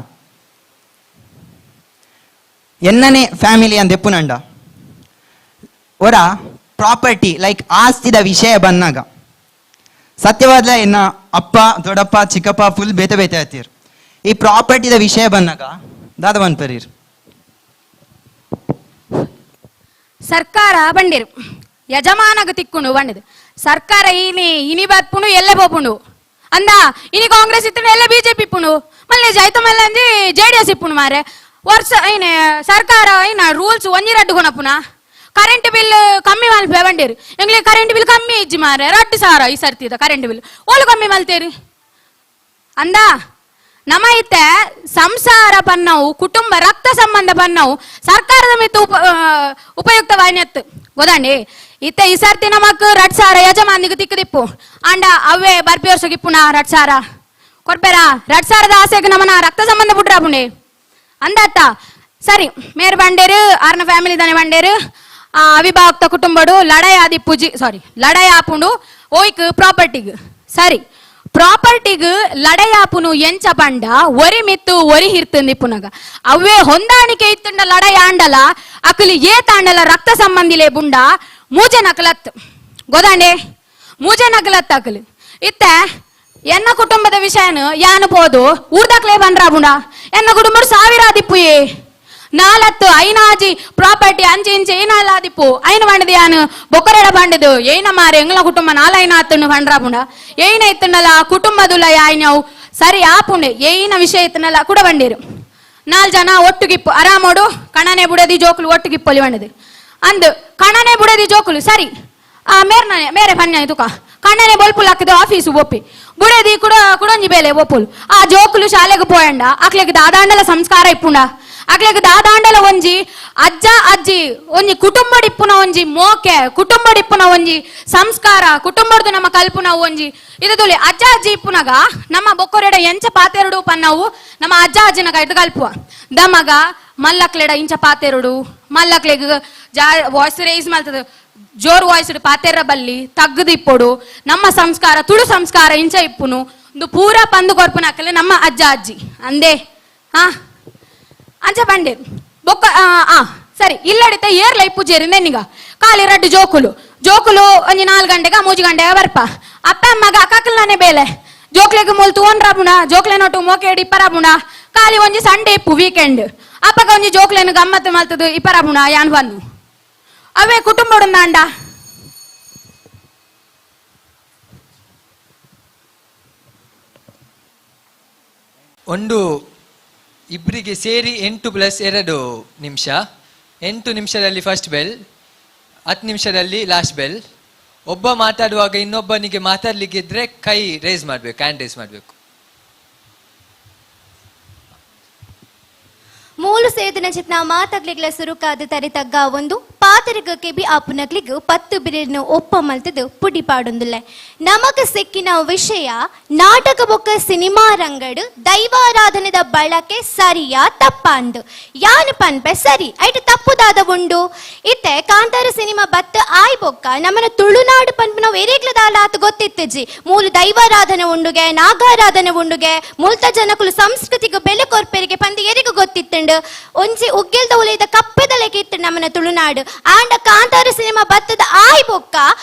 ಎನ್ನನೆ ಫ್ಯಾಮಿಲಿ ಅಂತ ಎಪ್ಪುನಂಡ ಒರ ಪ್ರಾಪರ್ಟಿ ಲೈಕ್ ಆಸ್ತಿದ ವಿಷಯ ಬಂದಾಗ ಸತ್ಯವಾದ ಎನ್ನ ಅಪ್ಪ ದೊಡ್ಡಪ್ಪ ಚಿಕ್ಕಪ್ಪ ಫುಲ್ ಬೇತೆ ಬೇತೆ ಆತೀರ್ ಈ ಪ್ರಾಪರ್ಟಿದ ವಿಷಯ ಬಂದಾಗ ದಾದ ಬಂದ್ಪರೀರ್ ಸರ್ಕಾರ ಬಂಡಿರು ಯಜಮಾನಗ ತಿಕ್ಕುಂಡು ಬಂಡಿದು ಸರ್ಕಾರ ಇನಿ ಬರ್ಪುಂಡು ಎಲ್ಲೆ ಪೋಪುಂಡು ಅಂದ ಇನಿ ಕಾಂಗ್ರೆಸ್ ಇತ್ತು ಎಲ್ಲ ಬಿಜೆಪಿ ಇಪ್ಪುಂಡು ಮಲ್ಲೆ ಜೈತಮಲ್ಲ ಅಂಜಿ JDS ಇಪ್ಪುಂಡು ಮಾರೆ ವರ್ಷ ಐನೆ ಸರ್ಕಾರ ಐನ ರೂಲ್ಸ್ ಒಂಜಿ ರಡ್ಡು ಕೊನಪುನ ಕರೆಂಟ್ ಬಿಲ್ ಕಮ್ಮಿ ಮಲ್ಪೆ ಬಂಡೇರು ಎಂಗ್ಲಿ ಕರೆಂಟ್ ಬಿಲ್ ಕಮ್ಮಿ ಇಜ್ಜಿ ಮಾರೆ 2,000 ಈ ಸರ್ತಿದ ಕರೆಂಟ್ ಬಿಲ್ ಓಲು ಕಮ್ಮಿ ಮಲ್ತೇರಿ ಅಂದ ನಮ್ಮ ಇತ್ತೆ ಸಂಸಾರ ಪನ್ನವು ಕುಟುಂಬ ರಕ್ತ ಸಂಬಂಧ ಪನ್ನವು ಸರ್ಕಾರದ ಮಿತ್ತು ಉಪಯುಕ್ತವಾಯಿನತ್ತು ಗೊದಂಡಿ ಇತ್ತೆ ಈ ಸರ್ತಿ ನಮಕ್ 2,000 ಯಜಮಾನಿಗೆ ತಿಕ್ಕದಿಪ್ಪು ಅಂಡ ಅವೇ ಬರ್ಪಿ ವರ್ಷಗಿಪ್ಪುನ 2,000 ಕೊಡ್ಬೇರಾ 2,000ದ ಆಸೆಗೆ ನಮ್ಮನ ರಕ್ತ ಸಂಬಂಧ ಬಿಟ್ರ ಪುಂಡೆ ಅಂದತ್ತ ಸರಿ ಮೇರ್ ಬಂಡೇರು ಆರ್ನ ಫ್ಯಾಮಿಲಿ ದನೆ ಬಂಡೇರು ಅವಿಭಕ್ತ ಕುಟುಂಬಡು ಲಡಾಯಿ ಆಪುಂಡು ಓಯ್ಕ್ ಪ್ರಾಪರ್ಟಿಗ್ ಸರಿ ಪ್ರಾಪರ್ಟಿಗ್ ಲಡಾಯಿ ಆಪುನು ಎಂಚ ಪಂಡ ಒರಿ ಮಿತ್ತು ಒರಿ ಹಿರ್ತಂದಿ ಪುನಗ ಅವೇ ಹೊಂದಾಣಿಕೆ ಇತ್ತಂಡ ಲಡಾಯಿ ಆಂಡಲ ಅಕಲಿ ಏತಾಂಡಲ ರಕ್ತ ಸಂಬಂಧಿಲೆ ಬುಂಡ ಮೂಜೆ ನಕಲತ್ ಗೊದಾಂಡೆ ಮೂಜೆ ನಕಲತ್ ಅಕಲಿ ಇತ್ತೆ ಎನ್ನ ಕುಟುಂಬದ ವಿಷಯನು ಯಾನು ಪೋದು ಊರ್ದಕ್ಲೇ ಬಂದ್ರ ಬುಂಡ ಎನ್ನ ಕುಟುಂಬ 1,000 ಆದಿಪ್ಪುಯೇ 4 ಐನಾಜಿ ಪ್ರಾಪರ್ಟಿ ಅಂಚೆ ಇಂಚೆ ಏನಲ್ಲ ಆದಿಪ್ಪು ಐನ ಬಂಡದು ಯಾನು ಬೊಕ್ಕರೆಡ ಬಂಡದು ಏನ ಮಾರೆ ಎಂಗ್ಲ ಕುಟುಂಬ 4 ಐನ ಆತನ್ನು ಬಂಡ್ರ ಬುಂಡ ಏನ ಇತ್ತನಲ್ಲ ಕುಟುಂಬದುಲ ಯಾಯ್ನವು ಸರಿ ಆಪುಂಡೆ ಏನ ವಿಷಯ ಇತ್ತನಲ್ಲ ಕೂಡ ಬಂಡೇರು 4 ಜನ ಒಟ್ಟುಗಿಪ್ಪು ಆರಾಮೋಡು ಕಣನೆ ಬುಡದಿ ಜೋಕುಲು ಒಟ್ಟುಗಿಪ್ಪೊಲಿ ಬಂಡದು ಅಂದು ಕಣನೆ ಬುಡದಿ ಜೋಕುಲು ಸರಿ ಮೇರೆ ಪನ್ಯ ತುಕ ಕಣ್ಣನೆ ಬೊಲ್ಪುಲ್ ಹಾಕಿದ ಆಫೀಸು ಒಪ್ಪಿ ಬುಡದಿ ಕುಡೊಂಜಿ ಬೇಲೆ ಒಪ್ಪುಲು ಆ ಜೋಕುಲು ಶಾಲೆಗೆ ಪೋಯಂಡ ಅಕ್ಲೆಗ್ ದಾದಾಂಡಲ ಸಂಸ್ಕಾರ ಇಪ್ಪುಂಡ ಅಕ್ಲೆಗ್ ದಾದಾಂಡಲ ಒಂಜಿ ಅಜ್ಜ ಅಜ್ಜಿ ಒಂಜಿ ಕುಟುಂಬಡಿಪ್ಪುನ ಒಂಜಿ ಮೋಕೆ ಕುಟುಂಬಡಿಪ್ಪುನ ಒಂಜಿ ಸಂಸ್ಕಾರ ಕುಟುಂಬಡ್ದು ನಮ್ಮ ಕಲ್ಪುನ ಒಂಜಿ ಇದು ಅಜ್ಜ ಅಜ್ಜಿ ಇಪ್ಪುನಗ ನಮ್ಮ ಬೊಕ್ಕೊರೆಡ ಎಂಚ ಪಾತೆರಡು ಪನ್ನವು ನಮ್ಮ ಅಜ್ಜ ಅಜ್ಜಿನ ಕೈದು ಕಲ್ಪುವ ದಮಗ ಮಲ್ಲಕ್ಲೆಡ ಇಂಚ ಪಾತೆರಡು ಮಲ್ಲಕ್ಲೆಗ್ ವಾಯ್ಸ್ ರೇಸ್ ಮಾಡ್ತದ ಜೋರ್ ವಾಯ್ಸ್ ಪಾತೆರ ಬಲ್ಲಿ ತಗ್ಗದಿಪ್ಪೊಡು ನಮ್ಮ ಸಂಸ್ಕಾರ ತುಳು ಸಂಸ್ಕಾರ ಇಂಚ ಇಪ್ಪುನು ಒಂದು ಪೂರ ಪಂದು ಕೊರ್ಪುನ ಹಾಕಲೆ ನಮ್ಮ ಅಜ್ಜ ಅಜ್ಜಿ ಅಂದೆ ಅಂಚ ಬಂಡೆ ಬೊಕ್ಕ ಸರಿ ಇಲ್ಲಡಿತ ಏರ್ಲ ಇಪ್ಪುಜೇರಿಂದ ನಿಗ ಕಾಲಿ 2 ಜೋಕುಲು ಒಂಜಿ 4 ಗಂಟೆಗ 3 ಗಂಟೆಗ ಬರ್ಪ ಅಪ್ಪ ಅಮ್ಮಗ ಅಕ್ಕಲ್ಲಾನೆ ಬೇಲೆ ಜೋಕ್ಲೆಗ್ ಮೂಲ್ ತೂನ್ರ ಬುಣ ಜೋಕ್ಲೆ ನೋಟು ಮೋಕೆಡ್ ಇಪ್ಪರ ಬುಣ ಕಾಲಿ ಒಂಜಿ ಸಂಡೆ ಇಪ್ಪು ವೀಕೆಂಡ್ ಅಪ್ಪಗ ಒಂಜಿ ಜೋಕ್ಲೆನು ಗಮ್ಮತ್ತು ಮಲ್ತದು ಇಪ್ಪರ ಬುಣ ಯಾನ್ ಬನ್ನು ಅವೇ ಕುಟುಂಬ ಅಂಡ ಒಂದು ಇಬ್ಬರಿಗೆ ಸೇರಿ 8+2 ನಿಮಿಷ 8 ನಿಮಿಷದಲ್ಲಿ ಫಸ್ಟ್ ಬೆಲ್ 10 ನಿಮಿಷದಲ್ಲಿ ಲಾಸ್ಟ್ ಬೆಲ್ ಒಬ್ಬ ಮಾತಾಡುವಾಗ ಇನ್ನೊಬ್ಬನಿಗೆ ಮಾತಾಡ್ಲಿಕ್ಕೆ ಇದ್ರೆ ಕೈ ರೇಸ್ ಮಾಡ್ಬೇಕು ಹ್ಯಾಂಡ್ ರೇಸ್ ಮಾಡ್ಬೇಕು ಮೂಲು ಸೇದಿನ ಚಿತ್ನ ಮಾತಾಗ್ಲಿಗ್ಲ ಸುರುಕಾದ ತರಿತಗ್ಗ ಒಂದು ಪಾತರಿಗಕ್ಕೆ ಬಿ ಆಪುನಗ್ಲಿಗ್ 10 ಬಿರಿನ ಒಪ್ಪ ಮಲ್ತದು ಪುಡಿ ಪಾಡೊಂದುಲ್ಲೆ ನಮಗ ಸಿಕ್ಕಿನ ವಿಷಯ ನಾಟಕ ಬೊಕ್ಕ ಸಿನಿಮಾ ರಂಗಡು ದೈವಾರಾಧನೆದ ಬಳಕೆ ಸರಿಯಾ ತಪ್ಪಂದು ಯಾನು ಪನ್ಪೆ ಸರಿ ಐಟ್ ತಪ್ಪುದಾದ ಉಂಡು ಇತ್ತೆ ಕಾಂತಾರ ಸಿನಿಮಾ ಬತ್ತ ಆಯ್ ಬೊಕ್ಕ ನಮ್ಮನ ತುಳುನಾಡು ಪನ್ಪು ನಾವು ಎರೇಗ್ಲದಾಲ ಆತ ಗೊತ್ತಿತ್ತಜಿ ಮೂಲು ದೈವಾರಾಧನೆ ಉಂಡುಗೆ ನಾಗಾರಾಧನೆ ಉಂಡುಗೆ ಮುಲ್ತ ಜನಕುಲು ಸಂಸ್ಕೃತಿಗೆ ಬೆಲೆ ಕೊರ್ಪೆರಿಗೆ ಪಂದಿ ಎರಿಗೂ ಗೊತ್ತಿತ್ತಂಡು ಒಂಜಿ ಉಗ್ಗೆಲ್ದ ಉಲಿದ ಕಪ್ಪೆದಲೆಗೆ ಇತ್ತು ನಮ್ಮನ ತುಳುನಾಡು ಆಂಡ ಕಾಂತಾರ ಸಿನಿಮಾ ಬತ್ತದ ಆಯ್ ಬೊಕ್ಕ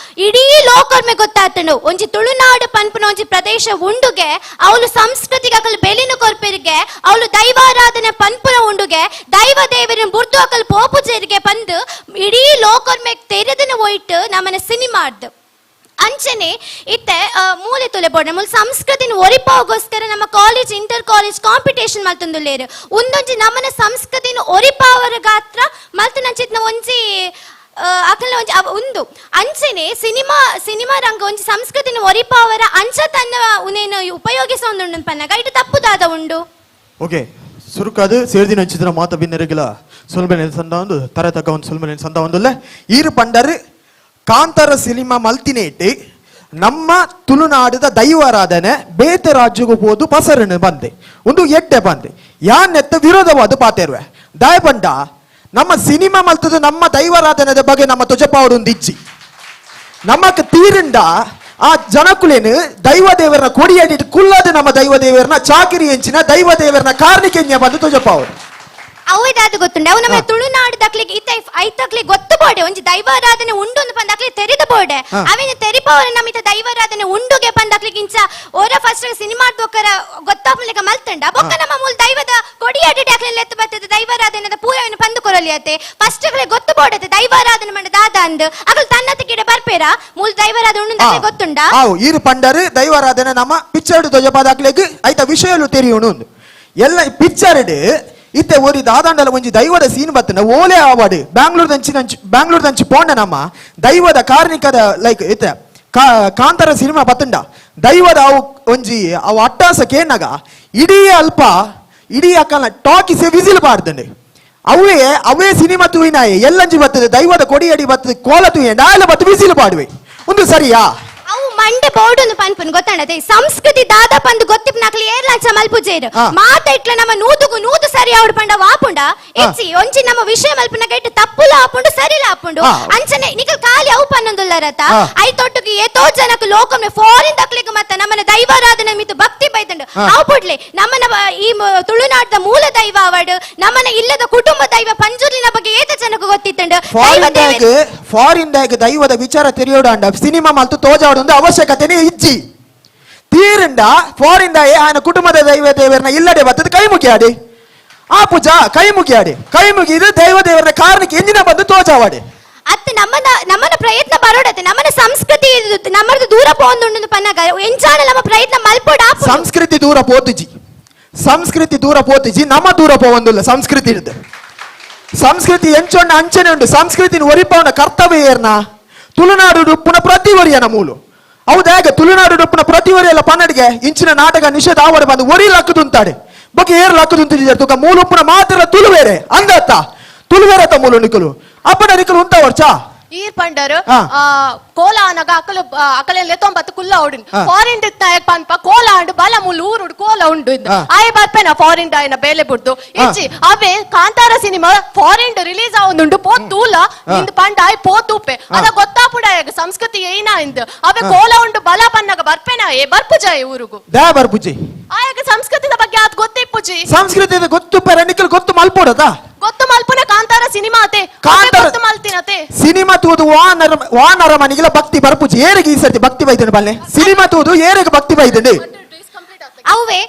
ಇಡೀ ಲೋಕರ್ಮೆ ಗೊತ್ತಾತಂಡು ಒಂಜಿ ತುಳುನಾಡು ಪನ್ಪುನ ಒಂಜಿ ಪ್ರದೇಶ ಉಂಡುಗೆ ಅವಳು ಸಂಸ್ಕೃತಿಗೆ ಅಕಲ್ ಬೆಲಿನ ಕೊರ್ಪೆರಿಗೆ ಅವಳು ದೈವಾರಾಧನೆ ಪನ್ಪುನ ಉಂಡುಗೆ ದೈವ ದೇವರಿನ ಬುರ್ದು ಅಕಲ್ ಪೋಪುಜೇರಿಗೆ ಬಂದು ಇಡೀ ಲೋಕರ್ಮೆ ತೆರೆದನ ಹೋಯ್ತು ನಮ್ಮನ ಸಿನಿಮಾರ್ದು ಅಂಚನೆ ಇತ್ತೆ ಮೂಲೆ ತುಲೆ ಬೋರ್ಡ್ ಮೂಲ ಸಂಸ್ಕೃತಿನ ಒರಿಪಾವಗೋಸ್ಕರ ನಮ್ಮ ಕಾಲೇಜ್ ಇಂಟರ್ ಕಾಲೇಜ್ ಕಾಂಪಿಟೇಷನ್ ಮಲ್ತೊಂದುಲ್ಲೇರು ಒಂದೊಂಜಿ ನಮ್ಮನ ಸಂಸ್ಕೃತಿನ ಒರಿಪಾವರ ಗಾತ್ರ ಮಲ್ತನಂಚಿತ್ನ ಒಂಜಿ ಅಕಲ್ನ ಒಂಜಿ ಉಂದು ಅಂಚನೆ ಸಿನಿಮಾ ರಂಗ ಒಂಜಿ ಸಂಸ್ಕೃತಿನ ಒರಿಪಾವರ ಅಂಚ ತನ್ನ ಉನೇನು ಉಪಯೋಗಿಸೊಂದುಂಡು ಪನ್ನಗ ಇಟ್ಟು ತಪ್ಪುದಾದ ಉಂಡು ಓಕೆ ಸುರುಕಾದು ಸೇರ್ದಿನ ಚಿತ್ರ ಮಾತ ಬಿನ್ನರೆಗಿಲ ಸುಲ್ಬೆನೆ ಸಂದ ಒಂದು ತರ ತಗ ಒಂದು ಸುಲ್ಬೆನೆ ಸಂದ ಒಂದುಲ್ಲೆ ಈರು ಪಂಡರ್ ಕಾಂತಾರ ಸಿನಿಮಾ ಮಲ್ತಿನೇಟ್ ನಮ್ಮ ತುಳುನಾಡದ ದೈವಾರಾಧನೆ ಬೇತೆ ರಾಜ್ಯಗೂ ಹೋದು ಪಸರನ್ನು ಬಂದೆ ಒಂದು ಎಡ್ಡೆ ಬಂದೆ ಯಾನೆತ್ತ ವಿರೋಧವಾದ ಪಾತೆರ್ವೆ ದಾಯ ಬಂಡ ನಮ್ಮ ಸಿನಿಮಾ ಮಲ್ತದ ನಮ್ಮ ದೈವಾರಾಧನೆದ ಬಗ್ಗೆ ನಮ್ಮ ತುಜಪಾವಡು ಒಂದು ಇಜ್ಜಿ ನಮಕ್ ತೀರಿಂಡ ಆ ಜನಕುಲೇನು ದೈವ ದೇವರನ್ನ ಕೊಡಿಯಾಡಿಟ್ಟು ಕುಲ್ಲದ ನಮ್ಮ ದೈವ ದೇವರನ್ನ ಚಾಕಿರಿ ಎಂಚಿನ ದೈವ ದೇವರನ್ನ ಕಾರ್ಣಿಕೆನ್ಯ ಬಂದು ತುಜಪಾವಡು ಅವೇದಾದ ಗೊತ್ತುಂಡೆ ಅವು ನಮ್ಮ ತುಳುನಾಡು ದಕ್ಲಿಗೆ ಐತಕ್ಲಿಗೆ ಗೊತ್ತು ಬೋಡೆ ಒಂಜಿ ದೈವಾರಾಧನೆ ಉಂಡು ಪಂದಕ್ಲಿ ತೆರೆದ ಬೋಡೆ ಅವೇನು ತೆರಿಪವರ ನಮಿತ ದೈವಾರಾಧನೆ ಉಂಡುಗೆ ಪಂದಕ್ಲಿಗೆ ಇಂಚ ಓರ ಫಸ್ಟ್ ಸಿನಿಮಾ ದೊಕ್ಕರ ಗೊತ್ತಾಪಲಿಕ ಮಲ್ತಂಡ ಬೊಕ್ಕ ನಮ್ಮ ಮೂಲ ದೈವದ ಕೊಡಿಯಾಡಿಟಿ ಅಕ್ಲೆಲ್ಲ ಎತ್ತು ಬರ್ತದೆ ದೈವಾರಾಧನೆದ ಪೂರವನ್ನು ಪಂದು ಕೊರಲಿಯತೆ ಫಸ್ಟ್ ಅಕ್ಲೆ ಗೊತ್ತು ಬೋಡತೆ ದೈವಾರಾಧನೆ ಮಂಡ ದಾದ ಅಂದು ಅಕಲ್ ತನ್ನತಿ ಗಿಡ ಬರ್ಪೇರ ಮೂಲ ದೈವಾರಾಧನೆ ಉಂಡು ಗೊತ್ತುಂಡ ಆವು ಈರು ಪಂಡರು ದೈವಾರಾಧನೆ ನಮ್ಮ ಪಿಕ್ಚರ್ ದೊಜಪಾದಾಕ್ಲೆಗ್ ಐತ ವಿಷಯಲು ತೆರಿಯೋಣ ಎಲ್ಲ ಪಿಕ್ಚರ್ಡ್ ಇತ್ತೆ ಒರಿ ದಾದಾಂಡಲ ಒಂಜಿ ದೈವದ ಸೀನ್ ಬತ್ತನ ಓಲೆ ಆವಾಡು ಬ್ಯಾಂಗ್ಳೂರ್ ದಂಚಿ ಪೋಂಡ ನಮ್ಮ ದೈವದ ಕಾರ್ಣಿಕದ ಲೈಕ್ ಇತ್ತೆ ಕಾಂತಾರ ಸಿನಿಮಾ ಬತ್ತಂಡ ದೈವದ ಅವು ಒಂಜಿ ಅವು ಅಟ್ಟಾಸ ಕೇನಾಗ ಇಡೀ ಅಕ್ಕಲ್ನ ಟಾಕಿಸೆ ವಿಸಿಲ್ ಪಾಡ್ದಂಡೆ ಅವೇ ಸಿನಿಮಾ ತೂಯಿನಾಯೆ ಎಲ್ಲಂಜಿ ಬರ್ತದೆ ದೈವದ ಕೊಡಿಯಡಿ ಬರ್ತದೆ ಕೋಲ ತೂಯ ನಾಯಲ ಬತ್ತು ವಿಸಿಲ್ ಪಾಡುವೆ ಒಂದು ಸರಿಯಾ ಅವು ಮಂಡೆ ಬೋರ್ಡ್ ಒಂದು ಪನ್ಪನ್ ಗೊತ್ತಾಣದೆ ಸಂಸ್ಕೃತಿ ದಾದ ಪಂದು ಗೊತ್ತಿಪ್ ನಕ್ಲಿ ಏರ್ಲಾಂಚ ಮಲ್ಪುಜೇರು ಮಾತ ಇಟ್ಲ ನಮ್ಮ ನೂತು ಸರಿ ಆವಡ್ ಪಂಡ ವಾಪುಂಡ ಎಚ್ಚಿ ಒಂಜಿ ನಮ್ಮ ವಿಷಯ ಮಲ್ಪನ ಗೈಟ್ ತಪ್ಪುಲ ಆಪುಂಡು ಸರಿಲ ಆಪುಂಡು ಅಂಚನೆ ನಿಕಲ್ ಖಾಲಿ ಅವು ಪನ್ನೊಂದುಲ್ಲರತ ಐ ತೊಟ್ಟುಗೆ ಏತೋ ಜನಕ್ಕೆ ಲೋಕಮ್ನೆ ಫಾರಿನ್ ದಕ್ಲಿಗೆ ಮತ್ತ ನಮ್ಮನ ದೈವಾರಾಧನೆ ಮಿತು ಭಕ್ತಿ ಬೈತಂಡು ಅವು ಪುಡ್ಲೆ ನಮ್ಮನ ಈ ತುಳುನಾಡದ ಮೂಲ ದೈವ ಅವಡು ನಮ್ಮನ ಇಲ್ಲದ ಕುಟುಂಬ ದೈವ ಪಂಜುರ್ಲಿನ ಬಗ್ಗೆ ಏತ ಜನಕ್ಕೆ ಗೊತ್ತಿತ್ತಂಡು ಫಾರಿನ್ ದೈವದ ವಿಚಾರ ತೆರೆಯೋಡಾಂಡ ಸಿನಿಮಾ ಮಲ್ತು ತೋಜಾವಡು ಅವಶ್ಯಕತೆನೇ ಇಜ್ಜಿ ತೀರಿಂಡ ಫಾರಿನ್ ಆಯನ ಕುಟುಂಬದ ದೈವ ದೇವರನ್ನ ಇಲ್ಲಡೆ ಬರ್ತದೆ ಕೈ ಮುಗಿಯಾಡಿ ಆ ಪೂಜಾ ಕೈ ಮುಗಿದು ದೈವ ದೇವರನ್ನ ಕಾರಣಕ್ಕೆ ಎಂದಿನ ಬಂದು ತೋಜಾವಾಡಿ ಅತ್ತ ನಮ್ಮನ ಪ್ರಯತ್ನ ಬರೋಡತೆ ನಮ್ಮನ ಸಂಸ್ಕೃತಿ ನಮ್ಮದು ದೂರ ಪೋಂದುಂಡು ಪನ್ನಗ ಎಂಚಾಣ ನಮ್ಮ ಪ್ರಯತ್ನ ಮಲ್ಪೋಡ ಸಂಸ್ಕೃತಿ ದೂರ ಪೋತಿಜಿ ನಮ್ಮ ದೂರ ಪೋವಂದುಲ್ಲ ಸಂಸ್ಕೃತಿ ಇರುತ್ತೆ ಸಂಸ್ಕೃತಿ ಎಂಚೊಂಡ ಅಂಚನೆ ಉಂಟು ಸಂಸ್ಕೃತಿನ ಒರಿಪವನ ಕರ್ತವ್ಯ ಏರ್ನ ತುಳುನಾಡು ಡುಪ್ಪುನ ಪ್ರತಿವರಿಯನ ಮೂಲು ಹೌದಾಗ ತುಳುನಾಡು ಡುಪ್ಪುನ ಪ್ರತಿವರಿಯಲ್ಲ ಪನ್ನಡಿಗೆ ಇಂಚಿನ ನಾಟಕ ನಿಷೇಧ ಆವಡ ಬಂದು ಒರಿ ಲಕ್ಕದುಂತಾಡೆ ಬಗ್ಗೆ ಏರ್ ಲಕ್ಕದುಂತಿದ್ದಾರೆ ತುಕ ಮೂಲು ಉಪ್ಪುನ ಮಾತ್ರ ತುಳುವೇರೆ ಅಂದತ್ತ ತುಳುವೇರತ ಮೂಲು ನಿಕಲು ಅಪ್ಪನ ನಿಕಲು ಉಂತ ವರ್ಚಾ ಈರ್ ಪಂಡರು ಕೋಲ ಅನಗ ಅಕಲೆಲ್ಲ 90 ಕುಲ್ಲ ಉಂಡು ಫಾರಿನ್ ಪನ್ಪ ಕೋಲ ಉಂಡು ಬಲ ಮುಲ್ ಊರುಡು ಕೋಲ ಉಂಡು ಆಯ್ ಬರ್ಪೇನ ಫಾರಿನ್ ಆಯ್ನ ಬೇಲೆ ಬಿಡ್ದು ಇಚ್ಚಿ ಅವೇ ಕಾಂತಾರ ಸಿನಿಮಾ ಫಾರಿನ್ ರಿಲೀಸ್ ಆವೊಂದುಂಡು ಪೋತೂಲ ಇಂದು ಪಂಡ ಆಯ್ ಪೋತೂಪೆ ಅದ ಗೊತ್ತಾಪುಡ ಸಂಸ್ಕೃತಿ ಏನ ಇಂದು ಅವೇ ಕೋಲ ಉಂಡು ಬಲ ಪನ್ನಗ ಬರ್ಪೇನ ಬರ್ಪುಜಾಯ್ ಊರುಗು ದಾ ಬರ್ಪುಜಿ ಆಯಗ ಸಂಸ್ಕೃತಿದ ಬಗ್ಗೆ ಅದ್ ಗೊತ್ತಿಪ್ಪುಜಿ ಸಂಸ್ಕೃತಿದ ಗೊತ್ತು ಪೆರನಿಕಲ್ ಗೊತ್ತು ಮಲ್ಪೋಡದ ಗೊತ್ತು ಮಲ್ಪುನ ಕಾಂತಾರ ಸಿನಿಮಾ ಅತೆ ಗೊತ್ತು ಮಲ್ತಿನತೆ ಸಿನಿಮಾ ತೂದು ವಾನರ ಮನೆಗೆಲ್ಲ ಭಕ್ತಿ ಬರ್ಪುಜಿ ಏರಿಗೆ ಈ ಸರ್ತಿ ಭಕ್ತಿ ಬೈದನು ಬಲ್ಲೆ ಸಿನಿಮಾ ತೂದು ಏರಿಗೆ ಭಕ್ತಿ ಬೈದನೆ ಅವೇ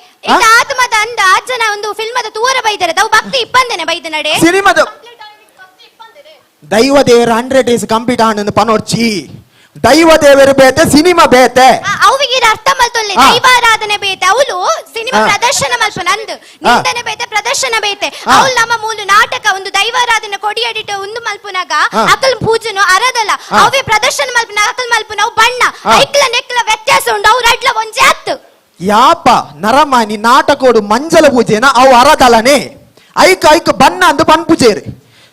ಆತ್ಮದ ಅಂದ ಜನ ಒಂದು ಫಿಲ್ಮದ ತೂರ ಬೈದರೆ ಅವು ಭಕ್ತಿ ಇಪ್ಪಂದನೆ ಬೈದ ನಡೆ ಸಿನಿಮಾದ ದೈವ ದೇವರ 100 days ಕಂಪ್ಲೀಟ್ ಆನಂದ ಪನೋರ್ಚಿ ದೈವ ದೇವರು ಬೇತೆ ಸಿನಿಮಾ ಬೇತೆ ಅವಿಗೆ ಅರ್ಥ ಮಲ್ತೊಲ್ಲೆ ದೈವಾರಾಧನೆ ಬೇತೆ ಅವಳು ಸಿನಿಮಾ ಪ್ರದರ್ಶನ ಮಲ್ಪ ನಂದು ನಿಂದನೆ ಬೇತೆ ಪ್ರದರ್ಶನ ಬೇತೆ ಅವಳು ನಮ್ಮ ಮೂಲ ನಾಟಕ ಒಂದು ದೈವಾರಾಧನೆ ಕೊಡಿಯಾಡಿಟ ಒಂದು ಮಲ್ಪುನಾಗ ಅಕಲ್ ಪೂಜೆನು ಅರದಲ್ಲ ಅವೇ ಪ್ರದರ್ಶನ ಮಲ್ಪನ ಅಕಲ್ ಮಲ್ಪನ ಅವು ಬಣ್ಣ ಐಕ್ಲ ನೆಕ್ಲ ವ್ಯತ್ಯಾಸ ಉಂಡು ಅವು ರಡ್ಲ ಒಂಜೆ ಹತ್ತು ಯಾಪ ನರಮಾನಿ ನಾಟಕೋಡು ಮಂಜಲ ಪೂಜೆನ ಅವು ಅರದಲನೆ ಐಕ್ ಐಕ್ ಬಣ್ಣ ಅಂದು ಪನ್ಪುಜೇರು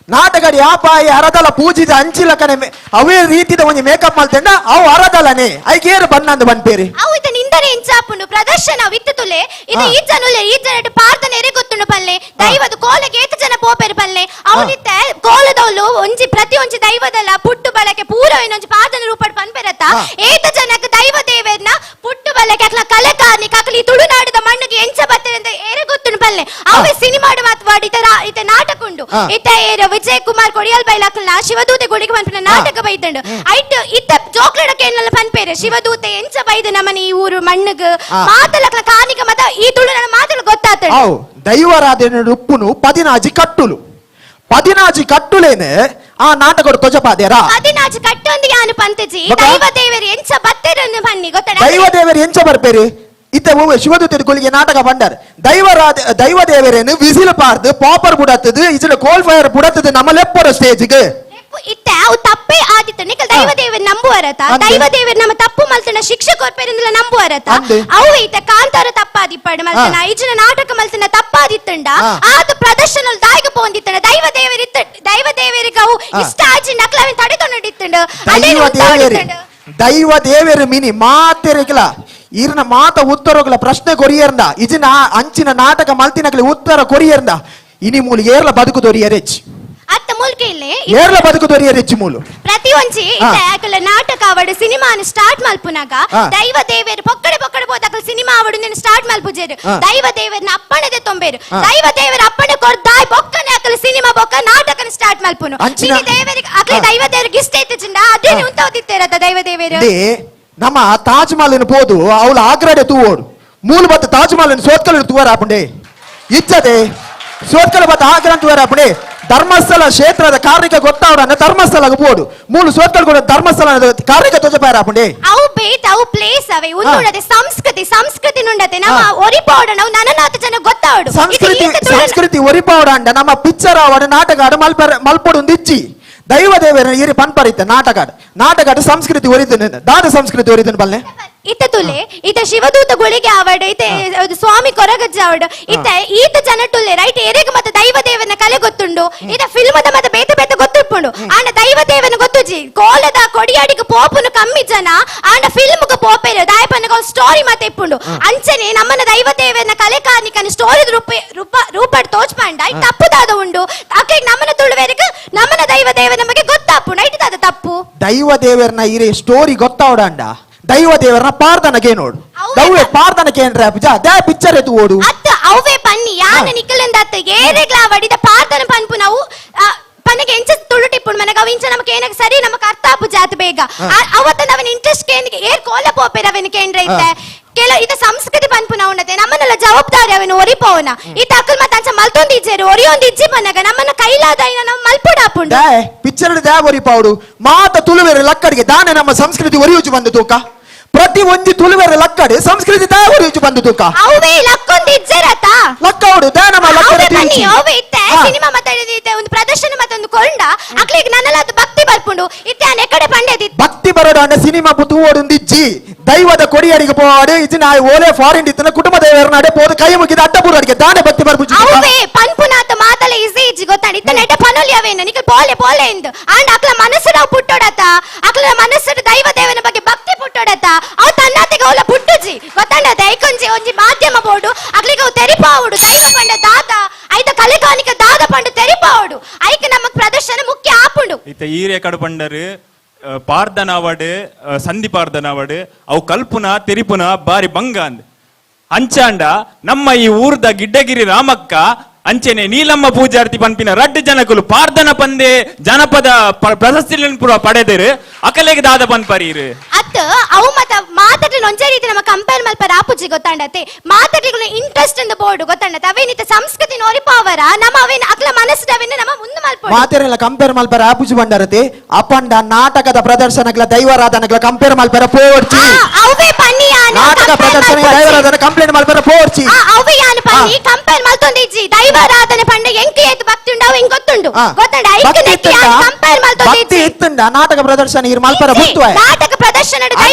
ನಾಟಗಡಿ ಆಪಾಯ ಅರದಲ ಪೂಜಿದ ಅಂಚಿಲಕನೆ ಅವೇ ರೀತಿದ ಒಂಜಿ ಮೇಕಪ್ ಮಲ್ತೆಂಡ ಅವು ಅರದಲನೆ ಐಕೇರು ಬಣ್ಣ ಅಂದು ಬನ್ಪೇರಿ ಅವು ಇತ ನಿಂದನೆ ಇಂಚಾಪುಂಡು ಪ್ರದರ್ಶನ ವಿತ್ತುತುಲೆ ಇದು ಈ ಜನುಲೆ ಈ ಜನට ಪ್ರಾರ್ಥನೆ ಎರೆ ಗೊತ್ತುಂಡು ಪಲ್ಲೆ ದೈವದ ಕೋಲೆಗೆ ಏತ ಜನ ಪೋಪೆರು ಪಲ್ಲೆ ಅವನಿತ್ತ ಕೋಲದವಳು ಒಂಜಿ ಪ್ರತಿ ಒಂಜಿ ದೈವದಲ್ಲ ಪುಟ್ಟು ಬಳಕೆ ಪೂರ ಇನ್ನೊಂಜಿ ಪ್ರಾರ್ಥನೆ ರೂಪಡ್ ಪನ್ಪೆರತ್ತ ಏತ ಜನಕ್ಕೆ ದೈವ ದೇವರನ್ನ ಪುಟ್ಟು ಬಳಕೆ ಅಕ್ಲ ಕಲೆಕಾರ್ನಿ ಕಕ್ಲಿ ತುಳುನಾಡಿದ ಮಣ್ಣಿಗೆ ಎಂಚ ಬತ್ತರೆ ಅಂತ ಎರೆ ಗೊತ್ತುಂಡು ಪಲ್ಲೆ ಅವೇ ಸಿನಿಮಾಡು ಮಾತವಾಡಿ ಇತ ನಾಟಕ ಉಂಡು ಇತ ಏರು ವಿಜಯ್ ಕುಮಾರ್ ಕೊಡಿಯಲ್ ಬೈಲಾಕಲ್ನ ಶಿವದೂತೆ ಗುಡಿಗೆ ಪನ್ಪಿನ ನಾಟಕ ಬೈದಂಡು ಐಟ್ ಇತ್ತ ಜೋಕ್ಲಡಕ್ಕೆ ಏನೆಲ್ಲ ಪನ್ಪೇರೆ ಶಿವದೂತೆ ಎಂಚ ಬೈದ ನಮ್ಮನೆ ಈ ಊರು ಮಣ್ಣಗ ಮಾತಲಕ್ಲ ಕಾನಿಕ ಮತ ಈ ತುಳುನಾಡ ಮಾತಲು ಗೊತ್ತಾತಂಡು ಅವು ದೈವರಾಧನೆ ಉಪ್ಪುನು 14 ಕಟ್ಟುಲು 14 ಕಟ್ಟುಲೇನೆ ಆ ನಾಟಕಡು ತೊಜಪಾದೇರಾ 14 ಕಟ್ಟೊಂದು ಯಾನು ಪಂತಜಿ ದೈವ ದೇವರು ಎಂಚ ಬತ್ತೆರನ್ನು ಬನ್ನಿ ಗೊತ್ತಡ ದೈವ ದೇವರು ಎಂಚ ಬರ್ಪೇರಿ ಇತ್ತ ಶಿವದೂತ ಗುಳಿಗೆ ನಾಟಕ ಬಂಡಾರ್ ದೈವ ದೇವರೇನು ವಿಸಿಲ್ ಪಾರ್ದು ಪಾಪರ್ ಬುಡತ್ತದು ಇಜಲ ಕೋಲ್ ಫೈರ್ ಬುಡತ್ತದು ನಮ್ಮ ಲೆಪ್ಪರ ಸ್ಟೇಜ್ಗೆ ಇತ್ತ ಅವು ತಪ್ಪೇ ಆದಿತ್ತು ನಿಕಲ್ ದೈವ ದೇವರು ನಂಬುವರತ ದೈವ ದೇವರು ನಮ್ಮ ತಪ್ಪು ಮಲ್ತನ ಶಿಕ್ಷೆ ಕೊರ್ಪೇರಿಂದಲ ನಂಬುವರತ ಅವು ಇತ್ತ ಕಾಂತಾರ ತಪ್ಪಾದಿಪ್ಪಡು ಮಲ್ತನ ಇಜನ ನಾಟಕ ಮಲ್ತನ ತಪ್ಪಾದಿತ್ತಂಡ ಆದು ಪ್ರದರ್ಶನ ದಾಯಿಗ ಪೋಂದಿತ್ತಂಡ ದೈವ ದೇವರಿಗೆ ಅವು ಇಷ್ಟ ಆಜಿ ನಕ್ಲವಿನ ತಡೆತೊಂಡಿತ್ತಂಡ ದೈವ ದೇವರು ಮಿನಿ ಮಾತೆರೆಗಲ ಈರ್ನ ಮಾತ ಉತ್ತರಗಳ ಪ್ರಶ್ನೆ ಕೊರಿಯರ್ಂದ ಇಜಿನ ಅಂಚಿನ ನಾಟಕ ಮಲ್ತಿನಗಲಿ ಉತ್ತರ ಕೊರಿಯರ್ಂದ ಇನಿ ಮೂಲ ಏರ್ಲ ಬದುಕು ದೊರಿಯರೆಚ್ ಅತ್ತ ಮೂಲಕ ಇಲ್ಲೇ ಏರ್ಲ ಬದುಕು ದೊರಿಯರೆಚ್ ಮೂಲು ಪ್ರತಿ ಒಂಜಿ ಅಕಲ ನಾಟಕ ಅವಡು ಸಿನಿಮಾನ ಸ್ಟಾರ್ಟ್ ಮಲ್ಪುನಾಗ ದೈವ ದೇವರು ಪೊಕ್ಕಡೆ ಪೋದಕಲ ಸಿನಿಮಾ ಅವಡು ನಿನ್ನ ಸ್ಟಾರ್ಟ್ ಮಲ್ಪುಜೇರು ದೈವ ದೇವರನ ಅಪ್ಪಣೆದೆ ತೊಂಬೇರು ದೈವ ದೇವರ ಅಪ್ಪಣೆ ಕೊರ್ದಾಯ್ ಬೊಕ್ಕನೆ ಅಕಲ ಸಿನಿಮಾ ಬೊಕ್ಕ ನಾಟಕನ ಸ್ಟಾರ್ಟ್ ಮಲ್ಪುನು ನಿನ್ನ ದೇವರಿಗೆ ಅಕಲ ದೈವ ದೇವರಿಗೆ ಇಷ್ಟ ಇತ್ತಿಂದ ಅದೇನೆ ಉಂತೋದಿತ್ತೇರತ ದೈವ ದೇವರು ನಮ್ಮ ತಾಜ್ ಮಹಲ್ ಪೋದು ಅವಳ ಆಗ್ರಾಡೆ ತೂವೋಡು ಮೂಲ ಬತ್ತ ತಾಜ್ ಮಹಲ್ ಸೋತ್ಕಲ್ ತೂವರ ಆಪುಂಡೆ ಇಚ್ಚದೆ ಸೋತ್ಕಲ ಬತ್ತ ಆಗ್ರಾ ತೂವರ ಆಪುಂಡೆ ಧರ್ಮಸ್ಥಳ ಕ್ಷೇತ್ರದ ಕಾರ್ಯಕ್ಕೆ ಗೊತ್ತವರನ್ನ ಧರ್ಮಸ್ಥಳ ಪೋಡು ಮೂಲ ಸೋತ್ಕಲ್ ಕೂಡ ಧರ್ಮಸ್ಥಳ ಕಾರ್ಯಕ್ಕೆ ತೊಜಪಾರ ಆಪುಂಡೆ ಅವು ಬೇಟ್ ಅವು ಪ್ಲೇಸ್ ಅವೆ ಉಂಡುಂಡದೆ ಸಂಸ್ಕೃತಿ ನುಂಡತೆ ನಮ್ಮ ಒರಿಪೋಡ ನಾವು ನನನಾತ ಜನ ಗೊತ್ತಾವಡು ಸಂಸ್ಕೃತಿ ಒರಿಪೋಡ ಅಂಡ ನಮ್ಮ ಪಿಕ್ಚರ್ ಅವಡ ನಾಟಕ ಆಡ ಮಲ್ಪೊಡು ದಿಚ್ಚಿ ದೈವ ದೇವರ ಇರಿ ಪನ್ಪರಿತ ನಾಟಕ ಸಂಸ್ಕೃತಿ ಒರಿದು ದಾದ ಸಂಸ್ಕೃತಿ ಒರಿದನ್ ಬಲ್ಲೆ ಇತ್ತ ತುಲೆ ಇತ ಶಿವದೂತ ಗುಳಿಗೆ ಆವಡ ಇತ ಸ್ವಾಮಿ ಕೊರಗಜ್ಜ ಆವಡ ಇತ ಈತ ಜನ ತುಲೆ ರೈಟ್ ಎರೆಗ ಮತ್ತೆ ದೈವ ದೇವನ ಕಲೆ ಗೊತ್ತುಂಡು ಇತ ಫಿಲ್ಮದ ಮತ್ತೆ ಬೇತೆ ಗೊತ್ತಿಪ್ಪುಂಡು ಆಂಡ ದೈವ ದೇವನ ಗೊತ್ತುಜಿ ಕೋಲದ ಕೊಡಿಯಾಡಿಗೆ ಪೋಪುನು ಕಮ್ಮಿ ಜನ ಆಂಡ ಫಿಲ್ಮ್ಗೆ ಪೋಪೆರು ದಾಯಪನಗ ಸ್ಟೋರಿ ಮತ್ತೆ ಇಪ್ಪುಂಡು ಅಂಚನೆ ನಮ್ಮನ ದೈವ ದೇವನ ಕಲೆ ಕಾರ್ನಿಕನ ಸ್ಟೋರಿ ರೂಪಡ್ ತೋಚ್ಪಂಡ ಇಟ್ ತಪ್ಪುದಾದ ಉಂಡು ಅಕ್ಕೆ ನಮ್ಮನ ತುಳುವೆರಿಗೆ ನಮ್ಮನ ದೈವ ದೇವನ ಬಗ್ಗೆ ಗೊತ್ತಾಪುಂಡು ಐಟ್ ದಾದ ತಪ್ಪು ದೈವ ದೇವರನ ಇರಿ ಸ್ಟೋರಿ ಗೊತ್ತಾವಡ ಅಂಡ ದೈವ ದೇವರನ ಪಾರ್ದನಗೆ ನೋಡು ದೈವ ಪಾರ್ದನಕ್ಕೆ ಏನ್ರ ದೇ ಪಿಕ್ಚರ್ ಎತ್ತು ಓಡು ಅತ್ತ ಅವೇ ಪನ್ನಿ ಯಾನ ನಿಕಲೆಂದ ಅತ್ತ ಏರೆಗ್ಲಾ ವಡಿದ ಪಾರ್ದನ ಪನ್ಪು ನಾವು ಪನಗೆ ಎಂಚ ತುಳುಟಿಪ್ಪುಂಡು ಮನಗ ಅವ ಇಂಚ ನಮಗೆ ಏನಕ್ಕೆ ಸರಿ ನಮಗೆ ಅರ್ಥ ಆಪು ಜಾತ ಬೇಗ ಅವತ್ತ ಅವನ ಇಂಟ್ರೆಸ್ಟ್ ಕೇನಿಗೆ ಏರ್ ಕೋಲ ಪೋಪೆರ ಅವನ ಕೇಂದ್ರ ಇತ್ತೆ ಕೆಲ ಇತ ಸಂಸ್ಕೃತಿ ಪನ್ಪುನ ಉಂಡತೆ ನಮ್ಮನ್ನೆಲ್ಲ ಜವಾಬ್ದಾರಿ ಅವನು ಒರಿಪೋವನ ಇತ ಅಕಲ್ ಮತ್ತ ಅಂಚ ಮಲ್ತೊಂದಿಜ್ಜೆರು ಒರಿಯೊಂದು ಇಜ್ಜಿ ಪನಗ ನಮ್ಮನ್ನ ಕೈಲಾದೈನ ನಾವು ಮಲ್ಪುಡಾಪುಂಡು ಪಿಕ್ಚರ್ ದೇ ಒರಿಪಾವುಡು ಮಾತ ತುಳುವೆರ ಲಕ್ಕಡಿಗೆ ದಾನೆ ನಮ್ಮ ಸಂಸ್ಕೃತಿ ಒರಿಯುಜು ಬಂದು ತೂಕ ಪ್ರತಿ ಒಂಜಿ ತುಳುವೆರ ಲಕ್ಕಡೆ ಸಂಸ್ಕೃತಿ ದೇ ಒರಿಯುಜು ಬಂದು ತೂಕ ಅವೇ ಲಕ್ಕೊಂದು ಇಜ್ಜೆರತ ಲಕ್ಕೌಡು ದೇ ನಮ್ಮ ಲಕ್ಕಡೆ ಬನ್ನಿ ಅವೇ ಇತ್ತೆ ಸಿನಿಮಾ ಮತ್ತೆ ಒಂದು ಪ್ರದರ್ಶನ ಮತ್ತೊಂದು ಕೊಂಡ ಅಕ್ಲಿಗೆ ನನ್ನಲ್ಲ ಅದು ಭಕ್ತಿ ಬರ್ಪುಂಡು ಇತ್ತೆ ಅನೆ ಕಡೆ ಪಂಡೆದಿ ಭಕ್ತಿ ಬರೋಡು ಅಂಡ ಸಿನಿಮಾ ಪುತು ಓಡುಂದಿಜ್ಜಿ ದೈವದ ಕೊಡಿಯಡಿಗೆ ಪೋವಾಡು ಇಜ್ಜಿ ನಾಯಿ ಓಲೆ ಫಾರಿನ್ ಇತ್ತನ ಕುಟುಂಬ ದೇವರನಾಡೆ ಪೋದು ಕೈ ಮುಗಿದ ಅಡ್ಡಪುರಡಿಗೆ ದಾನೆ ಭಕ್ತಿ ಬರ್ಪುಜಿ ಅವೇ ಪನ್ಪುನಾತ ಮಾತಲ ಈಸಿ ಇಜ್ಜಿ ಗೊತ್ತಾಂಡ ಇತ್ತ ನೆಟ ಪನೋಲಿ ಅವೇನ ನಿಕಲ್ ಪೋಲೆ ಎಂದು ಆಂಡ ಅಕ್ಲ ಮನಸ್ಸು ನಾವು ಪುಟ್ಟೋಡತ ಅಕ್ಲ ಮನಸ್ಸು ದೈವ ದೇವನ ಬಗ್ಗೆ ಭಕ್ತಿ ಪುಟ್ಟೋಡತ ಅವು ತನ್ನತಿಗೆ ಅವಳ ಪುಟ್ಟುಜಿ ಗೊತ್ತಾಂಡ ದೈಕೊಂಜಿ ಒಂಜಿ ಮಾಧ್ಯಮ ಬೋರ್ಡು ಅಕ್ಲಿಗೆ ಅವು ತೆರಿಪಾವುಡು ದೈವ ಪಂಡ ದಾದ ಐತ ಕಲೆಕಾನಿಕ ದಾದ ಪಂಡ ತೆರಿಪಾವುಡು ಐಕೆ ನಮಕ್ ಪ್ರದರ್ಶನ ಮುಖ್ಯ ಆಪುಂಡು ಇತ್ತ ಈರೆ ಕಡು ಪಂಡರು ಪಾರ್ದನಾವಡ್ ಸಂಧಿ ಪಾರ್ದನಾವಡ್ ಅವು ಕಲ್ಪುನ ತೆರಿಪುನ ಬಾರಿ ಬಂಗ ಅಂದ್ ಅಂಚಾಂಡ ನಮ್ಮ ಈ ಊರ್ದ ಗಿಡ್ಡಗಿರಿ ರಾಮಕ್ಕ ಅಂಚೆನೆ ನೀಲಮ್ಮ ಪೂಜಾರ್ತಿ ಪನ್ಪಿನ ರಡ್ಡು ಜನಕುಲು ಪಾರ್ದನ ಪಂದೆ ಜನಪದ ಪ್ರಶಸ್ತಿ ಪುರ ಪಡೆದರು ಅಕಲೆಗೆ ದಾದ ಪನ್ಪರೀರು ಅತ್ತ ಅವು ಮತ್ತ ಮಾತಾಡ್ಲಿ ಒಂಜೆ ರೀತಿ ನಮ್ಮ ಕಂಪೇರ್ ಮಲ್ಪ ರಾಪುಜಿ ಗೊತ್ತಾಂಡತೆ ಮಾತಾಡ್ಲಿಗಳು ಇಂಟ್ರೆಸ್ಟ್ ಇಂದ ಬೋರ್ಡು ಗೊತ್ತಾಂಡತೆ ಅವೇನಿತ ಸಂಸ್ಕೃತಿ ನೋರಿಪಾವರ ನಮ್ಮ ಅವೇನ ಅಕ್ಲ ಮನಸ್ಸದವೇನ ನಮ್ಮ ಮುಂದೆ ಮಲ್ಪ ಮಾತೆರೆಲ್ಲ ಕಂಪೇರ್ ಮಲ್ಪರ ಆಪುಜಿ ಬಂಡರತೆ ಅಪಂಡ ನಾಟಕದ ಪ್ರದರ್ಶನಗಳ ದೈವಾರಾಧನೆಗಳ ಕಂಪೇರ್ ಮಲ್ಪರ ಪೋರ್ಚಿ ಅವೇ ಪನ್ನಿಯಾನ ನಾಟಕ ಪ್ರದರ್ಶನ ದೈವಾರಾಧನೆ ಕಂಪ್ಲೇಂಟ್ ಮಲ್ಪರ ಪೋರ್ಚಿ ಅವೇ ಯಾನ ಪನ್ನಿ ಕಂಪೇರ್ ಮಲ್ತೊಂದಿಜ್ಜಿ ದೈವಾರಾಧನೆ ಪಂಡ ಎಂಕಿ ಏತು ಭಕ್ತಿ ಉಂಡು ಅವ ಹಿಂಗ್ ಗೊತ್ತುಂಡು ಗೊತ್ತಾಂಡ ಐಕ ನೆಕ್ಕಿ ಕಂಪೇರ್ ಮಲ್ತೊಂದಿಜ್ಜಿ ಇತ್ತಂಡ ನಾಟಕ ಪ್ರದರ್ಶನ ಇರ್ ಮಲ್ಪರ ಬುತ್ತುವ ನಾಟಕ ಪ್ರದರ್ಶನ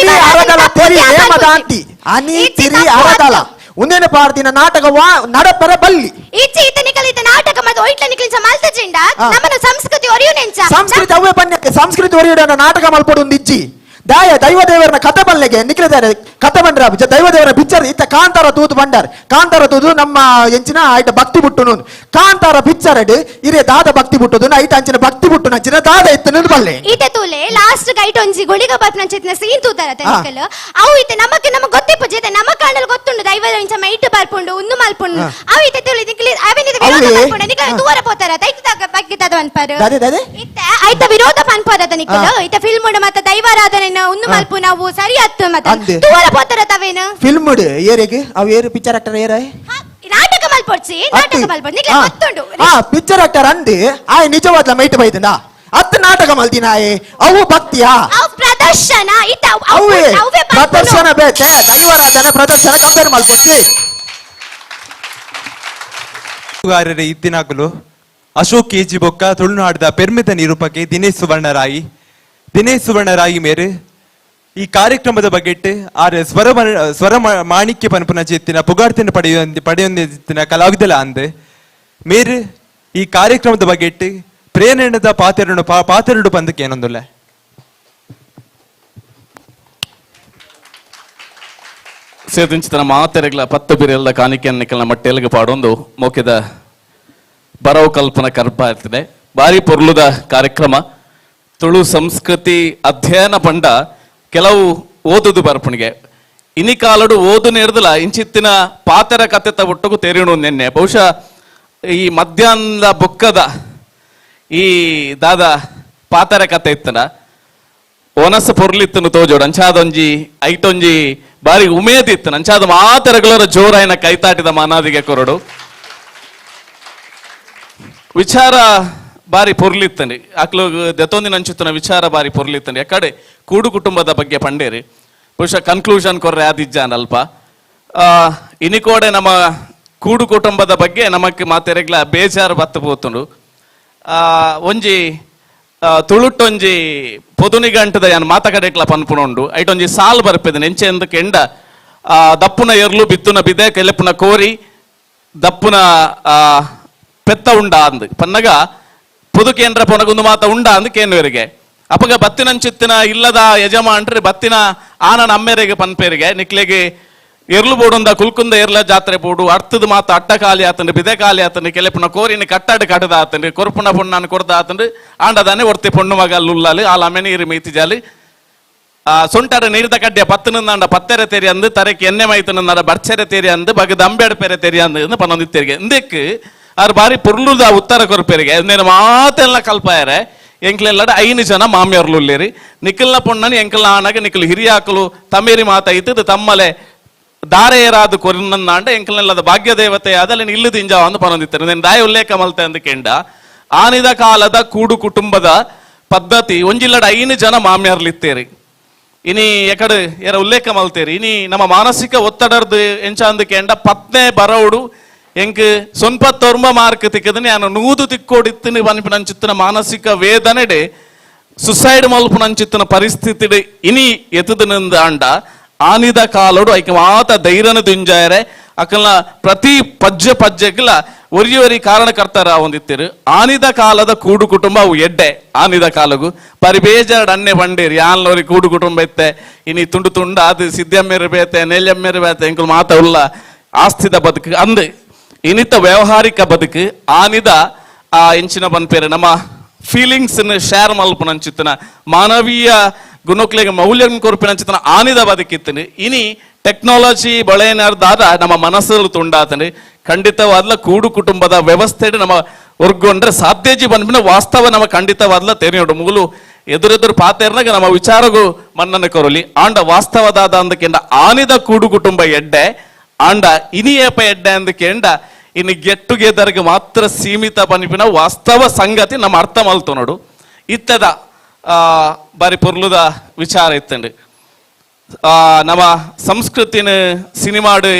ಅರದಲ ತೆರಿ ಹೇಮದಾಂತಿ ಅನಿ ತಿರಿ ಅರದಲ ಉಂದೇನೆ ಪಾಡ್ದಿನ ನಾಟಕ ನಡಪರ ಬಲ್ಲಿ ಇಚ್ಚಿ ಈತ ನಿಕಲಿತ ನಾಟಕ ಮತ್ತೆ ಒಯ್ಟ್ಲ ನಿಕಲಿಂಚ ಮಲ್ತಜಿಂಡ ನಮ್ಮನ ಸಂಸ್ಕೃತಿ ಒರಿಯುನೆಂಚ ಸಂಸ್ಕೃತಿ ಅವೇ ಬನ್ಯಕ್ಕೆ ಸಂಸ್ಕೃತಿ ಒರಿಯುಡ ನಾಟಕ ಮಲ್ಪಡು ಒಂದು ಇಜ್ಜಿ ದೈವ ದೇವರನ ಕಥೆ ಬಲ್ಲೆಗೆ ನಿಖಿಲಿದ್ದಾರೆ ಕಥೆ ಬಂಡ್ರ ದೈವ ದೇವರ ಪಿಕ್ಚರ್ ಇತ್ತ ಕಾಂತಾರ ತೂತು ಬಂಡಾರ್ ಕಾಂತಾರ ತೂದು ನಮ್ಮ ಎಂಚಿನ ಐಟ ಭಕ್ತಿ ಬುಟ್ಟು ಕಾಂತಾರ ಪಿಕ್ಚರ್ ಇರೇ ದಾದ ಭಕ್ತಿ ಬುಟ್ಟದು ಐಟ ಅಂಚಿನ ಭಕ್ತಿ ಬುಟ್ಟು ನಂಚಿನ ದಾದ ಇತ್ತ ಬಲ್ಲೆ ಈತೆ ತೂಲೆ ಲಾಸ್ಟ್ ಗೈಟ್ ಒಂಜಿ ಗುಳಿಗ ಬರ್ಪನ ಚಿತ್ನ ಸೀನ್ ತೂತಾರ ತನಿಕಲ್ ಅವು ಈತೆ ನಮಕ್ಕೆ ಗೊತ್ತಿಪ್ಪು ಜೇತೆ ನಮ್ಮ ಕಾಂಡಲ್ ಗೊತ್ತುಂಡು ದೈವ ಇಂಚ ಮೈಟ್ ಬರ್ಪುಂಡು ಉಂದು ಮಲ್ಪುಂಡು ಅವು ಈತೆ ತೂಲೆ ನಿಕಲಿ ಅವೆನಿದ ವಿರೋಧ ಬರ್ಪುಂಡು ನಿಕಲ ದೂರ ಪೋತಾರ ತೈತ ಬಗ್ಗೆ ತದ ಅನ್ಪಾರು ಇತ್ತ ಐತ ವಿರೋಧ ಪನ್ಪಾರ ತನಿಕಲ್ ಈತ ಫಿಲ್ಮ್ ಮತ್ತೆ ದೈವಾರಾಧನೆ ಉಂದು ಮಲ್ಪು ನಾವು ಸರಿ ಹತ್ತು ಮತ್ತೆ ದೂರ ಪೋತಾರ ತವೇನು ಫಿಲ್ಮ್ ಏರೆಗೆ ಅವು ಏರು ಪಿಕ್ಚರ್ ಆಕ್ಟರ್ ಏರ ನಾಟಕ ಮಲ್ಪೊಡ್ಸಿ ನಾಟಕ ಮಲ್ಪೊಡ್ ನಿಕಲ ಗೊತ್ತುಂಡು ಪಿಕ್ಚರ್ ಆಕ್ಟರ್ ಅಂದಿ ಆಯ್ ನಿಜವಾದ ಮೈಟ್ ಬೈದನ ಹತ್ತು ನಾಟಕ ಮಲ್ತಿನ ಅವು ಭಕ್ತಿಯಾ ಅವು ಪ್ರದರ್ಶನ ಇತ ಅವೇ ಪ್ರದರ್ಶನ ಬೇಕೆ ದೈವಾರಾಧನೆ ಪ್ರದರ್ಶನ ಕಂಪೇರ್ ಮಲ್ಪೊಡ್ಸಿ ಇತ್ತಿನಾಗಲು ಅಶೋಕ್ ಕೆಜಿ ಬೊಕ್ಕ ತುಳುನಾಡಿದ ಪೆರ್ಮಿತ ನಿರೂಪಕಿ ದಿನೇಶ್ ಸುವರ್ಣರಾಯಿ ಮೇರೆ ಈ ಕಾರ್ಯಕ್ರಮದ ಬಗೆಟ್ ಆರ್ ಸ್ವರ ಮಾಣಿಕ್ಯ ಪನ್ಪುನ ಚೇತಿನ ಪುಗಾಡ್ತಿನ ಪಡೆಯೊಂದಿನ ಕಲಾವಿದಲ ಅಂದೆ ಮೇರೆ ಈ ಕಾರ್ಯಕ್ರಮದ ಬಗೆಟ್ ಪ್ರೇರಣದ ಪಾತೆರಡು ಪಂದಕ್ಕೆ ಏನೊಂದುಲ್ಲ ಸೇದಿಂಚಿತನ ಮಾತೆರೆಗಳ 10 ಬಿರೆಲ್ಲ ಕಾಣಿಕೆಯನ್ನಿಕಲ್ನ ಮಟ್ಟೆಲ್ಗೆ ಪಾಡೊಂದು ಮೋಕೆದ ಬರವು ಕಲ್ಪನ ಕರ್ಪ ಇರ್ತದೆ ಬಾರಿ ಪೊರ್ಲುದ ಕಾರ್ಯಕ್ರಮ ತುಳು ಸಂಸ್ಕೃತಿ ಅಧ್ಯಯನ ಪಂಡ ಕೆಲವು ಓದುದು ಬರ್ಪಣಿಗೆ ಇನಿ ಕಾಲಡು ಓದು ನೇರ್ದಲ ಇಂಚಿತ್ತಿನ ಪಾತೆರ ಕಥೆತ ಒಟ್ಟಗೂ ತೆರಿಣು ನೆನ್ನೆ ಬಹುಶಃ ಈ ಮಧ್ಯಾಹ್ನದ ಬೊಕ್ಕದ ಈ ದಾದ ಪಾತೆರ ಕಥೆ ಇತ್ತನ ಒನಸ ಪೊರ್ಲಿತ್ತನು ತೋಜೋಡು ಅಂಚಾದೊಂಜಿ ಐಟೊಂಜಿ ಬಾರಿ ಉಮೇದಿತ್ತು ಅಂಚಾದ ಮಾತೆರಗಳರ ಜೋರಾಯನ ಕೈತಾಟಿದ ಮಾನಾದಿಗೆ ಕೊರಡು ವಿಚಾರ ಬಾರಿ ಪೊರ್ಲಿತ್ತಂಡಿ ಅಕ್ಲು ದೆತೊಂದಿನ ಅಂಚುತ್ತಿನ ವಿಚಾರ ಬಾರಿ ಪೊರ್ಲಿತ್ತಂಡಿ ಯಾಕಡೆ ಕೂಡು ಕುಟುಂಬದ ಬಗ್ಗೆ ಪಂಡೇರಿ ಬಹುಶಃ ಕನ್ಕ್ಲೂಷನ್ ಕೊರ್ರೆ ಆದಿಜ್ಜಾನ ಅಲ್ಪ ಇನಿಕೋಡೆ ನಮ್ಮ ಕೂಡು ಕುಟುಂಬದ ಬಗ್ಗೆ ನಮಕ್ ಮಾತೆರೆಗ್ಲ ಬೇಜಾರು ಬತ್ತು ಪೋತುಂಡು ಒಂಜಿ ತುಳುಟ್ಟೊಂಜಿ ಪೊದುನಿಗಂಟದ ಯಾನ್ ಮಾತಕಡೆಕ್ಲ ಪನ್ಪುಣುಂಡು ಐಟೊಂಜಿ ಸಾಲ್ ಬರ್ಪೆದ ನೆಂಚೆ ಎಂದಕ್ಕೆ ಎಂಡ ದಪ್ಪುನ ಎರ್ಲು ಬಿತ್ತುನ ಬಿದೆ ಕೆಲೆಪುನ ಕೋರಿ ದಪ್ಪುನ ಪೆತ್ತ ಉಂಡ ಅಂದ್ ಪನ್ನಗ ಪುದು ಕೇಂದ್ರ ಪೊನಗುಂದು ಮಾತ ಉಂಡ ಅಂದ್ ಕೇನ್ವರಿಗೆ ಅಪಗ ಬತ್ತಿನಂಚಿತ್ತಿನ ಇಲ್ಲದ ಯಜಮಾನ್ರಿ ಬತ್ತಿನ ಆನನ ಅಮ್ಮೆರೆಗೆ ಪನ್ಪೇರಿಗೆ ನಿಕ್ಲೆಗೆ ಎರ್ಲು ಬೋಡುಂದ ಕುಲ್ಕುಂದ ಎರ್ಲ ಜಾತ್ರೆ ಬೋಡು ಅರ್ಥದ ಮಾತ ಅಟ್ಟ ಖಾಲಿ ಆತಂಡ್ರಿ ಬಿದೆ ಖಾಲಿ ಆತಂಡ್ರಿ ಕೆಲೆಪುನ ಕೋರಿನ ಕಟ್ಟಾಡು ಕಡದ ಆತಂಡ್ರಿ ಕೊರ್ಪುನ ಪೊಣ್ಣಾನು ಕೊಡ್ದ ಆತಂಡ್ರಿ ಆಂಡದಾನೆ ಒರ್ತಿ ಪೊಣ್ಣು ಮಗ ಲುಲ್ಲಾಲಿ ಆ ಲಮೆ ನೀರು ಮೈತಿ ಜಾಲಿ ಸೊಂಟರ ನೀರ್ದ ಕಡ್ಡೆ ಪತ್ತನಂದ ಪತ್ತೆರೆ ತೆರಿ ಅಂದು ತರಕ್ಕೆ ಎಣ್ಣೆ ಮೈತನಂದ ಬರ್ಚೆರೆ ತೆರಿ ಅಂದು ಬಗದ ಅಂಬೇಡ್ ಪೆರೆ ತೆರಿ ಅಂದು ಪನ್ನೊಂದಿತ್ತೇರಿಗೆ ಇಂದಕ್ಕೆ ಅವ್ರು ಬಾರಿ ಪುರ್ಲುದ ಉತ್ತರ ಕೊರ್ಪೇರಿಗೆ ನೇನು ಮಾತೆಲ್ಲ ಕಲ್ಪಾಯರೆ ಎಂಕ್ಲೆಲ್ಲಡ 5 ಜನ ಮಾಮಿಯರ್ಲು ಉಳ್ಳೇರಿ ನಿಖಲ್ನ ಪೊಣ್ಣನ ಎಂಕಲ್ನ ಆನಾಗ ನಿಖಲ್ ಹಿರಿಯಾಕಲು ತಮೇರಿ ಮಾತಾಯ್ತದ ತಮ್ಮಲೆ ದಾರೆಯರಾದ ಕೊರಿನಂದಾಂಡ ಎಂಕಲ್ನೆಲ್ಲದ ಭಾಗ್ಯ ದೇವತೆ ಅದಲ್ಲ ಇಲ್ಲದ ಇಂಜಾವ ಅಂದು ಪನ್ನೊಂದಿತ್ತೇನೆ నేను ದಾಯ ಉಲ್ಲೇಖ ಮಲ್ತೆ ಅಂದ ಕೆಂಡ ಆನಿದ ಕಾಲದ ಕೂಡು ಕುಟುಂಬದ ಪದ್ಧತಿ ಒಂಜಿಲ್ಲಡ 5 ಜನ ಮಾಮಿಯರ್ಲಿತ್ತೇರಿ ಇನಿ ಎಕಡೆ ಎರ ಉಲ್ಲೇಖ ಮಲ್ತೇರಿ ಇನಿ ನಮ್ಮ ಮಾನಸಿಕ ಒತ್ತಡರ್ದು ಎಂಚ ಅಂದ ಕೆಂಡ ಪತ್ನೆ ಬರೌಡು ಎಂಕ್ ಸೊನ್ಪ ತೊರ್ಮ ಮಾರ್ಕ್ ತಿಕ್ಕದನೆ ನಾನು ನೂದು ತಿಕ್ಕೋಡಿತ್ತಿನ ಪನ್ಪಿನಂಚಿತ್ತಿನ ಮಾನಸಿಕ ವೇದನೆಡೆ ಸುಸೈಡ್ ಮಲ್ಪುನಂಚಿತ್ತಿನ ಪರಿಸ್ಥಿತಿ ಇನಿ ಎತ್ತದನಿಂದ ಅಂಡ ಆನಿದ ಕಾಲೋಡು ಐಕೆ ಮಾತ ಧೈರ್ಯನ ದುಂಜಾಯರೆ ಅಕಲ್ನ ಪ್ರತಿ ಪಜ್ಜೆಗ್ಲ ಒರಿ ಕಾರಣಕರ್ತರ ಹೊಂದಿತ್ತಿರು ಆನಿದ ಕಾಲದ ಕೂಡು ಕುಟುಂಬ ಅವು ಎಡ್ಡೆ ಆನಿದ ಕಾಲಗು ಪರಿಬೇಜಾಡ್ ಅನ್ನೆ ಬಂಡೇರಿ ಯಾಲ್ನವ್ರಿಗೆ ಕೂಡು ಕುಟುಂಬ ಇತ್ತೆ ಇನಿ ತುಂಡು ತುಂಡು ಅದು ಸಿದ್ಧಮ್ಮೆರಬೇತೆ ನೆಲ್ಯಮ್ಮೆರಬೇತೆ ಎಂಕಲ್ ಮಾತ ಉಲ್ಲ ಆಸ್ತಿದ ಬದುಕು ಅಂದ್ ಇನಿತ ವ್ಯಾವಹಾರಿಕ ಬದುಕು ಆನಿದ ಆ ಇಂಚಿನ ಪನ್ಪೇರೆ ನಮ್ಮ ಫೀಲಿಂಗ್ಸ್ ಶೇರ್ ಮಲ್ಪುನಂಚಿತ್ತಿನ ಮಾನವೀಯ ಗುಣಕ್ಲೆಗೆ ಮೌಲ್ಯ ಕೊರ್ಪಿನಂಚಿತ್ತಿನ ಆನಿದ ಬದುಕಿತ್ತನಿ ಇನಿ ಟೆಕ್ನಾಲಜಿ ಬಳೆನಾರ್ದಾದ ನಮ್ಮ ಮನಸ್ಸಲ್ಲಿ ತುಂಡಾತನಿ ಖಂಡಿತವಾದ್ಲ ಕೂಡು ಕುಟುಂಬದ ವ್ಯವಸ್ಥೆ ನಮ್ಮ ಒರ್ಗೊಂಡ್ರೆ ಸಾಧ್ಯಜಿ ಬಂದ್ಬಿನ ವಾಸ್ತವ ನಮ್ಮ ಖಂಡಿತವಾದ್ಲ ತೆರೆಯೋಡು ಮುಗುಲು ಎದುರೆದುರು ಪಾತೇರ್ನಾಗ ನಮ್ಮ ವಿಚಾರಗೂ ಮನ್ನನೆ ಕೊರಲಿ ಆಂಡ ವಾಸ್ತವದಾದ ಅಂದಕ್ಕೆಂಡ ಆನಿದ ಕೂಡು ಕುಟುಂಬ ಎಡ್ಡೆ ಆಂಡ ಇನಿಯೇಪ ಎಡ್ಡೆ ಅಂದಕ್ಕೆಂಡ ಇನ್ನು ಗೆಟ್ ಟುಗೆದರ್ಗೆ ಮಾತ್ರ ಸೀಮಿತ ಪನಿಪಿನ ವಾಸ್ತವ ಸಂಗತಿ ನಮ್ಮ ಅರ್ಥ ಮಲ್ತು ನೋಡು ಇತ್ತದ ಬಾರಿ ಪೊರ್ಲುದ ವಿಚಾರ ಇತ್ತಂಡು ನಮ್ಮ ಸಂಸ್ಕೃತಿನ ಸಿನಿಮಾಡು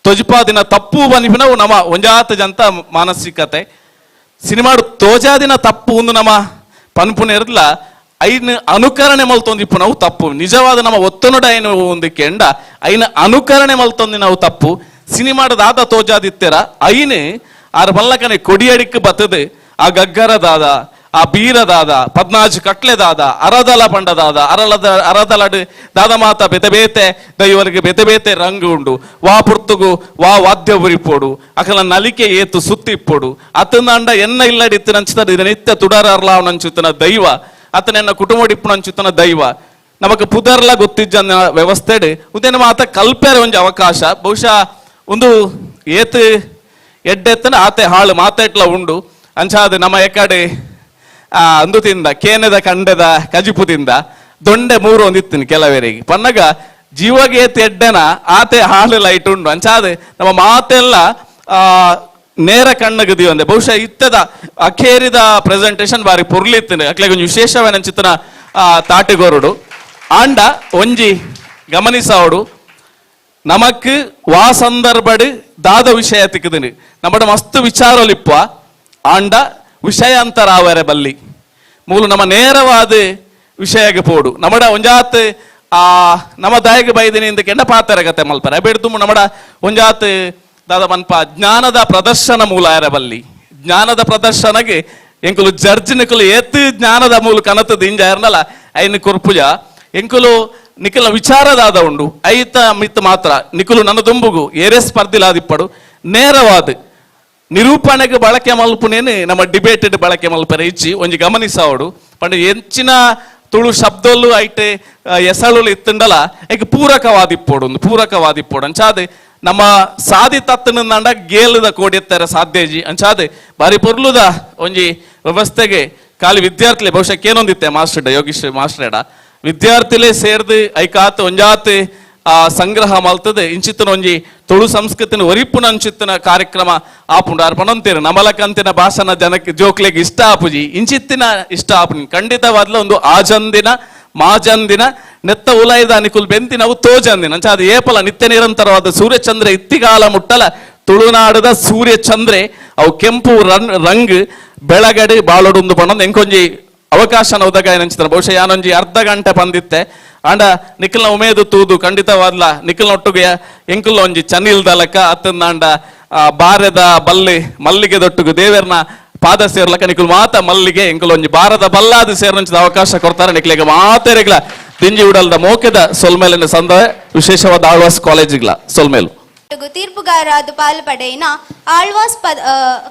ತೊಜ್ಪಾದಿನ ತಪ್ಪು ಪನಿಪಿನವು ನಮ್ಮ ಒಂಜಾತ ಜಂತ ಮಾನಸಿಕತೆ ಸಿನಿಮಾಡು ತೋಜಾದಿನ ತಪ್ಪು ಒಂದು ನಮ್ಮ ಪನ್ಪುನ ಇರಲ್ಲ ಐನ ಅನುಕರಣೆ ಮಲ್ತೊಂದಿಪ್ಪು ನಾವು ತಪ್ಪು. ನಿಜವಾದ ನಮ್ಮ ಒತ್ತನೊಡ ಏನು ಒಂದಕ್ಕೆ ಎಂಡ ಐನ ಅನುಕರಣೆ ಮಲ್ತೊಂದಿ ನಾವು ತಪ್ಪು. ಸಿನಿಮಾದ ದಾದ ತೋಜಾದಿತ್ತೆರ ಐನು ಆರ ಮಲ್ಲಕನೆ ಕೊಡಿಯಡಿಕ್ ಬತ್ತದು ಆ ಗಗ್ಗರ ದಾದ, ಆ ಬೀರ ದಾದ, 14 ಕಟ್ಲೆ ದಾದ, ಅರದಲ ಪಂಡ ದಾದ, ಅರದಲಡ್ ದಾದ ಮಾತ ಬೆತೆ ಬೇತೆ ದೈವರಿಗೆ ಬೆತೆ ಬೇತೆ ರಂಗು ಉಂಡು. ವಾ ಪುರ್ತುಗು ವಾ ವಾದ್ಯ ಉರಿಪೋಡು ಅಕಲ ನಲಿಕೆ ಏತು ಸುತ್ತಿಪ್ಪೋಡು ಅತನಂಡ ಎನ್ನ ಇಲ್ಲಡಿತ್ತು ನಂಚುತ್ತದೆ ಇದು ನಿತ್ಯ ತುಡರರ್ಲಾವ್ ನಂಚುತ್ತನ ದೈವ ಅತನೆನ್ನ ಕುಟುಂಬ ಡಿಪ್ಪು ನಂಚುತ್ತನ ದೈವ ನಮಕ್ ಪುದರ್ಲ ಗೊತ್ತಿಜ್ಜನ ವ್ಯವಸ್ಥೆಡ್ ಉದೇನ ಮಾತ ಕಲ್ಪೆರೆ ಒಂಜಿ ಅವಕಾಶ ಬಹುಶಃ ಒಂದು ಏತ್ ಎಡ್ಡೆತ್ತನ ಆತೆ ಹಾಳು ಮಾತೆಟ್ಲ ಉಂಡು ಅಂಚಾದ ನಮ್ಮ ಎಕಡೆ ಅಂದುತಿಂದ ಕೇನೆದ ಕಂಡೆದ ಕಜಿಪುದಿಂದ ದೊಂಡೆ 3 ಒಂದಿತ್ತಿನ ಕೆಲವರಿಗೆ ಪನ್ನಗ ಜೀವಗೇತ್ ಎಡ್ಡೆನ ಆತೆ ಹಾಳು ಲೈಟ್ ಉಂಡು ಅಂಚಾದ ನಮ್ಮ ಮಾತೆಲ್ಲ ನೇರ ಕಣ್ಣಗದಿ ಒಂದೆ ಬಹುಶಃ ಇತ್ತದ ಅಖೇರಿದ ಪ್ರೆಸೆಂಟೇಶನ್ ಬಾರಿ ಪುರ್ಲಿತ್ತಿನ ಅಕ್ಲೆಗೆ ಒಂದು ವಿಶೇಷವೇನ ಚಿತ್ರ ತಾಟಿಗೋರುಡು ಆಂಡ ಒಂಜಿ ಗಮನಿಸಾವಡು ನಮಕ್ ವಾ ಸಂದರ್ಭಡ್ ದಾದ ವಿಷಯ ತಿಕ್ಕದಿನಿ ನಮ್ಮಡ ಮಸ್ತ್ ವಿಚಾರಲಿಪ್ಪ ಆಂಡ ವಿಷಯಾಂತರಾವರೆ ಬಲ್ಲಿ ಮೂಲು ನಮ್ಮ ನೇರವಾದ ವಿಷಯಗೆ ಪೋಡು ನಮ್ಮಡ ಒಂಜಾತ್ ನಮ್ಮ ದಾಯಗೆ ಬೈದಿನಿ ಇಂದ ಕೆಂಡ ಪಾತರ ಕತೆ ಮಲ್ಪರ ಬೆಡ್ದು ನಮ್ಮಡ ಒಂಜಾತ್ ದಾದ ಮನ್ಪ ಜ್ಞಾನದ ಪ್ರದರ್ಶನ ಮೂಲ ಯಾರ ಬಲ್ಲಿ ಜ್ಞಾನದ ಪ್ರದರ್ಶನಗೆ ಎಂಕುಲು ಜಡ್ಜ್ ನಿಕುಲು ಏತ್ ಜ್ಞಾನದ ಮೂಲ ಕನತದ ಇಂಜ ಇರ್ನಲ್ಲ ಐನ್ ಕುರ್ಪುಜ ಎಂಕುಲು ನಿಖಿಲ ವಿಚಾರದಾದ ಉಂಡು ಐತ ಮಿತ್ ಮಾತ್ರ ನಿಖುಲು ನನ್ನ ದುಂಬುಗು ಏರೇ ಸ್ಪರ್ಧಿಲಾದಿಪ್ಪಡು ನೇರವಾದ ನಿರೂಪಣೆಗೆ ಬಳಕೆ ಮಲ್ಪುನೇನು ನಮ್ಮ ಡಿಬೇಟೆಡ್ ಬಳಕೆ ಮಲ್ಪರೆ ಇಚ್ಚಿ ಒಂಜಿ ಗಮನಿಸಾವಡು ಪಂಡ ಹೆಚ್ಚಿನ ತುಳು ಶಬ್ದಲು ಐಟೆ ಎಸಳು ಇತ್ತಂಡಲ ಈಗ ಪೂರಕವಾದಿಪ್ಪೋಡು ಅಂಚಾದೆ ನಮ್ಮ ಸಾದಿ ತತ್ತನಂದ ಗೇಲದ ಕೋಡಿಯತ್ತರ ಸಾಧ್ಯಜಿ ಅಂಚಾದೆ ಬಾರಿ ಪೊರ್ಲುದ ಒಂಜಿ ವ್ಯವಸ್ಥೆಗೆ ಖಾಲಿ ವಿದ್ಯಾರ್ಥಿಲೆ ಬಹುಶಃ ಕೇನೊಂದಿತ್ತೆ ಮಾಸ್ಟರ್ ಯೋಗೀಶ್ ಮಾಸ್ಟರ್ ವಿದ್ಯಾರ್ಥಿಲೇ ಸೇರ್ದು ಐಕಾತ್ ಒಂಜಾತ್ ಸಂಗ್ರಹ ಮಲ್ತದೆ ಇಂಚಿತ್ತನ ಒಂಜಿ ತುಳು ಸಂಸ್ಕೃತಿನ ಒರಿಪುನ ಅಂಚಿತ್ತನ ಕಾರ್ಯಕ್ರಮ ಆಪುಂಡು ಆರ್ ಪನೊಂತೇರು ನಮಲಕಂತಿನ ಭಾಷಣ ಜನಕ್ಕೆ ಜೋಕ್ಲೆಗೆ ಇಷ್ಟ ಆಪುಜಿ ಇಂಚಿತ್ತಿನ ಇಷ್ಟ ಆಪುನಿ ಖಂಡಿತವಾದ್ಲ ಒಂದು ಆಜಂದಿನ ಮಾಜಂದಿನ ನೆತ್ತ ಉಲಾಯ್ದ ನಿಕುಲ್ ಬೆಂತಿನವು ತೋಜಂದಿನ ಅಂಚಾದ ಏಪಲ ನಿತ್ಯ ನಿರಂತರವಾದ ಸೂರ್ಯಚಂದ್ರ ಇತ್ತಿಗಾಲ ಮುಟ್ಟಲ ತುಳುನಾಡದ ಸೂರ್ಯಚಂದ್ರೆ ಅವು ಕೆಂಪು ರಂಗ್ ಬೆಳಗಡೆ ಬಾಳೊಡುಂದು ಪಣೊಂದು ಎಂಕೊಂಜಿ ಅವಕಾಶ ಒದಗಾಯ ನಂಚಿತಾರೆ ಬಹುಶಃ ಯಾನೊಂಜಿ ಅರ್ಧ ಗಂಟೆ ಬಂದಿತ್ತೆ ಆಂಡ ನಿಖಿಲ್ನ ಉಮೇದು ತೂದು ಖಂಡಿತವಾದ್ಲ ನಿಖಿಲ್ನ ಒಟ್ಟುಗೆ ಎಂಕುಲ್ಲ ಒಂಜಿ ಚನಿಲ್ ದಲಕ ಅತ್ತಂದಾಂಡ ಬಾರದ ಬಲ್ಲಿ ಮಲ್ಲಿಗೆ ದೊಟ್ಟುಗು ದೇವರ್ನ ಪಾದ ಸೇರ್ಲಕ ನಿಖಿಲ್ ಮಾತ ಮಲ್ಲಿಗೆ ಎಂಕುಲ್ ಒಂಜಿ ಬಾರದ ಬಲ್ಲಾದ ಸೇರ್ನಂಚಿದ ಅವಕಾಶ ಕೊಡ್ತಾರೆ ನಿಖಿಲಿಗೆ ಮಾತೆರೆಗ್ಲ ದಿಂಜಿ ಉಡಲ್ದ ಮೋಕೆದ ಸೊಲ್ಮೇಲಿನ ಸಂದ ವಿಶೇಷವಾದ ಆಳ್ವಾಸ್ ಕಾಲೇಜಿಗ್ಲ ಸೊಲ್ಮೇಲು ತೀರ್ಪುಗಾರರಾದ ಪಾಲ್ಪಡೆಯಿನ ಆಳ್ವಾಸ್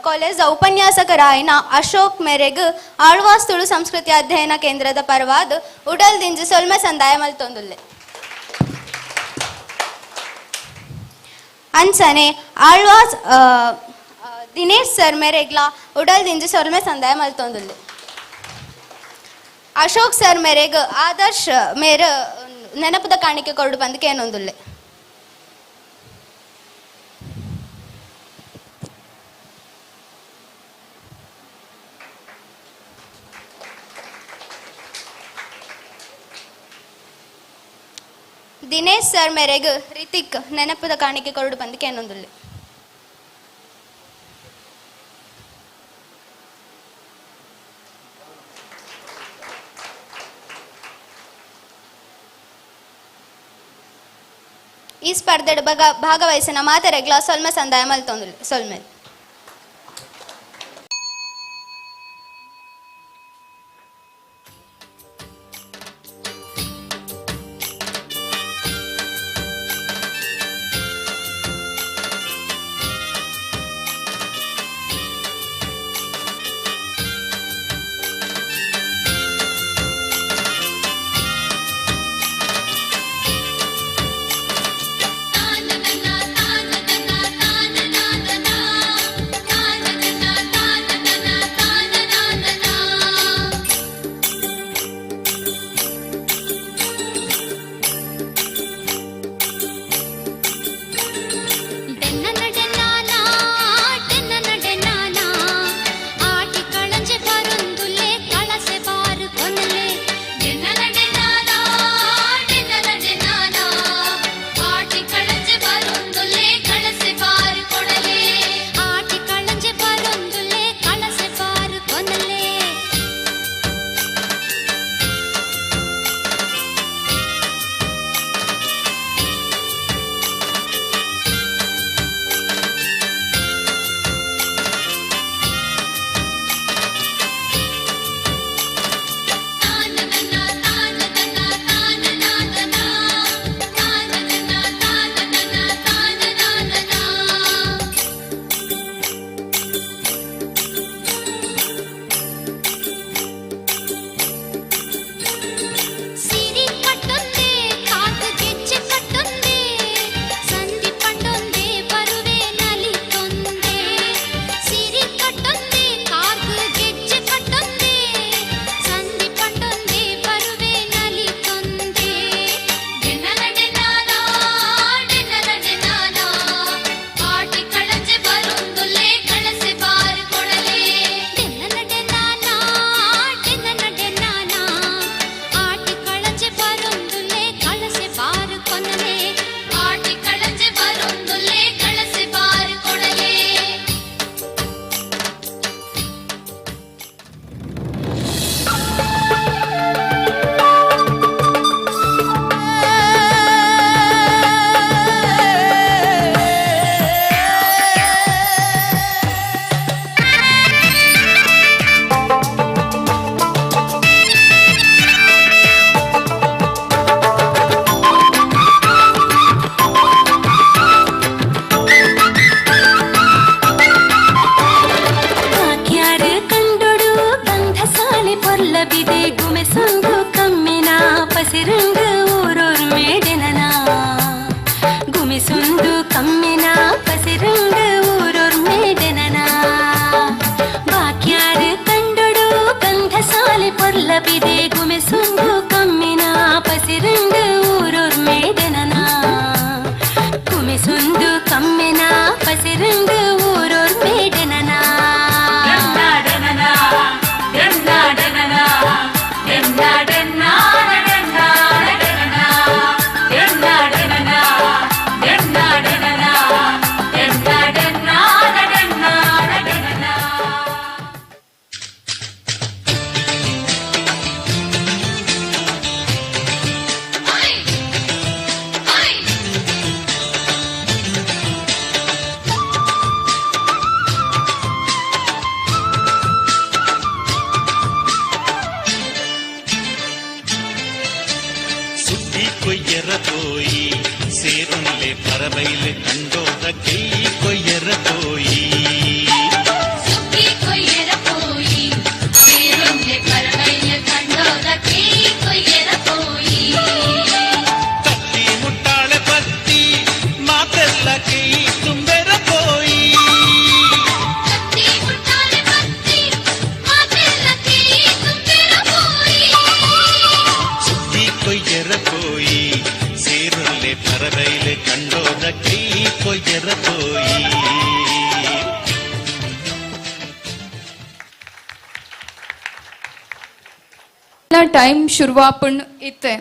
ಕಾಲೇಜ್ ಉಪನ್ಯಾಸಕರಾಯಿನ ಅಶೋಕ್ ಮೇರೆಗ್ ಆಳ್ವಾಸ್ ತುಳು ಸಂಸ್ಕೃತಿ ಅಧ್ಯಯನ ಕೇಂದ್ರದ ಪರವಾದ ಉಡಲ್ ದಿಂಜಿ ಸೊಲ್ಮೆ ಸಂದಾಯ ಮಲ್ತೊಂದುಲ್ಲೆ ಅಂಚನೆ ಆಳ್ವಾಸ್ ದಿನೇಶ್ ಸರ್ ಮೇರೆಗ್ಲ ಉಡಲ್ ದಿಂಜಿ ಸೊಲ್ಮೆ ಸಂದಾಯ ಮಲ್ತೊಂದುಲ್ಲೆ ಅಶೋಕ್ ಸರ್ ಮೇರೆಗ್ ಆದರ್ಶ್ ಮೇರ ನೆನಪದ ಕಾಣಿಕೆ ಕೊರಡು ಬಂದಕ್ಕೆ ಏನೊಂದುಲ್ಲೆ ದಿನೇಶ್ ಸರ್ ಮೇರೆಗ್ ರಿತಿಕ್ ನೆನಪದ ಕಾಣಿಕೆ ಕೊರಡು ಬಂದಕ್ಕೆ ಏನೊಂದುಲ್ಲೆ ಈ ಸ್ಪರ್ಧೆಡ್ ಭಾಗವಹಿಸಿನ ಮಾತೆರೆಗ್ಲ ಸೊಲ್ಮೆ ಸಂದಾಯ ಮಲ್ತೊಂದುಲ್ಲೆ ಸೊಲ್ಮೆ na na na na na na na na na ಪೊರ್ಲಬಿದೆ ಗುಮೆಸೊಂದು ಕಮ್ಮಿನ ಪಸಿರಂಗ ಊರೊರ್ ಮೇಡೆನನ ಗುಮಿಸೊಂದು ಕಮ್ಮಿನ ಪಸಿರಂಗ ಊರೊರ್ ಮೇಡೆನನ ಬಾಕ್ಯಾರು ಕಂಡೊಡು ಗಂಧ ಸಾಲೆ ಪೊರ್ಲಬಿದೆ ಗುಮೆಸೊಂದು ಕಮ್ಮಿನ ಪಸಿರಂಗ ಊರೊರ್ ಮೇಡೆನನ ಗುಮಿಸೊಂದು ಕಮ್ಮಿನ ಪಸಿರಂಗ ಊರೊರ್ ಮೇಡೆನನ కొయ్యర పోయి సేరుంలే పరబైలు కండోద కెయ్యి కొయ్యర పోయి కొయ్యర పోయి సేరుంలే పరబైలు కండోద కెయ్యి కొయ్యర పోయి కత్తి ముట్టాಳೆ పత్తి మా తెల్ల కెయ్యి తుంబెర పోయి కత్తి ముట్టాಳೆ పత్తి మా తెల్ల కెయ్యి తుంబెర పోయి ಸುತ್ತಿ ಕೊಯ್ಯರ పోయి ಸೇರುಂಲೆ ಪರಬೈಲು ಕಂಡೋದ కెయ్యి కొయ్యర పోయి ಟೈಮ್ ಶುರುವಾಪಣ್ ಇತ್ತೆ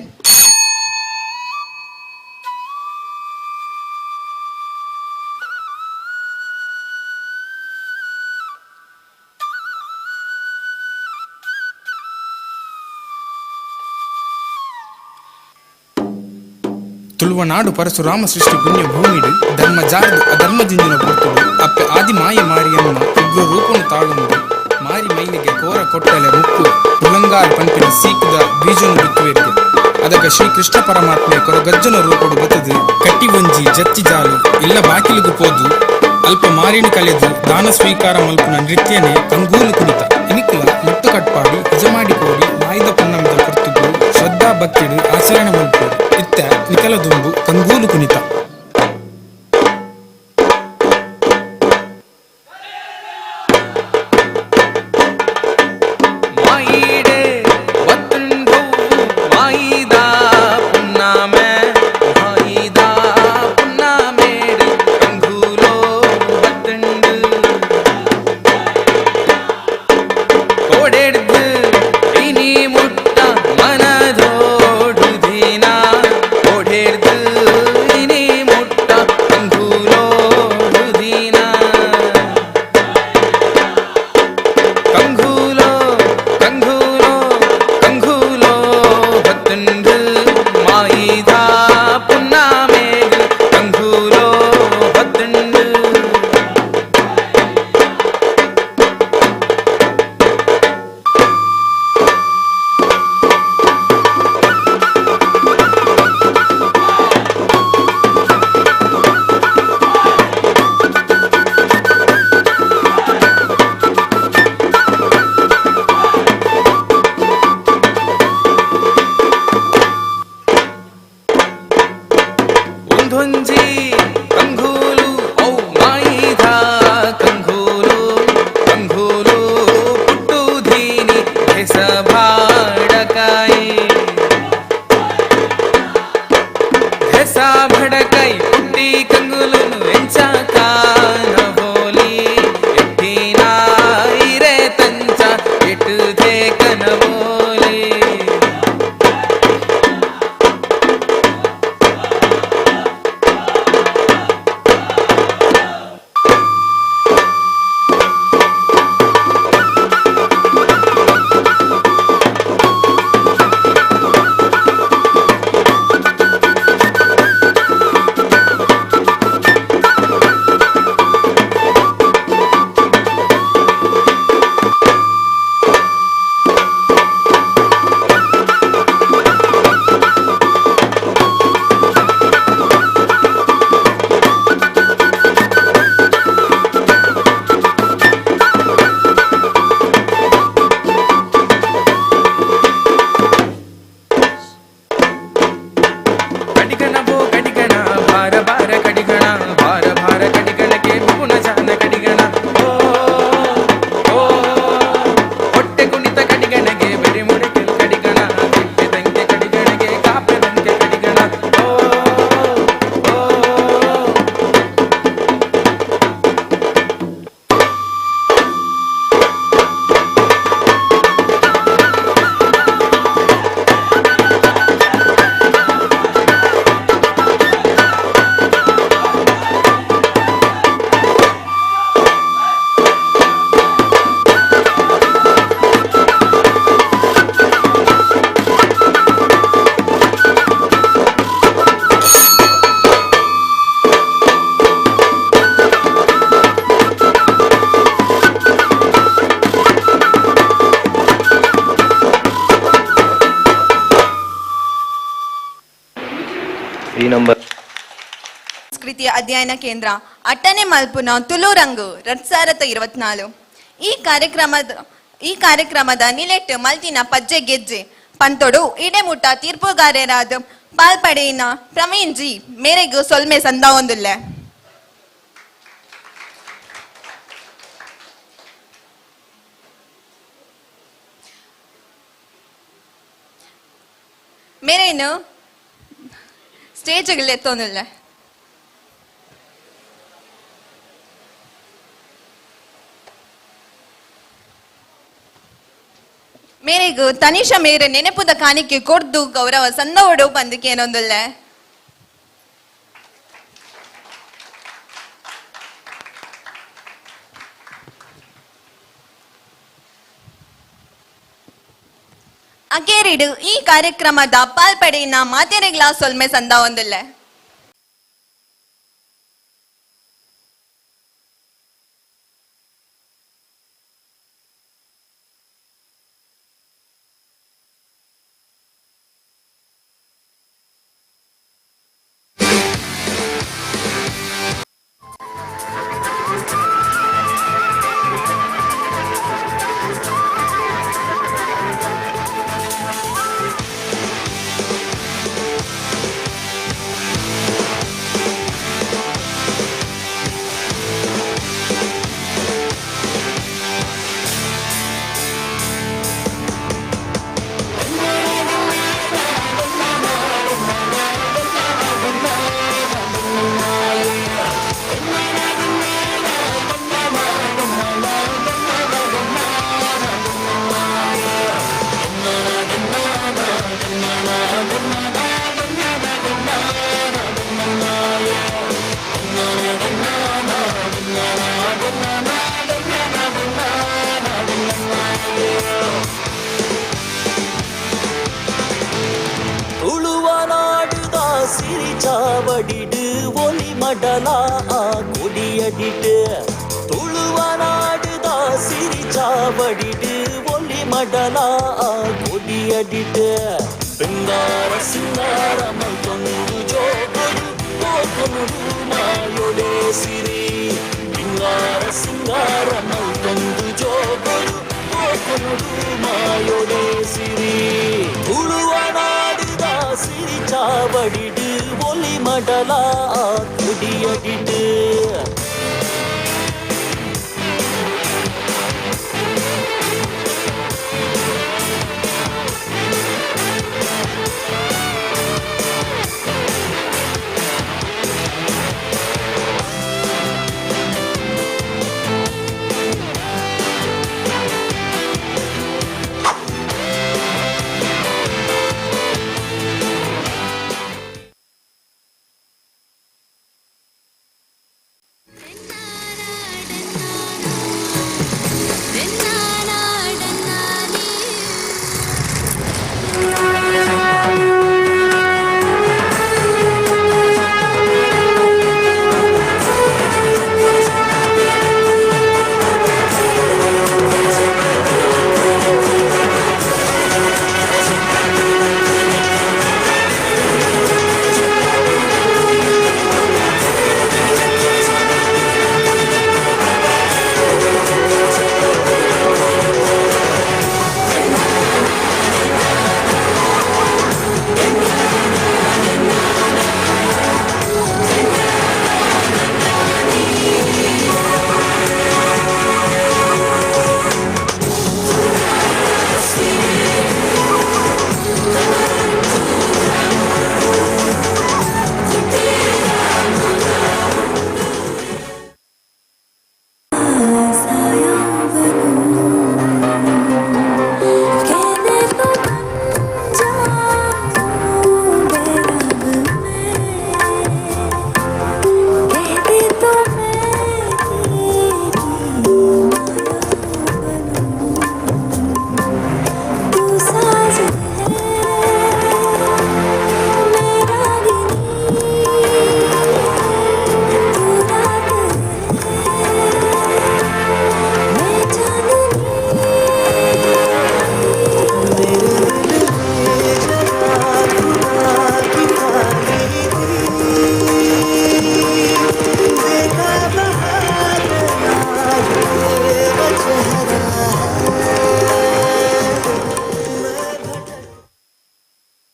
ತುಳುವನಾಡು ಪರಶುರಾಮ ಸೃಷ್ಟಿ ಪುಣ್ಯ ಭೂಮಿಡು ಧರ್ಮ ಜಾರ್ದು ಅಧರ್ಮದಿಂದಿನ ಪುರ್ತುಡು ಅಪ್ಪೆ ಆದಿ ಮಾಯ ಮಾರಿಯಮ್ಮ ಉಗ್ರ ರೂಪನು ತಾಳುಂಡು ಮಾರಿ ಮೈನಿಗೆ ಕೋರ ಕೊಟ್ಟಲೆ ಮುಕ್ಕು ತುಲಂಗಾರ್ ಪಂಪಿನ ಸೀಕದ ಬೀಜನು ಬಿತ್ತುವೆರಿಗೆ ಅದಕ್ಕೆ ಶ್ರೀಕೃಷ್ಣ ಪರಮಾತ್ಮೆ ಕೊರಗಜ್ಜನ ರೂಪಡು ಬತ್ತದು ಕಟ್ಟಿ ಒಂಜಿ ಜತ್ತಿ ಜಾಲು ಇಲ್ಲ ಬಾಕಿಲಿಗೂ ಪೋದು ಅಲ್ಪ ಮಾರಿನ ಕಲೆದು ದಾನ ಸ್ವೀಕಾರ ಮಲ್ಪುನ ನೃತ್ಯನೇ ಕಂಗೂಲು ಕುಣಿತ ಇನಿಕಲ ಮುಟ್ಟು ಕಟ್ಪಾಡಿ ನಿಜಮಾಡಿ ಕೋಡಿ ಮಾಯ್ದ ಪನ್ನಮದ ಕೊರ್ತುಗು ಶ್ರದ್ಧಾ ಭಕ್ತಿಡು ಆಚರಣೆ ಮಲ್ಪು ಇತ್ತ ನಿಕಲ ದುಂಬು ಕಂಗೂಲು ಕುಣಿತ ಮನದೋಡು ದಿನ ಓಡೇಡ್ದು ಸಂಸ್ಕೃತಿಯ ಅಧ್ಯಯನ ಕೇಂದ್ರ ಅಟ್ಟನೆ ಮಲ್ಪುನ ತುಳುರಂಗು 2024 ಈ ಕಾರ್ಯಕ್ರಮದ ನಿಲೆಟ್ ಮಲ್ತಿನ ಪಜ್ಜೆ ಗೆಜ್ಜೆ ಪಂತೊಡು ಇಡೆಮುಟ್ಟ ತೀರ್ಪುಗಾರರಾದ ಪಾಲ್ಪಡೆಯಿನ ಪ್ರವೀಣ್ ಜಿ ಮೇರೆಗೂ ಸೊಲ್ಮೆ ಸಂದ ಒಂದುಲ್ಲೆ ಮೇರೇನು ಸ್ಟೇಜ್ಗೆ ಎತ್ತೋನಿಲ್ಲ ಮೇರೆಗೂ ತನಿಷ ಮೇರೆ ನೆನಪುದ ಕಾಣಿಕೆ ಕೊಡ್ದು ಗೌರವ ಸಂದವಡು ಬಂದಕ್ಕೆ ಏನೊಂದಿಲ್ಲ ಅಕೇರಿಡು ಈ ಕಾರ್ಯಕ್ರಮದ ಪಾಲ್ಪಡೆಯಿನ ಮಾತೆರೆಗ್ಲ ಸೊಲ್ಮೆ ಸಂದ ಒಂದಿಲ್ಲ ಚಾವಡಿಡು ಒಲಿ ಮಡಲ ಆ ಕೊಡಿಯಡಿಡು ತುಳುವ ನಾಡುದ ಸಿರಿ ಚಾವಡಿಡು ಒಲಿ ಮಡಲ ಆ ಕೊಡಿಯಡಿಡು ಬೆಂಗಾರ ಸಿಂಗಾರ ಮಲ್ಕೊಂದು ಜೋಗಡು ಕೋಕನುಡು ಮಾಯೊಡೆ ಸಿರಿ ಬೆಂಗಾರ ಸಿಂಗಾರ ಮಲ್ಕೊಂದು ಜೋಗಡು ಕೋಕನುಡು ಮಾಯೊಡೆ ಸಿರಿ ತುಳುವ ನಾಡುದ ಸಿರಿ ಚಾವಡಿಡು ಒಲಿ ಮಡಲ ಕುಡಿಯಡಿಡು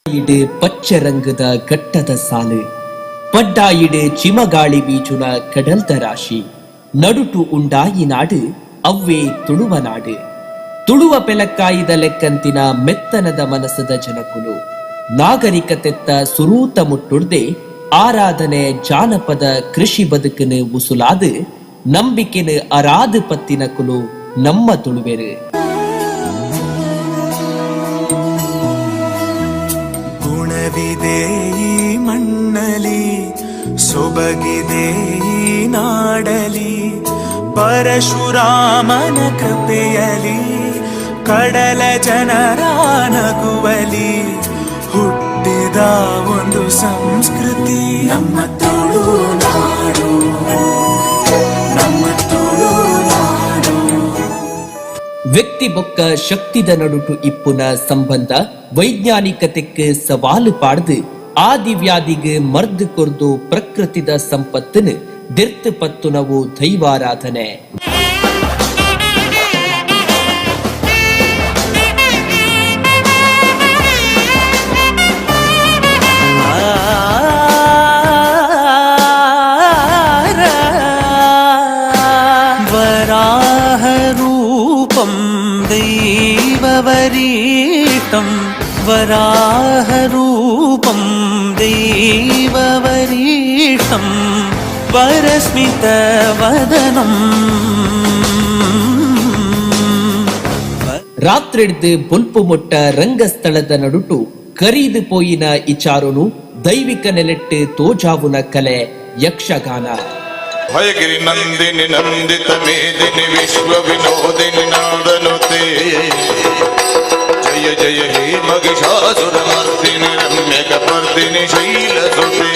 ಇಡು ಪಚ್ಚರಂಗದ ಘಟ್ಟದ ಸಾಲು ಪಡ್ಡಾಯಿಡು ಚಿಮಗಾಳಿ ಬೀಜುನ ಕಡಲ್ದ ರಾಶಿ ನಡುಟು ಉಂಡಾಯಿ ನಾಡು ಅವ್ವೇ ತುಳುವ ನಾಡು ತುಳುವ ಪೆಲಕ್ಕಾಯಿದ ಲೆಕ್ಕಂತಿನ ಮೆತ್ತನದ ಮನಸ್ಸದ ಜನಕುಲು ನಾಗರಿಕತೆತ್ತ ಸುರೂತ ಮುಟ್ಟುಡ್ದೆ ಆರಾಧನೆ ಜಾನಪದ ಕೃಷಿ ಬದುಕನು ಉಸುಲಾದು ನಂಬಿಕೆನು ಅರಾದು ಪತ್ತಿನ ಕುಲು ನಮ್ಮ ತುಳುವೆರು. ಗುಣವಿದೆ ಈ ಮಣ್ಣಲಿ ಸೊಬಗಿದೆ ಈ ನಾಡಲಿ ಪರಶುರಾಮನ ಕೃಪೆಯಲಿ ಕಡಲ ಜನರ ನಗುವಲಿ ಹುಟ್ಟಿದ ಒಂದು ಸಂಸ್ಕೃತಿ ನಮ್ಮ ತುಳುನಾಡು, ನಮ್ಮ ತುಳುನಾಡು. ವ್ಯಕ್ತಿ ಬೊಕ್ಕ ಶಕ್ತಿದ ನಡುಟು ಇಪ್ಪುನ ಸಂಬಂಧ ವೈಜ್ಞಾನಿಕತೆಕ್ಕೆ ಸವಾಲು ಪಾಡ್ದು ಆದಿವ್ಯಾಧಿಗೆ ಮರ್ದು ಕೊರ್ದು ಪ್ರಕೃತಿದ ಸಂಪತ್ತನ್ನು ದಿರ್ತು ಪತ್ತು ನಾವು ದೈವಾರಾಧನೆ. ವರಾಹ ರೂಪಂ ದೈವವರೀತಂ ವರಾಹ ರೂಪಂ ದೈವವರೀತಂ ವರಸ್ಮಿತ ವದನಂ. ರಾತ್ರಿಡ್ದು ಬೊಲ್ಪು ಮೊಟ್ಟ ರಂಗಸ್ಥಳದ ನಡುಟು ಕರೀದು ಪೋಯಿನ ಇಚಾರುನು ದೈವಿಕ ನೆಲೆಟ್ಟು ತೋಜಾವುನ ಕಲೆ ಯಕ್ಷಗಾನ. ಭಯಗಿರಿ ನಂದಿನಿ ನಂದಿತ ಮೇದಿನಿ ವಿಶ್ವ ವಿನೋದಿನಿ ನಾದನುತೆ ಜಯ ಜಯ ಹೇ ಮಗಿಷಾಸುರ ಮರ್ದಿನಿ ರಮ್ಯಕ ಪರ್ದಿನಿ ಶೈಲ ಸುತೆ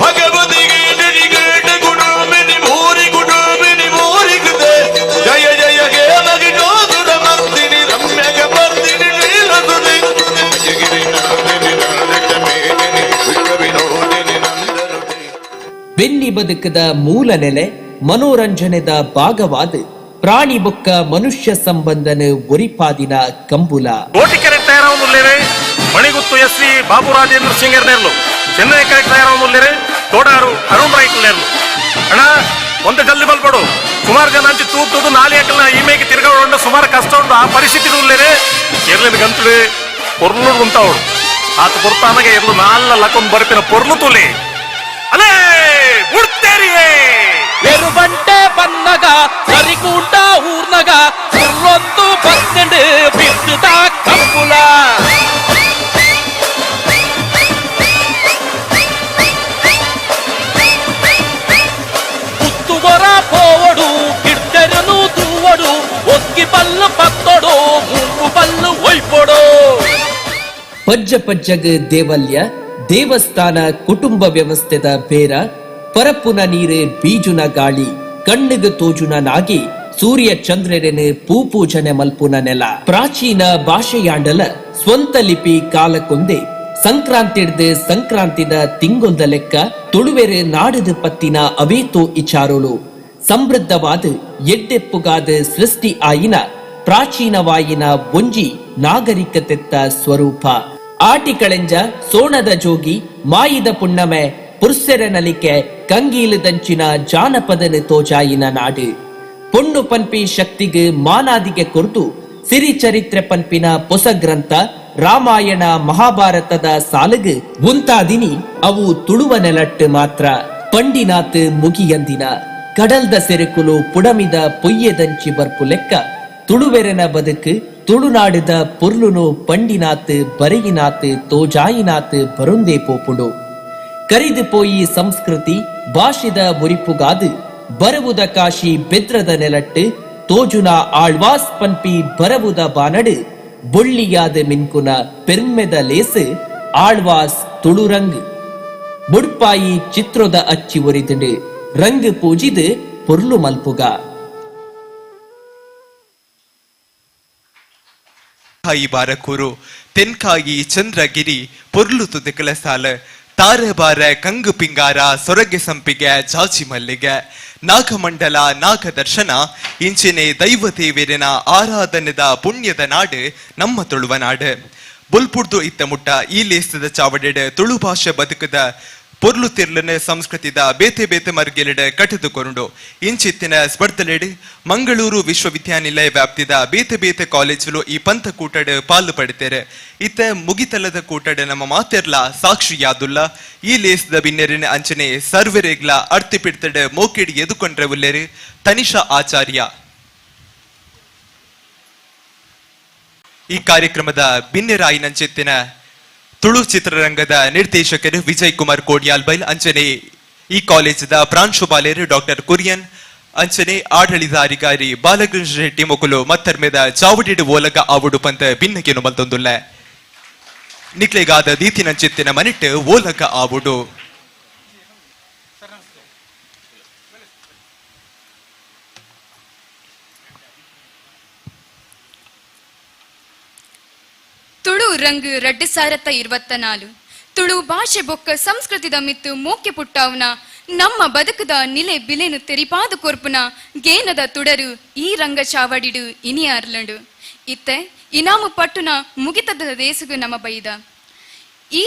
ಭಗವತಿಗೆ ಡಿಡಿಗೇಟ ಗುಣಾಮಿನಿ ಭೂರಿ ಗುಣಾಮಿನಿ ಭೂರಿ ಕೃತೆ ಜಯ ಜಯ ಹೇ ಮಗಿಷಾಸುರ ಮರ್ದಿನಿ ರಮ್ಯಕ ಪರ್ದಿನಿ ಶೈಲ ಸುತೆ ಭಯಗಿರಿ ನಂದಿನಿ ನಂದಿತ ಮೇದಿನಿ ವಿಶ್ವ ವಿನೋದಿನಿ ನಂದನುತೆ. ಬೆನ್ನಿ ಬದುಕದ ಮೂಲ ನೆಲೆ ಮನೋರಂಜನೆದ ಭಾಗವಾದ ಪ್ರಾಣಿ ಬೊಕ್ಕ ಮನುಷ್ಯ ಸಂಬಂಧನ ಒರಿಪಾದಿನ ಕಂಬುಲ. కోటికెరెట్ తయారవునులేరే మణిగుత్తు ఎస్వి బాబు రాజేంద్ర సింగర్ నేర్లు చెన్నై కరెక్ట్ తయారవునులేరే తోడారు ಅರುಣ್ ರೈಟ್ ನೇರ್ಲು ಅಣ್ಣ ಒಂದು ಜಲ್ದಿ ಬಲ್ಪಡು ಸುಮಾರು ಜನ ಅಂಚಿ ತೂತುದು ನಾಲಿ ಹಾಕಲ್ನ ಈಮೇಗೆ ತಿರ್ಗಾಡ ಸುಮಾರು ಕಷ್ಟ ಉಂಟು ಆ ಪರಿಸ್ಥಿತಿ ಉಳ್ಳೇರೆ ಎರ್ಲಿನ ಗಂತುಡೆ ಪೊರ್ಲು ಉಂಟಾವಡು ಆತ ಕೊಡ್ತಾನಾಗೆ ಎರ್ಲು ನಾಲ್ಲ ಲಕ್ಕೊಂದು ಬರ್ಪಿನ ಪೊರ್ಲು ತುಲಿ ಅಲೇ ಉಡ್ತೇರಿಯೇ ಎರುಬಂಟೆ ಬನ್ನಗ ಸರಿಗೂಟ ಊರ್ನಗ ಸುರ್ರೊಂದು ಬಸ್ನೆಂಡು ಬಿಟ್ಟುದ ಕಂಬುಲ. ಪುತ್ತುಗೊರ ಪೋವಡು ಗಿಡ್ಡರನು ತೂವಡು ಒಕ್ಕಿ ಪಲ್ಲು ಪತ್ತೊಡು ಮೂಗು ಪಲ್ಲು ಒಯ್ಪೊಡು. ಪಜ್ಜ ಪಜ್ಜಗ ದೇವಲ್ಯ ದೇವಸ್ಥಾನ ಕುಟುಂಬ ವ್ಯವಸ್ಥೆದ ಬೇರ ಪರಪ್ಪುನ ನೀರು ಬೀಜುನ ಗಾಳಿ ಕಣ್ಣಿಗೆ ತೋಜುನ ನಾಗಿ ಸೂರ್ಯ ಚಂದ್ರರೆನೆ ಪೂಜನೆ ಮಲ್ಪುನ ನೆಲ. ಪ್ರಾಚೀನ ಭಾಷೆಯಾಂಡಲ ಸ್ವಂತ ಲಿಪಿ ಕಾಲಕ್ಕೊಂದೆ ಸಂಕ್ರಾಂತಿಡ್ದು ಸಂಕ್ರಾಂತಿದ ತಿಂಗೊಲ್ದ ಲೆಕ್ಕ ತುಳುವೆರೆ ನಾಡದ ಪತ್ತಿನ ಅವೇತೋ ಇಚಾರೋಳು ಸಮೃದ್ಧವಾದ ಎಡ್ಡೆಪ್ಪುಗಾದ ಸೃಷ್ಟಿ ಆಯಿನ ಪ್ರಾಚೀನವಾಯಿನ ಒಂಜಿ ನಾಗರಿಕತೆತ್ತ ಸ್ವರೂಪ. ಆಟಿಕಳೆಂಜ ಸೋಣದ ಜೋಗಿ ಮಾಯಿದ ಪುಣ್ಣಮೆ ಪುರ್ಸೆರನಲಿಕೆ ಕಂಗೀಲದಂಚಿನ ಜಾನಪದನ ತೋಜಾಯಿನ ನಾಡು. ಪೊಣ್ಣು ಪನ್ಪಿ ಶಕ್ತಿಗೆ ಮಾನಾದಿಗೆ ಕೊರ್ದು ಸಿರಿ ಚರಿತ್ರೆ ಪನ್ಪಿನ ಪೊಸ ಗ್ರಂಥ ರಾಮಾಯಣ ಮಹಾಭಾರತದ ಸಾಲಗು ಮುಂತಾದಿನಿ ಅವು ತುಳುವ ನೆಲಟ್ಟು ಮಾತ್ರ. ಪಂಡಿನಾತ್ ಮುಗಿಯಂದಿನ ಕಡಲ್ದ ಸೆರೆಕುಲು ಪುಡಮಿದ ಪೊಯ್ಯೆದಂಚಿ ಬರ್ಪು ಲೆಕ್ಕ ತುಳುವೆರೆನ ಬದುಕು ತುಳುನಾಡಿದ ಪೊರ್ಲುನು ಪಂಡಿನಾತ್ ಬರೆಯಿನಾತ್ ತೋಜಾಯಿನಾತ್ ಬರುಂದೇ ಪೋಪುಡು. ಕರಿದು ಪೋಯಿ ಸಂಸ್ಕೃತಿ ಭಾಷೆದ ಮುರಿಪುಗಾದು ಬರುವುದ ಕಾಶಿ ಬೆದ್ರದ ನೆಲಟ್ಟು ತೋಜುನ ಆಳ್ವಾಸ್ ಪನ್ಪಿ ಬರವುದ ಬಾನಡು ಬೊಳ್ಳಿಯಾದ ಮಿನ್ಕುನ ಪೆರ್ಮೆದ ಲೇಸು ಆಳ್ವಾಸ್ ತುಳುರಂಗ್ ಬುಡ್ಪಾಯಿ ಚಿತ್ರದ ಅಚ್ಚಿ ಒರಿದು ರಂಗ್ ಪೂಜಿದು ಪೊರ್ಲು ಮಲ್ಪುಗ. ಬಾರಕೂರು ತೆನ್ಕಾಯಿ ಚಂದ್ರಗಿರಿ ಪೊರ್ಲು ತುದು ಕೆಲಸಾಲ ತಾರಬಾರ ಕಂಗು ಪಿಂಗಾರ ಸೊರಗೆ ಸಂಪಿಗೆ ಜಾಜಿ ಮಲ್ಲಿಗೆ ನಾಗಮಂಡಲ ನಾಗದರ್ಶನ ಇಂಚಿನೆ ದೈವ ದೇವರಿನ ಆರಾಧನೆದ ಪುಣ್ಯದ ನಾಡು ನಮ್ಮ ತುಳುವ ನಾಡು. ಬುಲ್ಪುಡ್ದು ಇತ್ತ ಮುಟ್ಟ ಈ ಲೇಸ್ತದ ಚಾವಡೆಡ ತುಳು ಭಾಷೆ ಬದುಕದ ಪೊರ್ಲು ತಿರ್ಲನ ಸಂಸ್ಕೃತಿದ ಬೇತೆ ಬೇತೆ ಮರ್ಗೆಲೆಡ ಕಟ್ಟದುಕೊಂಡು ಇಂಚಿತ್ತಿನ ಸ್ಪರ್ಧಲೆಡ್ ಮಂಗಳೂರು ವಿಶ್ವವಿದ್ಯಾನಿಲಯ ವ್ಯಾಪ್ತಿದ ಬೇತೆ ಬೇತೆ ಕಾಲೇಜುಲು ಈ ಪಂಥ ಕೂಟಡ್ ಪಾಲು ಪಡಿತಾರೆ ಇತ್ತ ಮುಗಿತಲದ ಕೂಟಡ್ ನಮ್ಮ ಮಾತೆರ್ಲ ಸಾಕ್ಷಿ ಯಾದುಲ್ಲ ಈ ಲೇಸದ ಬಿನ್ನೆರಿನ ಅಂಚನೆ ಸರ್ವರೇಗ್ಲ ಅರ್ತಿ ಪಿಡ್ತಡ್ ಮೋಕೆಡಿ ಎದುಕೊಂಡ್ರೆ ಉಲ್ಲೆರು ತನಿಷಾ ಆಚಾರ್ಯ. ಈ ಕಾರ್ಯಕ್ರಮದ ಬಿನ್ನೆರಾಯಿನಂಚೆತ್ತಿನ ತುಳು ಚಿತ್ರರಂಗದ ನಿರ್ದೇಶಕರು ವಿಜಯ್ ಕುಮಾರ್ ಕೋಡಿಯಾಲ್ಬೈಲ್ ಅಂಚನೆ ಈ ಕಾಲೇಜದ ಪ್ರಾಂಶುಪಾಲರು ಡಾಕ್ಟರ್ ಕುರಿಯನ್ ಅಂಚನೆ ಆಡಳಿತಾಧಿಕಾರಿ ಬಾಲಕೃಷ್ಣ ಶೆಟ್ಟಿ ಮೊಕಲು ಮತ್ತರ್ಮೆದ ಚಾವಡಿಡು ಓಲಗ ಆವುಡು ಪಂತ ಭಿನ್ನಕೇನು ಮಲ್ತೊಂದುಲ್ಲ ನಿಕ್ಲೆಗಾದ ದೀತಿನಂಚೆತ್ತಿನ ಮನಿಟ್ಟು ಓಲಗ ಆವುಡು. ತುಳು ರಂಗ್ 2024 ತುಳು ಭಾಷೆ ಬೊಕ್ಕ ಸಂಸ್ಕೃತಿದ ಮಿತ್ತು ಮೋಕೆ ಪುಟ್ಟಾವ್ನ ನಮ್ಮ ಬದುಕದ ನಿಲೆ ಬಿಲೆನು ತೆರಿಪಾದ ಕೊರ್ಪುನ ಗೇನದ ತುಡರು ಈ ರಂಗ ಚಾವಡಿಡು ಇನಿಯಾರ್ಲಂಡು ಇತ್ತೆ ಇನಾಮು ಪಟ್ಟುನ ಮುಗಿತದ ದೇಸುಗು ನಮ್ಮ ಬೈದ ಈ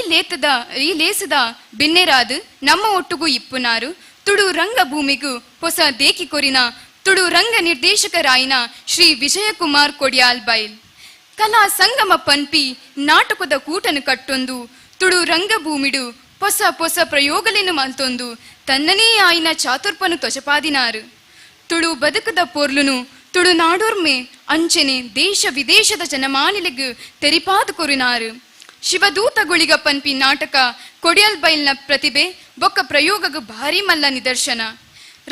ಲೇಸದ ಬಿನ್ನೆರಾದು ನಮ್ಮ ಒಟ್ಟುಗು ಇಪ್ಪುನಾರು ತುಳು ರಂಗ ಭೂಮಿಗೂ ಹೊಸ ದೇಕಿ ಕೊರಿನ ತುಳು ರಂಗ ನಿರ್ದೇಶಕರಾಯಿನ ಶ್ರೀ ವಿಜಯಕುಮಾರ್ ಕೊಡಿಯಾಲ್ ಬೈಲ್ ಕಲಾ ಸಂಗಮ ಪನ್ಪಿ ನಾಟಕದ ಕೂಟನು ಕಟ್ಟೊಂದು ತುಳು ರಂಗಭೂಮಿಡು ಹೊಸ ಹೊಸ ಪ್ರಯೋಗಲೇನು ಮಲ್ತೊಂದು ತನ್ನನೇ ಆಯಿನ ಚಾತುರ್ಪನು ತೊಚಪಾದಿನಾರು ತುಳು ಬದುಕದ ಪೊರ್ಲುನು ತುಳು ನಾಡೋರ್ಮೆ ಅಂಚನೆ ದೇಶ ವಿದೇಶದ ಜನಮಾನಿಲೆಗು ತೆರಿಪಾದು ಕೊರಿನಾರು ಶಿವದೂತಗುಳಿಗ ಪನ್ಪಿ ನಾಟಕ ಕೊಡಿಯಲ್ ಬೈಲ್ನ ಪ್ರತಿಭೆ ಬೊಕ್ಕ ಪ್ರಯೋಗಗು ಭಾರಿ ಮಲ್ಲ ನಿದರ್ಶನ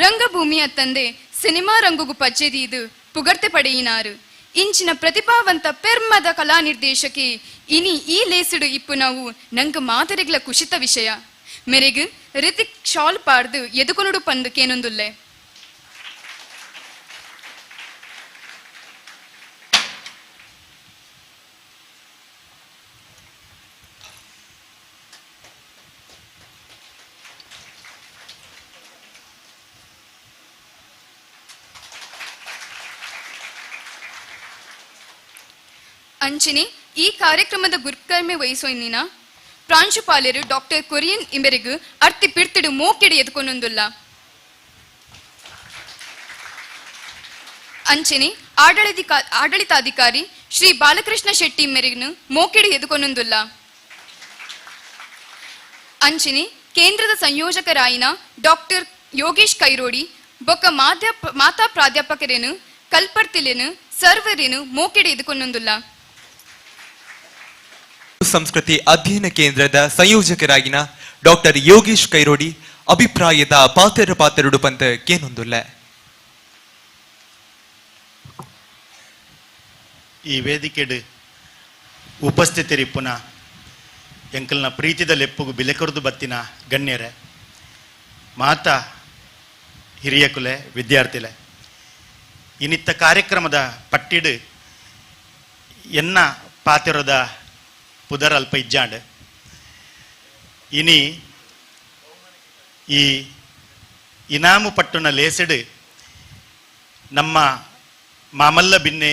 ರಂಗಭೂಮಿಯ ತಂದೆ ಸಿನಿಮಾ ರಂಗುಗು ಪಚ್ಚೆದೀದು ಪುಗರ್ತೆ ಪಡೆಯಿನಾರು ಇಂಚಿನ ಪ್ರತಿಭಾವಂತ ಪೆರ್ಮದ ಕಲಾ ನಿರ್ದೇಶಕಿ ಇನಿ ಈ ಲೇಸುಡು ಇಪ್ಪು ನಾವು ನಂಗೆ ಮಾತರಿಗ್ಲ ಕುಶಿತ ವಿಷಯ ಮೆರೆಗು ರಿತಿಕ್ ಶಾಲ್ ಪಾಡ್ದು ಎದುಕೊನುಡು ಪಂದು ಕೇನೊಂದುಲ್ಲೆ. ಅಂಚನೆ ಈ ಕಾರ್ಯಕ್ರಮದ ಗುರುಕರ್ಮೆ ವಹಿಸೋಯ್ನಿನ ಪ್ರಾಂಶುಪಾಲರು ಡಾಕ್ಟರ್ ಕೊರಿಯನ್ ಇಮೆರೆಗು ಅರ್ತಿ ಪಿಡ್ತಿಡು ಮೋಕೆಡೆ ಎದುಕೊಂದೊಂದುಲ್ಲ ಅಂಚನೆ ಆಡಳಿತಾಧಿಕಾರಿ ಶ್ರೀ ಬಾಲಕೃಷ್ಣ ಶೆಟ್ಟಿ ಮೆರೆಗು ಮೋಕೆಡೆ ಎದುಕೊಂದೊಂದುಲ್ಲ ಅಂಚನೆ ಕೇಂದ್ರದ ಸಂಯೋಜಕರಾಯಿನ ಡಾಕ್ಟರ್ ಯೋಗೇಶ್ ಕೈರೋಡಿ ಬೊಕ್ಕ ಮಾತಾ ಪ್ರಾಧ್ಯಾಪಕರೇನು ಕಲ್ಪರ್ತಿಲೇನು ಸರ್ವರೇನು ಮೋಕೆಡೆ ಎದುಕೊಂದೊಂದುಲ್ಲ. ಸಂಸ್ಕೃತಿ ಅಧ್ಯಯನ ಕೇಂದ್ರದ ಸಂಯೋಜಕರಾಗಿನ ಡಾಕ್ಟರ್ ಯೋಗೇಶ್ ಕೈರೋಡಿ ಅಭಿಪ್ರಾಯದ ಪಾತೆರಡು ಪಂತ ಕೇನೊಂದುಲ್ಲ. ಈ ವೇದಿಕೆಡು ಉಪಸ್ಥಿತರಿಪ್ಪುನ ಎಂಕಲ್ನ ಪ್ರೀತಿದ ಲೆಪ್ಪುಗು ಬಿಲೆಕೊರ್ದು ಬತ್ತಿನ ಗಣ್ಯರೇ ಮಾತಾ ಹಿರಿಯ ಕುಲೆ ವಿದ್ಯಾರ್ಥಿಲೆ ಇನ್ನಿತ್ತ ಕಾರ್ಯಕ್ರಮದ ಪಟ್ಟಿಡು ಎನ್ನ ಪಾತೆರದ ಪುದರ್ ಅಲ್ಪ ಇಜ್ಜಾಂಡ್ ಇನಿ ಈ ಇನಾಮು ಪಟ್ಟುನ ಲೇಸೆಡು ನಮ್ಮ ಮಾಮಲ್ಲ ಬಿನ್ನೆ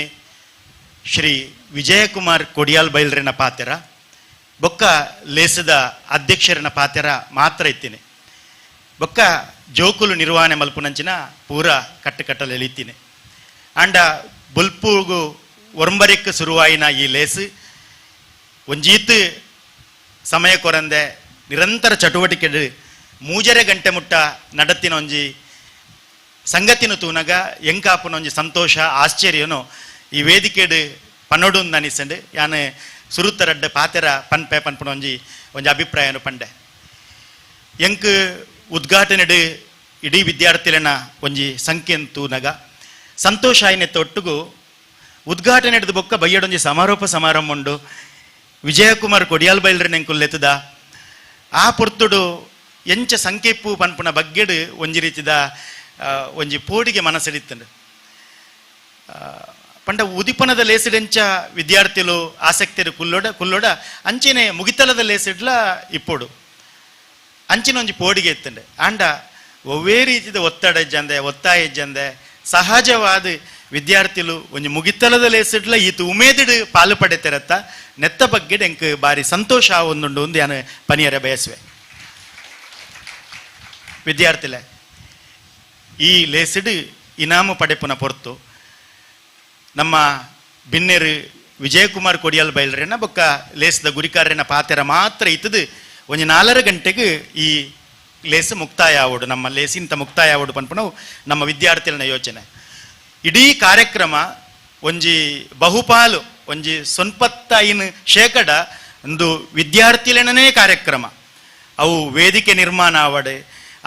ಶ್ರೀ ವಿಜಯಕುಮಾರ್ ಕೊಡಿಯಾಲ್ ಬೈಲ್ರಿನ ಪಾತೆರ ಬೊಕ್ಕ ಲೇಸದ ಅಧ್ಯಕ್ಷರಿನ ಪಾತೆರ ಮಾತ್ರ ಇತ್ತೀನಿ ಬೊಕ್ಕ ಜೋಕುಲು ನಿರ್ವಹಣೆ ಮಲ್ಪುನಂಚಿನ ಪೂರ ಕಟ್ಟುಕಟ್ಟಲು ಎಳಿತೀನಿ ಅಂಡ ಬುಲ್ಪುಗು ಒರಂಬರಿಕ್ ಶುರುವಾಯಿನ ಈ ಲೇಸು ಒಂಜೀತ್ ಸಮಯ ಕೊರಂದೆ ನಿರಂತರ ಚಟುವಟಿಕೆ ಮೂಜರೆ ಗಂಟೆ ಮುಟ್ಟ ನಡತ್ತಿನ ಒಂಜಿ ಸಂಗತಿನ ತೂನಗ ಎಂಕಾಪುನ ಒಂಜಿ ಸಂತೋಷ ಆಶ್ಚರ್ಯನು ಈ ವೇದಿಕೆಡು ಪನ್ನೊಡು ಅನಿಸಂಡು ಯಾನು ಸುರುತ್ತರಡ್ಡ ಪಾತೆರ ಪನ್ಪೆ ಪನ್ಪುನ ಒಂಜಿ ಅಭಿಪ್ರಾಯನು ಪಂಡೆ ಎಂಕ್ ಉದ್ಘಾಟನೆಡು ಇಡೀ ವಿದ್ಯಾರ್ಥಿಗಳನ್ನ ಒಂಜಿ ಸಂಖ್ಯೆನ್ ತೂನಗ ಸಂತೋಷ ಆಯ್ನೆತ್ತ ಒಟ್ಟುಗು ಉದ್ಘಾಟನೆ ಹಿಡಿದು ಬೊಕ್ಕ ಬಯ್ಯಡೊಂಜಿ ಸಮಾರೋಪ ಸಮಾರಂಭ ಉಂಡು ವಿಜಯಕುಮಾರ್ ಕೊಡಿಯಾಲ್ ಬೈಲ್ರೆನೆಂಕುಲ್ಲೆತ್ತದ ಆ ಪೊರ್ತುಡು ಎಂಚ ಸಂಖ್ಯೆಪ್ಪು ಪನ್ಪುನ ಬಗ್ಗೆಡು ಒಂಜಿ ರೀತಿದ ಒಂಜಿ ಪೋಡಿಗೆ ಮನಸ್ಸಿಡಿತ್ತಂಡು ಪಂಡ ಉದಿಪನದ ಲೇಸಿಡೆಂಚ ವಿದ್ಯಾರ್ಥಿಗಳು ಆಸಕ್ತಿರು ಕುಲ್ಲೋಡ ಅಂಚಿನ ಮುಗಿತಲದ ಲೇಸಿಡ್ಲ ಇಪ್ಪೋಡು ಅಂಚಿನ ಒಂಜಿ ಪೋಡಿಗೆ ಎತ್ತಂಡೆ ಆಂಡ ಒವ್ವೇ ರೀತಿದ ಒತ್ತಡ ಇಜ್ಜಂದೆ ಒತ್ತಾಯ ಇಜ್ಜಂದೆ ಸಹಜವಾದ ವಿದ್ಯಾರ್ಥಿಗಳು ಒಂಜಿ ಮುಗಿತಲದ ಲೇಸಿಡ್ಲ ಈತ ಉಮೇದಿಡು ಪಾಲು ಪಡೆತಿರತ್ತ ನೆತ್ತ ಬಗ್ಗೆ ಎಂಕ್ ಬಾರಿ ಸಂತೋಷ ಆವೊಂದುಂಡು ಒಂದು ಯಾನು ಪನಿಯರ ಬಯಸುವೆ. ವಿದ್ಯಾರ್ಥಿಲೆ ಈ ಲೇಸಿಡು ಇನಾಮು ಪಡೆಪುನ ಪೊರ್ತು ನಮ್ಮ ಬಿನ್ನೆರು ವಿಜಯಕುಮಾರ್ ಕೊಡಿಯಲ್ ಬೈಲ್ರೇನ ಬೊಕ್ಕ ಲೇಸದ ಗುರಿಕಾರನ ಪಾತೆರ ಮಾತ್ರ ಇತ್ತದು ಒಂಜಿ 4 ಗಂಟೆಗೆ ಈ ಲೇಸ್ ಮುಕ್ತಾಯ ಆವೋಡು, ನಮ್ಮ ಲೇಸಿಂತ ಮುಕ್ತಾಯ ಆವೋಡು ಪನ್ಪುನವು ನಮ್ಮ ವಿದ್ಯಾರ್ಥಿಗಳ ಯೋಚನೆ. ಇಡೀ ಕಾರ್ಯಕ್ರಮ ಒಂಜಿ ಬಹುಪಾಲು ಒಂಜಿ 95% ಒಂದು ವಿದ್ಯಾರ್ಥಿಗಳೇ ಕಾರ್ಯಕ್ರಮ. ಅವು ವೇದಿಕೆ ನಿರ್ಮಾಣ ಆವಡೆ,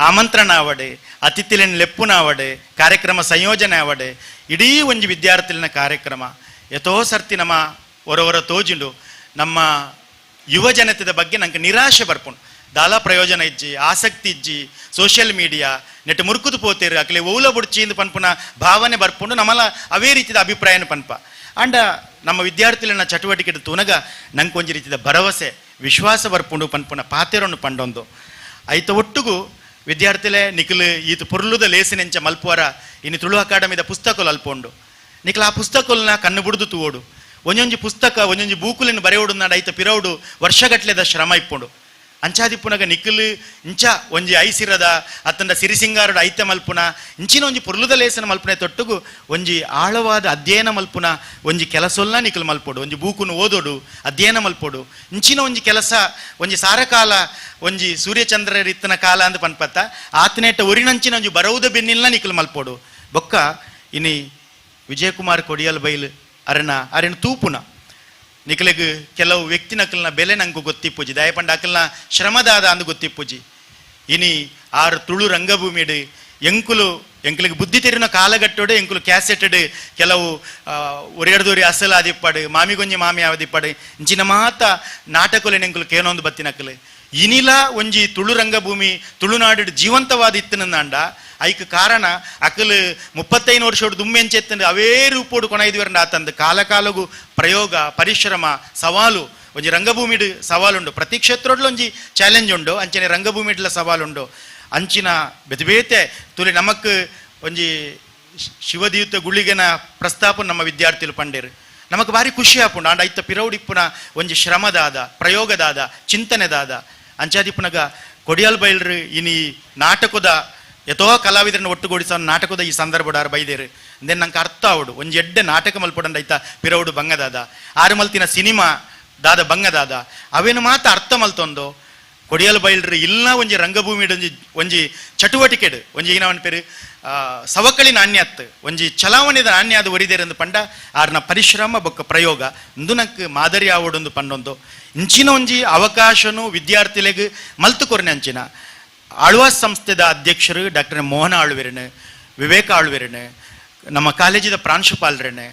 ಆಮಂತ್ರಣ ಆವಡೆ, ಅತಿಥಿಲೆನ್ ಲೆಪ್ಪುನ ಆವಡೆ, ಕಾರ್ಯಕ್ರಮ ಸಂಯೋಜನೆ ಆವಡೆ, ಇಡೀ ಒಂಜಿ ವಿದ್ಯಾರ್ಥಿಗಳ ಕಾರ್ಯಕ್ರಮ. ಎಷ್ಟೋ ಸರ್ತಿ ನಮ್ಮ ಹೊರವರ ತೋಜಿಂಡು ನಮ್ಮ ಯುವ ಜನತೆದ ಬಗ್ಗೆ ನಂಗೆ ನಿರಾಶೆ ಬರ್ಪುಂಡು. ದಾಲ ಪ್ರಯೋಜನ ಇಜ್ಜಿ, ಆಸಕ್ತಿ ಇಜ್ಜಿ, ಸೋಷಿಯಲ್ ಮೀಡಿಯಾ ನೆಟ್ಟು ಮುರುಕುದು ಪೋತೇರು ಅಕ್ಲೆ ಓಲ ಬುಡ್ಚಿ ಇಂದು ಪನ್ಪುನ ಭಾವನೆ ಬರ್ಪುಂಡು ನಮ್ಮಲ್ಲ ಅವೇ ರೀತಿಯ ಅಭಿಪ್ರಾಯನ ಪನ್ಪ. ಅಂಡ ನಮ್ಮ ವಿದ್ಯಾರ್ಥಿಗಳ ಚಟುವಟಿಕೆ ತೂನಗ ನಂಗೆ ಒಂಜಿ ರೀತಿಯ ಭರವಸೆ ವಿಶ್ವಾಸ ಬರ್ಪುಂಡು ಪನ್ಪುನ ಪಾತೆರನ್ನು ಪಂಡೊಂದು ಐತ. ಒಟ್ಟುಗು ವಿದ್ಯಾರ್ಥಿಲೆ ನಿಖಲು ಈತ ಪುರ್ಲುದ ಲೇಸಿನೆಂಚ ಮಲ್ಪುವರ ಇನ್ನು ತುಳು ಅಕಾಡೆಮಿದ ಪುಸ್ತಕಲು ಅಲ್ಪೊಂಡು ನಿಖಲು ಆ ಪುಸ್ತಕಲ್ನ ಕಣ್ಣು ಬುಡ್ದು ತೂವೋಡು. ಒಂದೊಂಜಿ ಪುಸ್ತಕ ಒಂದೊಂಜಿ ಬೂಕುಲಿನ ಬರೆಯೋಡು ನಾಡು ಐತ ಪಿರೌಡು ವರ್ಷಗಟ್ಲೆದ ಶ್ರಮ ಇಪ್ಪುಂಡು. ಅಂಚಾದಿಪ್ಪುನಗ ನಿಖಲು ಇಂಚ ಒಂಜಿ ಐಸಿರದ ಅತ್ತಂಡ ಸಿರಿಸಿಂಗಾರುಡ ಐತೆ ಮಲ್ಪುನ ಇಂಚಿನ ಒಂಜಿ ಪುರ್ಲುದ ಲೇಸನ ಮಲ್ಪುನೆ ತೊಟ್ಟುಗು ಒಂಜಿ ಆಳವಾದ ಅಧ್ಯಯನ ಮಲ್ಪುನ ಒಂಜಿ ಕೆಲಸೊಲ್ಲ ನಿಖಲು ಮಲ್ಪೋಡು. ಒಂಜಿ ಬೂಕುನು ಓದೋಡು, ಅಧ್ಯಯನ ಮಲ್ಪೋಡು. ಇಂಚಿನ ಒಂಜಿ ಕೆಲಸ ಒಂಜಿ ಸಾರಕಾಲ ಒಂಜಿ ಸೂರ್ಯಚಂದ್ರ ಇತ್ತನ ಕಾಲ ಅಂತ ಪನ್ಪತ್ತ ಆತನೇಟ ಒರಿನಂಚಿನ ಒಂಜಿ ಬರವುದ ಬೆನ್ನಿಲ್ಲ ನಿಖಲು ಮಲ್ಪೋಡು. ಬೊಕ್ಕ ಇನಿ ವಿಜಯಕುಮಾರ್ ಕೊಡಿಯಲ್ ಬೈಲ್ ಅರೆನ ತೂಪುನ ನಿಖಲೆಗ್ ಕೆಲವು ವ್ಯಕ್ತಿ ನಕಲ್ನ ಬೆಲೆ ನಂಗೆ ಗೊತ್ತಿಪ್ಪುಜಿ, ದಯಪಂಡ ಅಕಲ್ನ ಶ್ರಮದಾದ ಅಂದು ಗೊತ್ತಿಪ್ಪುಜಿ. ಇನಿ 6 ತುಳು ರಂಗಭೂಮಿಡು ಎಂಕುಲಿಗೆ ಬುದ್ಧಿ ತೆರಿನ ಕಾಲಗಟ್ಟೋಡು ಎಂಕುಲು ಕ್ಯಾಸೆಟೆಡ್ ಕೆಲವು ಒರೆಯಡ್ದೋರಿ ಅಸಲು ಆದಿಪ್ಪಡು, ಮಾಮಿಗೊಂಜಿ ಮಾಮಿ ಆವದಿಪ್ಪಡು ಇಂಚಿನ ಮಾತ ನಾಟಕಲೇನು ಎಂಕುಲು ಕೇನೊಂದು ಬತ್ತಿನಕಲು ಇನಿಲ ಒಂಜಿ ತುಳು ರಂಗಭೂಮಿ ತುಳುನಾಡು ಜೀವಂತವಾದ ಇತ್ತನಂದ ಐಕ್ ಕಾರಣ ಅಕಲು 35 ವರ್ಷೋಡು ದುಮ್ಮೆಂಚೆತ್ತಂದು ಅವೇ ರೂಪೋಡು ಕೊನೈದುವರಂಡ ಆತಂದು ಕಾಲ ಕಾಲಗೂ ಪ್ರಯೋಗ ಪರಿಶ್ರಮ ಸವಾಲು ಒಂಜಿ ರಂಗಭೂಮಿಡು ಸವಾಲುಂಡು. ಪ್ರತಿ ಕ್ಷೇತ್ರಡ್ಲು ಒಂಜಿ ಚಾಲೆಂಜ್ ಉಂಡು, ಅಂಚನೆ ರಂಗಭೂಮಿಡ್ಲ ಸವಾಲುಂಡು. ಅಂಚಿನ ಬೆದಬೇತೆ ತುಲಿ ನಮಕ್ ಒಂಜಿ ಶಿವದೀತ ಗುಳಿಗೆನ ಪ್ರಸ್ತಾಪ ನಮ್ಮ ವಿದ್ಯಾರ್ಥಿಗಳು ಪಂಡೇರು ನಮಕ್ ಭಾರಿ ಖುಷಿ ಆಪುಂಡು. ಆಂಡ ಐತ ಪಿರೌಡಿಪ್ಪುನ ಒಂಜಿ ಶ್ರಮದಾದ ಪ್ರಯೋಗದಾದ ಚಿಂತನೆದಾದ ಅಂಚಾದಿಪ್ಪುನಗ ಕೊಡಿಯಲ್ ಬೈಲ್ರು ಇನಿ ನಾಟಕದ ಎಷ್ಟೋ ಕಲಾವಿದರನ್ನು ಒಟ್ಟುಗೂಡಿಸೋ ನಾಟಕದ ಈ ಸಂದರ್ಭಡಾರು ಬೈದೇರು ದೆನ್ ನಂಗೆ ಅರ್ಥ ಆವಡು ಒಂಜಿ ಎಡ್ಡೆ ನಾಟಕ ಮಲ್ಪೊಡಂಡ ಐತ ಪಿರೌಡು ಬಂಗದಾದ 6 ಮಲ್ತಿನ ಸಿನಿಮಾ ದಾದ ಬಂಗದಾದ ಅವೇನು ಮಾತ ಅರ್ಥ ಮಲ್ತೊಂದು ಕೊಡಿಯಲ್ ಬೈಲ್ರು ಇಲ್ಲ ಒಂಜಿ ರಂಗಭೂಮಿ ಒಂಜಿ ಚಟುವಟಿಕೆಡು ಒಂಜಿ ಏನವನ್ ಪೇರು ಸವಕಳಿ ನಾಣ್ಯತ್ ಒಂಜಿ ಚಲಾವಣೆದ ನಾಣ್ಯ ಅದು ಒರಿದೇರೆಂದು ಪಂಡ ಆರ್ನ ಪರಿಶ್ರಮ ಬೊಕ್ಕ ಪ್ರಯೋಗ ಇಂದು ನಂಗೆ ಮಾದರಿ ಆವಡೊಂದು ಪಂಡೊಂದು ಇಂಚಿನ ಒಂಜಿ ಅವಕಾಶನು ವಿದ್ಯಾರ್ಥಿಗಳಿಗೆ ಮಲ್ತು ಕೊರನೆ ಅಂಚಿನ ಆಳ್ವಾಸ್ ಸಂಸ್ಥೆದ ಅಧ್ಯಕ್ಷರು ಡಾಕ್ಟರ್ ಮೋಹನ ಆಳ್ವೆರನೆ, ವಿವೇಕ ಆಳ್ವೆರನೆ, ನಮ್ಮ ಕಾಲೇಜಿದ ಪ್ರಾಂಶುಪಾಲರೇನೆ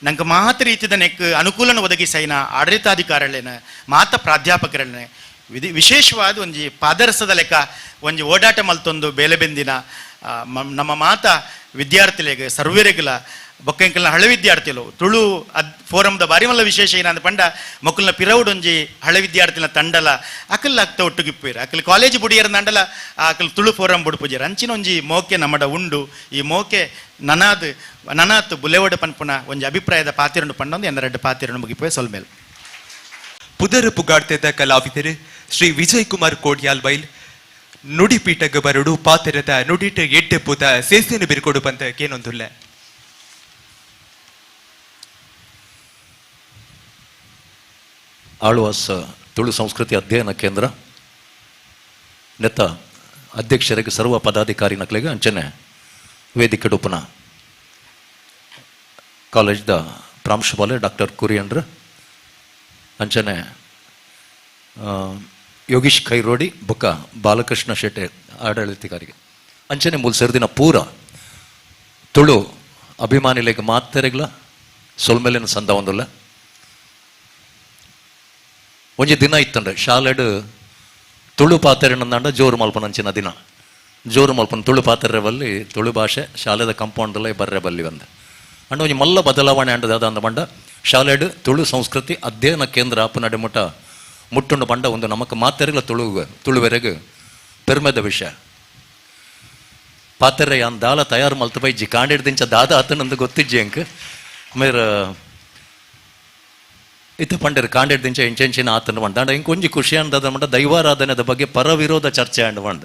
ನಂಗೆ ಮಾತ ರೀತಿದ ನೆಕ್ ಅನುಕೂಲನ ಒದಗಿಸೈನ ಆಡಳಿತಾಧಿಕಾರಿಗಳೇನ ಮಾತ ಪ್ರಾಧ್ಯಾಪಕರೇನೆ ವಿಶೇಷವಾದ ಒಂಜಿ ಪಾದರಸದ ಲೆಕ್ಕ ಒಂಜಿ ಓಡಾಟ ಮಲ್ತೊಂದು ಬೇಲೆ ಬೆಂದಿನ ನಮ್ಮ ಮಾತ ವಿದ್ಯಾರ್ಥಿಗಳಿಗೆ ಸರ್ವೇರೆಗಲ ಬೊಕ್ಕೆಂಕಲ್ನ ಹಳೆ ವಿದ್ಯಾರ್ಥಿಗಳು ತುಳು ಫೋರಮ್ದ ಬಾರಿ ಮಲ್ಲ ವಿಶೇಷ ಏನಂದ ಪಂಡ ಮಕ್ಕಳನ್ನ ಪಿರೌಡೊಂಜಿ ಹಳೆ ವಿದ್ಯಾರ್ಥಿನ ತಂಡಲ ಅಕಲ್ ಆಗ್ತಾ ಒಟ್ಟುಗಿಪ್ಪೇರು ಅಕಲ್ ಕಾಲೇಜ್ ಬುಡಿಯರ ನಂಡಲ ಅಕಲ್ ತುಳು ಫೋರಂ ಬುಡ್ಪುಜೇರು ಅಂಚಿನ ಒಂಜಿ ಮೋಕೆ ನಮ್ಮಡ ಉಂಡು ಈ ಮೋಕೆ ನನಾತ್ ಬುಲೆವಡ ಪನ್ಪುನ ಒಂಜಿ ಅಭಿಪ್ರಾಯದ ಪಾತಿರನ್ನು ಪಂಡೊಂದು ಎಂದೆರಡು ಪಾತಿರನ್ನು ಮುಗಿಪೋಯ್ ಸೊಲ್ಮೇಲೆ ಪುದರ್ ಪುಗಾಡ್ತೆದ ಕಲಾವಿದರು ಶ್ರೀ ವಿಜಯಕುಮಾರ್ ಕೋಡ್ಯಾಲ್ ಬೈಲ್ ನುಡಿಪೀಠಗ ಬರಡು ಪಾತೆರದ ನುಡಿಟ ಎಡ್ಡೆ ಪುದ ಸೇಸೇನು ಬಿರ್ಕೊಡು ಬಂದ ಕೇನೊಂದುಲ್ಲ ಆಳ್ವಾಸ್ ತುಳು ಸಂಸ್ಕೃತಿ ಅಧ್ಯಯನ ಕೇಂದ್ರ ನೆತ್ತ ಅಧ್ಯಕ್ಷರಿಗೆ ಸರ್ವ ಪದಾಧಿಕಾರಿ ನಕಲಿಗೆ ಅಂಚನೆ ವೇದಿಕೆ ಡುಪುನ ಕಾಲೇಜ್ದ ಪ್ರಾಂಶುಪಾಲ ಡಾಕ್ಟರ್ ಕುರಿಯನ್ರ ಅಂಚನೆ ಯೋಗೀಶ್ ಖೈರೋಡಿ ಬೊಕ್ಕ ಬಾಲಕೃಷ್ಣ ಶೆಟ್ಟೆ ಆಡಳಿತಾಧಿಕಾರಿಗೆ ಅಂಚನೆ ಮೂಲ ಸೇರಿದಿನ ಪೂರ ತುಳು ಅಭಿಮಾನಿಗಳಿಗೆ ಮಾತೆರೆಗ್ಲ ಸೊಲ್ಮೇಲಿನ ಸಂದ ಒಂದಲ್ಲ ಒಂಜಿ ದಿನ ಇತ್ತಂಡ ಶಾಲೆಡ್ ತುಳು ಪಾತೆರೆನಂದಾಂಡ ಜೋರು ಮಲ್ಪನ ಅಂಚಿನ ದಿನ ಜೋರು ಮಲ್ಪನ ತುಳು ಪಾತೆರೆ ಬಲ್ಲಿ ತುಳು ಭಾಷೆ ಶಾಲೆದ ಕಂಪೌಂಡಲ್ಲೇ ಬರ್ರೆ ಬಲ್ಲಿ ಬಂದ ಅಂಡ ಒಂಜಿ ಮಲ್ಲ ಬದಲಾವಣೆ ಅಂಡದ ಅಂದ ಬಂಡ ಶಾಲೆಡ್ ತುಳು ಸಂಸ್ಕೃತಿ ಅಧ್ಯಯನ ಕೇಂದ್ರ ಆಪುನಡೆ ಮುಟ್ಟ ಮುಟ್ಟುಂಡು ಬಂಡ ಒಂದು ನಮಕ್ ಮಾತೆರೆಗ್ಲ ತುಳುವೆರೆಗೆ ಪೆರ್ಮೆದ ವಿಷಯ ಪಾತ್ರೆ ಯಾನ್ ದಾಲ ತಯಾರು ಮಲ್ತು ಬೈಜಿ ಕಾಂಡಿಡ್ ದಿಂಚ ದಾದ ಆತನಂದು ಗೊತ್ತಿಜ್ಜಿ ಅಂಕ್ ಮೇರ ಇತ್ತು ಪಂಡರ್ ಕಾಂಡಿಡ್ ದಿಂಚ ಎಂಚೆಂಚಿನ ಆತನ ಮಂಡ ಅಂಡ ಇಂಕ ಒಂಜಿ ಖುಷಿ ಅಂದದ ಮಂಡ ದೈವಾರಾಧನೆದ ಬಗ್ಗೆ ಪರವಿರೋಧ ಚರ್ಚೆ ಅಂಡ್ ಮಂಡ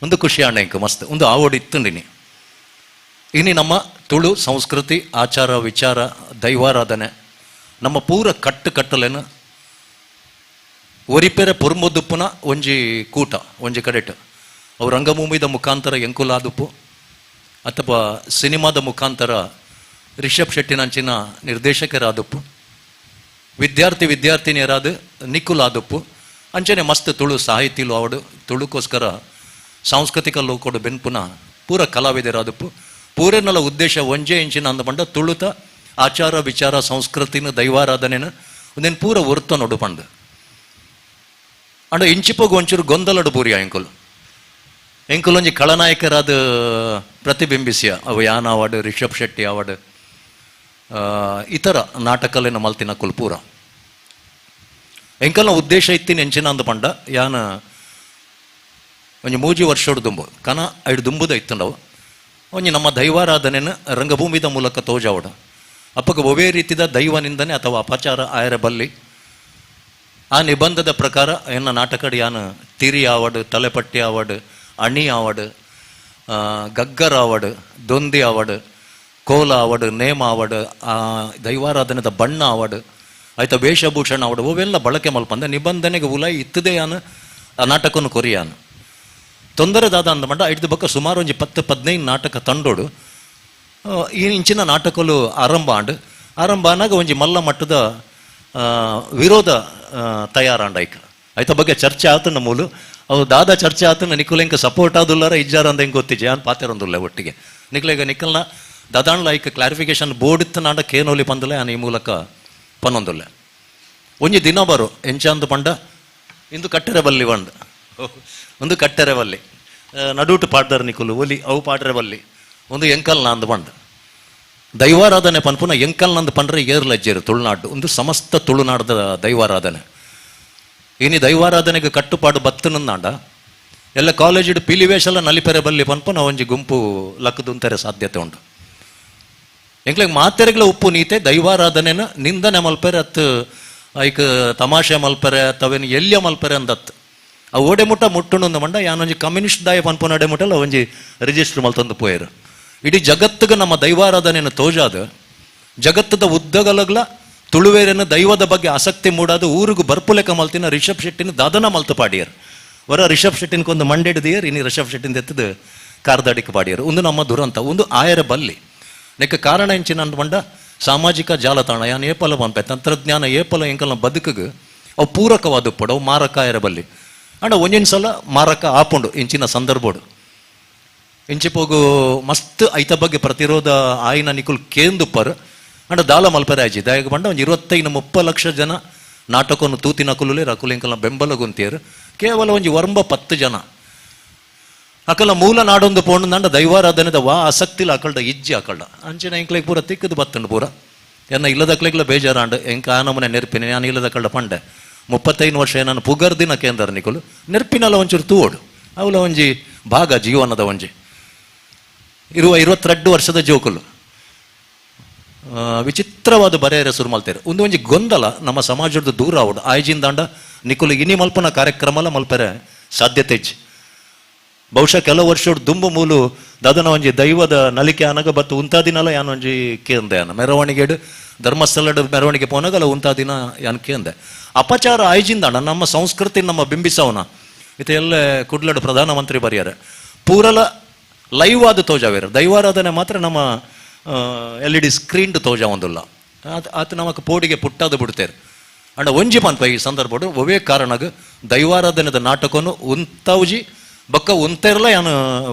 ಒಂದು ಖುಷಿ ಅಂಡ ಇಂಕ ಮಸ್ತ್ ಒಂದು ಆವಡ್ ಇತ್ತುಂಡಿನಿ ಇನಿ ನಮ್ಮ ತುಳು ಸಂಸ್ಕೃತಿ ಆಚಾರ ವಿಚಾರ ದೈವಾರಾಧನೆ ನಮ್ಮ ಪೂರ ಕಟ್ಟಲೇನು ಒರಿಪೆರೆ ಪೊರ್ಮೊದ್ದುಪ್ಪುನ ಒಂಜಿ ಕೂಟ ಒಂಜಿ ಕಡೆಟ್ ಅವು ರಂಗಭೂಮಿದ ಮುಖಾಂತರ ಎಂಕುಲಾದುಪ್ಪು ಅಥವಾ ಸಿನಿಮಾದ ಮುಖಾಂತರ ರಿಷಬ್ ಶೆಟ್ಟಿನಂಚಿನ ನಿರ್ದೇಶಕರಾದಪ್ಪು ವಿದ್ಯಾರ್ಥಿನಿಯರಾದ ನಿಖುಲಾದಪ್ಪು ಅಂಚನೆ ಮಸ್ತ್ ತುಳು ಸಾಹಿತ್ಯಲು ಅವಡು ತುಳುಕೋಸ್ಕರ ಸಾಂಸ್ಕೃತಿಕ ಲೋಕೋಡು ಬೆನ್ಪುನ ಪೂರ ಕಲಾವಿದರಾದಪ್ಪು ಪೂರೆನಲ ಉದ್ದೇಶ ಒಂಜೆ ಇಂಚಿನ ಅಂದ ಪಂಡ ತುಳುತ ಆಚಾರ ವಿಚಾರ ಸಂಸ್ಕೃತಿನ ದೈವಾರಾಧನೆನ ಒಂದೇನು ಪೂರ ಒರ್ತ ನೋಡು ಪಂಡ ಅಂಡ ಇಂಚಿಪೋಗು ಒಂಚೂರು ಗೊಂದಲಡು ಪೂರಿ ಎಂಕುಲೊಂಜಿ ಖಳನಾಯಕರಾದ ಪ್ರತಿಬಿಂಬಿಸಿಯ ಅವು ಯಾನ ಅವಾರ್ಡ್ ರಿಷಬ್ ಶೆಟ್ಟಿ ಅವಾರ್ಡ್ ಇತರ ನಾಟಕಲೇನ ಮಲ್ತಿನ ಕುಲ್ಪೂರ ಎಂಕಲ್ನ ಉದ್ದೇಶ ಇತ್ತಿನ ಎಂಚಿನ ಅಂದ ಪಂಡ ಯಾನ ಒಂಜಿ ಮೂಜಿ ವರ್ಷೋಡು ದುಂಬು ಕನ ಐದು ದುಂಬುದ ಇತ್ತಂಡವು ಒಂಜಿ ನಮ್ಮ ದೈವಾರಾಧನೆನ ರಂಗಭೂಮಿದ ಮೂಲಕ ತೋಜಾವಡ ಅಪ್ಪಗ ಒವೇ ರೀತಿದ ದೈವನಿಂದನೆ ಅಥವಾ ಅಪಚಾರ ಆಯರ ಬಲ್ಲಿ ಆ ನಿಬಂಧದ ಪ್ರಕಾರ ಎನ್ನ ನಾಟಕಡ್ ಯಾನ ತಿರಿ ಆವಡ್ ತಲೆಪಟ್ಟಿ ಆವಡ್ ಅಣಿ ಆವಡ್ ಗಗ್ಗರ್ ಆವಡ್ ದೊಂದಿ ಆವಡ್ ಕೋಲ ಆವಡ್ ನೇಮ ಆವಡ್ ಆ ದೈವಾರಾಧನೆದ ಬಣ್ಣ ಆವಡ್ ಆಯ್ತ ವೇಷಭೂಷಣ ಆವಡ್ ಅವೆಲ್ಲ ಬಳಕೆ ಮಲ್ಪಂದ ನಿಬಂಧನೆಗೆ ಉಲಾಯಿ ಇತ್ತದೇ ಯಾನ ಆ ನಾಟಕನು ಕೊರಿಯಾನ ತೊಂದರೆದಾದ ಅಂದ ಮಂಡ ಐದು ಬಕ್ಕ ಸುಮಾರು ಒಂಜಿ 10-15 ನಾಟಕ ತಂಡೋಡು ಈ ಇಂಚಿನ ನಾಟಕಲು ಆರಂಭ ಆನಾಗ ಒಂಜಿ ಮಲ್ಲ ಮಟ್ಟದ ವಿರೋಧ ತಯಾರಾಂಡ ಐಕ ಐತ ಬಗ್ಗೆ ಚರ್ಚೆ ಆತನ ಮೂಲು ಅವು ದಾದ ಚರ್ಚೆ ಆತನ ನಿಖುಲೆಂಕ ಸಪೋರ್ಟ್ ಆದುಲ್ಲಾರ ಇಜ್ಜಾರ ಅಂತ ಹೆಂಗೆ ಗೊತ್ತಿಜ್ಜೆ ಯಾನ್ ಪಾತೆರೊಂದುಲ್ಲ ಒಟ್ಟಿಗೆ ನಿಖಲೆಗ ನಿಖಲ್ನ ದದಾಣ್ಲ ಐಕ ಕ್ಲಾರಿಫಿಕೇಶನ್ ಬೋರ್ಡ್ ಇತ್ತು ನಾಡ ಕೇನೋಲಿ ಪಂದಲೆ ಆನ ಈ ಮೂಲಕ ಪನ್ನೊಂದುಲ್ಲ ಒಂಜಿ ದಿನ ಬರು ಎಂಚಾಂದು ಪಂಡ ಇಂದು ಕಟ್ಟೆರೆ ಬಲ್ಲಿ ಬಂಡ ಒಂದು ಕಟ್ಟೆರೆ ಬಲ್ಲಿ ನಡುಟು ಪಾಡ್ದಾರ ನಿಖುಲು ಒಲಿ ಅವು ಪಾಡ್ರೆ ಬಲ್ಲಿ ಒಂದು ಎಂಕಲ್ನ ಅಂದು ಬಂಡ ದೈವಾರಾಧನೆ ಪನ್ಪುನ ಎಂಕಲ್ನಂದು ಪಂಡ್ರೆ ಏರ್ಲಜ್ಜೇರು ತುಳುನಾಡು ಒಂದು ಸಮಸ್ತ ತುಳುನಾಡದ ದೈವಾರಾಧನೆ ಇನಿ ದೈವಾರಾಧನೆಗೆ ಕಟ್ಟುಪಾಡು ಬತ್ತನಂದಾಂಡ ಎಲ್ಲ ಕಾಲೇಜಿಡ್ ಪಿಲಿವೇಶಲ್ಲ ನಲಿಪೆರೆ ಬಲ್ಲಿ ಪನ್ಪುನ ಒಂಜಿ ಗುಂಪು ಲಕ್ಕದುಂತೆರೆ ಸಾಧ್ಯತೆ ಉಂಟು ಎಂಕ್ಲೆಗ್ ಮಾತೆರೆಗ್ಲ ಉಪ್ಪು ನೀತೆ ದೈವಾರಾಧನೆನ ನಿಂದನೆ ಮಲ್ಪೆರೆ ಅತ್ ಐಕ್ ತಮಾಷೆ ಮಲ್ಪೆರೆ ತವೇನು ಎಲ್ಯ ಮಲ್ಪೆರೆ ಅಂದತ್ ಆ ಓಡೆ ಮುಟ್ಟ ಮುಟ್ಟುಂಡು ಮಂಡ ಯಾನೊಂಜಿ ಕಮ್ಯುನಿಸ್ಟ್ ದಾಯ ಪನ್ಪುನ ಅಡೆ ಮುಟ್ಟಲ್ಲ ಒಂಜಿ ರಿಜಿಸ್ಟರ್ ಮಲ್ತಂದು ಪೋಯರು ಇಡೀ ಜಗತ್ತಿಗೆ ನಮ್ಮ ದೈವಾರಾಧನೆಯನ್ನು ತೋಜಾದ ಜಗತ್ತದ ಉದ್ದಗಲಗ್ಲ ತುಳುವೇರನ್ನು ದೈವದ ಬಗ್ಗೆ ಆಸಕ್ತಿ ಮೂಡಾದ ಊರಿಗೂ ಬರ್ಪುಲೆಕ ಮಲ್ತಿನ ರಿಷಬ್ ಶೆಟ್ಟಿನ ದಾದನ ಮಲ್ತು ಪಾಡಿಯರು ವರ ರಿಷಬ್ ಶೆಟ್ಟಿನ್ಕೊಂದು ಮಂಡೆಡ್ದಿಯರ್ ಇನ್ನು ರಿಷಬ್ ಶೆಟ್ಟಿನ ಎತ್ತದ ಕಾರ್ದಾಡಿಕ ಪಾಡಿಯರು ಒಂದು ನಮ್ಮ ದುರಂತ ಒಂದು ಆಯರ ಬಲ್ಲಿ ನೆಕ್ಕ ಕಾರಣ ಎಂಚಿನ ಅಂದ್ಕೊಂಡ ಸಾಮಾಜಿಕ ಜಾಲತಾಣ ಯಾನ್ ಏಪಲ ಪಂಪೆ ತಂತ್ರಜ್ಞಾನ ಏಪಲ ಎಂಕಲ್ನ ಬದುಕಿಗೆ ಅವು ಪೂರಕವಾದ ಪಡು ಅವು ಮಾರಕ ಆಯರ ಬಲ್ಲಿ ಅಂಡ ಒಂಜಿನ ಸಲ ಮಾರಕ ಆಪುಂಡು ಇಂಚಿನ ಸಂದರ್ಭಡು ಇಂಚಿಪೋಗು ಮಸ್ತ್ ಐತ ಬಗ್ಗೆ ಪ್ರತಿರೋಧ ಆಯ್ನ ನಿಕುಲ್ ಕೇಂದುಪ್ಪರ್ ಅಂಡ ದಾಲ ಮಲ್ಪರೆ ಆಜಿ ದಯಗ ಬಂಡ ಒಂದು 25-30 ಲಕ್ಷ ಜನ ನಾಟಕವನ್ನು ತೂತಿನ ಕುಲುಲೆ ರಕುಲೆಂಕಲ್ನ ಬೆಂಬಲ ಗುಂತಿಯರು ಕೇವಲ ಒಂಜಿ 10 ಜನ ಅಕಲ ಮೂಲ ನಾಡೊಂದು ಪೋಂಡು ನಂಡ ದೈವಾರಾಧನೆದ ವಾ ಆಸಕ್ತಿಲ ಅಕಲ್ಡ ಇಜ್ಜಿ ಅಕಲ್ಡ ಅಂಚಿನ ಎಂಕ್ಲೆಗ್ ಪೂರ ತಿಕ್ಕದು ಬತ್ತಂಡು ಪೂರ ಎನ್ನ ಇಲ್ಲದಕ್ಲೆಗ್ಲ ಬೇಜಾರಾಂಡು ಎಂಕ ಆನಮನೆ ನೆರ್ಪಿನ ನಾನು ಇಲ್ಲದಕಲ್ಡ ಪಂಡೆ 35 ವರ್ಷ ನಾನು ಪುಗರ್ದಿನ ಕೇಂದ್ರ ನಿಕುಲು ನೆರ್ಪಿನಲ್ಲ ಒಂಚೂರು ತೂವೋಡು ಅವಲ ಒಂಜಿ ಭಾಗ ಜೀವನದ ಒಂಜಿ ಇರುವ 22 ವರ್ಷದ ಜೋಕುಲು ವಿಚಿತ್ರವಾದ ಬರೆಯರೆ ಸುರು ಮಲ್ತೇರು ಒಂಜಿ ಗೊಂದಲ ನಮ್ಮ ಸಮಾಜದ ದೂರ ಆವಡು ಆಯ್ಜಿಂದಾಂಡ ನಿಕುಲು ಇನಿ ಮಲ್ಪನ ಕಾರ್ಯಕ್ರಮಲ ಮಲ್ಪರೆ ಸಾಧ್ಯತೆ ಇಜ್ಜಿ ಬಹುಶಃ ಕೆಲವು ವರ್ಷೋಡು ದುಂಬು ಮೂಲು ದಾದನ ಒಂಜಿ ದೈವದ ನಲಿಕೆ ಅನಗ ಬತ್ತು ಉಂತಾದಿನಲ್ಲ ಯಾನ್ ಒಂಜಿ ಕೇಂದೆ ಅನ್ನ ಮೆರವಣಿಗೆಡು ಧರ್ಮಸ್ಥಳದ ಮೆರವಣಿಗೆ ಪೋನಾಗಲ್ಲ ಉಂತಾದಿನ ಯಾನ್ ಕೇಂದೆ ಅಪಚಾರ ಆಯ್ಜಿಂದಾಂಡ ನಮ್ಮ ಸಂಸ್ಕೃತಿ ನಮ್ಮ ಬಿಂಬಿಸವನ ಇದು ಎಲ್ಲ ಕುಡ್ಲಡು ಪ್ರಧಾನಮಂತ್ರಿ ಬರೆಯಾರೆ ಪೂರಲ ಲೈವ್ ಆದ ತೋಜಾವೇರು ದೈವಾರಾಧನೆ ಮಾತ್ರ ನಮ್ಮ LED ಸ್ಕ್ರೀನ್ಡ್ ತೋಜ ಒಂದಿಲ್ಲ ಆತ ನಮಕ್ ಪೋಡಿಗೆ ಪುಟ್ಟಾದ ಬಿಡ್ತೇರು ಅಂಡ ಒಂಜಿ ಪನ್ಪ ಈ ಸಂದರ್ಭಡು ಒವೇ ಕಾರಣಗ ದೈವಾರಾಧನೆದ ನಾಟಕನು ಉಂತೌಜಿ ಬೊಕ್ಕ ಉಂತೆರ್ಲ ಯಾನು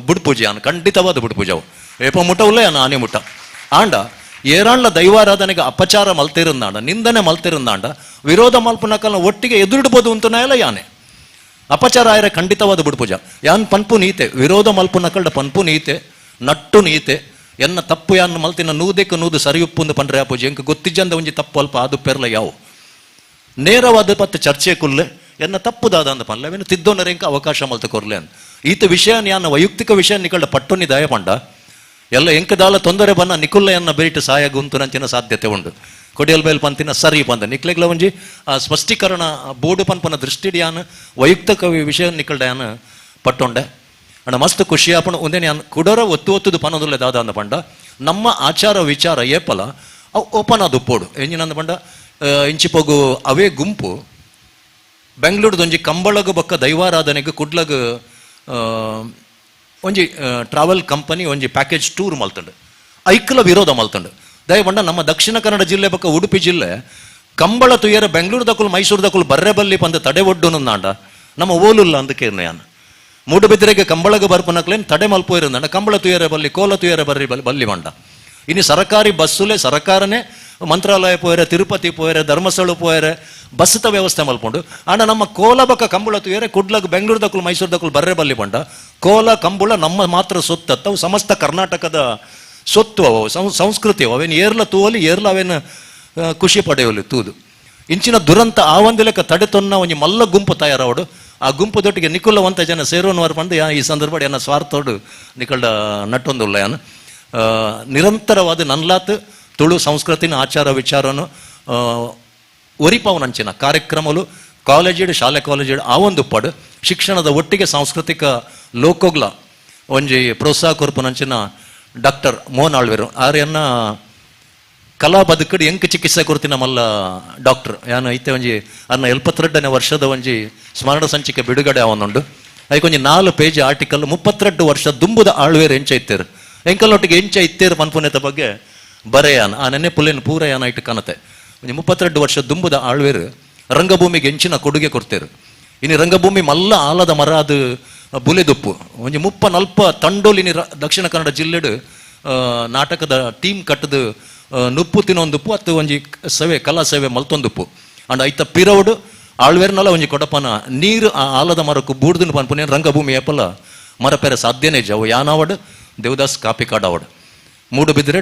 ಬುಡ್ಪೂಜೆ ಯಾನು ಖಂಡಿತವಾದ ಬುಡ್ಪೂಜವು ಏಪ ಮುಟ್ಟವುಲ್ಲ ಯಾನು ಆನೆ ಮುಟ್ಟ ಆಂಡ ಏರಾಣ್ಲ ದೈವಾರಾಧನೆಗೆ ಅಪಚಾರ ಮಲ್ತಿರುಂದಾಂಡ ನಿಂದನೆ ಮಲ್ತಿರುಂದಾಂಡ ವಿರೋಧ ಮಲ್ಪನಕಲ್ನ ಒಟ್ಟಿಗೆ ಎದುರಿಡ್ಬೋದು ಅಂತನೇ ಇಲ್ಲ ಯಾನೆ ಅಪಚಾರ ಆಯ್ರೆ ಖಂಡಿತವಾದ ಬಿಡ್ಪೂಜ ಯಾನ್ ಪನ್ಪು ನೀತೆ ವಿರೋಧ ಮಲ್ಪು ನಕಲ್ಡ ಪನ್ಪು ನೀತೆ ನಟ್ಟು ನೀತೆ ಎನ್ನ ತಪ್ಪು ಯಾನ್ ಮಲ್ತಿನ ನೂದೆಕ್ಕೆ ನೂದು ಸರಿಯುಪ್ಪುಂದು ಪಂಡ್ರೆ ಆ ಪೂಜೆ ಎಂಕ ಗೊತ್ತಿಜ್ಜಂದ ಒಂಜಿ ತಪ್ಪು ಅಲ್ಪ ಅದು ಪೆರ್ಲ ಯಾವು ನೇರವಾದ ಪತ್ತು ಚರ್ಚೆ ಕುಲ್ಲೆ ಎನ್ನ ತಪ್ಪುದಾದ ಅಂದ ಪನ್ಲೆ ಅವೇನು ತಿದ್ದೋನರೆ ಎಂಕ ಅವಕಾಶ ಮಲ್ತ ಕೊರ್ಲೆ ಅಂತ ಈತ ವಿಷಯ ಯಾನ ವೈಯಕ್ತಿಕ ವಿಷಯ ನಿಕಲ್ಡ ಪಟ್ಟೊನಿ ದಯ ಪಂಡ ಎಲ್ಲ ಎಂಕದಾಲ ತೊಂದರೆ ಬನ್ನ ನಿಕುಲ್ಲೆಯನ್ನ ಬೇರಿಟ್ಟು ಸಹಾಯ ಗುಂತುನಂಚಿನ ಸಾಧ್ಯತೆ ಉಂಡು ಕೊಡಿಯಲ್ ಬೇಲ್ ಪಂತಿನ ಸರಿ ಪಂದ ನಿಕ್ಲೆಗ್ಲ ಒಂಜಿ ಸ್ಪಷ್ಟೀಕರಣ ಬೋರ್ಡು ಪನ್ಪನ ದೃಷ್ಟಿಡಿಯಾನ ವೈಯಕ್ತಿಕ ವಿಷಯ ನಿಕಲ್ಡಯಾನ ಪಟ್ಟೊಂಡೆ ಅಣ್ಣ ಮಸ್ತ್ ಖುಷಿ ಆಪಣ ಒಂದೇ ನಾನು ಕುಡರ ಒತ್ತುದು ಪನದುಲ್ಲೆ ದಾದ ಅಂದ ಪಂಡ ನಮ್ಮ ಆಚಾರ ವಿಚಾರ ಏಪಲ ಅವು ಓಪನ್ ಅದು ಪೋಡು ಎಂಜಿನಂದ ಪಂಡ ಇಂಚಿ ಪೋಗು ಅವೇ ಗುಂಪು ಬೆಂಗಳೂರದೊಂಜಿ ಕಂಬಳಗ ಬೊಕ್ಕ ದೈವಾರಾಧನೆಗೆ ಕುಡ್ಲಗ ಒಂಜಿ ಟ್ರಾವೆಲ್ ಕಂಪನಿ ಒಂಜಿ ಪ್ಯಾಕೇಜ್ ಟೂರ್ ಮಲ್ತಂಡು ಐಕ್ಲ ವಿರೋಧ ಮಲ್ತಂಡು ದಯಪಂಡ ನಮ್ಮ ದಕ್ಷಿಣ ಕನ್ನಡ ಜಿಲ್ಲೆ ಬೊಕ್ಕ ಉಡುಪಿ ಜಿಲ್ಲೆ ಕಂಬಳ ತುಯ್ಯರ ಬೆಂಗಳೂರದಕ್ಕೂ ಮೈಸೂರದಕ್ಕೂ ಬರ್ರೆಬಲ್ಲಿ ಪಂದ ತಡೆ ಒಡ್ಡು ನಾಂಡ ನಮ್ಮ ಓಲುಲ್ಲ ಅಂದಕ್ಕೆ ನಾನು ಮೂಡುಬಿದ್ರೆಗೆ ಕಂಬಳಗ ಬರ್ಪನಕ್ಲೇನು ತಡೆ ಮಲ್ಪೋಯಿರಂದ ಕಂಬಳ ತುಯ್ಯರ ಬಲ್ಲಿ ಕೋಲ ತುಯ್ಯರ ಬರ್ರಿ ಬಲ್ಲಿ ಮಂಡ ಇನ್ನು ಸರ್ಕಾರಿ ಬಸ್ಸುಲೆ ಸರ್ಕಾರನೇ ಮಂತ್ರಾಲಯ ಪೋಯರೆ ತಿರುಪತಿ ಪೋಯರೆ ಧರ್ಮಸ್ಥಳ ಪೋಯರೆ ಬಸ್ತ ವ್ಯವಸ್ಥೆ ಮಲ್ಪೊಂಡು ಆಂಡ ನಮ್ಮ ಕೋಲ ಬಕ್ಕ ಕಂಬಳ ತುಯ್ಯರೆ ಕುಡ್ಲಗ್ ಬೆಂಗಳೂರದಕ್ಕೂ ಮೈಸೂರದಕ್ಕೂ ಬರ್ರೆ ಬಲ್ಲಿ ಬಂಡ ಕೋಲ ಕಂಬಳ ನಮ್ಮ ಮಾತ್ರ ಸೊತ್ತವು ಸಮಸ್ತ ಕರ್ನಾಟಕದ ಸೊತ್ತು ಅವು ಸಂಸ್ಕೃತಿ ಅವು ಅವೇನು ಏರ್ಲ ತೂವಲಿ ಏರ್ಲ ಅವೇನು ಖುಷಿ ಪಡೆಯಲಿ ತೂದು ಇಂಚಿನ ದುರಂತ ಆ ಒಂದು ಲೆಕ್ಕ ತಡೆ ತೊನ್ನ ಒಂಜಿ ಮಲ್ಲ ಗುಂಪು ತಯಾರವಡು ಆ ಗುಂಪುದೊಟ್ಟಿಗೆ ನಿಕುಲವಂತ ಜನ ಸೇರೋನವರು ಬಂದು ಈ ಸಂದರ್ಭ ಏನ ಸ್ವಾರ್ಥೋಡು ನಿಕಲ್ಡ ನಟ್ಟೊಂದುಲ್ಲ ಯಾನು ನಿರಂತರವಾದ ನನ್ಲಾತ್ ತುಳು ಸಂಸ್ಕೃತಿನ ಆಚಾರ ವಿಚಾರನು ಒರಿಪಾವನಂಚಿನ ಕಾರ್ಯಕ್ರಮಗಳು ಕಾಲೇಜಿಡ್ ಶಾಲೆ ಕಾಲೇಜಿಡ್ ಆ ಒಂದು ಪಡು ಶಿಕ್ಷಣದ ಒಟ್ಟಿಗೆ ಸಾಂಸ್ಕೃತಿಕ ಲೋಕೋಗ್ಲ ಒಂಜಿ ಪ್ರೋತ್ಸಾಹ ಕೊರ್ಪುನಂಚಿನ ಡಾಕ್ಟರ್ ಮೋಹನ್ ಆಳ್ವೇರು ಆರ್ಯನ್ನ ಕಲಾ ಬದುಕಡಿ ಎಂಕ ಚಿಕಿತ್ಸೆ ಕೊಡ್ತೀನಿ ಮಲ್ಲ ಡಾಕ್ಟರ್ ಯಾನು ಐತೆ ಒಂಜಿ ಅನ್ನ 72ನೇ ವರ್ಷದ ಒಂಜಿ ಸ್ಮರಣ ಸಂಚಿಕೆ ಬಿಡುಗಡೆ ಅವನುಂಡು ಅದಕ್ಕೆ ಒಂಜಿ 4 ಪೇಜ್ ಆರ್ಟಿಕಲ್ 32 ವರ್ಷ ದುಂಬುದ ಆಳ್ವೇರು ಎಂಚ ಇತ್ತೇರು ಎಂಕಲ್ಲೊಟ್ಟಿಗೆ ಎಂಚ ಇತ್ತೇರು ಪನ್ಪುನೇತ ಬಗ್ಗೆ ಬರೆಯಾನ ಆ ನೆನ್ನೆ ಪುಲ್ಲೇನು ಪೂರ ಯಾನ ಇಟ್ಟು ಕಾಣುತ್ತೆ ಒಂಜಿ 32 ವರ್ಷ ದುಂಬುದ ಆಳ್ವೇರು ರಂಗಭೂಮಿಗೆ ಎಂಚಿನ ಕೊಡುಗೆ ಕೊಡ್ತೇರು ಇನ್ನು ರಂಗಭೂಮಿ ಮಲ್ಲ ಆಲದ ಮರ ಅದು ಬುಲೆದುಪ್ಪು ಒಂಜಿ 30-40 ತಂಡೋಲಿನಿ ದಕ್ಷಿಣ ಕನ್ನಡ ಜಿಲ್ಲೆಡು ನಾಟಕದ ಟೀಮ್ ಕಟ್ಟದು ನುಪ್ಪು ತಿನ್ನೊಂದುಪ್ಪು ಅತ್ತು ಒಂಜಿ ಸೇವೆ ಕಲಾ ಸೇವೆ ಮಲ್ತೊಂದುಪ್ಪು ಅಂಡ್ ಐತ ಪಿರವಡು ಆಳ್ವೇರ್ನಲ್ಲ ಒಂಜಿ ಕೊಡಪನ ನೀರು ಆ ಆಲದ ಮರಕ್ಕೂ ಬೂಡ್ದಿನ ಪನ್ಪುನೇನು ರಂಗಭೂಮಿ ಏಪಲ ಮರ ಪೆರ ಸಾಧ್ಯನೇ ಜಾವು ಯಾನವಡು ದೇವದಾಸ್ ಕಾಪಿ ಕಾಡವಡು ಮೂಡುಬಿದ್ರೆ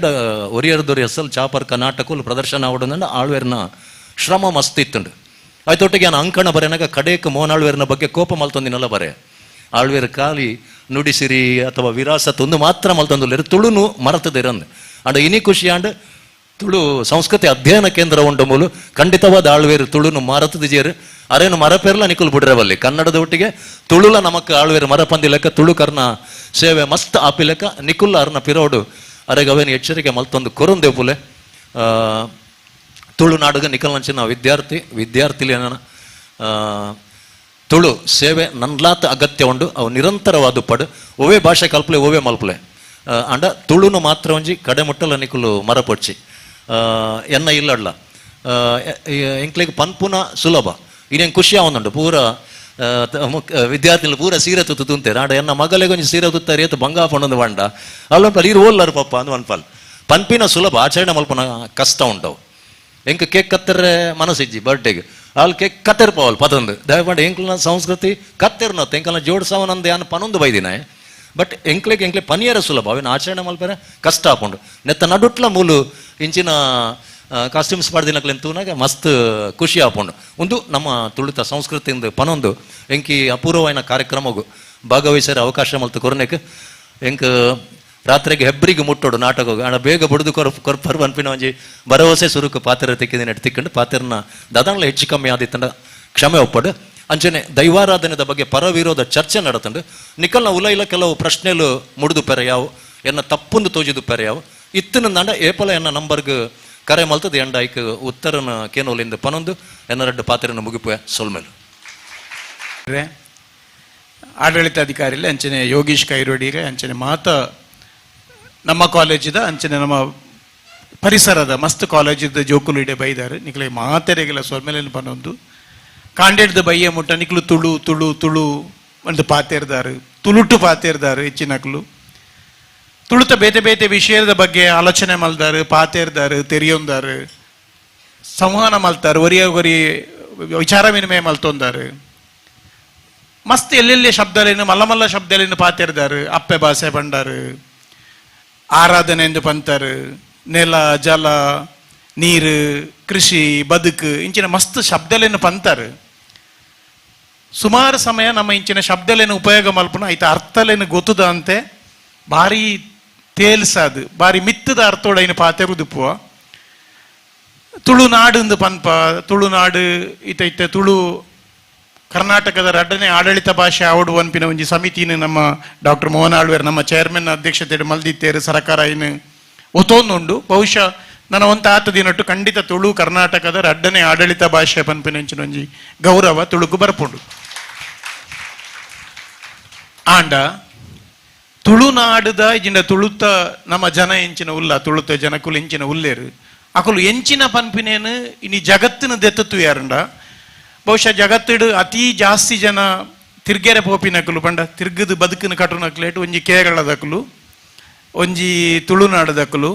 ಒರಿಯರ್ದೊರಿ ಹೆಸಲ್ ಚಾಪರ್ಕ ನಾಟಕಲು ಪ್ರದರ್ಶನ ಆವಡಂದ ಆಳ್ವೇರ್ನ ಶ್ರಮ ಮಸ್ತ್ ಇತ್ತುಂಡು ಆಯ್ತೊಟ್ಟಿಗೆ ನಾನು ಅಂಕಣ ಬರೆನಾಗ ಕಡೇಕ ಮೋಹನ್ ಆಳ್ವೇರ್ನ ಬಗ್ಗೆ ಕೋಪ ಮಲ್ತೊಂದಿನಲ್ಲ ಬರೆ ಆಳ್ವೇರ್ ಖಾಲಿ ನುಡಿಸಿರಿ ಅಥವಾ ವಿರಾಸತ್ ಒಂದು ಮಾತ್ರ ಮಲ್ತೊಂದುಲ್ಲೇರು ತುಳುನು ಮರತದಿರಂದು ಅಂಡ್ ಇನಿ ಖುಷಿ ಅಂಡ್ ತುಳು ಸಂಸ್ಕೃತಿ ಅಧ್ಯಯನ ಕೇಂದ್ರ ಉಂಡು ಮೂಲು ಖಂಡಿತವಾದ ಆಳ್ವೇರು ತುಳುನು ಮರತದ ಜೇರು ಅರೇನು ಮರಪೇರ್ಲ ನಿಕುಲ್ ಬಿಡ್ರೆ ಬಲ್ಲಿ ಕನ್ನಡದ ಒಟ್ಟಿಗೆ ತುಳುಲ ನಮಕ್ ಆಳ್ವೇರು ಮರಪಂದಿ ಲೆಕ್ಕ ತುಳು ಕರ್ನ ಸೇವೆ ಮಸ್ತ್ ಆಪಿ ಲೆಕ್ಕ ನಿಕುಲ್ ಅರ್ನ ಪಿರೋಡು ಅರೆಗ ಅವೇನು ಎಚ್ಚರಿಕೆ ಮಲ್ತೊಂದು ಕೊರೊಂದೇವು ಪುಲೆ ತುಳುನಾಡುಗ ನಿಕಲ್ನಂಚಿನ ವಿದ್ಯಾರ್ಥಿ ತುಳು ಸೇವೆ ನನ್ಲಾತ ಅಗತ್ಯ ಉಂಡು ಅವು ನಿರಂತರವಾದ ಪಡು ಒವೇ ಭಾಷೆ ಕಲ್ಪಲೆ ಒವೇ ಮಲ್ಪಲೆ ಅಂಡ ತುಳುನು ಮಾತ್ರ ಒಂಜಿ ಕಡೆ ಮುಟ್ಟಲ ನಿಕುಲು ಮರಪೊಚ್ಚಿ ಎನ್ನ ಇಲ್ಲಡ್ಲ ಎಂಕ್ಲಿಗೆ ಪನ್ಪುನ ಸುಲಭ ಇನ್ನೇನು ಖುಷಿ ಅವನುಂಡು ಪೂರ ವಿದ್ಯಾರ್ಥಿಗಳು ಪೂರ ಸೀರೆ ತುತ್ತು ತುಂತೇರು ಆಡ ಎನ್ನ ಮಗಲಿಗೆ ಒಂಜಿ ಸೀರೆ ತುತ್ತಾರೆ ಏತು ಬಂಗ ಪಣ್ಣೊಂದು ಬಂಡ ಅಲ್ಲೊಂದು ಇರು ಓಲ್ಲರು ಪಪ್ಪ ಅಂದು ಅನ್ಪಲ್ ಪನ್ಪಿನ ಸುಲಭ ಆಚರಣೆ ಮಲ್ಪನ ಕಷ್ಟ ಉಂಟವು ಎಂಕ ಕೇಕ್ ಕತ್ತರೆ ಮನಸ್ಸಿಜ್ಜಿ ಬರ್ಡೇಗೆ ಅಲ್ಲಿ ಕೇಕ್ ಕತ್ತೆರ್ ಪವಲ್ ಪದೊಂದು ದಯಮಾಡಿ ಎಂಕ್ಲನ ಸಂಸ್ಕೃತಿ ಕತ್ತೆರ್ನೊತ್ತು ಎಂಕಲ್ನ ಜೋಡ್ಸವನಂದು ಯಾನು ಪನೊಂದು ಬೈದಿನ ಬಟ್ ಎಂಕ್ಲೆ ಪನಿಯರ ಸುಲಭ ಅವೇನು ಆಚರಣೆ ಮಲ್ಪರೆ ಕಷ್ಟ ಹಾಕೊಂಡು ನೆತ್ತ ನಡುಟ್ಲ ಮೂಲು ಇಂಚಿನ ಕಾಸ್ಟ್ಯೂಮ್ಸ್ ಪಡ್ದಿನಕ್ಲೆನ್ ತೂನಾಗ ಮಸ್ತ್ ಖುಷಿ ಹಾಕೊಂಡು ಒಂದು ನಮ್ಮ ತುಳಿತ ಸಂಸ್ಕೃತಿಯಿಂದ ಪನೊಂದು ಎಂಕಿ ಅಪೂರ್ವವಾದ ಕಾರ್ಯಕ್ರಮಗೂ ಭಾಗವಹಿಸರ ಅವಕಾಶ ಮಲ್ತು ಕೊರನೆಕ್ ಎಂಕ್ ರಾತ್ರಿಗೆ ಹೆಬ್ರಿಗೆ ಮುಟ್ಟೋಡು ನಾಟಕ ಆಣ ಬೇಗ ಬುಡ್ದು ಕೊರ್ಪರ್ ಪನ್ಪಿನ ಒಂಜಿ ಭರವಸೆ ಸುರುಕು ಪಾತ್ರ ತೆಕ್ಕಿದಿನ ತಿಕ್ಕೊಂಡು ಪಾತ್ರನ ದಾದಾಣ್ಲ ಹೆಚ್ಚು ಕಮ್ಮಿ ಆದಿತ್ತಂಡ ಕ್ಷಮೆ ಒಪ್ಪಡು ಅಂಚನೆ ದೈವಾರಾಧನೆದ ಬಗ್ಗೆ ಪರವಿರೋಧ ಚರ್ಚೆ ನಡತಂಡು ನಿಕಲ್ನ ಉಲೈಲ ಕೆಲವು ಪ್ರಶ್ನೆಲು ಮುಡಿದು ಪೆರೆಯಾವು ಎನ್ನ ತಪ್ಪುಂದು ತೋಜಿದು ಪೆರೆಯಾವು ಇತ್ತಿನಂದಾಂಡ ಏಪಲ ಎನ್ನ ನಂಬರ್ಗ್ ಕರೆ ಮಲ್ತದ ಎಂಡ ಐಕ್ ಉತ್ತರನ ಕೇನೋಲಿಂದ ಪನೊಂದು ಎನ್ನ ರೆಡ್ಡು ಪಾತ್ರನ ಮುಗಿಪುವೆ ಸೊಲ್ಮೇಲು ಆಡಳಿತಾಧಿಕಾರಿಲೆ ಅಂಚನೆ ಯೋಗೀಶ್ ಕೈರೋಡಿಗೆ ಅಂಚನೆ ಮಾತ ನಮ್ಮ ಕಾಲೇಜಿದ ಅಂಚನೆ ನಮ್ಮ ಪರಿಸರದ ಮಸ್ತ್ ಕಾಲೇಜಿದ ಜೋಕುಲಿಡೆ ಬೈದಾರೆ ನಿಕ್ಲೆ ಮಾತೆರೆಗೆಲ್ಲ ಸೊಲ್ಮೇಲಿನ ಪನೊಂದು ಕಾಂಡೇಡ್ದ ಬಯ್ಯ ಮುಟ್ಟ ನಿಕ್ಲು ತುಳು ತುಳು ತುಳು ಒಂದು ಪಾತೇರ್ದಾರು ತುಳುಟು ಪಾತೇರ್ದಾರು ಹೆಚ್ಚಿನಕ್ಲು ತುಳುತ ಬೇತೆ ಬೇತೆ ವಿಷಯದ ಬಗ್ಗೆ ಆಲೋಚನೆ ಮಲ್ದಾರು ಪಾತೇರ್ದಾರು ತೆರಿಯೊಂದಾರು ಸಂವಹನ ಮಲ್ತಾರು ಒರಿ ವಿಚಾರ ವಿನಿಮಯ ಮಲ್ತೊಂದಾರು ಮಸ್ತ್ ಎಲ್ಲೆಲ್ಲಿ ಶಬ್ದಲೇನು ಮಲ್ಲ ಮಲ್ಲ ಶಬ್ದಲೇನು ಪಾತೇರ್ದಾರು ಅಪ್ಪೆ ಭಾಷೆ ಬಂಡಾರು ಆರಾಧನೆ ಎಂದು ಪಂತಾರು ನೆಲ ಜಲ ನೀರು ಕೃಷಿ ಬದುಕು ಇಂಚಿನ ಮಸ್ತ್ ಶಬ್ದಲೇನು ಪಂತಾರು ಸುಮಾರು ಸಮಯ ನಮ್ಮ ಇಂಚಿನ ಶಬ್ದಲೇನು ಉಪಯೋಗ ಮಲ್ಪನ ಐತ ಅರ್ಥಲೇನು ಗೊತ್ತದ ಅಂತೆ ಭಾರಿ ತೇಲ್ಸಾದು ಭಾರಿ ಮಿತ್ತದ ಅರ್ಥೋಡ ಇನ್ನು ಪಾತೆರುದುಪ್ಪುವ ತುಳುನಾಡು ಪನ್ಪ ತುಳುನಾಡು ಇತ್ತ ತುಳು ಕರ್ನಾಟಕದ ಎರಡನೇ ಆಡಳಿತ ಭಾಷೆ ಆವಡು ಅನ್ಪಿನ ಒಂಜಿ ಸಮಿತಿನ ನಮ್ಮ ಡಾಕ್ಟರ್ ಮೋಹನ್ ಆಳ್ವೇರ್ ನಮ್ಮ ಚೇರ್ಮನ್ ಅಧ್ಯಕ್ಷತೆ ಮಲ್ದಿತ್ತೇರು ಸರ್ಕಾರ ಇನ್ನು ಒತ್ತೊಂದುಂಡು ಬಹುಶಃ ನನ್ನ ಒಂತ ಆತದಿನಟ್ಟು ಖಂಡಿತ ತುಳು ಕರ್ನಾಟಕದ ಎರಡನೇ ಆಡಳಿತ ಭಾಷೆ ಪನ್ಪಿನಂಚಿನ ಒಂಜಿ ಗೌರವ ತುಳುಕು ಬರ್ಪುಂಡು ಆಂಡ ತುಳುನಾಡುದ ಇಜಿಂಡ ತುಳುತ ನಮ್ಮ ಜನ ಎಂಚಿನ ಉಲ್ಲ ತುಳುತ ಜನಕುಲು ಎಂಚಿನ ಉಲ್ಲೇರು ಅಕುಲು ಎಂಚಿನ ಪನ್ಪಿನೇನು ಇನಿ ಜಗತ್ತಿನ ದೆತ್ತತ್ತು ಯಾರಂಡ ಬಹುಶಃ ಜಗತ್ತಿಡು ಅತಿ ಜಾಸ್ತಿ ಜನ ತಿರ್ಗೆರೆ ಪೋಪಿನಕಲು ಪಂಡ ತಿರ್ಗದು ಬದುಕಿನ ಕಟುನಕ್ಲೇಟು ಒಂಜಿ ಕೇರಳದಕಲು ಒಂಜಿ ತುಳುನಾಡದಕಲು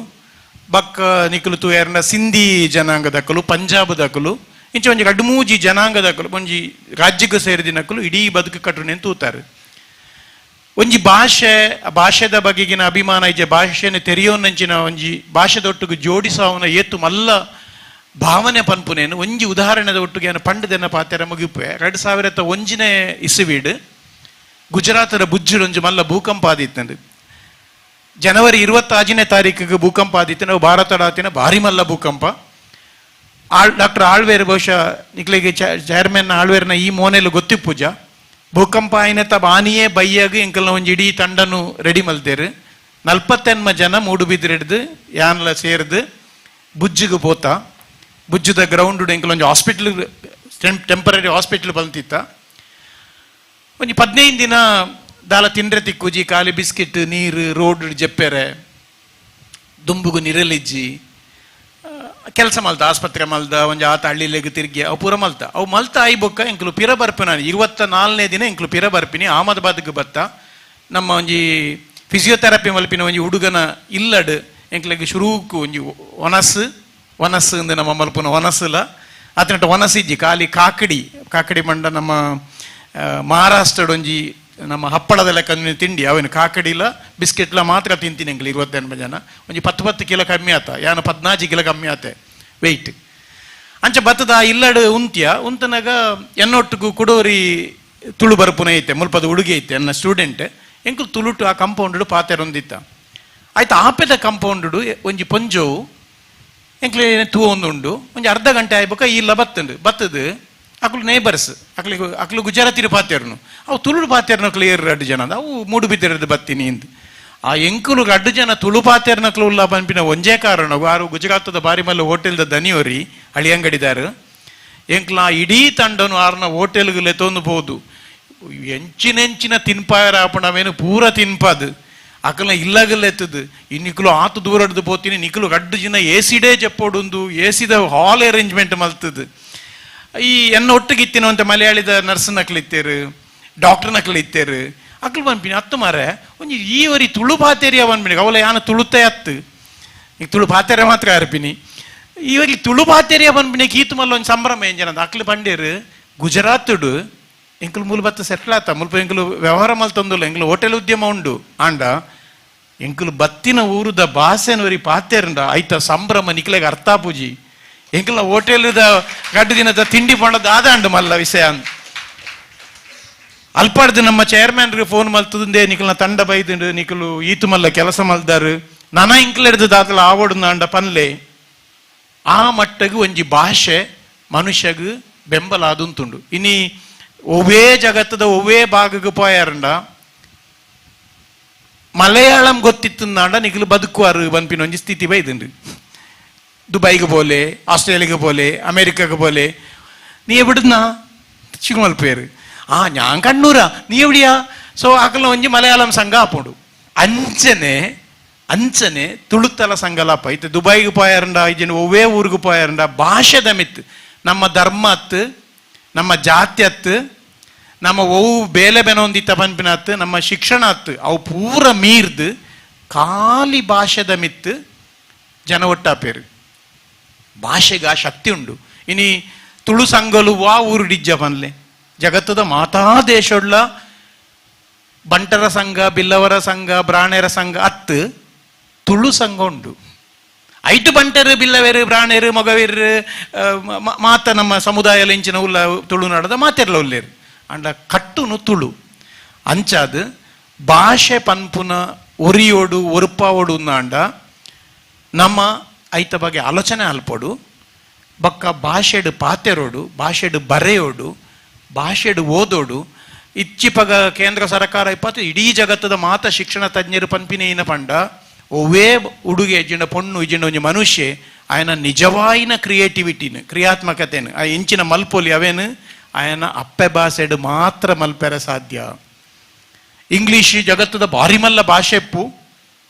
ಬಕ್ಕ ನಿಕುಲು ತೂಯಾರಂಡ ಸಿಂಧಿ ಜನಾಂಗದಕಲು ಪಂಜಾಬದಕಲು ಇಂಚ ಒಂಜಿ ಗಡ್ಮೂಜಿ ಜನಾಂಗದಕಲು ಒಂಜಿ ರಾಜ್ಯಕ್ಕೆ ಸೇರಿದಿನಕಲು ಇಡೀ ಬದುಕು ಕಟುನೆನ್ ತೂತಾರೆ ಒಂಜಿ ಭಾಷೆ ಆ ಭಾಷೆದ ಬಗೆಗಿನ ಅಭಿಮಾನ ಇಜೆ ಭಾಷೆನ ತೆರೆಯೋನಂಚಿನ ಒಂಜಿ ಭಾಷೆದೊಟ್ಟಿಗೆ ಜೋಡಿಸಾವನ ಏತು ಮಲ್ಲ ಭಾವನೆ ಪನ್ಪುನೇನು ಒಂಜಿ ಉದಾಹರಣೆದ ಒಟ್ಟಿಗೆ ಏನು ಪಂಡದೆನ್ನ ಪಾತ್ರೆ ಮುಗಿಪೆ 2001ನೇ ಇಸುವೀಡು ಗುಜರಾತರ ಬುಜ್ಜುಡು ಒಂಜಿ ಮಲ್ಲ ಭೂಕಂಪ ಆದಿತ್ತಂದು ಜನವರಿ 26ನೇ ತಾರೀಕಿಗೆ ಭೂಕಂಪ ಆದಿತ್ತು ನಾವು ಭಾರತಡಾತಿನ ಭಾರಿ ಮಲ್ಲ ಭೂಕಂಪ ಡಾಕ್ಟರ್ ಆಳ್ವೇರ್ ಬಹುಶಃ ನಿಕ್ಲಿಗೆ ಚೇರ್ಮನ್ ಆಳ್ವೇರ್ನ ಈ ಮೋನೆಲು ಗೊತ್ತಿಪ್ಪುಜ ಭೂಕಂಪ ಆಯ್ನತ್ತ ಬಾನಿಯೇ ಬೈಯಾಗ ಎಂಕಲ್ನ ಒಂಜಿ ಇಡೀ ತಂಡನು ರೆಡಿ ಮಲ್ತೇರು 40 ಜನ ಮೂಡುಬಿದ್ರೆ ಹಿಡ್ದು ಯಾನ್ಲ ಸೇರ್ದು ಬುಜ್ಜಿಗೆ ಪೋತ ಬುಜ್ಜದ ಗ್ರೌಂಡ್ ಎಂಕಲ್ ಒಂಜಿ ಹಾಸ್ಪಿಟಲ್ ಟೆಂಪರರಿ ಹಾಸ್ಪಿಟಲ್ ಬಂತಿತ್ತ ಒಂಜಿ 15 ದಿನ ದಾಲ ತಿಂಡ್ರೆ ತಿಕ್ಕುಜಿ ಖಾಲಿ ಬಿಸ್ಕಿಟ್ ನೀರು ರೋಡ್ ಜೆಪ್ಪೆರೆ ದುಂಬುಗು ನಿರಲಿಜ್ಜಿ ಕೆಲಸ ಮಲ್ತ ಆಸ್ಪತ್ರೆ ಮಲ್ದ ಒಂಜಿ ಆತ ಹಳ್ಳಿಲೆಗ್ ತಿರ್ಗಿ ಅವು ಪೂರ ಮಲ್ತ ಅವು ಮಲ್ತ ಆಯ್ಬೊಕ್ಕ ಎಂಕಲು ಪಿರ ಬರ್ಪಿನ 24ನೇ ದಿನ ಎಂಕಲು ಪಿರ ಬರ್ಪಿನಿ ಅಹಮದಾಬಾದ್ಗೆ ಬತ್ತ ನಮ್ಮ ಒಂಜಿ ಫಿಸಿಯೋಥೆರಪಿ ಮಲ್ಪಿನ ಒಂಜಿ ಹುಡುಗನ ಇಲ್ಲಡ್ ಎಂಕ್ಲೆಗ್ ಶುರುಕು ಒಂಜಿ ಒನಸ್ ಇಂದ ನಮ್ಮ ಮಲ್ಪುನ ಒನಸ್ಲ ಅತನಟ ಒನಸಿಜ್ಜಿ ಖಾಲಿ ಕಾಕಡಿ ಮಂಡ ನಮ್ಮ ಮಹಾರಾಷ್ಟ್ರಡ್ ಒಂಜಿ ನಮ್ಮ ಹಪ್ಪಳದ ಲೆಕ್ಕ ತಿಂಡಿ ಅವನು ಕಾಕಡಿಲ ಬಿಸ್ಕೆಟ್ಲ ಮಾತ್ರ ತಿಂತೀನಿ ಎಂಕ್ಲಿ 28 ಜನ ಒಂಜಿ 10 ಕಿಲೋ ಕಮ್ಮಿ ಆತ ಯಾನು 14 ಕಿಲೋ ಕಮ್ಮಿ ಆತೆ ವೆಯ್ಟ್ ಅಂಚ ಬತ್ತದ ಇಲ್ಲಡ್ ಉಂತನಾಗ ಎನ್ನೊಟ್ಟಿಗೂ ಕುಡೋರಿ ತುಳು ಬರ್ಪುನ ಐತೆ ಮುಲ್ಪದ ಹುಡುಗಿ ಐತೆ ನನ್ನ ಸ್ಟೂಡೆಂಟ್ ಎಂಕುಲು ತುಳುಟು ಆ ಕಂಪೌಂಡ್ ಪಾತೆರ್ ಹೊಂದಿತ್ತ ಆಯ್ತು ಆಪೆದ ಕಂಪೌಂಡ್ ಒಂಜಿ ಪೊಂಜವು ಎಂಕ್ಲೆ ತೂ ಒಂದುಂಡು ಒಂಜಿ ಅರ್ಧ ಗಂಟೆ ಆಯ್ಬೇಕ ಇಲ್ಲ ಬತ್ತದು ಅಕ್ಲು ನೇಬರ್ಸ್ ಅಕ್ಲು ಗುಜರಾತಿರು ಪಾತ್ಯರ್ನು ಅವು ತುಳು ಪಾತ್ಯರ್ನ ಕ್ಲಿಯರ್ 2 ಜನ ಅವು ಮೂಡುಬಿದ್ದಿರದು ಬತ್ತೀನಿ ಅಂತ ಆ ಎಂಕುಲು 2 ಜನ ತುಳು ಪಾತ್ಯರ್ನಕ್ಲು ಉಲ್ಲ ಪಂಪಿನ ಒಂಜೇ ಕಾರಣ ಆರು ಗುಜರಾತದ ಬಾರಿ ಮಲ್ಲ ಹೋಟೆಲ್ದ ದನಿಯೋರಿ ಅಳಿಯಂಗಡಿದಾರು ಎಂಕ್ಲ ಇಡೀ ತಂಡನು ಆರ್ನ ಹೋಟೆಲ್ಗಲೆ ತೊಂದುಬಹುದು ಎಂಚಿನೆಂಚಿನ ತಿನ್ಪಾಯರ ಆಪಣವೇನು ಪೂರ ತಿನ್ಪದು ಅಕಲ್ನ ಇಲ್ಲಗಲ್ಲೆತ್ತದು ಇನ್ನಿಕ್ಲು ಆತು ದೂರಡ್ದು ಪೋತೀನಿ ನಿಕ್ಲು 2 ಜನ ಎಸಿಡೇ ಜಪ್ಪೊಡುಂದು ಎಸಿದ ಹಾಲ್ ಅರೇಂಜ್ಮೆಂಟ್ ಮಲ್ತದು ಈ ಎನ್ನ ಒಟ್ಟಿಗೆ ಇತ್ತಿನ ಅಂತ ಮಲಯಾಳಿದ ನರ್ಸ್ನಕ್ಲು ಇತ್ತೇರು ಡಾಕ್ಟರ್ನಕ್ಲು ಇತ್ತೇರು ಅಕ್ಲು ಬಂದ್ಬಿನಿ ಅತ್ತು ಮಾರೆ ಒಂಜಿ ಈವರಿ ತುಳು ಪಾತೇರಿಯ ಬಂದ್ಬಿನಿ ಅವಲ ಯಾನು ತುಳುತ್ತೆ ಅತ್ತು ಈಗ ತುಳು ಪಾತೇರ ಮಾತ್ರ ಅರ್ಪಿನಿ ಈವರಿ ತುಳು ಪಾತೇರಿಯ ಬಂದ್ಬಿನಿ ಕೀತು ಮಲ್ಲ ಒಂದು ಸಂಭ್ರಮ ಏನ್ ಜನ ಅಕ್ಲು ಬಂಡೇರು ಗುಜರಾತುಡು ಎಂಕಲು ಮೂಲ ಬತ್ತ ಸೆಟ್ಲ್ ಆತ ಮುಲ್ಪ ಎಂಕಲು ವ್ಯವಹಾರ ಮಲ್ತೊಂದುಲ್ಲ ಎಂಕಲು ಹೋಟೆಲ್ ಉದ್ಯಮ ಉಂಡು ಆಂಡ ಎಂಕಲು ಬತ್ತಿನ ಊರುದ ಭಾಷೆನವರಿ ಪಾತೇರಂಡ ಐತ ಸಂಭ್ರಮ ನಿಕ್ಲೆಗೆ ಅರ್ಥ ಪೂಜಿ ಎಂಕಲ ಹೋಟೆಲ್ದ 2 ದಿನದ ತಿಂಡಿ ಪಂಡದ ಆದಾಂಡು ಮಲ್ಲ ವಿಷಯ ಅಲ್ಪಾಡ್ದು ನಮ್ಮ ಚೇರ್ಮನ್ಗೆ ಫೋನ್ ಮಲ್ತದೇ ನಿಕಲ್ನ ತಂಡ ಬೈದು ನಿಕಲು ಈತು ಮಲ್ಲ ಕೆಲಸ ಮಲ್ದಾರು ನನ ಇಂಕ್ಲೆಡ್ದು ದಾಖಲ ಆವಡು ಅಂಡ ಪನ್ಲೆ ಆ ಮಟ್ಟಗೂ ಒಂಜಿ ಭಾಷೆ ಮನುಷ್ಯಗೂ ಬೆಂಬಲ ಆದುಂತುಂಡು ಇನಿ ಒವೇ ಜಗತ್ತದ ಒವೇ ಭಾಗಕ್ಕೆ ಪೋಯಾರಂಡ ಮಲಯಾಳಂ ಗೊತ್ತಿತ್ತಂದಾಂಡ ನಿಕಲು ಬದುಕುವಾರು ಬನ್ಪಿನ ಒಂಜಿ ಸ್ಥಿತಿ ಬೈದುಂಡು ದುಬೈಗೆ പോലെ ആസ്ട്രേലിയക്ക് പോലെ അമേരിക്കക്ക് പോലെ നീ എവിടുന്നാ ചിങ്ങമൽ പേര് ആ ഞാൻ കണ്ണൂരാ നീ എവിടെയാ സോ ആക്കല ಒಂಜಿ മലയാളം സംഘ ആപ്പോണ്ടു ಅಂಚನೆ ತುಳುತ್ತಲ ಸಂಘಲಾಪ ಐತೆ ದುಬೈಗೆ ಪೋಯಾರಂಡ ಐಜನ್ ಒವೇ ಊರಿಗೆ ಪೋಯಾರಂಡ ಭಾಷೆದ ಮಿತ್ ನಮ್ಮ ಧರ್ಮ ಅತ್ತು ನಮ್ಮ ಜಾತಿ ಅತ್ತು ನಮ್ಮ ಒವು ಬೇಲೆ ಬೆನೊಂದಿತ್ತ ಪನ್ಪಿನ ಅತ್ತು ನಮ್ಮ ಶಿಕ್ಷಣ ಅತ್ತು ಅವು ಪೂರ ಮೀರ್ದು ಖಾಲಿ ಭಾಷೆದ ಮಿತ್ ಜನ ಒಟ್ಟಾಪೇರು ಭಾಷೆಗೆ ಆ ಶಕ್ತಿ ಉಂಡು ಇನಿ ತುಳು ಸಂಘಲು ವಾ ಊರು ಡಿಜ್ಜ ಪನ್ಲೆ ಜಗತ್ತದ ಮಾತಾ ದೇಶೊಡ್ಲ ಬಂಟರ ಸಂಘ ಬಿಲ್ಲವರ ಸಂಘ ಬ್ರಾಣೆರ ಸಂಘ ಅತ್ತು ತುಳು ಸಂಘ ಉಂಡು ಐಟು ಬಂಟರು ಬಿಲ್ಲವೇರು ಬ್ರಾಣೆರು ಮೊಗವೇರು ಮಾತ ನಮ್ಮ ಸಮುದಾಯ ಲೆಂಚಿನ ಉಲ್ಲ ತುಳುನಾಡದ ಮಾತೆರ್ಲ ಉಲ್ಲೇರು ಅಂಡ ಕಟ್ಟುನು ತುಳು ಅಂಚಾದ್ ಭಾಷೆ ಪನ್ಪುನ ಒರಿಯೋಡು ಒರುಪಾವಡು ಅಂಡ ನಮ್ಮ ಐತ ಬಗ್ಗೆ ಆಲೋಚನೆ ಅಲ್ಪಡು ಬಕ್ಕ ಭಾಷೆಡು ಪಾತೆರೋಡು ಭಾಷೆಡು ಬರೆಯೋಡು ಭಾಷೆಡು ಓದೋಡು ಇಚ್ಚಿಪಗ ಕೇಂದ್ರ ಸರ್ಕಾರ ಇಪ್ಪತ್ತು ಇಡೀ ಜಗತ್ತದ ಮಾತ ಶಿಕ್ಷಣ ತಜ್ಞರು ಪನ್ಪಿನೇನ ಪಂಡ ಒವೇ ಉಡುಗೆ ಇಜ್ಜಿಂಡ ಪೊಣ್ಣು ಇಜ್ಜಿಂಡ ಒಂಜಿ ಮನುಷ್ಯ ಆಯನ ನಿಜವಾಯಿನ ಕ್ರಿಯೇಟಿವಿಟಿನ ಕ್ರಿಯಾತ್ಮಕತೆನು ಆ ಇಂಚಿನ ಮಲ್ಪೊಲಿ ಅವೇನು ಆಯನ ಅಪ್ಪೆ ಭಾಷೆಡು ಮಾತ್ರ ಮಲ್ಪೆರ ಸಾಧ್ಯ. ಇಂಗ್ಲೀಷ್ ಜಗತ್ತದ ಬಾರಿ ಮಲ್ಲ ಭಾಷೆ ಎಪ್ಪು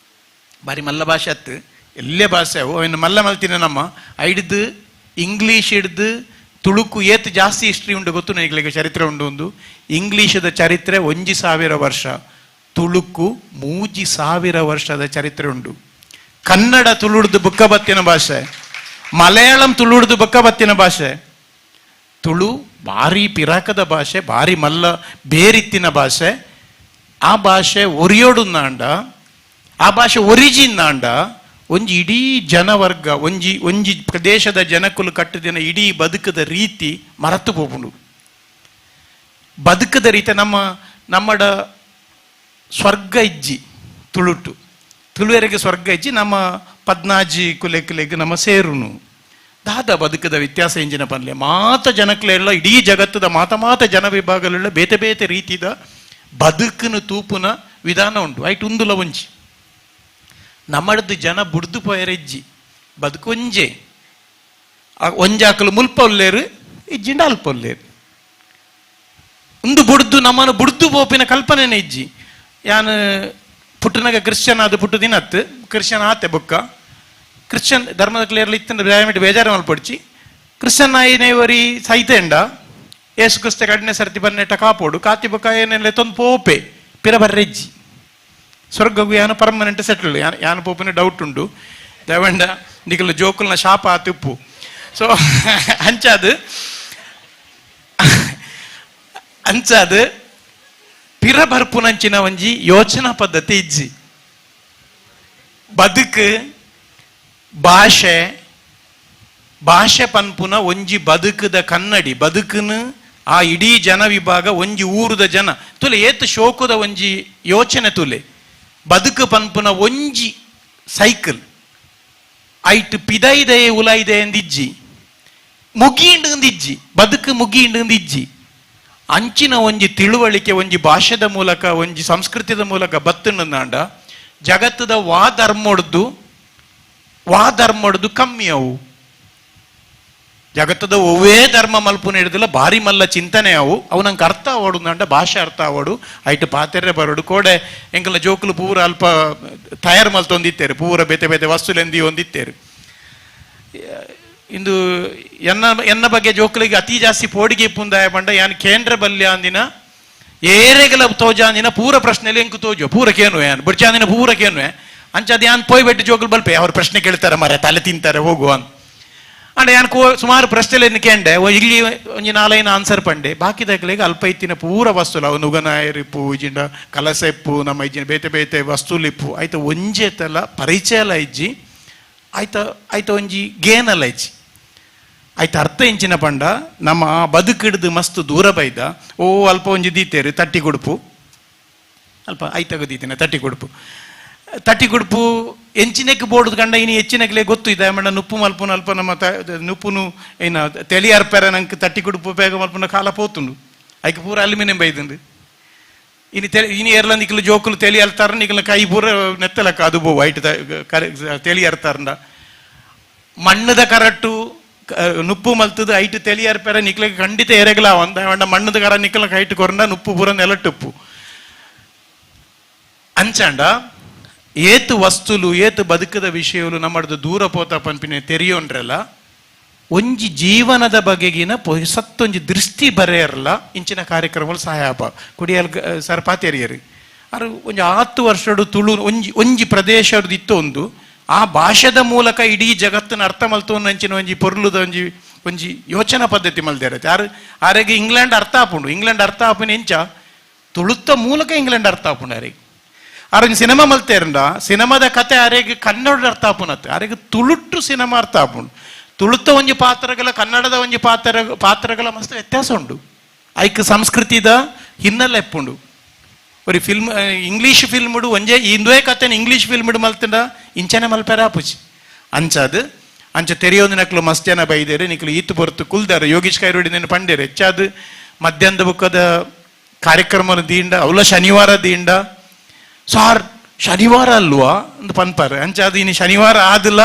ಬಾರಿ ಮಲ್ಲ ಭಾಷೆ ಅತ್ತು ಎಲ್ಲೇ ಭಾಷೆ ಅವು ಅವನು ಮಲ್ಲ ಮಲ್ತಿನ ನಮ್ಮ ಹಿಡ್ದು ಇಂಗ್ಲೀಷ್ ಹಿಡ್ದು ತುಳುಕು ಏತ್ ಜಾಸ್ತಿ ಹಿಸ್ಟ್ರಿ ಉಂಡು ಗೊತ್ತು ನನಗೆ ಚರಿತ್ರೆ ಉಂಡು ಒಂದು ಇಂಗ್ಲೀಷದ ಚರಿತ್ರೆ 1,000 ವರ್ಷ ತುಳುಕು 3,000 ವರ್ಷದ ಚರಿತ್ರೆ ಉಂಡು. ಕನ್ನಡ ತುಳುಡ್ದು ಬುಕ್ಕ ಬತ್ತಿನ ಭಾಷೆ, ಮಲಯಾಳಂ ತುಳುಡ್ದು ಬುಕ್ಕ ಬತ್ತಿನ ಭಾಷೆ. ತುಳು ಭಾರಿ ಪಿರಾಕದ ಭಾಷೆ, ಭಾರಿ ಮಲ್ಲ ಬೇರಿತ್ತಿನ ಭಾಷೆ. ಆ ಭಾಷೆ ಒರಿಯೋಡುಂದಾಂಡ ಆ ಭಾಷೆ ಒರಿಜಿನ್ನಾಂಡ ಒಂಜಿ ಇಡೀ ಜನವರ್ಗ ಒಂಜಿ ಪ್ರದೇಶದ ಜನಕುಲು ಕಟ್ಟದಿನ ಇಡೀ ಬದುಕದ ರೀತಿ ಮರತು ಪೋಪುಂಡು. ಬದುಕದ ರೀತಿ ನಮ್ಮಡ ಸ್ವರ್ಗ ಇಜ್ಜಿ ತುಳುಟು ತುಳುವರೆಗೆ ಸ್ವರ್ಗ ಇಜ್ಜಿ ನಮ್ಮ ಪದ್ನಾಜಿ ಕುಲೆಗೆ ನಮ್ಮ ಸೇರುನು ದಾದ ಬದುಕದ ವ್ಯತ್ಯಾಸ ಎಂಜಿನ ಪನ್ಲೆ ಮಾತ ಜನಕ್ಲೆಲ್ಲ ಇಡೀ ಜಗತ್ತದ ಮಾತ ಜನ ವಿಭಾಗಗಳೆಲ್ಲ ಬೇತೆ ಬೇತೆ ರೀತಿದ ಬದುಕನು ತೂಪುನ ವಿಧಾನ ಉಂಟು. ಐಟ್ ಉಂದುಲ ಒಂಜಿ ನಮ್ಮಡದು ಜನ ಬುಡ್ದು ಪೋಯರೆಜ್ಜಿ ಬದುಕು ಒಂಜೆ ಒಂಜಾಕಲು ಮುಲ್ಪ ಒಲ್ಲೇರು ಇಜ್ಜಿಂಡ ಅಲ್ಪ ಒಲ್ಲೇರು ಒಂದು ಬುಡ್ದು ನಮ್ಮನ್ನು ಬುಡ್ದು ಪೋಪಿನ ಕಲ್ಪನೆನೇ ಇಜ್ಜಿ. ಯಾನು ಪುಟ್ಟನಾಗ ಕ್ರಿಶ್ಚಿಯನ್ ಆದ ಪುಟ್ಟು ದಿನತ್ತು ಕ್ರಿಶ್ಚಿಯನ್ ಆತೆ ಬೊಕ್ಕ ಕ್ರಿಶ್ಚಿಯನ್ ಧರ್ಮದ ಕ್ಲಿಯರ್ಲಿ ಇತ್ತಂದ್ರೆ ದಯವಿಟ್ಟು ಬೇಜಾರು ಮಲ್ಪೊಡ್ಚಿ ಕ್ರಿಶ್ಚಿಯನ್ ಆಯಿನೇವರಿ ಸೈತೆಂಡ ಏಸು ಕ್ರಿಸ್ತ ಕಡಿನೆ ಸರ್ತಿ ಬನ್ನೆಟ್ಟ ಕಾಪೋಡು ಕಾತಿ ಬೊಕ್ಕ ಏನೆಲ್ಲ ತೊಂದು ಪೋಪೆ ಪಿರ ಬರ್ರೆಜ್ಜಿ ಸ್ವರ್ಗವು ಯಾನು ಪರ್ಮನೆಂಟ್ ಸೆಟ್ಲ್ ಯಾನು ಪೋಪಿನ ಡೌಟ್ ಉಂಡು ದಯವಂಡ ನಿಗಲ ಜೋಕುಲ್ನ ಶಾಪ ಆತಿಪ್ಪು. ಸೊ ಅಂಚಾದು ಪಿರ ಬರ್ಪುನಂಚಿನ ಒಂಜಿ ಯೋಚನಾ ಪದ್ಧತಿ ಇಜ್ಜಿ. ಬದುಕು ಭಾಷೆ ಪನ್ಪುನ ಒಂಜಿ ಬದುಕದ ಕನ್ನಡಿ ಬದುಕುನು ಆ ಇಡೀ ಜನ ವಿಭಾಗ ಒಂಜಿ ಊರುದ ಜನ ತುಲೆ ಏತ್ ಶೋಕದ ಒಂಜಿ ಯೋಚನೆ ತುಲೆ ಬದುಕು ಪನ್ಪುನ ಒಂಜಿ ಸೈಕಲ್ ಐಟ್ ಪಿದೈದೆ ಉಲೈದೆ ಎಂದಿಜ್ಜಿ ಮುಗಿಂಡಿಜ್ಜಿ ಬದುಕು ಮುಗಿಂಡಿಜ್ಜಿ ಅಂಚಿನ ಒಂಜಿ ತಿಳುವಳಿಕೆ ಒಂಜಿ ಭಾಷೆದ ಮೂಲಕ ಒಂಜಿ ಸಂಸ್ಕೃತಿದ ಮೂಲಕ ಬತ್ತುಂಡ ಜಗತ್ತದ ಧರ್ಮೊಡ್ದು ಕಮ್ಮಿ ಅವು ಜಗತ್ತದ ಒವೇ ಧರ್ಮ ಮಲ್ಪುನ ಹಿಡಿದಿಲ್ಲ ಭಾರಿ ಮಲ್ಲ ಚಿಂತನೆ ಅವು ನಂಗೆ ಅರ್ಥ ಆವಡು ನಂಡ ಭಾಷೆ ಅರ್ಥ ಆವಡು ಐಟ್ ಪಾತೆರೆ ಬರೋಡು ಕೋಡೆ ಎಂಕಲ ಜೋಕುಲು ಪೂರ ಅಲ್ಪ ತಯಾರು ಮಲ್ತೊಂದಿತ್ತೇರು ಪೂರ ಬೇತೆ ಬೇತೆ ವಸ್ತುಲೆಂದಿ ಹೊಂದಿತ್ತೇರು. ಇಂದು ಎನ್ನ ಬಗ್ಗೆ ಜೋಕುಲಿಗೆ ಅತಿ ಜಾಸ್ತಿ ಪೋಡಿಗೆ ಪುಂದಾಯ ಬಂಡ ಯಾನ್ ಕೇಂದ್ರ ಬಲ್ಯ ಅಂದಿನ ಏರೆಗಲ ತೋಜಾಂದಿನ ಪೂರ ಪ್ರಶ್ನೆಯಲ್ಲಿ ಎಂಕು ತೋಜೋ ಪೂರ ಕೇನು ಯಾನ್ ಬುಡ್ಚಾಂದಿನ ಪೂರ ಕೇನು ಅಂಚದ ಯಾನ್ ಪೋಯ್ ಬೆಟ್ಟು ಜೋಕುಲು ಬಲ್ಪೆ ಅವ್ರು ಪ್ರಶ್ನೆ ಕೇಳ್ತಾರೆ ಮರೆ ತಲೆ ತಿಂತಾರೆ ಹೋಗುವ ಅಂತ ಅಂಡ್ ಯಾನ್ ಸುಮಾರು ಪ್ರಶ್ನೆಲೆಯನ್ನು ಕೇಂಡೆ ಇಲ್ಲಿ ಒಂಜಿ 4 ಆನ್ಸರ್ ಪಂಡೆ ಬಾಕಿದಾಗಲಿಗೆ ಅಲ್ಪ ಇತ್ತಿನ ಪೂರ ವಸ್ತುಲು ಅವು ನುಗನಾಯರಿಪ್ಪು ಇಜ್ಜಿಂಡ ಕಲಸ ಇಪ್ಪು ನಮ್ಮ ಇಜ್ಜಿನ ಬೇತೆ ಬೇತೆ ವಸ್ತುಲಿಪ್ಪು ಆಯ್ತ ಒಂಜೆತಲ ಪರಿಚಯಲ ಇಜ್ಜಿ ಆಯ್ತ ಒಂಜಿ ಗೇನಲ್ಲ ಇಜ್ಜಿ ಆಯ್ತ ಅರ್ಥ ಇಂಚಿನ ಪಂಡ ನಮ್ಮ ಬದುಕಿಡ್ದು ಮಸ್ತ್ ದೂರ ಬೈದ ಅಲ್ಪ ಒಂಜಿ ದೀತೇರು ತಟ್ಟಿ ಕೊಡುಪು ಅಲ್ಪ ಐತಗ ದೀತಿನ ತಟ್ಟಿ ಕೊಡುಪು ಎಂಚಿನಕ್ಕೆ ಬೋರ್ಡ್ ಕಂಡ ಇನ್ನು ಹೆಚ್ಚಿನಕ್ಲೆ ಗೊತ್ತು ಇದೆ ಮಂಡ ನುಪ್ಪು ಮಲ್ಪುನ ಅಲ್ಪ ನಮ್ಮ ನುಪ್ಪುನು ಏನ ತೆಲಿ ಅರ್ಪೆರ ನಂಗೆ ತಟ್ಟಿ ಕೊಡುಪು ಬೇಗ ಮಲ್ಪುನ ಕಾಲ ಪೋತುಂಡು ಐಕೆ ಪೂರ ಅಲ್ಯೂಮಿನಿಯಂ ಬೈದುಂಡು ಇನ್ನು ಏರ್ಲ ನಿಕ್ಲು ಜೋಕುಲು ತೆಲಿ ಅಲ್ತಾರ ನಿಕ್ಲ ಕೈ ಪೂರ ನೆತ್ತಲಕ್ಕ ಅದು ಬೋ ವೈಟ್ ತೆಲಿ ಅರ್ತಾರಂಡ ಮಣ್ಣದ ಕರಟ್ಟು ನುಪ್ಪು ಮಲ್ತದ ಐಟು ತೆಲಿ ಅರ್ಪೆರ ನಿಕ್ಲಿಗೆ ಖಂಡಿತ ಎರೆಗಲ ಒಂದ ಮಣ್ಣದ ಕರ ನಿಕ್ಲ ಹೈಟ್ ಕೊರಂಡ ನುಪ್ಪು ಪೂರ ನೆಲಟ್ಟುಪ್ಪು ಅಂಚಾಂಡ ಏತು ವಸ್ತುಲು ಏತು ಬದುಕದ ವಿಷಯಲು ನಮ್ಮದು ದೂರ ಪೋತ ಪಂಪಿನ ತೆರೆಯೋನ್ರಲ್ಲ ಒಂಜಿ ಜೀವನದ ಬಗೆಗಿನ ಸತ್ತೊಂಜಿ ದೃಷ್ಟಿ ಬರೆಯರಲ್ಲ ಇಂಚಿನ ಕಾರ್ಯಕ್ರಮಗಳು ಸಹಾಯಪ ಕುಡಿಯಲ್ ಸರ್ಪಾತೆರಿಯರಿ ಅದು ಒಂಜಿ 10 ವರ್ಷಡು ತುಳು ಒಂಜಿ ಪ್ರದೇಶದ್ದು ಇತ್ತು ಒಂದು ಆ ಭಾಷೆದ ಮೂಲಕ ಇಡೀ ಜಗತ್ತನ್ನು ಅರ್ಥ ಮಲ್ತೊಂದು ಅಂಚಿನ ಒಂಜಿ ಪೊರ್ಲುದ ಒಂಜಿ ಯೋಚನಾ ಪದ್ಧತಿ ಮಲ್ದಿರತ್ತೆ ಆರೆಗೆ ಇಂಗ್ಲೆಂಡ್ ಅರ್ಥ ಆಪುಂಡು ಎಂಚ ತುಳುತ್ತ ಮೂಲಕ ಇಂಗ್ಲೆಂಡ್ ಅರ್ಥ ಆಪುಂಡು ಆರೆಗೆ ಆರೆಗೆ ಸಿನಿಮಾ ಮಲ್ತೇರಂಡ ಸಿನಿಮಾದ ಕತೆ ಆರೆಗೆ ಕನ್ನಡ ಅರ್ಥ ಆಪುನತ್ತೆ ಆರೆಗೆ ತುಳುಟ್ಟು ಸಿನಿಮಾ ಅರ್ಥ ಆಪುಂಡು ತುಳುತ್ತ ಒಂಜಿ ಪಾತ್ರಗಳ ಕನ್ನಡದ ಒಂಜಿ ಪಾತ್ರಗಳ ಮಸ್ತ್ ವ್ಯತ್ಯಾಸ ಉಂಡು ಐಕ್ ಸಂಸ್ಕೃತಿದ ಹಿನ್ನೆಲೆ ಎಪ್ಪುಂಡು ഒരു ഫിലിം ഇംഗ്ലീഷ് ഫിലിമിട് ഒഞ്ചെ ഇന്ദുവേ കത്തൻ ഇംഗ്ലീഷ് ഫിലിമിട് മಲ್ತಂಡ ಇಂಚನೆ ಮಲ್ಪೆರ ಆಪುಜಿ ಅಂಚಾದ್ ಅಂಚ ತೆರೆಯೋದು ನಕ್ಲು ಮಸ್ತ್ ಜನ ಬೈದೇರು ನಿಕ್ಲು ಈತು ಹೊರತು ಕುಲ್ದಾರ ಯೋಗೀಶ್ ಕೈರೋಡಿ ನೆನ ಪಂಡೇರು ಹೆಚ್ಚಾದ್ ಮಧ್ಯಾಹ್ನದ ಬುಕ್ಕದ ಕಾರ್ಯಕ್ರಮ ದೀಂಡ ಅವಲ ಶನಿವಾರ ದೀಂಡ ಸಾರ್ ಶನಿವಾರ ಅಲ್ವಾ ಅಂತ ಪನ್ಪಾರ ಅಂಚಾದ್ ಇನ್ನು ಶನಿವಾರ ಆದಿಲ್ಲ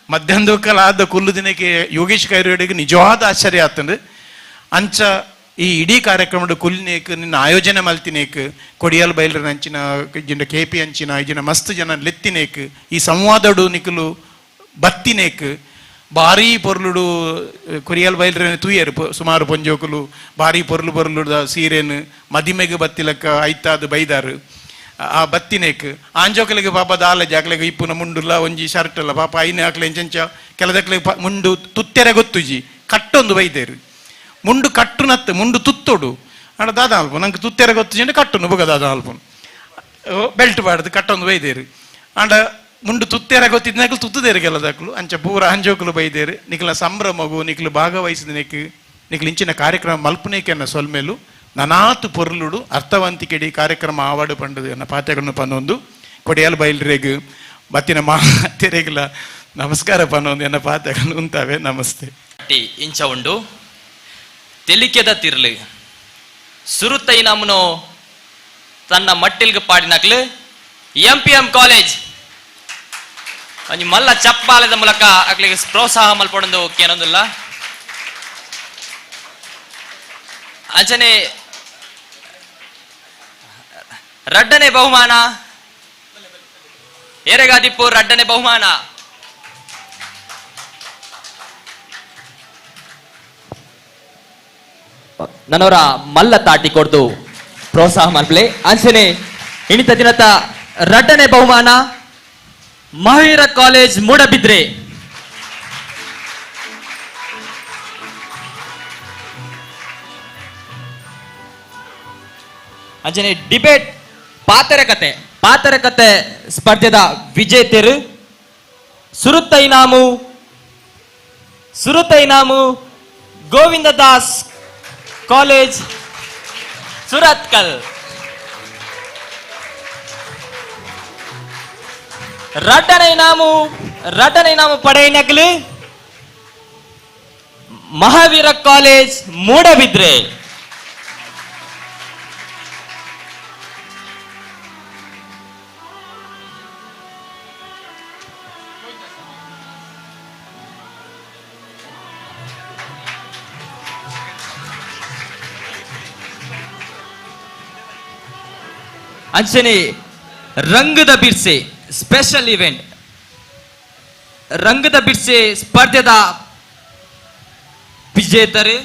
ಮಧ್ಯಾಹ್ನದ ಬುಕ್ಕಲ್ಲ ಆದ ಕುಲ್ಲು ದಿನಕ್ಕೆ ಯೋಗೀಶ್ ಕೈರೋಡಿಗೆ ನಿಜವಾದ ಆಶ್ಚರ್ಯ ಆತಂದ್ರೆ ಅಂಚ ಈ ಇಡೀ ಕಾರ್ಯಕ್ರಮದ ಕುಲ್ನೇಕ್ ನಿನ್ನ ಆಯೋಜನೆ ಮಲ್ತಿನೇಕ್ ಕೊಡಿಯಲ್ ಬೈಲ್ರ ಅಂಚಿನ ಇಜಿನ KP ಅಂಚಿನ ಇಜಿನ ಮಸ್ತ್ ಜನ ಲೆತ್ತಿನೇಕ್ ಈ ಸಂವಾದಡು ನಿಕಲು ಬತ್ತಿನೇಕ್ ಭಾರಿ ಪೊರ್ಲುಡು ಕೊರಿಯಲ್ ಬೈಲ್ರ ತೂಯರು ಸುಮಾರು ಪೊಂಜೋಕುಲು ಭಾರಿ ಪೊರ್ಲುದ ಸೀರೆನು ಮದಿಮೆಗೆ ಬತ್ತಿಲಕ್ಕ ಐತಾದ ಬೈದಾರು ಆ ಬತ್ತಿನೇಕ್ ಆಂಜೋಕಲಿಗೆ ಪಾಪ ದಾಲ ಜಾಕ್ಲೆಗೆ ಇಪ್ಪುನ ಮುಂಡುಲ್ಲ ಒಂಜಿ ಶರ್ಟ್ ಅಲ್ಲ ಪಾಪ ಐನೆ ಹಾಕ್ಲೆ ಎಂಚ ಕೆಲದಕ್ಲೆ ಮುಂಡು ತುತ್ತೆರೆ ಗೊತ್ತುಜಿ ಕಟ್ಟೊಂದು ಬೈದೇರು ಮುಂಡು ಕಟ್ಟುನತ್ತೆ ಮುಂಡು ತುತ್ತೋಡು ಅಣ್ಣ ದಾದ ಅಲ್ಪ ನಂಗೆ ತುತ್ತೆರ ಗೊತ್ತು ಜನ ಕಟ್ಟುನು ಬುಗ ದಾದ ಅಲ್ಪನು ಬೆಲ್ಟ್ ಬಾಡ್ದು ಕಟ್ಟೊಂದು ಬೈದೇರು ಅಂಡ ಮುಂಡು ತುತ್ತೆರ ಗೊತ್ತಿದ್ನಾಕ್ಲು ತುತ್ತದೇರು ಕೆಲದಕ್ಲು ಅಂಚ ಪೂರ ಅಂಜೋಕುಲು ಬೈದೇರು ನಿಕ್ಲ ಸಂಭ್ರಮಗು ನಿಕ್ಲು ಭಾಗವಹಿಸಿದ ನಿಕ್ಲು ಇಂಚಿನ ಕಾರ್ಯಕ್ರಮ ಮಲ್ಪನೇಕೆನ್ನ ಸೊಲ್ಮೇಲು ನನಾತು ಪೊರ್ಲುಡು ಅರ್ಥವಂತಿಕೆಡಿ ಕಾರ್ಯಕ್ರಮ ಆವಾಡು ಪಂಡದು ಎನ್ನ ಪಾಠಗಳನ್ನು ಪನ್ನೊಂದು ಕೊಡಿಯಲ್ ಬೈಲ್ರೆಗ್ ಬತ್ತಿನ ತೆರೆಗಿಲ್ಲ ನಮಸ್ಕಾರ ಪನ್ನೊಂದು ಎನ್ನ ಪಾಠಗಳನ್ನು ಉಂತಾವೆ ನಮಸ್ತೆ ಇಂಚ ಉಂಡು ತೆಲಿಕೆದ ತಿರ್ಲು ಸುರುತ್ತೈ ನಮ್ಮನು ತನ್ನ ಮಟ್ಟಿಲ್ಗೆ ಪಾಡಿನಕ್ಲು MPM ಕಾಲೇಜ್ ಒಂಜಿ ಮಲ್ಲ ಚಪ್ಪಾಲದ ಮೂಲಕ ಅಕ್ಲಿಗೆ ಪ್ರೋತ್ಸಾಹ ಮಲ್ಪೊಂದು ಕೇನೊಂದಿಲ್ಲ ಅಂಚನೆ ರಡ್ಡನೆ ಬಹುಮಾನ ಏರೆಗಾದಿಪ್ಪು ರಡ್ಡನೆ ಬಹುಮಾನ ನನ್ನವರ ಮಲ್ಲ ತಾಟಿ ಕೊಡ್ದು ಪ್ರೋತ್ಸಾಹ ಮಲ್ಪಲೆ ಅಂಚನೆ ಇಣಿತ ದಿನದ ರಡ್ಡನೆ ಬಹುಮಾನ ಮಹಾವೀರ ಕಾಲೇಜ್ ಮೂಡಬಿದ್ರೆ ಅಂಚನೆ ಡಿಬೇಟ್ ಪಾತರಕತೆ ಸ್ಪರ್ಧೆದ ವಿಜೇತರು ಸುರುತ್ತೈನಾಮು ಗೋವಿಂದ ದಾಸ್ ಕಾಲೇಜ್ ಸುರತ್ಕಲ್ ರಡ್ಡನೆ ಇನಾಮು ಪಡೆಯಿನಕ್ಲು ಮಹಾವೀರ ಕಾಲೇಜ್ ಮೂಡಬಿದ್ರೆ ಅಂಚನೆ ರಂಗದ ಬಿರ್ಸೆ ಸ್ಪೆಷಲ್ ಇವೆಂಟ್ ರಂಗದ ಬಿರ್ಸೆ ಸ್ಪರ್ಧೆದ ವಿಜೇತರು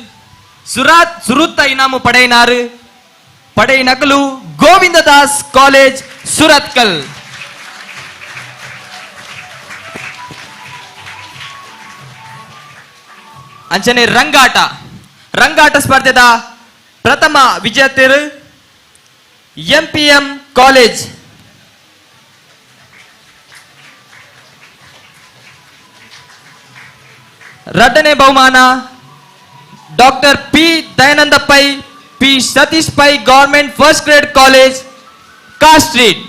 ಸುರುತ್ತ ಇನಾಮು ಪಡೆಯಿನಕಲು ಗೋವಿಂದ ದಾಸ್ ಕಾಲೇಜ್ ಸುರತ್ಕಲ್ ಅಂಚನೆ ರಂಗಾಟ ಸ್ಪರ್ಧೆದ ಪ್ರಥಮ ವಿಜೇತರು MPM ಕಾಲೇಜ್ ರಡ್ಡನೆ ಬಹುಮಾನ doctor P Dayananda Pai P Satish Pai government first grade college car street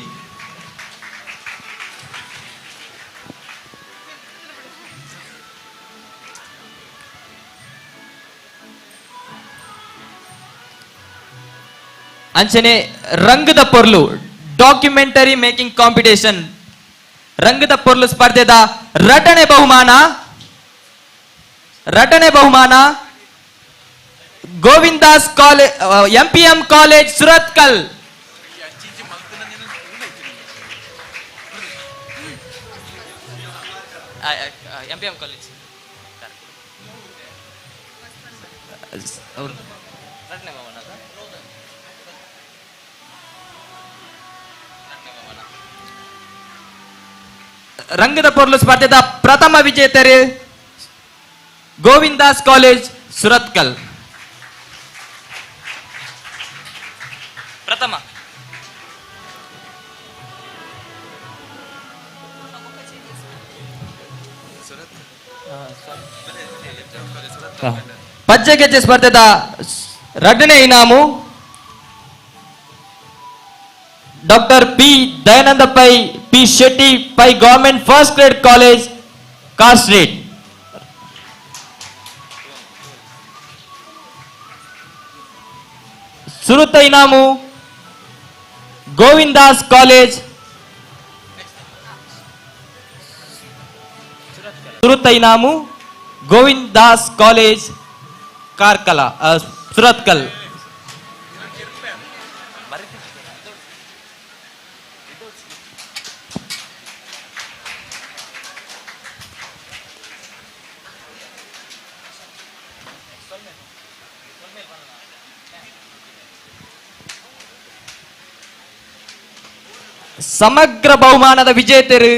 ಅಂಚನೆ ರಂಗದ ಪೊರ್ಲು ಡಾಕ್ಯುಮೆಂಟರಿ ಮೇಕಿಂಗ್ ಕಾಂಪಿಟೇಷನ್ ರಂಗದ ಪೊರ್ಲು ಸ್ಪರ್ಧೆದ ರಟನೆ ಬಹುಮಾನ Govindas college MPM college Surathkal MPM college ರಂಗದ ಪೊರ್ಲು ಸ್ಪರ್ಧೆದ ಪ್ರಥಮ ವಿಜೇತರು ಗೋವಿಂದಾಸ್ ಕಾಲೇಜ್ ಸುರತ್ಕಲ್ ಪ್ರಥಮ ಪಜ್ಜೆಗೆಜ್ಜೆ ಸ್ಪರ್ಧೆದ ಎರಡನೇ ಇನಾಮು doctor P Dayananda Pai P Shetty Pai government first grade college Car Street. ಸುರುತ ಇನಾಮು ಗೋವಿಂದಾಸ್ ಕಾಲೇಜ್ ಸುರುತ ಇನಾಮು ಗೋವಿಂದಾಸ್ ಕಾಲೇಜ್ ಕಾರ್ಕಲ ಸುರತ್ಕಲ್. ಸಮಗ್ರ ಬಹುಮಾನದ ವಿಜೇತರು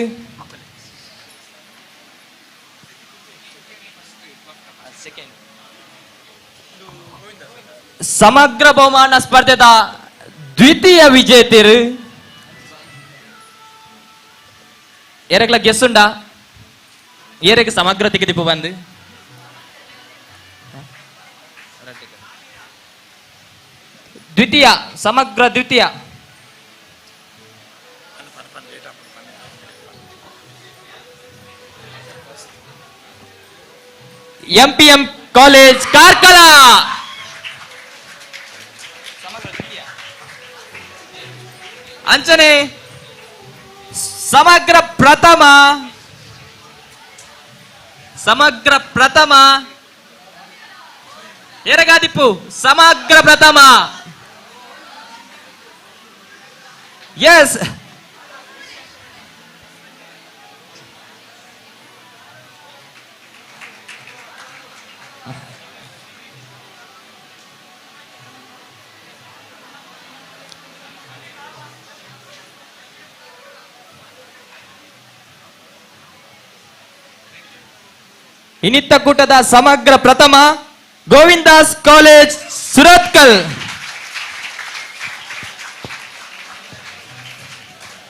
ಸಮಗ್ರ ಬಹುಮಾನ ಸ್ಪರ್ಧೆದ ದ್ವಿತೀಯ ವಿಜೇತರು ಏರಗ್ಲ ಗೆಸ್ಸುಂಡ ಏರೆಗೆ ಸಮಗ್ರ ತಿಕ್ಕಿದಿಪ್ಪು ಬಂದು ದ್ವಿತೀಯ ಸಮಗ್ರ ದ್ವಿತೀಯ ಎಂಪಿಎಂ ಕಾಲೇಜ್ ಕಾರ್ಕಳ. ಅಂಚನೆ ಸಮಗ್ರ ಪ್ರಥಮ ಎರಗಾದಿಪ್ಪು ಸಮಗ್ರ ಪ್ರಥಮ ಎಸ್ ಇನ್ನಿತ್ತ ಕೂಟದ ಸಮಗ್ರ ಪ್ರಥಮ ಗೋವಿಂದಾಸ್ ಕಾಲೇಜ್ ಸುರತ್ಕಲ್.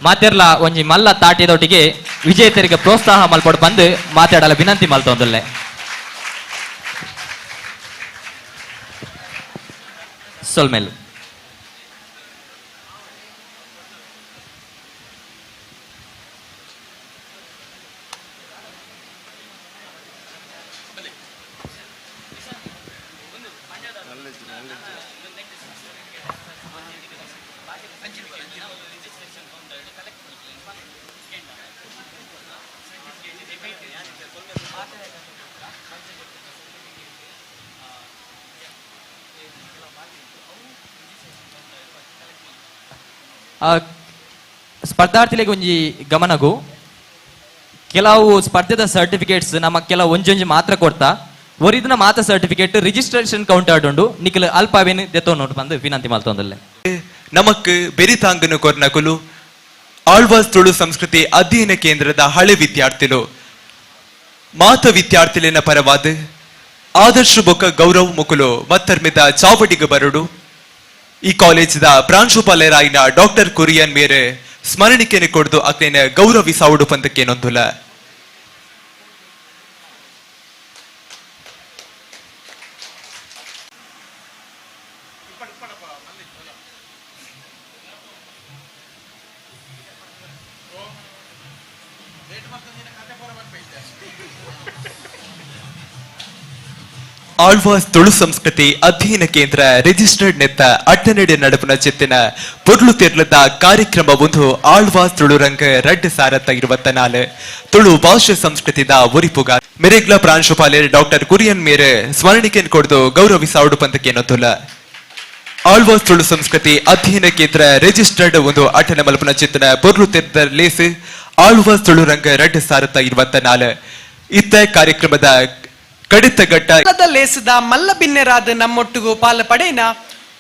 ಮಾತೆರ್ಲ ಒಂಜಿ ಮಲ್ಲ ತಾಟಿದೊಟ್ಟಿಗೆ ವಿಜೇತರಿಗೆ ಪ್ರೋತ್ಸಾಹ ಮಲ್ಪಡು ಬಂದು ಮಾತಾಡಲು ವಿನಂತಿ ಮಲ್ತೊಂದುಲ್ಲೆ. ಸೊಲ್ಮೇಲು ಸ್ಪರ್ಧಾರ್ಥಿಗಳಿಗೆ ಒಂಜಿ ಗಮನಗು ಕೆಲವು ಸ್ಪರ್ಧೆದ ಸರ್ಟಿಫಿಕೇಟ್ಸ್ ನಮ್ಮ ಕೆಲವು ಒಂಜೊಂಜಿ ಮಾತ್ರ ಕೊಡ್ತಾ ಒರಿದಿನ ಮಾತ್ರ ಸರ್ಟಿಫಿಕೇಟ್ ರಿಜಿಸ್ಟ್ರೇಷನ್ ಕೌಂಟರ್ ಉಂಡು ನಿಖಿಲ್ ಅಲ್ಪವೇನು ದೆತ್ತೋ ನೋಟ್ ಬಂದು ವಿನಂತಿ ಮಾಡ್ತೊಂದಲ್ಲೇ. ನಮಕ್ ಬೆರಿತಾಂಗನು ಕೊರ್ನಕುಲು ಆಳ್ವಾಸ್ ತುಳು ಸಂಸ್ಕೃತಿ ಅಧ್ಯಯನ ಕೇಂದ್ರದ ಹಳೆ ವಿದ್ಯಾರ್ಥಿಲು ಮಾತ ವಿದ್ಯಾರ್ಥಿಲಿನ ಪರವಾದ ಆದರ್ಶ ಬೊಕ್ಕ ಗೌರವ್ ಮುಕುಲು ಮತ್ತರ್ಮಿದ ಚಾವಡಿಗೆ ಬರುಡು ಈ ಕಾಲೇಜಿದ ಪ್ರಾಂಶುಪಾಲರಾಯಿನ ಡಾಕ್ಟರ್ ಕುರಿಯನ್ ಮೇರೆ ಸ್ಮರಣಿಕೆನೆ ಕೊಡ್ದು ಅಕ್ಲೇನ ಗೌರವಿಸಾವುಡು ಪಂತಕ್ಕೇನೊಂದುಲ. ಆಳ್ವಾಸ್ ತುಳು ಸಂಸ್ಕೃತಿ ಅಧ್ಯಯನ ಕೇಂದ್ರ ರಿಜಿಸ್ಟರ್ಡ್ ನೆತ್ತ ಅಡ್ಡನಡೆ ನಡುಪುನ ಚಿತ್ತಿನ ಪೊರ್ಲು ತೆರ್ಲದ ಕಾರ್ಯಕ್ರಮ ಒಂದು ಆಳ್ವಾಸ್ ತುಳು ರಂಗ 2024 ತುಳು ಭಾಷೆ ಸಂಸ್ಕೃತಿದ ಒರಿಪುಗ ಮೆರೆಗ್ಲ ಪ್ರಾಂಶುಪಾಲರ್ ಡಾಕ್ಟರ್ ಕುರಿಯನ್ ಮೇರೆ ಸ್ಮರಣಿಕೆನ್ ಕೊಡ್ದು ಗೌರವಿಸಾವುಡು ಪಂತಕ್ಕೇನೊಂದುಲ. ಆಳ್ವಾಸ್ ತುಳು ಸಂಸ್ಕೃತಿ ಅಧ್ಯಯನ ಕೇಂದ್ರ ರಿಜಿಸ್ಟರ್ಡ್ ಒಂದು ಅಟನ ಮಲ್ಪನ ಚಿತ್ತನ ಪೊರ್ಲು ತೆರ್ದ ಲೇಸು ಆಳ್ವಾಸ್ ತುಳು ರಂಗ 2024 ಇತ್ತ ಕಾರ್ಯಕ್ರಮದ ಕಡಿತಗಟ್ಟ ಲೇಸದ ಮಲ್ಲ ಬಿನ್ನೆರಾದ ನಮ್ಮೊಟ್ಟಿಗೂ ಪಾಲ ಪಡೆಯಿನ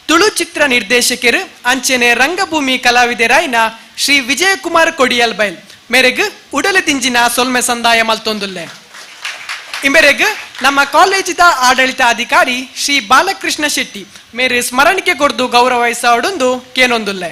ತುಳು ಚಿತ್ರ ನಿರ್ದೇಶಕರು ಅಂಚೆನೆ ರಂಗಭೂಮಿ ಕಲಾವಿದರಾಯಿನ ಶ್ರೀ ವಿಜಯಕುಮಾರ್ ಕೊಡಿಯಲ್ ಬೈಲ್ ಮೇರೆಗ್ ಉಡಲೆ ತಿಂಜಿನ ಸೊಲ್ಮೆ ಸಂದಾಯ ಮಲ್ತೊಂದುಲ್ಲೆ. ಇಮೆರೆಗ್ ನಮ್ಮ ಕಾಲೇಜಿದ ಆಡಳಿತಾಧಿಕಾರಿ ಶ್ರೀ ಬಾಲಕೃಷ್ಣ ಶೆಟ್ಟಿ ಮೇರೆ ಸ್ಮರಣಿಕೆ ಕೊಡ್ದು ಗೌರವಿಸಾವುದೊಂದು ಕೇನೊಂದುಲ್ಲೆ.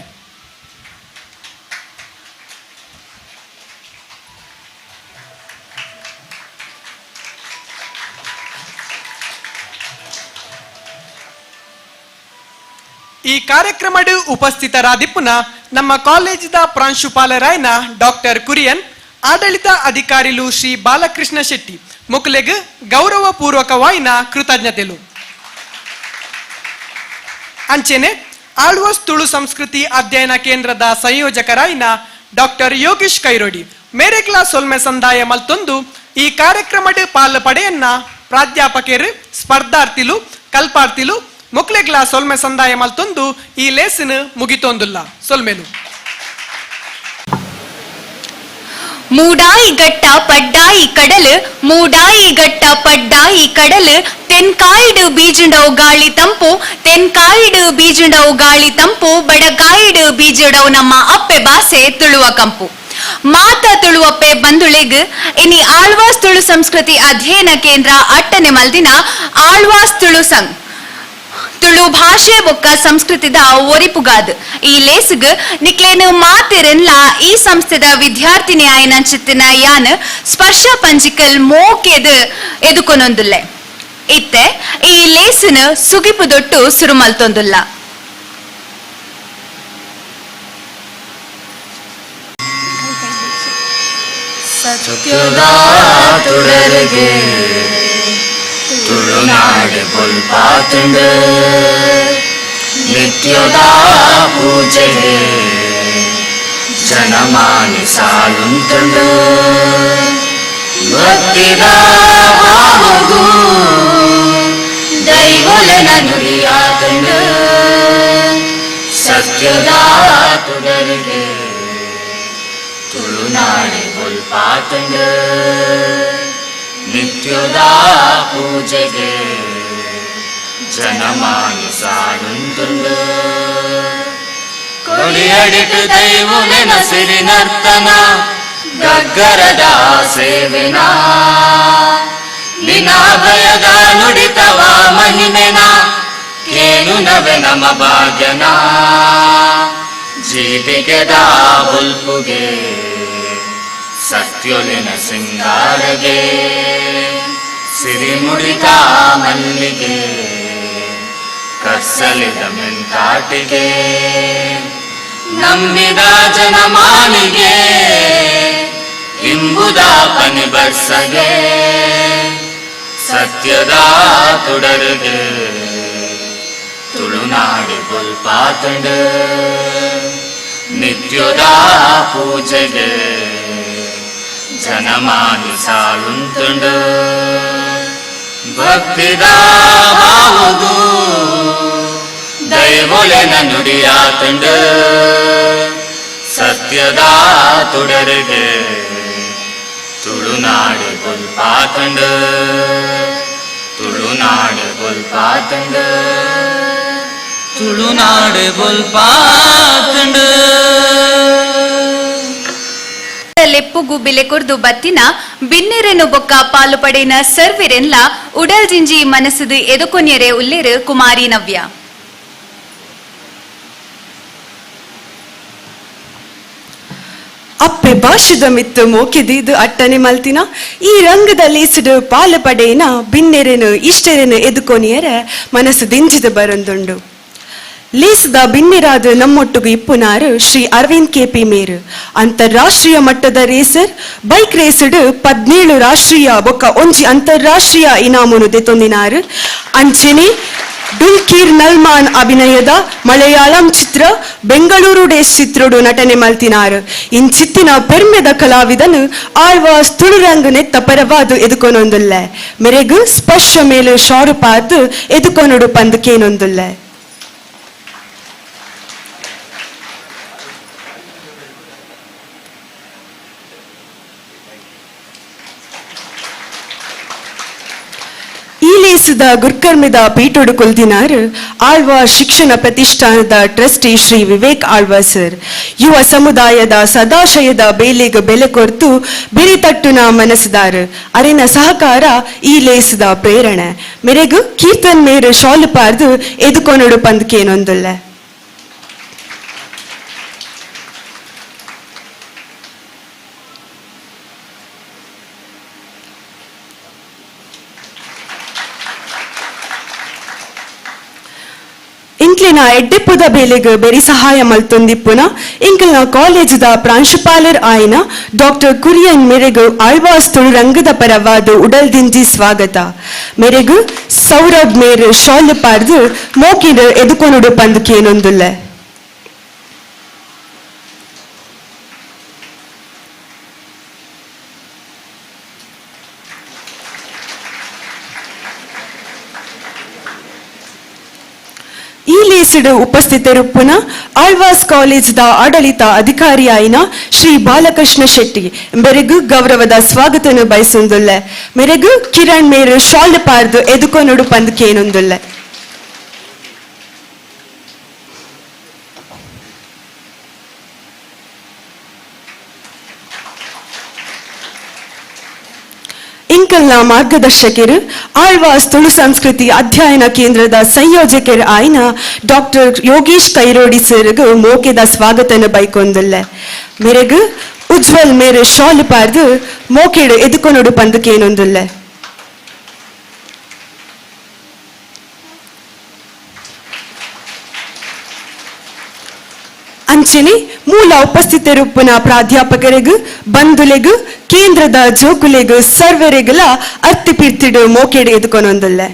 ಈ ಕಾರ್ಯಕ್ರಮಡು ಉಪಸ್ಥಿತರಾದಿಪ್ಪುನ ನಮ್ಮ ಕಾಲೇಜಿದ ಪ್ರಾಂಶುಪಾಲರಾಯನ ಡಾಕ್ಟರ್ ಕುರಿಯನ್, ಆಡಳಿತ ಅಧಿಕಾರಿಲು ಶ್ರೀ ಬಾಲಕೃಷ್ಣ ಶೆಟ್ಟಿ ಮುಕ್ಲೆಗ್ ಗೌರವ ಪೂರ್ವಕವಾಯಿನ ಕೃತಜ್ಞತೆಲು. ಅಂಚೆನೆ ಆಳ್ವಾಸ್ ತುಳು ಸಂಸ್ಕೃತಿ ಅಧ್ಯಯನ ಕೇಂದ್ರದ ಸಂಯೋಜಕರಾಯಿನ ಡಾಕ್ಟರ್ ಯೋಗೀಶ್ ಕೈರೋಡಿ ಮೇರೆಗ್ಲ ಸೊಲ್ಮೆ ಸಂದಾಯ ಮಲ್ತೊಂದು ಈ ಕಾರ್ಯಕ್ರಮಡ್ ಪಾಲು ಪಡೆಯನ್ನ ಪ್ರಾಧ್ಯಾಪಕರು, ಸ್ಪರ್ಧಾರ್ಥಿಲು, ಕಲ್ಪಾರ್ಥಿಲು ಮುಕ್ಲೆಗ್ಲ ಸೊಲ್ಮೆ ಸಂದಾಯ ಮಲ್ತೊಂದು ಈ ಲೇಸನ್ ಮುಗಿತೊಂದುಲ್ಲ ಸೊಲ್ಮೆಲು. ಮೂಡಾಯಿ ಗಟ್ಟ ಪಡ್ಡಾಯಿ ಕಡಲು, ಮೂಡಾಯಿ ಗಟ್ಟ ಪಡ್ಡಾಯಿ ಕಡಲು, ತೆನ್ಕಾಯಿಡು ಬೀಜುಂಡವು ಗಾಳಿ ತಂಪು, ತೆನ್ಕಾಯಿಡು ಬೀಜುಂಡವು ಗಾಳಿ ತಂಪು, ಬಡಕಾಯಿಡು ಬೀಜುಡವು ನಮ್ಮ ಅಪ್ಪೆ ಬಾಸೆ ತುಳುವ ಕಂಪು. ಮಾತ ತುಳುವಪ್ಪೆ ಬಂದುಳೆಗ್ ಇನಿ ಆಳ್ವಾಸ್ ತುಳು ಸಂಸ್ಕೃತಿ ಅಧ್ಯಯನ ಕೇಂದ್ರ ಅಟ್ಟನೆ ಮಲ್ದಿನ ಆಳ್ವಾಸ್ ತುಳು ಸಂಘ್ ತುಳು ಭಾಷೆ ಬೊಕ್ಕ ಸಂಸ್ಕೃತಿದ ಒರಿಪುಗಾದ್ ಈ ಲೇಸ್ಗ್ ನಿಕ್ಲೇನು ಮಾತೆರೆನ್ಲ ಈ ಸಂಸ್ಥೆದ ವಿದ್ಯಾರ್ಥಿನಿ ಆಯ್ನಂಚಿತ್ತಿನ ಯಾನ್ ಸ್ಪರ್ಶ ಪಂಜಿಕಲ್ ಮೋಕೆದ್ ಎದುಕೊನೊಂದುಲ್ಲೆ ಇತ್ತೆ ಈ ಲೇಸನ್ ಸುಗಿಪುದೊಟ್ಟು ಸುರುಮಲ್ತೊಂದುಲ್ಲ. ಸತ್ಯದ ತುಡರಿಗೆ ತುಳುನಾಡು ಬೊಲ್ಪಾತುಂಡು, ನಿತ್ಯದ ಪೂಜೆಗೆ ಜನಮಾನಿ ಸಾಲುಂಟುಂಡು, ಭಕ್ತಿದ ಭಾವಗೂ ದೈವೊಲೆನ ನುಡಿಯಾತುಂಡು, ಸತ್ಯದ ತುಡರಿಗೆ ತುಳುನಾಡು ಬೊಲ್ಪಾತುಂಡು, ನಿತ್ಯದ ಪೂಜೆಗೆ ಜನಮಾನಿ ಸಾಲುಂಟುಂಡು, ಕೊಡಿಯಡಿಟ್ಟು ದೈವೊಲೆನ ಸಿರಿ ನರ್ತನ ಗಗ್ಗರದ ಸೇವೆನ, ನಿನಾಭಯದ ನುಡಿತವ ಮಹಿಮೆನ ಕೇನು ನವೆ ನಮ ಭಾಗ್ಯನ, ಜೀವಿಗೆದ ಬುಲ್ಪುಗೆ ಸತ್ಯೊಲಿನ ಸಿಂಗಾರಗೆ, ಸಿರಿಮುಡಿತ ಮಲ್ಲಿಗೆ ಕಸಲಿದ ಮೆಂತಾಟಿಗೆ, ನಂಬಿದ ಜನಮಾನಿಗೆ ಇಂಬುದ ಪನಿ ಬರ್ಸಗೆ, ಸತ್ಯದ ತುಡರಿಗೆ ತುಳುನಾಡು ಬೊಲ್ಪಾತುಂಡು, ನಿತ್ಯದ ಪೂಜೆಗೆ ಜನಮಾನಿ ಸಾಲುಂಟುಂಡು, ಭಕ್ತಿದ ಭಾವಗೂ ದೈವೊಲೆನ ನುಡಿಯಾತುಂಡು, ಸತ್ಯದ ತುಡರಿಗೆ ತುಳುನಾಡು ಬೊಲ್ಪಾತುಂಡು, ತುಳುನಾಡು ಬೊಲ್ಪಾತುಂಡು, ತುಳುನಾಡು ಬೊಲ್ಪಾತುಂಡು. ಲೆಪ್ಪುಗು ಬಿಲೆ ಕೊರ್ದು ಬತ್ತಿನ ಬಿನ್ನೆರೆನು ಬೊಕ್ಕ ಪಾಲು ಪಡೆನ ಸರ್ವಿರೆನ್ಲ ಉಡಲ್ ಜಿಂಜಿ ಮನಸ್ಸುದು ಎದುಕೊನ್ಯರೆ ಉಲ್ಲೇರು ಕುಮಾರಿ ನವ್ಯ. ಅಪ್ಪೆ ಭಾಷದ ಮಿತ್ತು ಮೋಕೆದಿದು ಅಟ್ಟನೆ ಮಲ್ತಿನ ಈ ರಂಗದ ಲೇಸುಡು ಪಾಲು ಪಡೆಯನ ಬಿನ್ನೆರೆನು ಇಷ್ಟೆರೆನು ಎದುಕೊನಿಯರ ಮನಸ್ಸು ದಿಂಜಿದ ಬರೊಂದುಂಡು. ಲೇಸದ ಬಿನ್ನೆರಾದ ನಮ್ಮೊಟ್ಟುಗು ಇಪ್ಪುನಾರು ಶ್ರೀ ಅರವಿಂದ್ ಕೆಪಿ ಮೇರು ಅಂತಾರಾಷ್ಟ್ರೀಯ ಮಟ್ಟದ ರೇಸರ್ ಬೈಕ್ ರೇಸಡು 17 ರಾಷ್ಟ್ರೀಯ ಬೊಕ್ಕ ಒಂಜಿ ಅಂತಾರಾಷ್ಟ್ರೀಯ ಇನಾಮುನು ದೆತೊಂದಿನಾರು. ಅಂಚೆನೆ ಡುಲ್ಕೀರ್ ನಲ್ಮಾನ್ ಅಭಿನಯದ ಮಲಯಾಳಂ ಚಿತ್ರ ಬೆಂಗಳೂರು ಡೇಸ್ ಚಿತ್ರಡು ನಟನೆ ಮಲ್ತಿನಾರು. ಇನ್ ಚಿತ್ತಿನ ಪೆರ್ಮೆದ ಕಲಾವಿದನು ಆಳ್ವಾಸ್ ತುಳುರಂಗ ನೆತ್ತ ಪರವಾದು ಎದುಕೊನೊಂದುಲ್ಲ ಮೆರೆಗು ಸ್ಪರ್ಶ ಮೇಲು ಶಾರುಪಾದು ಎದುಕೊನೊಡು ಪಂದುಕೇನೊಂದುಲ್ಲ. ಈ ಲೇಸದ ಗುರ್ಕರ್ಮಿದ ಪೀಠೊಡು ಕೊಲ್ದಿನಾರು ಆಳ್ವಾಸ್ ಶಿಕ್ಷಣ ಪ್ರತಿಷ್ಠಾನದ ಟ್ರಸ್ಟಿ ಶ್ರೀ ವಿವೇಕ್ ಆಳ್ವಾ ಸರ್ ಯುವ ಸಮುದಾಯದ ಸದಾಶಯದ ಬೇಲೆಗೆ ಬೆಲೆ ಕೊರ್ತು ಬಿರಿತಟ್ಟುನ ಮನಸ್ಸಿದಾರು ಅರಿನ ಸಹಕಾರ ಈ ಲೇಸದ ಪ್ರೇರಣೆ ಮೆರೆಗು ಕೀರ್ತನ್ ಮೇರು ಶಾಲು ಪಾರ್ದು ಎದುಕೊನೊಡು ಪಂದ್ಕೇನೊಂದುಲ್ಲ. ಇಂಕ್ಲಿನ ಎಡ್ಡೆಪ್ಪುದ ಬೇಲೆಗ್ ಬೆರಿ ಸಹಾಯ ಮಲ್ತೊಂದಿಪ್ಪುನ ಇಂಕಲ್ನ ಕಾಲೇಜದ ಪ್ರಾಂಶುಪಾಲರ್ ಆಯ್ನ ಡಾಕ್ಟರ್ ಕುರಿಯನ್ ಮೆರೆಗು ಆಳ್ವಾಸ್ ತುಳು ರಂಗದ ಪರವಾದ ಉಡಲ್ದಿಂಜಿ ಸ್ವಾಗತ ಮೆರೆಗು ಸೌರಭ್ ಮೇರ್ ಶಾಲ್ ಪಾರ್ದು ಮೋಕಿಡ್ ಎದುಕೊನುಡು ಪಂದು ಕೇನೊಂದುಲ್ಲೆ. ಈ ಲೇಸಿಡ್ ಉಪಸ್ಥಿತರಿಪ್ಪುನ ಆಳ್ವಾಸ್ ಕಾಲೇಜ್ದ ಆಡಳಿತ ಅಧಿಕಾರಿ ಆಯ್ನ ಶ್ರೀ ಬಾಲಕೃಷ್ಣ ಶೆಟ್ಟಿ ಮೆರೆಗು ಗೌರವದ ಸ್ವಾಗತನು ಬಯಸೊಂದುಲ್ಲೆ. ಮೆರೆಗು ಕಿರಣ್ ಮೇರು ಶಾಲ್ ಪಾರ್ದು ಎದುಕೊನುಡು ಪಂದು ಕೇನೊಂದುಲ್ಲೆ. ಇಂಕಲ್ನ ಮಾರ್ಗದರ್ಶಕರು ಆಳ್ವಾಸ್ ತುಳು ಸಂಸ್ಕೃತಿ ಅಧ್ಯಯನ ಕೇಂದ್ರದ ಸಂಯೋಜಕರು ಆಯ್ನ ಡಾಕ್ಟರ್ ಯೋಗೀಶ್ ಕೈರೋಡಿ ಸರ್ಗೂ ಮೋಕೆದ ಸ್ವಾಗತನ ಬೈಕೊಂದುಲ್ಲೆ. ಮೆರೆಗು ಉಜ್ವಲ್ ಮೇರೆ ಶಾಲ್ ಪಾರ್ದು ಮೋಕೆಡು ಎದುಕೊನೊಡು ಪಂದು ಕೇನೊಂದುಲ್ಲೆ. ಅಂಚನೆ ಮೂಲ ಉಪಸ್ಥಿತರಿಪ್ಪುನ ಪ್ರಾಧ್ಯಾಪಕರಿಗೂ ಬಂಧುಲೆಗೂ ಕೇಂದ್ರದ ಜೋಕುಲೆಗೂ ಸರ್ವರೆಗಳ ಅರ್ತಿಪಿರ್ತಿಡು ಮೋಕೆಡು ಎದುಕೊನೊಂದುಲ್ಲೆ.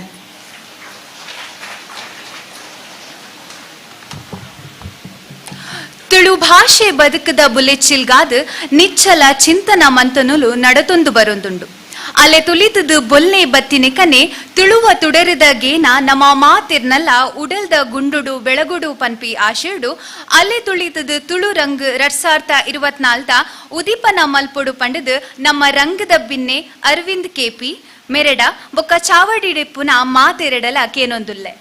ತುಳು ಭಾಷೆ ಬದುಕದ ಬುಲೆಚ್ಚಿಲ್ಗಾದ ನಿಚ್ಚಲ ಚಿಂತನ ಮಂತನುಲು ನಡತೊಂದು ಬರೊಂದುಂಡು. ಅಲೆ ತುಳಿತದು ಬೊಲ್ಲೆ ಬತ್ತಿನಿಕನೆ ತುಳುವ ತುಡರದ ಗೇನ ನಮ್ಮ ಮಾತಿರ್ನಲ್ಲ ಉಡಲ್ದ ಗುಂಡುಡು ಬೆಳಗುಡು ಪನ್ಪಿ ಆಶೇಡು ಅಲೆ ತುಳಿತದು ತುಳು ರಂಗ್ 2024 ಉದೀಪನ ಮಲ್ಪೊಡು ಪಂಡದು ನಮ್ಮ ರಂಗದ ಬಿನ್ನೆ ಅರವಿಂದ್ ಕೆಪಿ ಮೆರೆಡ ಬೊಕ್ಕ ಚಾವಡಿಡಿಪ್ಪುನ ಮಾತೆರಡಲ ಕೇನೊಂದುಲ್ಲೆ.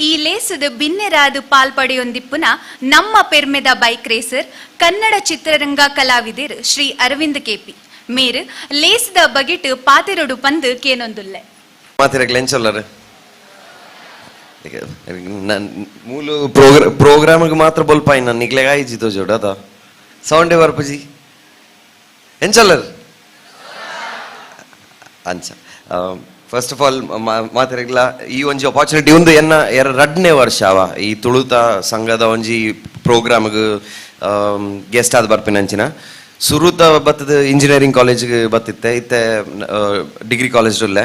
ಈ ಲೇಸದ ಬಿನ್ನೆರಾದು ಪಾಲ್ಪಡೆಯೊಂದಿಪ್ಪುನ ನಮ್ಮ ಪೆರ್ಮೆದ ಬೈಕ್ ರೇಸರ್ ಕನ್ನಡ ಚಿತ್ರರಂಗ ಕಲಾವಿದರ್ ಶ್ರೀ ಅರವಿಂದ್ ಕೆಪಿ ಮೇರು ಲೇಸದ ಬಗೆಟ್ ಪಾತೆರೊಡು ಪಂದು ಕೇನೊಂದುಲ್ಲೆ. ಮೂಲು ಪ್ರೋಗ್ರಾಮ್ಗೆ ಮಾತ್ರ ಬೊಲ್ಪಾಯಿ ನಾನು ನಿಗ್ಲೆಗ ಆಯ್ಜಿತ್ತು ಜೋಡ ಅದ ಸೌಂಡೇ ಬರ್ಪಜಿ ಎಂಚಲ್ಲರ್ ಅಂಚ ಫಸ್ಟ್ ಆಫ್ ಆಲ್ ಮಾತಿರಗ್ಲ ಈ ಒಂಜಿ ಅಪಾರ್ಚುನಿಟಿ ಒಂದು ಎನ್ನ 2ನೇ ವರ್ಷ ಅವ ಈ ತುಳುತ ಸಂಘದ ಒಂಜಿ ಪ್ರೋಗ್ರಾಮ್ಗೆ ಗೆಸ್ಟ್ ಆದ ಬರ್ಪಿನ ಅಂಚಿನ ಸುರುತ ಬತ್ತದ ಇಂಜಿನಿಯರಿಂಗ್ ಕಾಲೇಜ್ಗೆ ಬತ್ತಿತ್ತೆ ಇತ್ತೆ ಡಿಗ್ರಿ ಕಾಲೇಜ್ರಲ್ಲೇ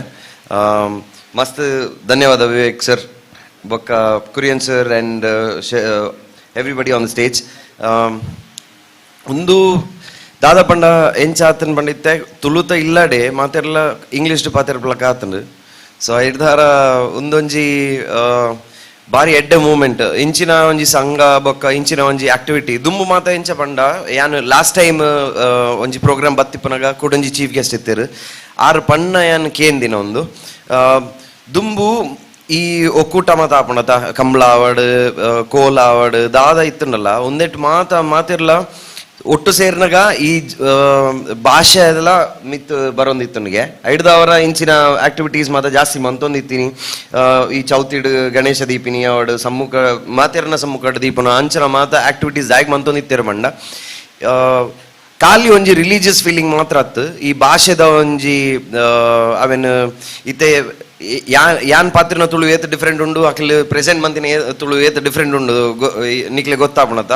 ಮಸ್ತ್ ಧನ್ಯವಾದ ವಿವೇಕ್ ಸರ್ ಬೊಕ್ಕ Kurian sir and everybody on the stage. ಒಂದು ದಾದಾ ಪಂಡ ಎಂಚಾತನ್ ಪಂಡಿತ್ತೆ ತುಳುತ ಇಲ್ಲಡೆ ಮಾತೆರ್ಲ ಇಂಗ್ಲಿಷ್ ಪಾತೆರ್ಲಕ ಆತಂಡು ಸೊ ಇಡ್ದಾರ ಒಂದೊಂಜಿ ಬಾರಿ ಎಡ್ಡೆ ಮೂಮೆಂಟ್ ಇಂಚಿನ ಒಂಜಿ ಸಂಘ ಬೊಕ್ಕ ಇಂಚಿನ ಒಂಜಿ ಆಕ್ಟಿವಿಟಿ ದುಂಬು ಮಾತ ಎಂಚ ಪಂಡ ಯಾನು ಲಾಸ್ಟ್ ಟೈಮ್ ಒಂಜಿ ಪ್ರೋಗ್ರಾಮ್ ಬತ್ತಿಪ್ಪನಾಗ ಕೂಡೊಂಜಿ ಚೀಫ್ ಗೆಸ್ಟ್ ಇತ್ತೇರು ಆರು ಪಣ್ಣ ಯಾನ್ ಕೇಂದಿನ ಒಂದು ದುಂಬು ಈ ಒಕ್ಕೂಟ ಮಾತ ಆಪಣತ ಕಂಬಳ ಆವಡ್ ಕೋಲ ಆವಡ್ ದಾದ ಇತ್ತಂಡಲ್ಲ ಒಂದೆಟ್ಟು ಮಾತಿರ್ಲ ಒಟ್ಟು ಸೇರ್ನಾಗ ಈ ಭಾಷೆ ಎಲ್ಲ ಮಿತ್ ಬರೋಂದಿತ್ತನಿಗೆ ಐಡ್ದವರ ಇಂಚಿನ ಆಕ್ಟಿವಿಟೀಸ್ ಮಾತ್ರ ಜಾಸ್ತಿ ಮಂತೊಂದಿತ್ತೀನಿ ಈ ಚೌತಿಡ್ ಗಣೇಶ ದೀಪಿನಿ ಅವಡು ಸಮ್ಮುಖ ಮಾತೆರ್ನ ಸಮ್ಮುಖ ದೀಪನ ಅಂಚನ ಮಾತ ಆಕ್ಟಿವಿಟೀಸ್ ದಾಯಕ್ ಮಂತೊಂದಿತ್ತೇರು ಮಂಡ ಖಾಲಿ ಒಂಜಿ ರಿಲಿಜಿಯಸ್ ಫೀಲಿಂಗ್ ಮಾತ್ರ ಅತ್ತು ಈ ಭಾಷೆದ ಒಂಜಿ ಅವೆನ್ ಇತ್ತೆ ಯಾನ್ ಪಾತ್ರಿನ ತುಳು ಏತ್ ಡಿಫ್ರೆಂಟ್ ಉಂಡು ಅಕ್ಲೆ ಪ್ರೆಸೆಂಟ್ ಮಂತಿನ ತುಳು ಏತ್ ಡಿಫ್ರೆಂಟ್ ಉಂಡು ನಿಕ್ಲೆ ಗೊತ್ತಾಪಣತ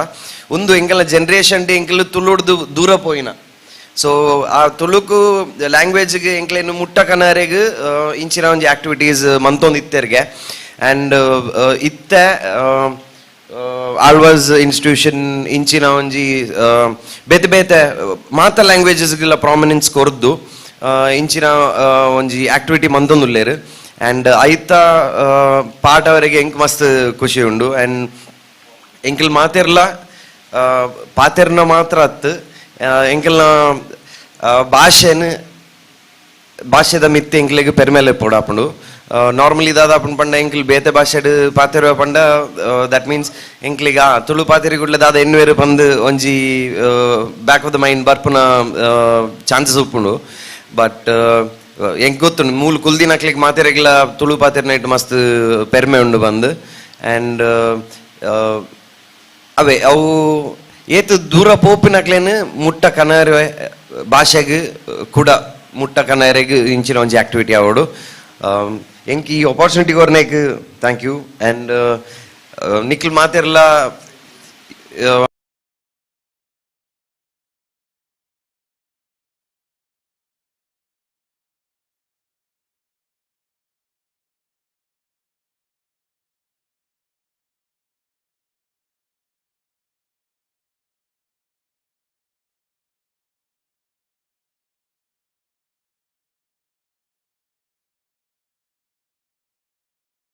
ಒಂದು ಎಂಕಲ ಜನರೇಷನ್ ಎಂಕಲ್ ತುಳುಡ್ದು ದೂರ ಪೋಯಿನ ಸೊ ಆ ತುಳುಕು ಲ್ಯಾಂಗ್ವೇಜ್ಗೆ ಎಂಕ್ಲೇನು ಮುಟ್ಟ ಕನರೆಗ್ ಇಂಚಿನ ಒಂಜಿ ಆಕ್ಟಿವಿಟೀಸ್ ಮಂತೊಂದಿತ್ತೆರ್ಗೆ ಆ್ಯಂಡ್ ಇತ್ತೆ ಆಳ್ವಾಸ್ ಇನ್ಸ್ಟಿಟ್ಯೂಷನ್ ಇಂಚಿನ ಒಂಜಿ ಬೇತೆ ಬೇತೆ ಮಾತ ಲ್ಯಾಂಗ್ವೇಜಸ್ಗೆಲ್ಲ ಪ್ರಾಮಿನೆನ್ಸ್ ಕೊರ್ದು ಇಂಚಿನ ಒಂಜಿ ಆಕ್ಟಿವಿಟಿ ಮಂತೊಂದುಲ್ಲೇರು ಆ್ಯಂಡ್ ಐತ ಪಾಠ ಅವರಿಗೆ ಎಂಕ್ ಮಸ್ತ್ ಖುಷಿ ಉಂಡು ಆ್ಯಂಡ್ ಎಂಕಲ್ ಮಾತೆರ್ಲ ಪಾತೆರ್ನ ಮಾತ್ರ ಅತ್ತು ಎಂಕಲ್ನ ಭಾಷೆದ ಮಿತ್ತೆ ಎಂಕ್ಲೆಗ್ ಪೆರ್ಮೇಲೆ ಪೋಡಾಪುಂಡು ನಾರ್ಮಲಿ ದಾದಾಪನ್ ಪಂಡ ಎಂಕ್ಲ್ ಬೇತೆ ಭಾಷೆಡ್ ಪಾತೆರುವ ಪಂಡ ದಟ್ ಮೀನ್ಸ್ ಎಂಕ್ಲಿಗ ತುಳು ಪಾತೆರಿ ಗುಡ್ಲ ದಾದ ಎನ್ವೇರು ಪಂದು ಒಂಜಿ ಬ್ಯಾಕ್ ಆಫ್ ದ ಮೈಂಡ್ ಬರ್ಪುನ ಚಾನ್ಸಸ್ ಉಪ್ಪುಂಡು ಬಟ್ ಎಂಕ್ ಗೊತ್ತುಂಡು ಮೂಲ ಕುಲ್ದಿನಕ್ಲಿಗೆ ಮಾತೆರೆಗ್ಲ ತುಳು ಪಾತೆರ್ ನೈಟ್ ಮಸ್ತ್ ಪೆರ್ಮೆ ಉಂಡು ಬಂದು ಆ್ಯಂಡ್ ಅವೇ ಅವು ಏತು ದೂರ ಪೋಪಿನಕ್ಲೇನು ಮುಟ್ಟ ಕನರ ಭಾಷೆಗೆ ಕೂಡ ಮುಟ್ಟ ಕನರೆಗೆ ಇಂಚಿನ ಒಂಜಿ ಆಕ್ಟಿವಿಟಿ ಆವೋಡು ಎಂಕ್ ಈ ಆಪರ್ಚುನಿಟಿ ಕೊರ್ನೇಕ್ ಥ್ಯಾಂಕ್ ಯು ಆ್ಯಂಡ್ ನಿಖಿಲ್ ಮಾತೆರ್ಲ